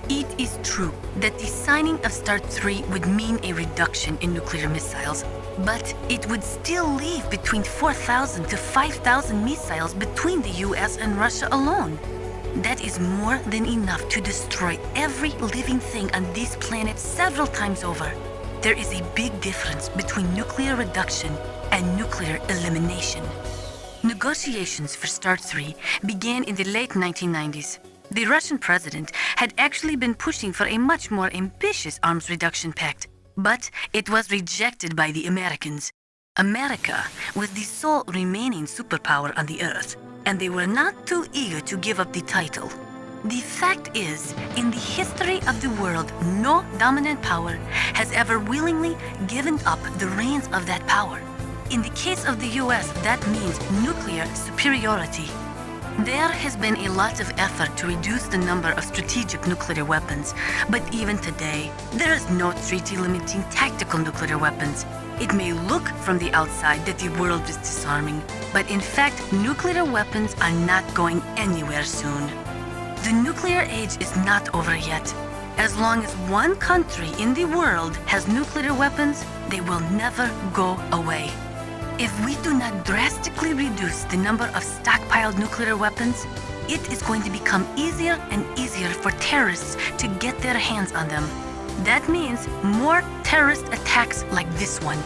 It is true that the signing of START 3 would mean a reduction in nuclear missiles, but it would still leave between 4,000 to 5,000 missiles between the US and Russia alone. That is more than enough to destroy every living thing on this planet several times over. There is a big difference between nuclear reduction and nuclear elimination. Negotiations for START 3 began in the late 1990s. The Russian president had actually been pushing for a much more ambitious arms reduction pact, but it was rejected by the Americans. America was the sole remaining superpower on the Earth, and they were not too eager to give up the title. The fact is, in the history of the world, no dominant power has ever willingly given up the reins of that power. In the case of the US, that means nuclear superiority. There has been a lot of effort to reduce the number of strategic nuclear weapons, but even today, there is no treaty limiting tactical nuclear weapons. It may look from the outside that the world is disarming, but in fact, nuclear weapons are not going anywhere soon. The nuclear age is not over yet. As long as one country in the world has nuclear weapons, they will never go away. If we do not drastically reduce the number of stockpiled nuclear weapons, it is going to become easier and easier for terrorists to get their hands on them. That means more terrorist attacks like this one.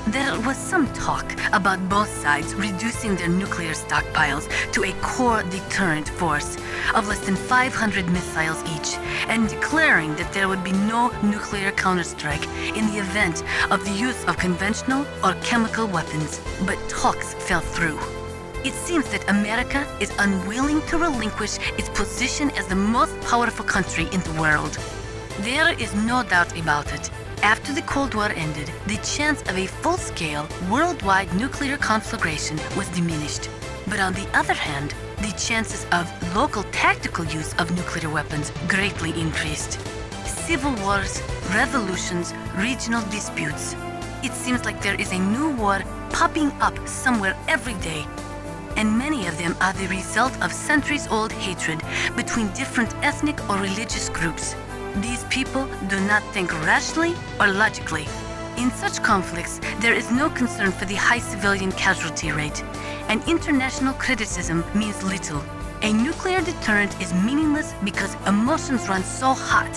There was some talk about both sides reducing their nuclear stockpiles to a core deterrent force of less than 500 missiles each, and declaring that there would be no nuclear counterstrike in the event of the use of conventional or chemical weapons. But talks fell through. It seems that America is unwilling to relinquish its position as the most powerful country in the world. There is no doubt about it. After the Cold War ended, the chance of a full-scale, worldwide nuclear conflagration was diminished. But on the other hand, the chances of local tactical use of nuclear weapons greatly increased. Civil wars, revolutions, regional disputes. It seems like there is a new war popping up somewhere every day. And many of them are the result of centuries-old hatred between different ethnic or religious groups. These people do not think rationally or logically. In such conflicts, there is no concern for the high civilian casualty rate, and international criticism means little. A nuclear deterrent is meaningless because emotions run so hot.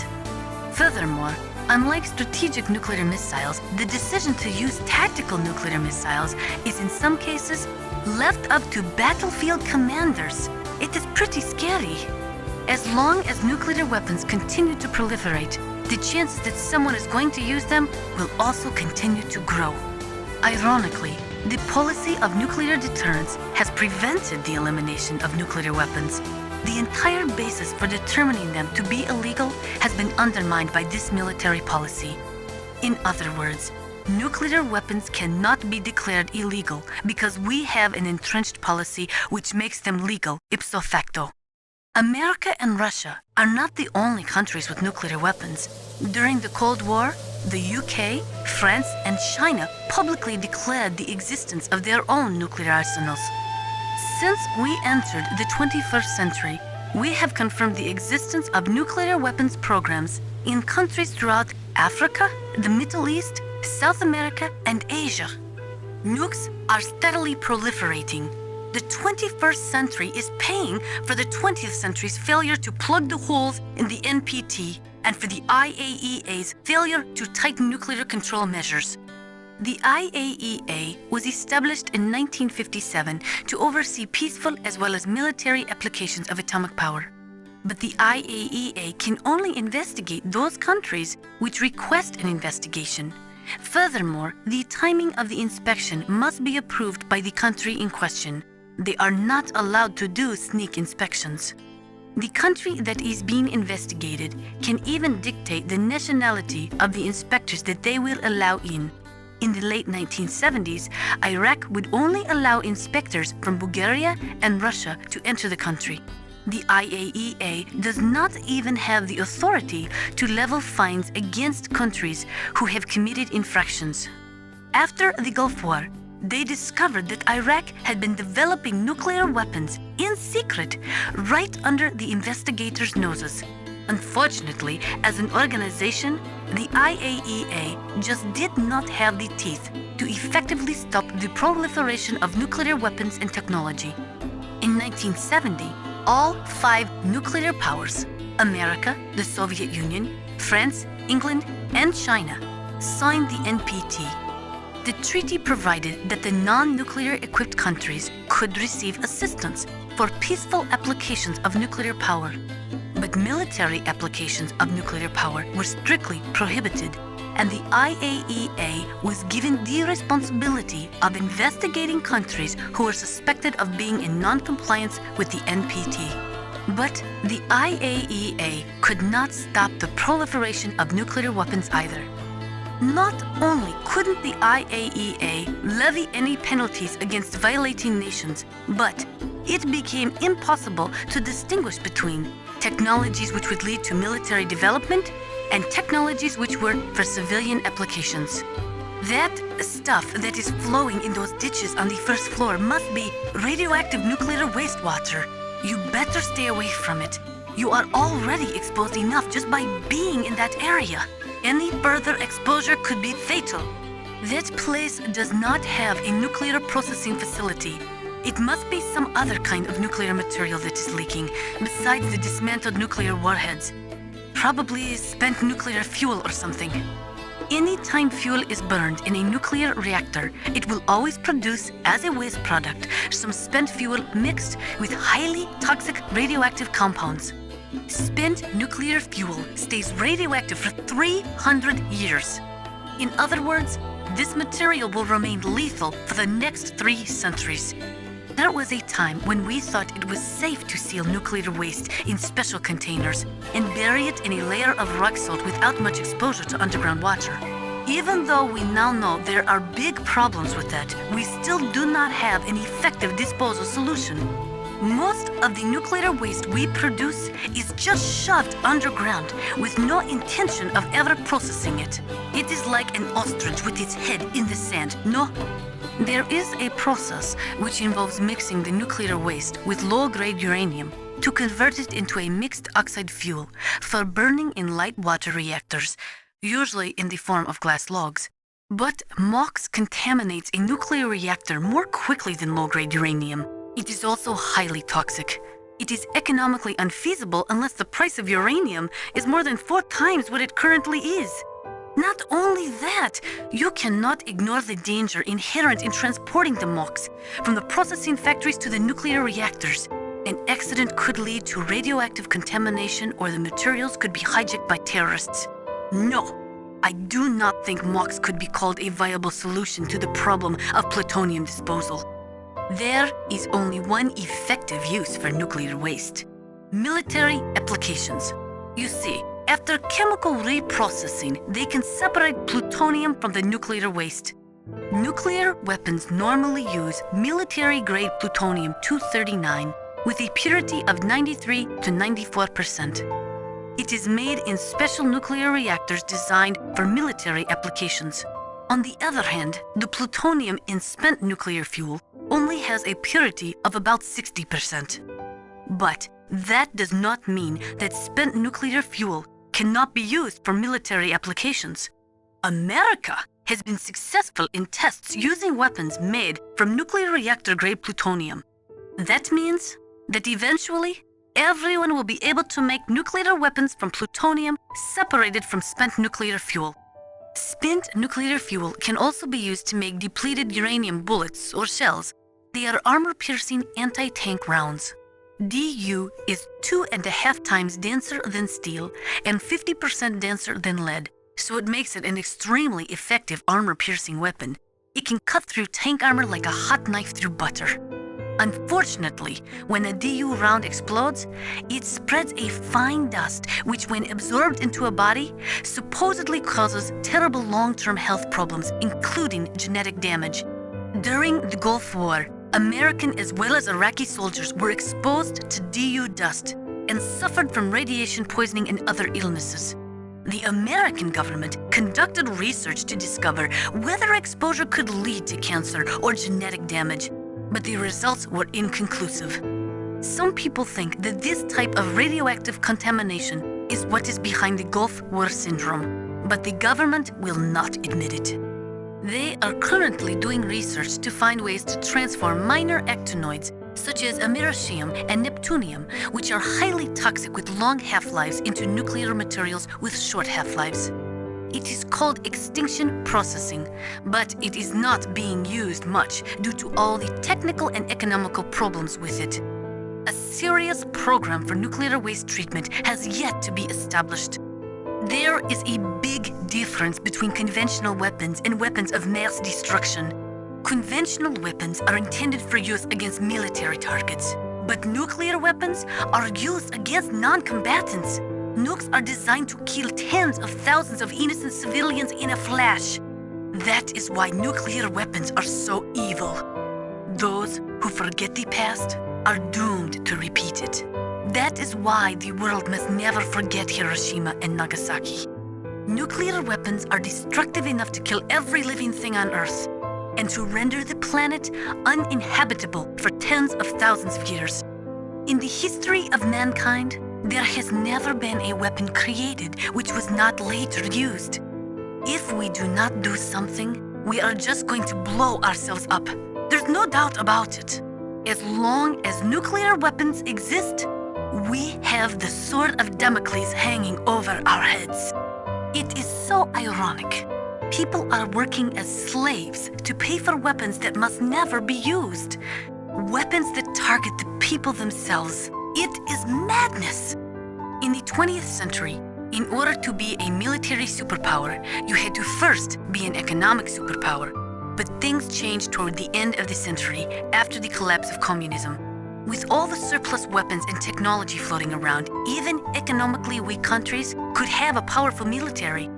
Furthermore, unlike strategic nuclear missiles, the decision to use tactical nuclear missiles is in some cases left up to battlefield commanders. It is pretty scary. As long as nuclear weapons continue to proliferate, the chances that someone is going to use them will also continue to grow. Ironically, the policy of nuclear deterrence has prevented the elimination of nuclear weapons. The entire basis for determining them to be illegal has been undermined by this military policy. In other words, nuclear weapons cannot be declared illegal because we have an entrenched policy which makes them legal ipso facto. America and Russia are not the only countries with nuclear weapons. During the Cold War, the UK, France, and China publicly declared the existence of their own nuclear arsenals. Since we entered the 21st century, we have confirmed the existence of nuclear weapons programs in countries throughout Africa, the Middle East, South America, and Asia. Nukes are steadily proliferating. The 21st century is paying for the 20th century's failure to plug the holes in the NPT and for the IAEA's failure to tighten nuclear control measures. The IAEA was established in 1957 to oversee peaceful as well as military applications of atomic power. But the IAEA can only investigate those countries which request an investigation. Furthermore, the timing of the inspection must be approved by the country in question. They are not allowed to do sneak inspections. The country that is being investigated can even dictate the nationality of the inspectors that they will allow in. In the late 1970s, Iraq would only allow inspectors from Bulgaria and Russia to enter the country. The IAEA does not even have the authority to level fines against countries who have committed infractions. After the Gulf War, they discovered that Iraq had been developing nuclear weapons in secret right under the investigators' noses. Unfortunately, as an organization, the IAEA just did not have the teeth to effectively stop the proliferation of nuclear weapons and technology. In 1970, all 5 nuclear powers, America, the Soviet Union, France, England, and China, signed the NPT. The treaty provided that the non-nuclear equipped countries could receive assistance for peaceful applications of nuclear power. But military applications of nuclear power were strictly prohibited, and the IAEA was given the responsibility of investigating countries who were suspected of being in non-compliance with the NPT. But the IAEA could not stop the proliferation of nuclear weapons either. Not only couldn't the IAEA levy any penalties against violating nations, but it became impossible to distinguish between technologies which would lead to military development and technologies which were for civilian applications. That stuff that is flowing in those ditches on the first floor must be radioactive nuclear wastewater. You better stay away from it. You are already exposed enough just by being in that area. Any further exposure could be fatal. That place does not have a nuclear processing facility. It must be some other kind of nuclear material that is leaking, besides the dismantled nuclear warheads. Probably spent nuclear fuel or something. Anytime fuel is burned in a nuclear reactor, it will always produce, as a waste product, some spent fuel mixed with highly toxic radioactive compounds. Spent nuclear fuel stays radioactive for 300 years. In other words, this material will remain lethal for the next 3 centuries. There was a time when we thought it was safe to seal nuclear waste in special containers and bury it in a layer of rock salt without much exposure to underground water. Even though we now know there are big problems with that, we still do not have an effective disposal solution. Most of the nuclear waste we produce is just shoved underground with no intention of ever processing it. It is like an ostrich with its head in the sand. No. There is a process which involves mixing the nuclear waste with low-grade uranium to convert it into a mixed oxide fuel for burning in light water reactors, usually in the form of glass logs. But MOX contaminates a nuclear reactor more quickly than low-grade uranium. It is also highly toxic. It is economically unfeasible unless the price of uranium is more than 4 times what it currently is. Not only that, you cannot ignore the danger inherent in transporting the MOX from the processing factories to the nuclear reactors. An accident could lead to radioactive contamination, or the materials could be hijacked by terrorists. No, I do not think MOX could be called a viable solution to the problem of plutonium disposal. There is only one effective use for nuclear waste: military applications. You see, after chemical reprocessing, they can separate plutonium from the nuclear waste. Nuclear weapons normally use military-grade plutonium-239 with a purity of 93 to 94%. It is made in special nuclear reactors designed for military applications. On the other hand, the plutonium in spent nuclear fuel only has a purity of about 60%. But that does not mean that spent nuclear fuel cannot be used for military applications. America has been successful in tests using weapons made from nuclear reactor-grade plutonium. That means that eventually, everyone will be able to make nuclear weapons from plutonium separated from spent nuclear fuel. Spent nuclear fuel can also be used to make depleted uranium bullets or shells. They are armor-piercing anti-tank rounds. DU is 2.5 times denser than steel and 50% denser than lead, so it makes it an extremely effective armor-piercing weapon. It can cut through tank armor like a hot knife through butter. Unfortunately, when a DU round explodes, it spreads a fine dust which, when absorbed into a body, supposedly causes terrible long-term health problems, including genetic damage. During the Gulf War, American as well as Iraqi soldiers were exposed to DU dust and suffered from radiation poisoning and other illnesses. The American government conducted research to discover whether exposure could lead to cancer or genetic damage, but the results were inconclusive. Some people think that this type of radioactive contamination is what is behind the Gulf War syndrome, but the government will not admit it. They are currently doing research to find ways to transform minor actinoids such as americium and neptunium, which are highly toxic with long half-lives, into nuclear materials with short half-lives. It is called extinction processing, but it is not being used much due to all the technical and economical problems with it. A serious program for nuclear waste treatment has yet to be established. There is a big difference between conventional weapons and weapons of mass destruction. Conventional weapons are intended for use against military targets, but nuclear weapons are used against non-combatants. Nukes are designed to kill tens of thousands of innocent civilians in a flash. That is why nuclear weapons are so evil. Those who forget the past are doomed to repeat it. That is why the world must never forget Hiroshima and Nagasaki. Nuclear weapons are destructive enough to kill every living thing on Earth and to render the planet uninhabitable for tens of thousands of years. In the history of mankind, there has never been a weapon created which was not later used. If we do not do something, we are just going to blow ourselves up. There's no doubt about it. As long as nuclear weapons exist, we have the sword of Damocles hanging over our heads. It is so ironic. People are working as slaves to pay for weapons that must never be used. Weapons that target the people themselves. It is madness. In the 20th century, in order to be a military superpower, you had to first be an economic superpower. But things changed toward the end of the century after the collapse of communism. With all the surplus weapons and technology floating around, even economically weak countries could have a powerful military.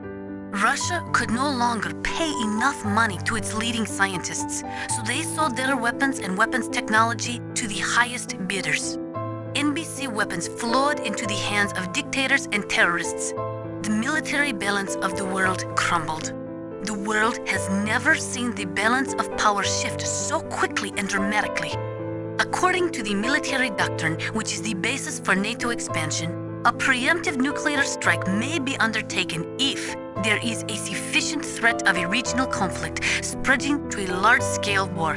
Russia could no longer pay enough money to its leading scientists, so they sold their weapons and weapons technology to the highest bidders. NBC weapons flowed into the hands of dictators and terrorists. The military balance of the world crumbled. The world has never seen the balance of power shift so quickly and dramatically. According to the military doctrine, which is the basis for NATO expansion, a preemptive nuclear strike may be undertaken if there is a sufficient threat of a regional conflict spreading to a large-scale war.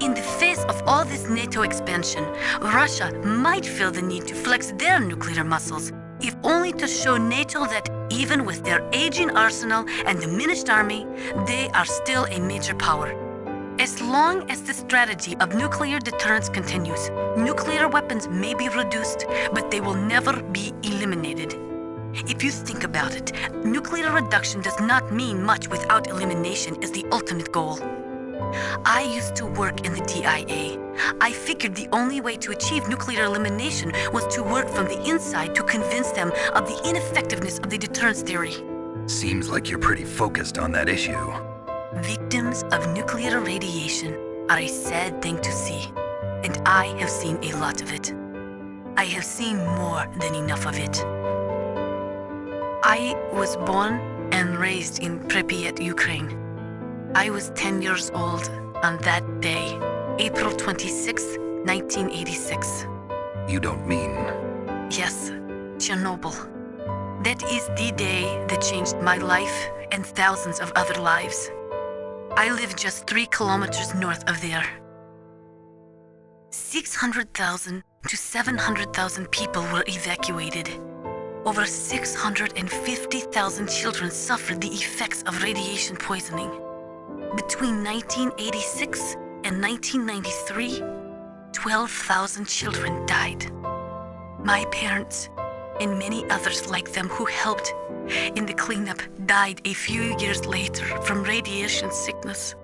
In the face of all this NATO expansion, Russia might feel the need to flex their nuclear muscles, if only to show NATO that even with their aging arsenal and diminished army, they are still a major power. As long as the strategy of nuclear deterrence continues, nuclear weapons may be reduced, but they will never be eliminated. If you think about it, nuclear reduction does not mean much without elimination as the ultimate goal. I used to work in the DIA. I figured the only way to achieve nuclear elimination was to work from the inside to convince them of the ineffectiveness of the deterrence theory. Seems like you're pretty focused on that issue. Victims of nuclear radiation are a sad thing to see, and I have seen a lot of it. I have seen more than enough of it. I was born and raised in Pripyat, Ukraine. I was 10 years old on that day, April 26, 1986. You don't mean... Yes, Chernobyl. That is the day that changed my life and thousands of other lives. I live just 3 kilometers north of there. 600,000 to 700,000 people were evacuated. Over 650,000 children suffered the effects of radiation poisoning. Between 1986 and 1993, 12,000 children died. My parents and many others like them who helped in the cleanup died a few years later from radiation sickness.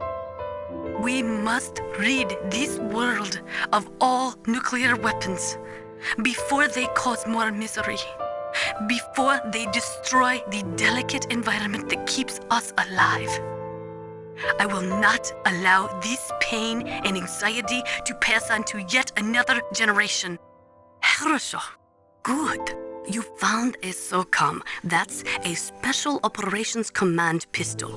We must rid this world of all nuclear weapons before they cause more misery, before they destroy the delicate environment that keeps us alive. I will not allow this pain and anxiety to pass on to yet another generation. Хорошо. Good. You found a SOCOM. That's a Special Operations Command pistol.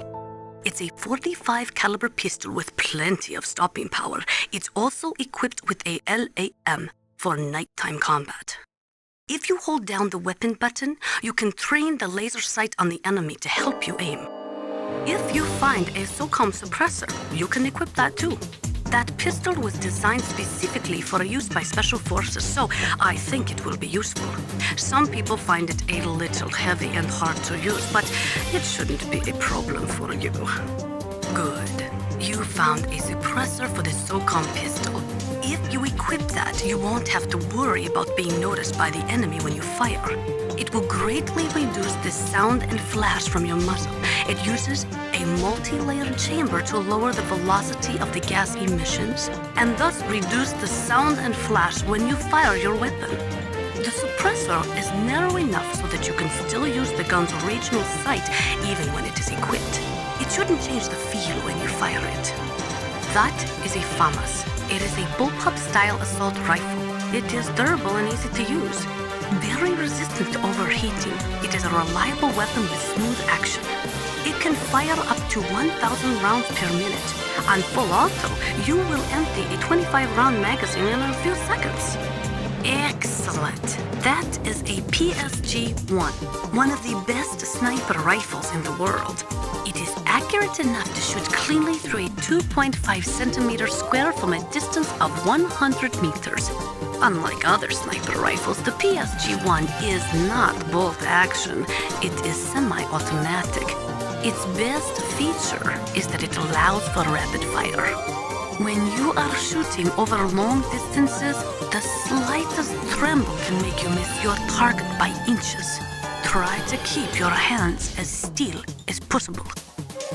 It's a .45 caliber pistol with plenty of stopping power. It's also equipped with a LAM for nighttime combat. If you hold down the weapon button, you can train the laser sight on the enemy to help you aim. If you find a SOCOM suppressor, you can equip that too. That pistol was designed specifically for use by special forces, so I think it will be useful. Some people find it a little heavy and hard to use, but it shouldn't be a problem for you. Good. You found a suppressor for the SOCOM pistol. If you equip that, you won't have to worry about being noticed by the enemy when you fire. It will greatly reduce the sound and flash from your muzzle. It uses a multi-layered chamber to lower the velocity of the gas emissions and thus reduce the sound and flash when you fire your weapon. The suppressor is narrow enough so that you can still use the gun's original sight even when it is equipped. It shouldn't change the feel when you fire it. That is a FAMAS. It is a bullpup-style assault rifle. It is durable and easy to use. Very resistant to overheating, it is a reliable weapon with smooth action. It can fire up to 1,000 rounds per minute. On full auto, you will empty a 25-round magazine in a few seconds. Excellent. That is a PSG-1, one of the best sniper rifles in the world. It is accurate enough to shoot cleanly through a 2.5 centimeter square from a distance of 100 meters. Unlike other sniper rifles, the PSG-1 is not bolt action. It is semi-automatic. Its best feature is that it allows for rapid fire. When you are shooting over long distances, the slightest tremble can make you miss your target by inches. Try to keep your hands as still as possible.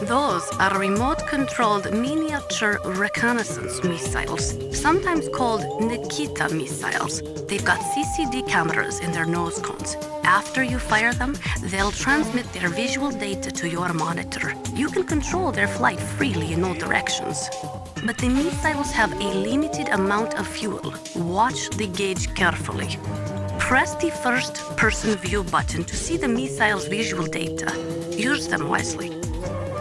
Those are remote-controlled miniature reconnaissance missiles, sometimes called Nikita missiles. They've got CCD cameras in their nose cones. After you fire them, they'll transmit their visual data to your monitor. You can control their flight freely in all directions. But the missiles have a limited amount of fuel. Watch the gauge carefully. Press the first-person view button to see the missile's visual data. Use them wisely.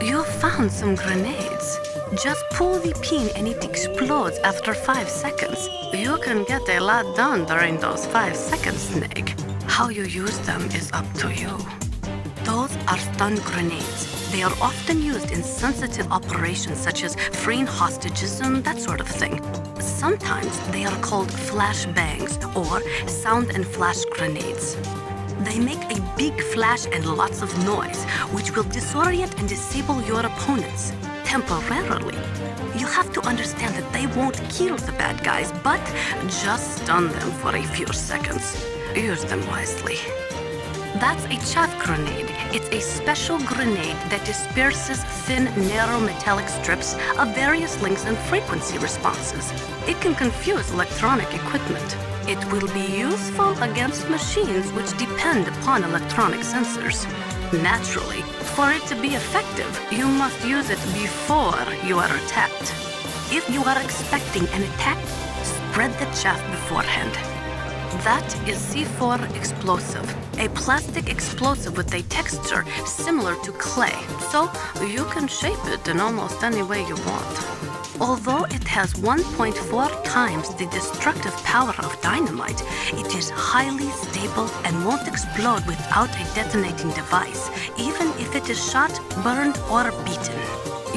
You found some grenades. Just pull the pin and it explodes after 5 seconds. You can get a lot done during those 5 seconds, Snake. How you use them is up to you. Those are stun grenades. They are often used in sensitive operations such as freeing hostages and that sort of thing. Sometimes they are called flashbangs or sound and flash grenades. They make a big flash and lots of noise, which will disorient and disable your opponents temporarily. You have to understand that they won't kill the bad guys, but just stun them for a few seconds. Use them wisely. That's a chaff grenade. It's a special grenade that disperses thin, narrow metallic strips of various lengths and frequency responses. It can confuse electronic equipment. It will be useful against machines which depend upon electronic sensors. Naturally, for it to be effective, you must use it before you are attacked. If you are expecting an attack, spread the chaff beforehand. That is C4 explosive, a plastic explosive with a texture similar to clay, so you can shape it in almost any way you want. Although it has 1.4 times the destructive power of dynamite, it is highly stable and won't explode without a detonating device, even if it is shot, burned, or beaten.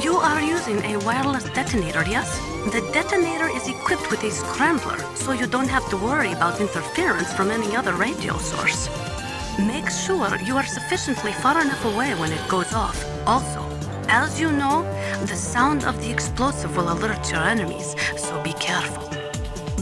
You are using a wireless detonator, yes? The detonator is equipped with a scrambler, so you don't have to worry about interference from any other radio source. Make sure you are sufficiently far enough away when it goes off. Also, as you know, the sound of the explosive will alert your enemies, so be careful.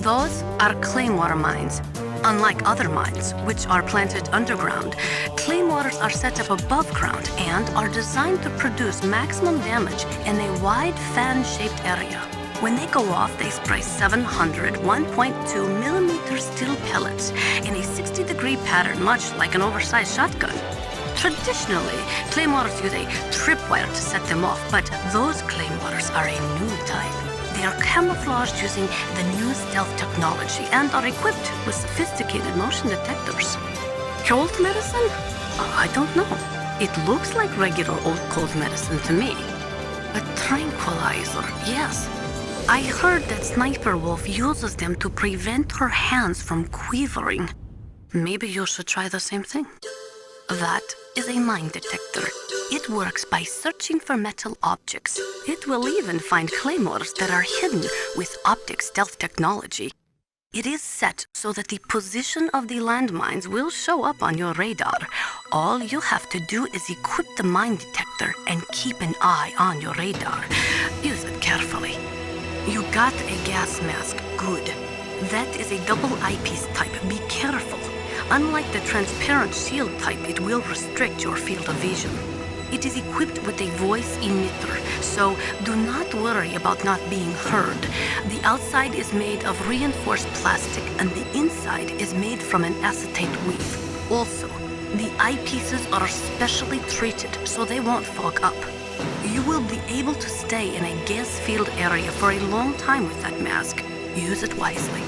Those are claymore mines. Unlike other mines, which are planted underground, claymores are set up above ground and are designed to produce maximum damage in a wide fan-shaped area. When they go off, they spray 700 1.2 millimeter steel pellets in a 60-degree pattern, much like an oversized shotgun. Traditionally, claymores use a tripwire to set them off, but those claymores are a new type. They They are camouflaged using the new stealth technology and are equipped with sophisticated motion detectors. Cold medicine? I don't know. It looks like regular old cold medicine to me. A tranquilizer, yes. I heard that Sniper Wolf uses them to prevent her hands from quivering. Maybe you should try the same thing. That is a mine detector. It works by searching for metal objects. It will even find claymores that are hidden with optic stealth technology. It is set so that the position of the landmines will show up on your radar. All you have to do is equip the mine detector and keep an eye on your radar. Use it carefully. You got a gas mask. Good. That is a double eyepiece type. Be careful. Unlike the transparent shield type, it will restrict your field of vision. It is equipped with a voice emitter, so do not worry about not being heard. The outside is made of reinforced plastic and the inside is made from an acetate weave. Also, the eyepieces are specially treated so they won't fog up. You will be able to stay in a gas-filled area for a long time with that mask. Use it wisely.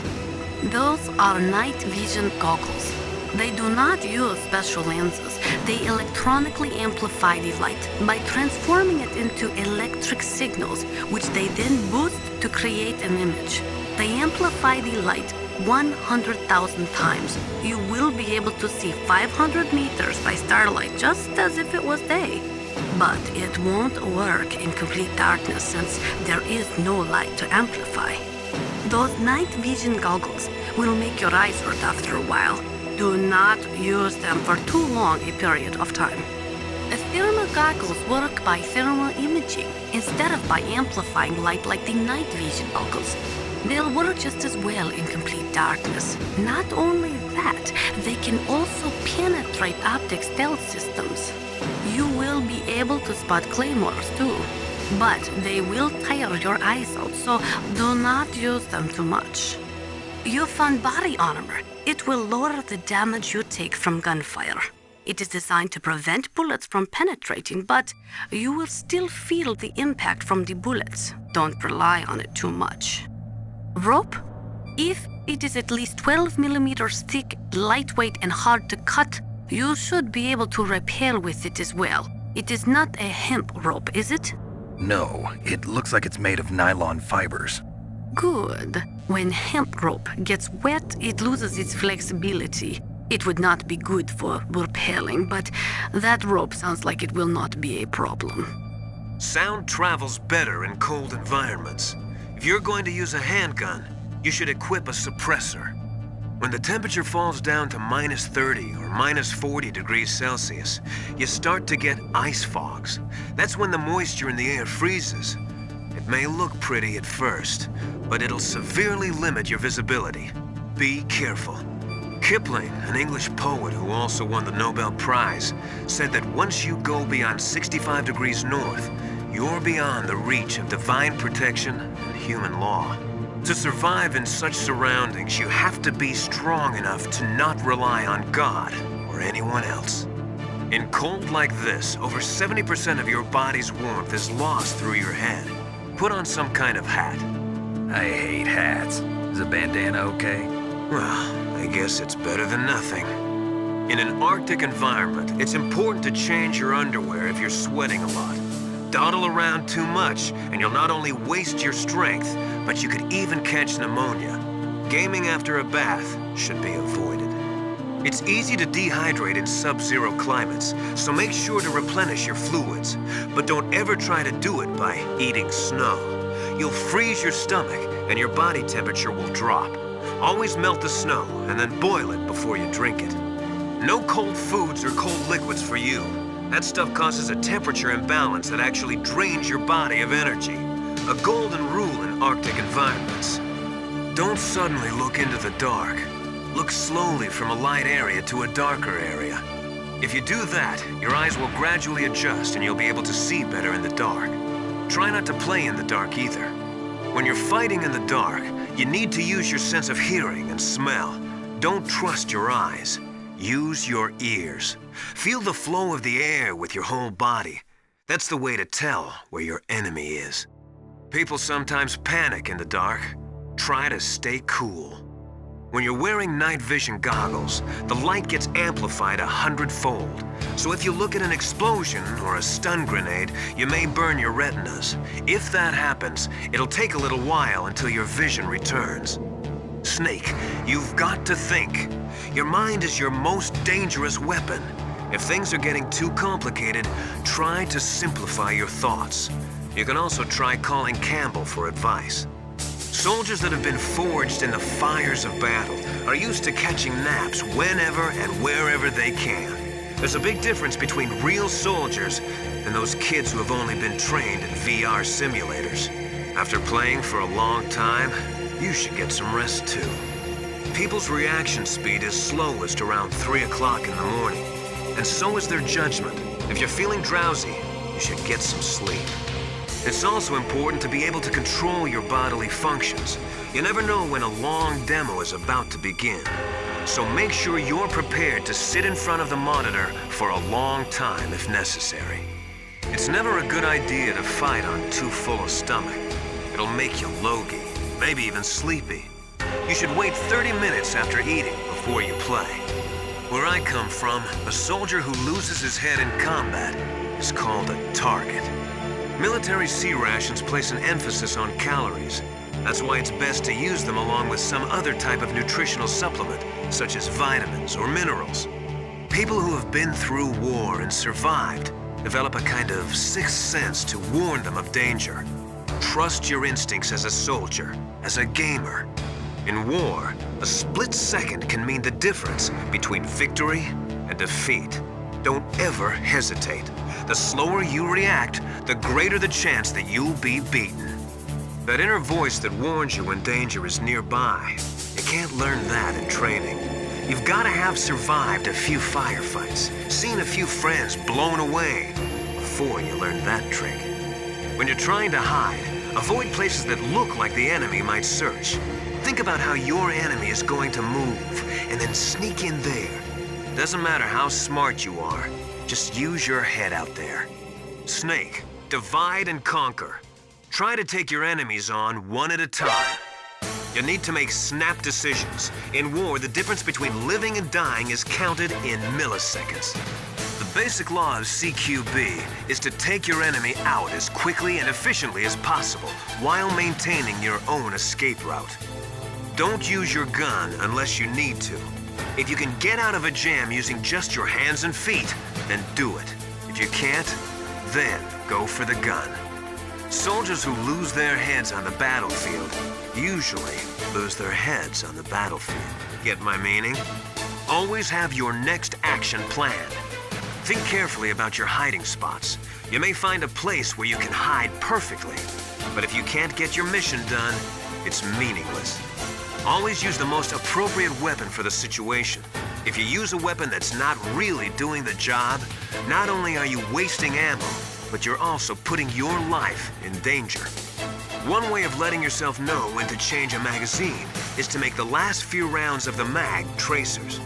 Those are night vision goggles. They do not use special lenses. They electronically amplify the light by transforming it into electric signals, which they then boost to create an image. They amplify the light 100,000 times. You will be able to see 500 meters by starlight, just as if it was day. But it won't work in complete darkness since there is no light to amplify. Those night vision goggles will make your eyes hurt after a while. Do not use them for too long a period of time. The thermal goggles work by thermal imaging instead of by amplifying light like the night vision goggles. They'll work just as well in complete darkness. Not only that, they can also penetrate optic stealth systems. You will be able to spot claymores too, but they will tire your eyes out, so do not use them too much. You found body armor. It will lower the damage you take from gunfire. It is designed to prevent bullets from penetrating, but you will still feel the impact from the bullets. Don't rely on it too much. Rope? If it is at least 12 millimeters thick, lightweight, and hard to cut, you should be able to rappel with it as well. It is not a hemp rope, is it? No, it looks like it's made of nylon fibers. Good. When hemp rope gets wet, it loses its flexibility. It would not be good for rappelling, but that rope sounds like it will not be a problem. Sound travels better in cold environments. If you're going to use a handgun, you should equip a suppressor. When the temperature falls down to minus 30 or minus 40 degrees Celsius, you start to get ice fogs. That's when the moisture in the air freezes. It may look pretty at first, but it'll severely limit your visibility. Be careful. Kipling, an English poet who also won the Nobel Prize, said that once you go beyond 65 degrees north, you're beyond the reach of divine protection and human law. To survive in such surroundings, you have to be strong enough to not rely on God or anyone else. In cold like this, over 70% of your body's warmth is lost through your head. Put on some kind of hat. I hate hats. Is a bandana okay? Well, I guess it's better than nothing. In an Arctic environment, it's important to change your underwear if you're sweating a lot. Dawdle around too much, and you'll not only waste your strength, but you could even catch pneumonia. Gaming after a bath should be avoided. It's easy to dehydrate in sub-zero climates, so make sure to replenish your fluids. But don't ever try to do it by eating snow. You'll freeze your stomach, and your body temperature will drop. Always melt the snow, and then boil it before you drink it. No cold foods or cold liquids for you. That stuff causes a temperature imbalance that actually drains your body of energy. A golden rule in Arctic environments. Don't suddenly look into the dark. Look slowly from a light area to a darker area. If you do that, your eyes will gradually adjust and you'll be able to see better in the dark. Try not to play in the dark either. When you're fighting in the dark, you need to use your sense of hearing and smell. Don't trust your eyes. Use your ears. Feel the flow of the air with your whole body. That's the way to tell where your enemy is. People sometimes panic in the dark. Try to stay cool. When you're wearing night vision goggles, the light gets amplified 100-fold. So if you look at an explosion or a stun grenade, you may burn your retinas. If that happens, it'll take a little while until your vision returns. Snake, you've got to think. Your mind is your most dangerous weapon. If things are getting too complicated, try to simplify your thoughts. You can also try calling Campbell for advice. Soldiers that have been forged in the fires of battle are used to catching naps whenever and wherever they can. There's a big difference between real soldiers and those kids who have only been trained in VR simulators. After playing for a long time, you should get some rest too. People's reaction speed is slowest around 3 o'clock in the morning, and so is their judgment. If you're feeling drowsy, you should get some sleep. It's also important to be able to control your bodily functions. You never know when a long demo is about to begin. So make sure you're prepared to sit in front of the monitor for a long time if necessary. It's never a good idea to fight on too full a stomach. It'll make you logy, maybe even sleepy. You should wait 30 minutes after eating before you play. Where I come from, a soldier who loses his head in combat is called a target. Military C rations place an emphasis on calories. That's why it's best to use them along with some other type of nutritional supplement, such as vitamins or minerals. People who have been through war and survived develop a kind of sixth sense to warn them of danger. Trust your instincts as a soldier, as a gamer. In war, a split second can mean the difference between victory and defeat. Don't ever hesitate. The slower you react, the greater the chance that you'll be beaten. That inner voice that warns you when danger is nearby, you can't learn that in training. You've got to have survived a few firefights, seen a few friends blown away, before you learn that trick. When you're trying to hide, avoid places that look like the enemy might search. Think about how your enemy is going to move, and then sneak in there. Doesn't matter how smart you are, just use your head out there. Snake, divide and conquer. Try to take your enemies on one at a time. You need to make snap decisions. In war, the difference between living and dying is counted in milliseconds. The basic law of CQB is to take your enemy out as quickly and efficiently as possible while maintaining your own escape route. Don't use your gun unless you need to. If you can get out of a jam using just your hands and feet, then do it. If you can't, then go for the gun. Soldiers who lose their heads on the battlefield usually lose their heads on the battlefield. Get my meaning? Always have your next action planned. Think carefully about your hiding spots. You may find a place where you can hide perfectly, but if you can't get your mission done, it's meaningless. Always use the most appropriate weapon for the situation. If you use a weapon that's not really doing the job, not only are you wasting ammo, but you're also putting your life in danger. One way of letting yourself know when to change a magazine is to make the last few rounds of the mag tracers.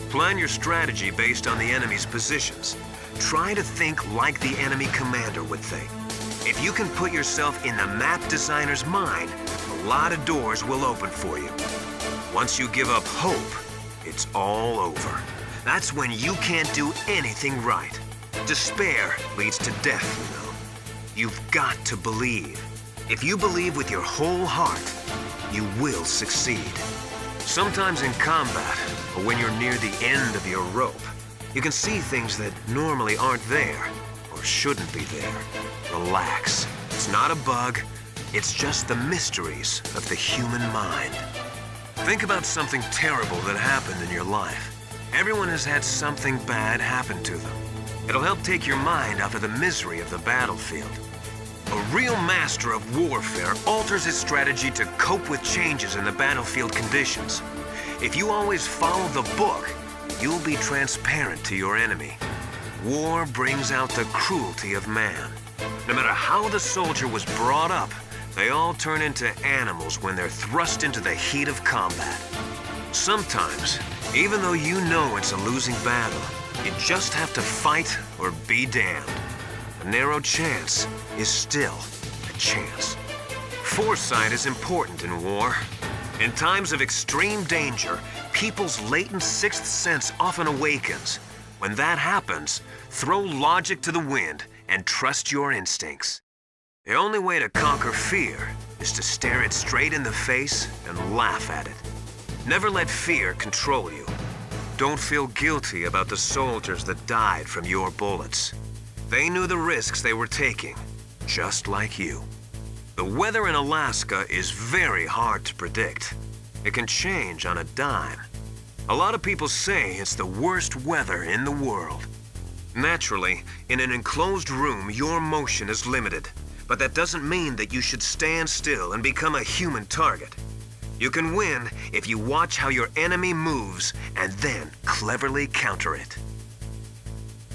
Plan your strategy based on the enemy's positions. Try to think like the enemy commander would think. If you can put yourself in the map designer's mind, a lot of doors will open for you. Once you give up hope, it's all over. That's when you can't do anything right. Despair leads to death, you know. You've got to believe. If you believe with your whole heart, you will succeed. Sometimes in combat, or when you're near the end of your rope, you can see things that normally aren't there, or shouldn't be there. Relax. It's not a bug. It's just the mysteries of the human mind. Think about something terrible that happened in your life. Everyone has had something bad happen to them. It'll help take your mind off of the misery of the battlefield. A real master of warfare alters his strategy to cope with changes in the battlefield conditions. If you always follow the book, you'll be transparent to your enemy. War brings out the cruelty of man. No matter how the soldier was brought up, they all turn into animals when they're thrust into the heat of combat. Sometimes, even though you know it's a losing battle, you just have to fight or be damned. A narrow chance is still a chance. Foresight is important in war. In times of extreme danger, people's latent sixth sense often awakens. When that happens, throw logic to the wind and trust your instincts. The only way to conquer fear is to stare it straight in the face and laugh at it. Never let fear control you. Don't feel guilty about the soldiers that died from your bullets. They knew the risks they were taking, just like you. The weather in Alaska is very hard to predict. It can change on a dime. A lot of people say it's the worst weather in the world. Naturally, in an enclosed room, your motion is limited. But that doesn't mean that you should stand still and become a human target. You can win if you watch how your enemy moves and then cleverly counter it.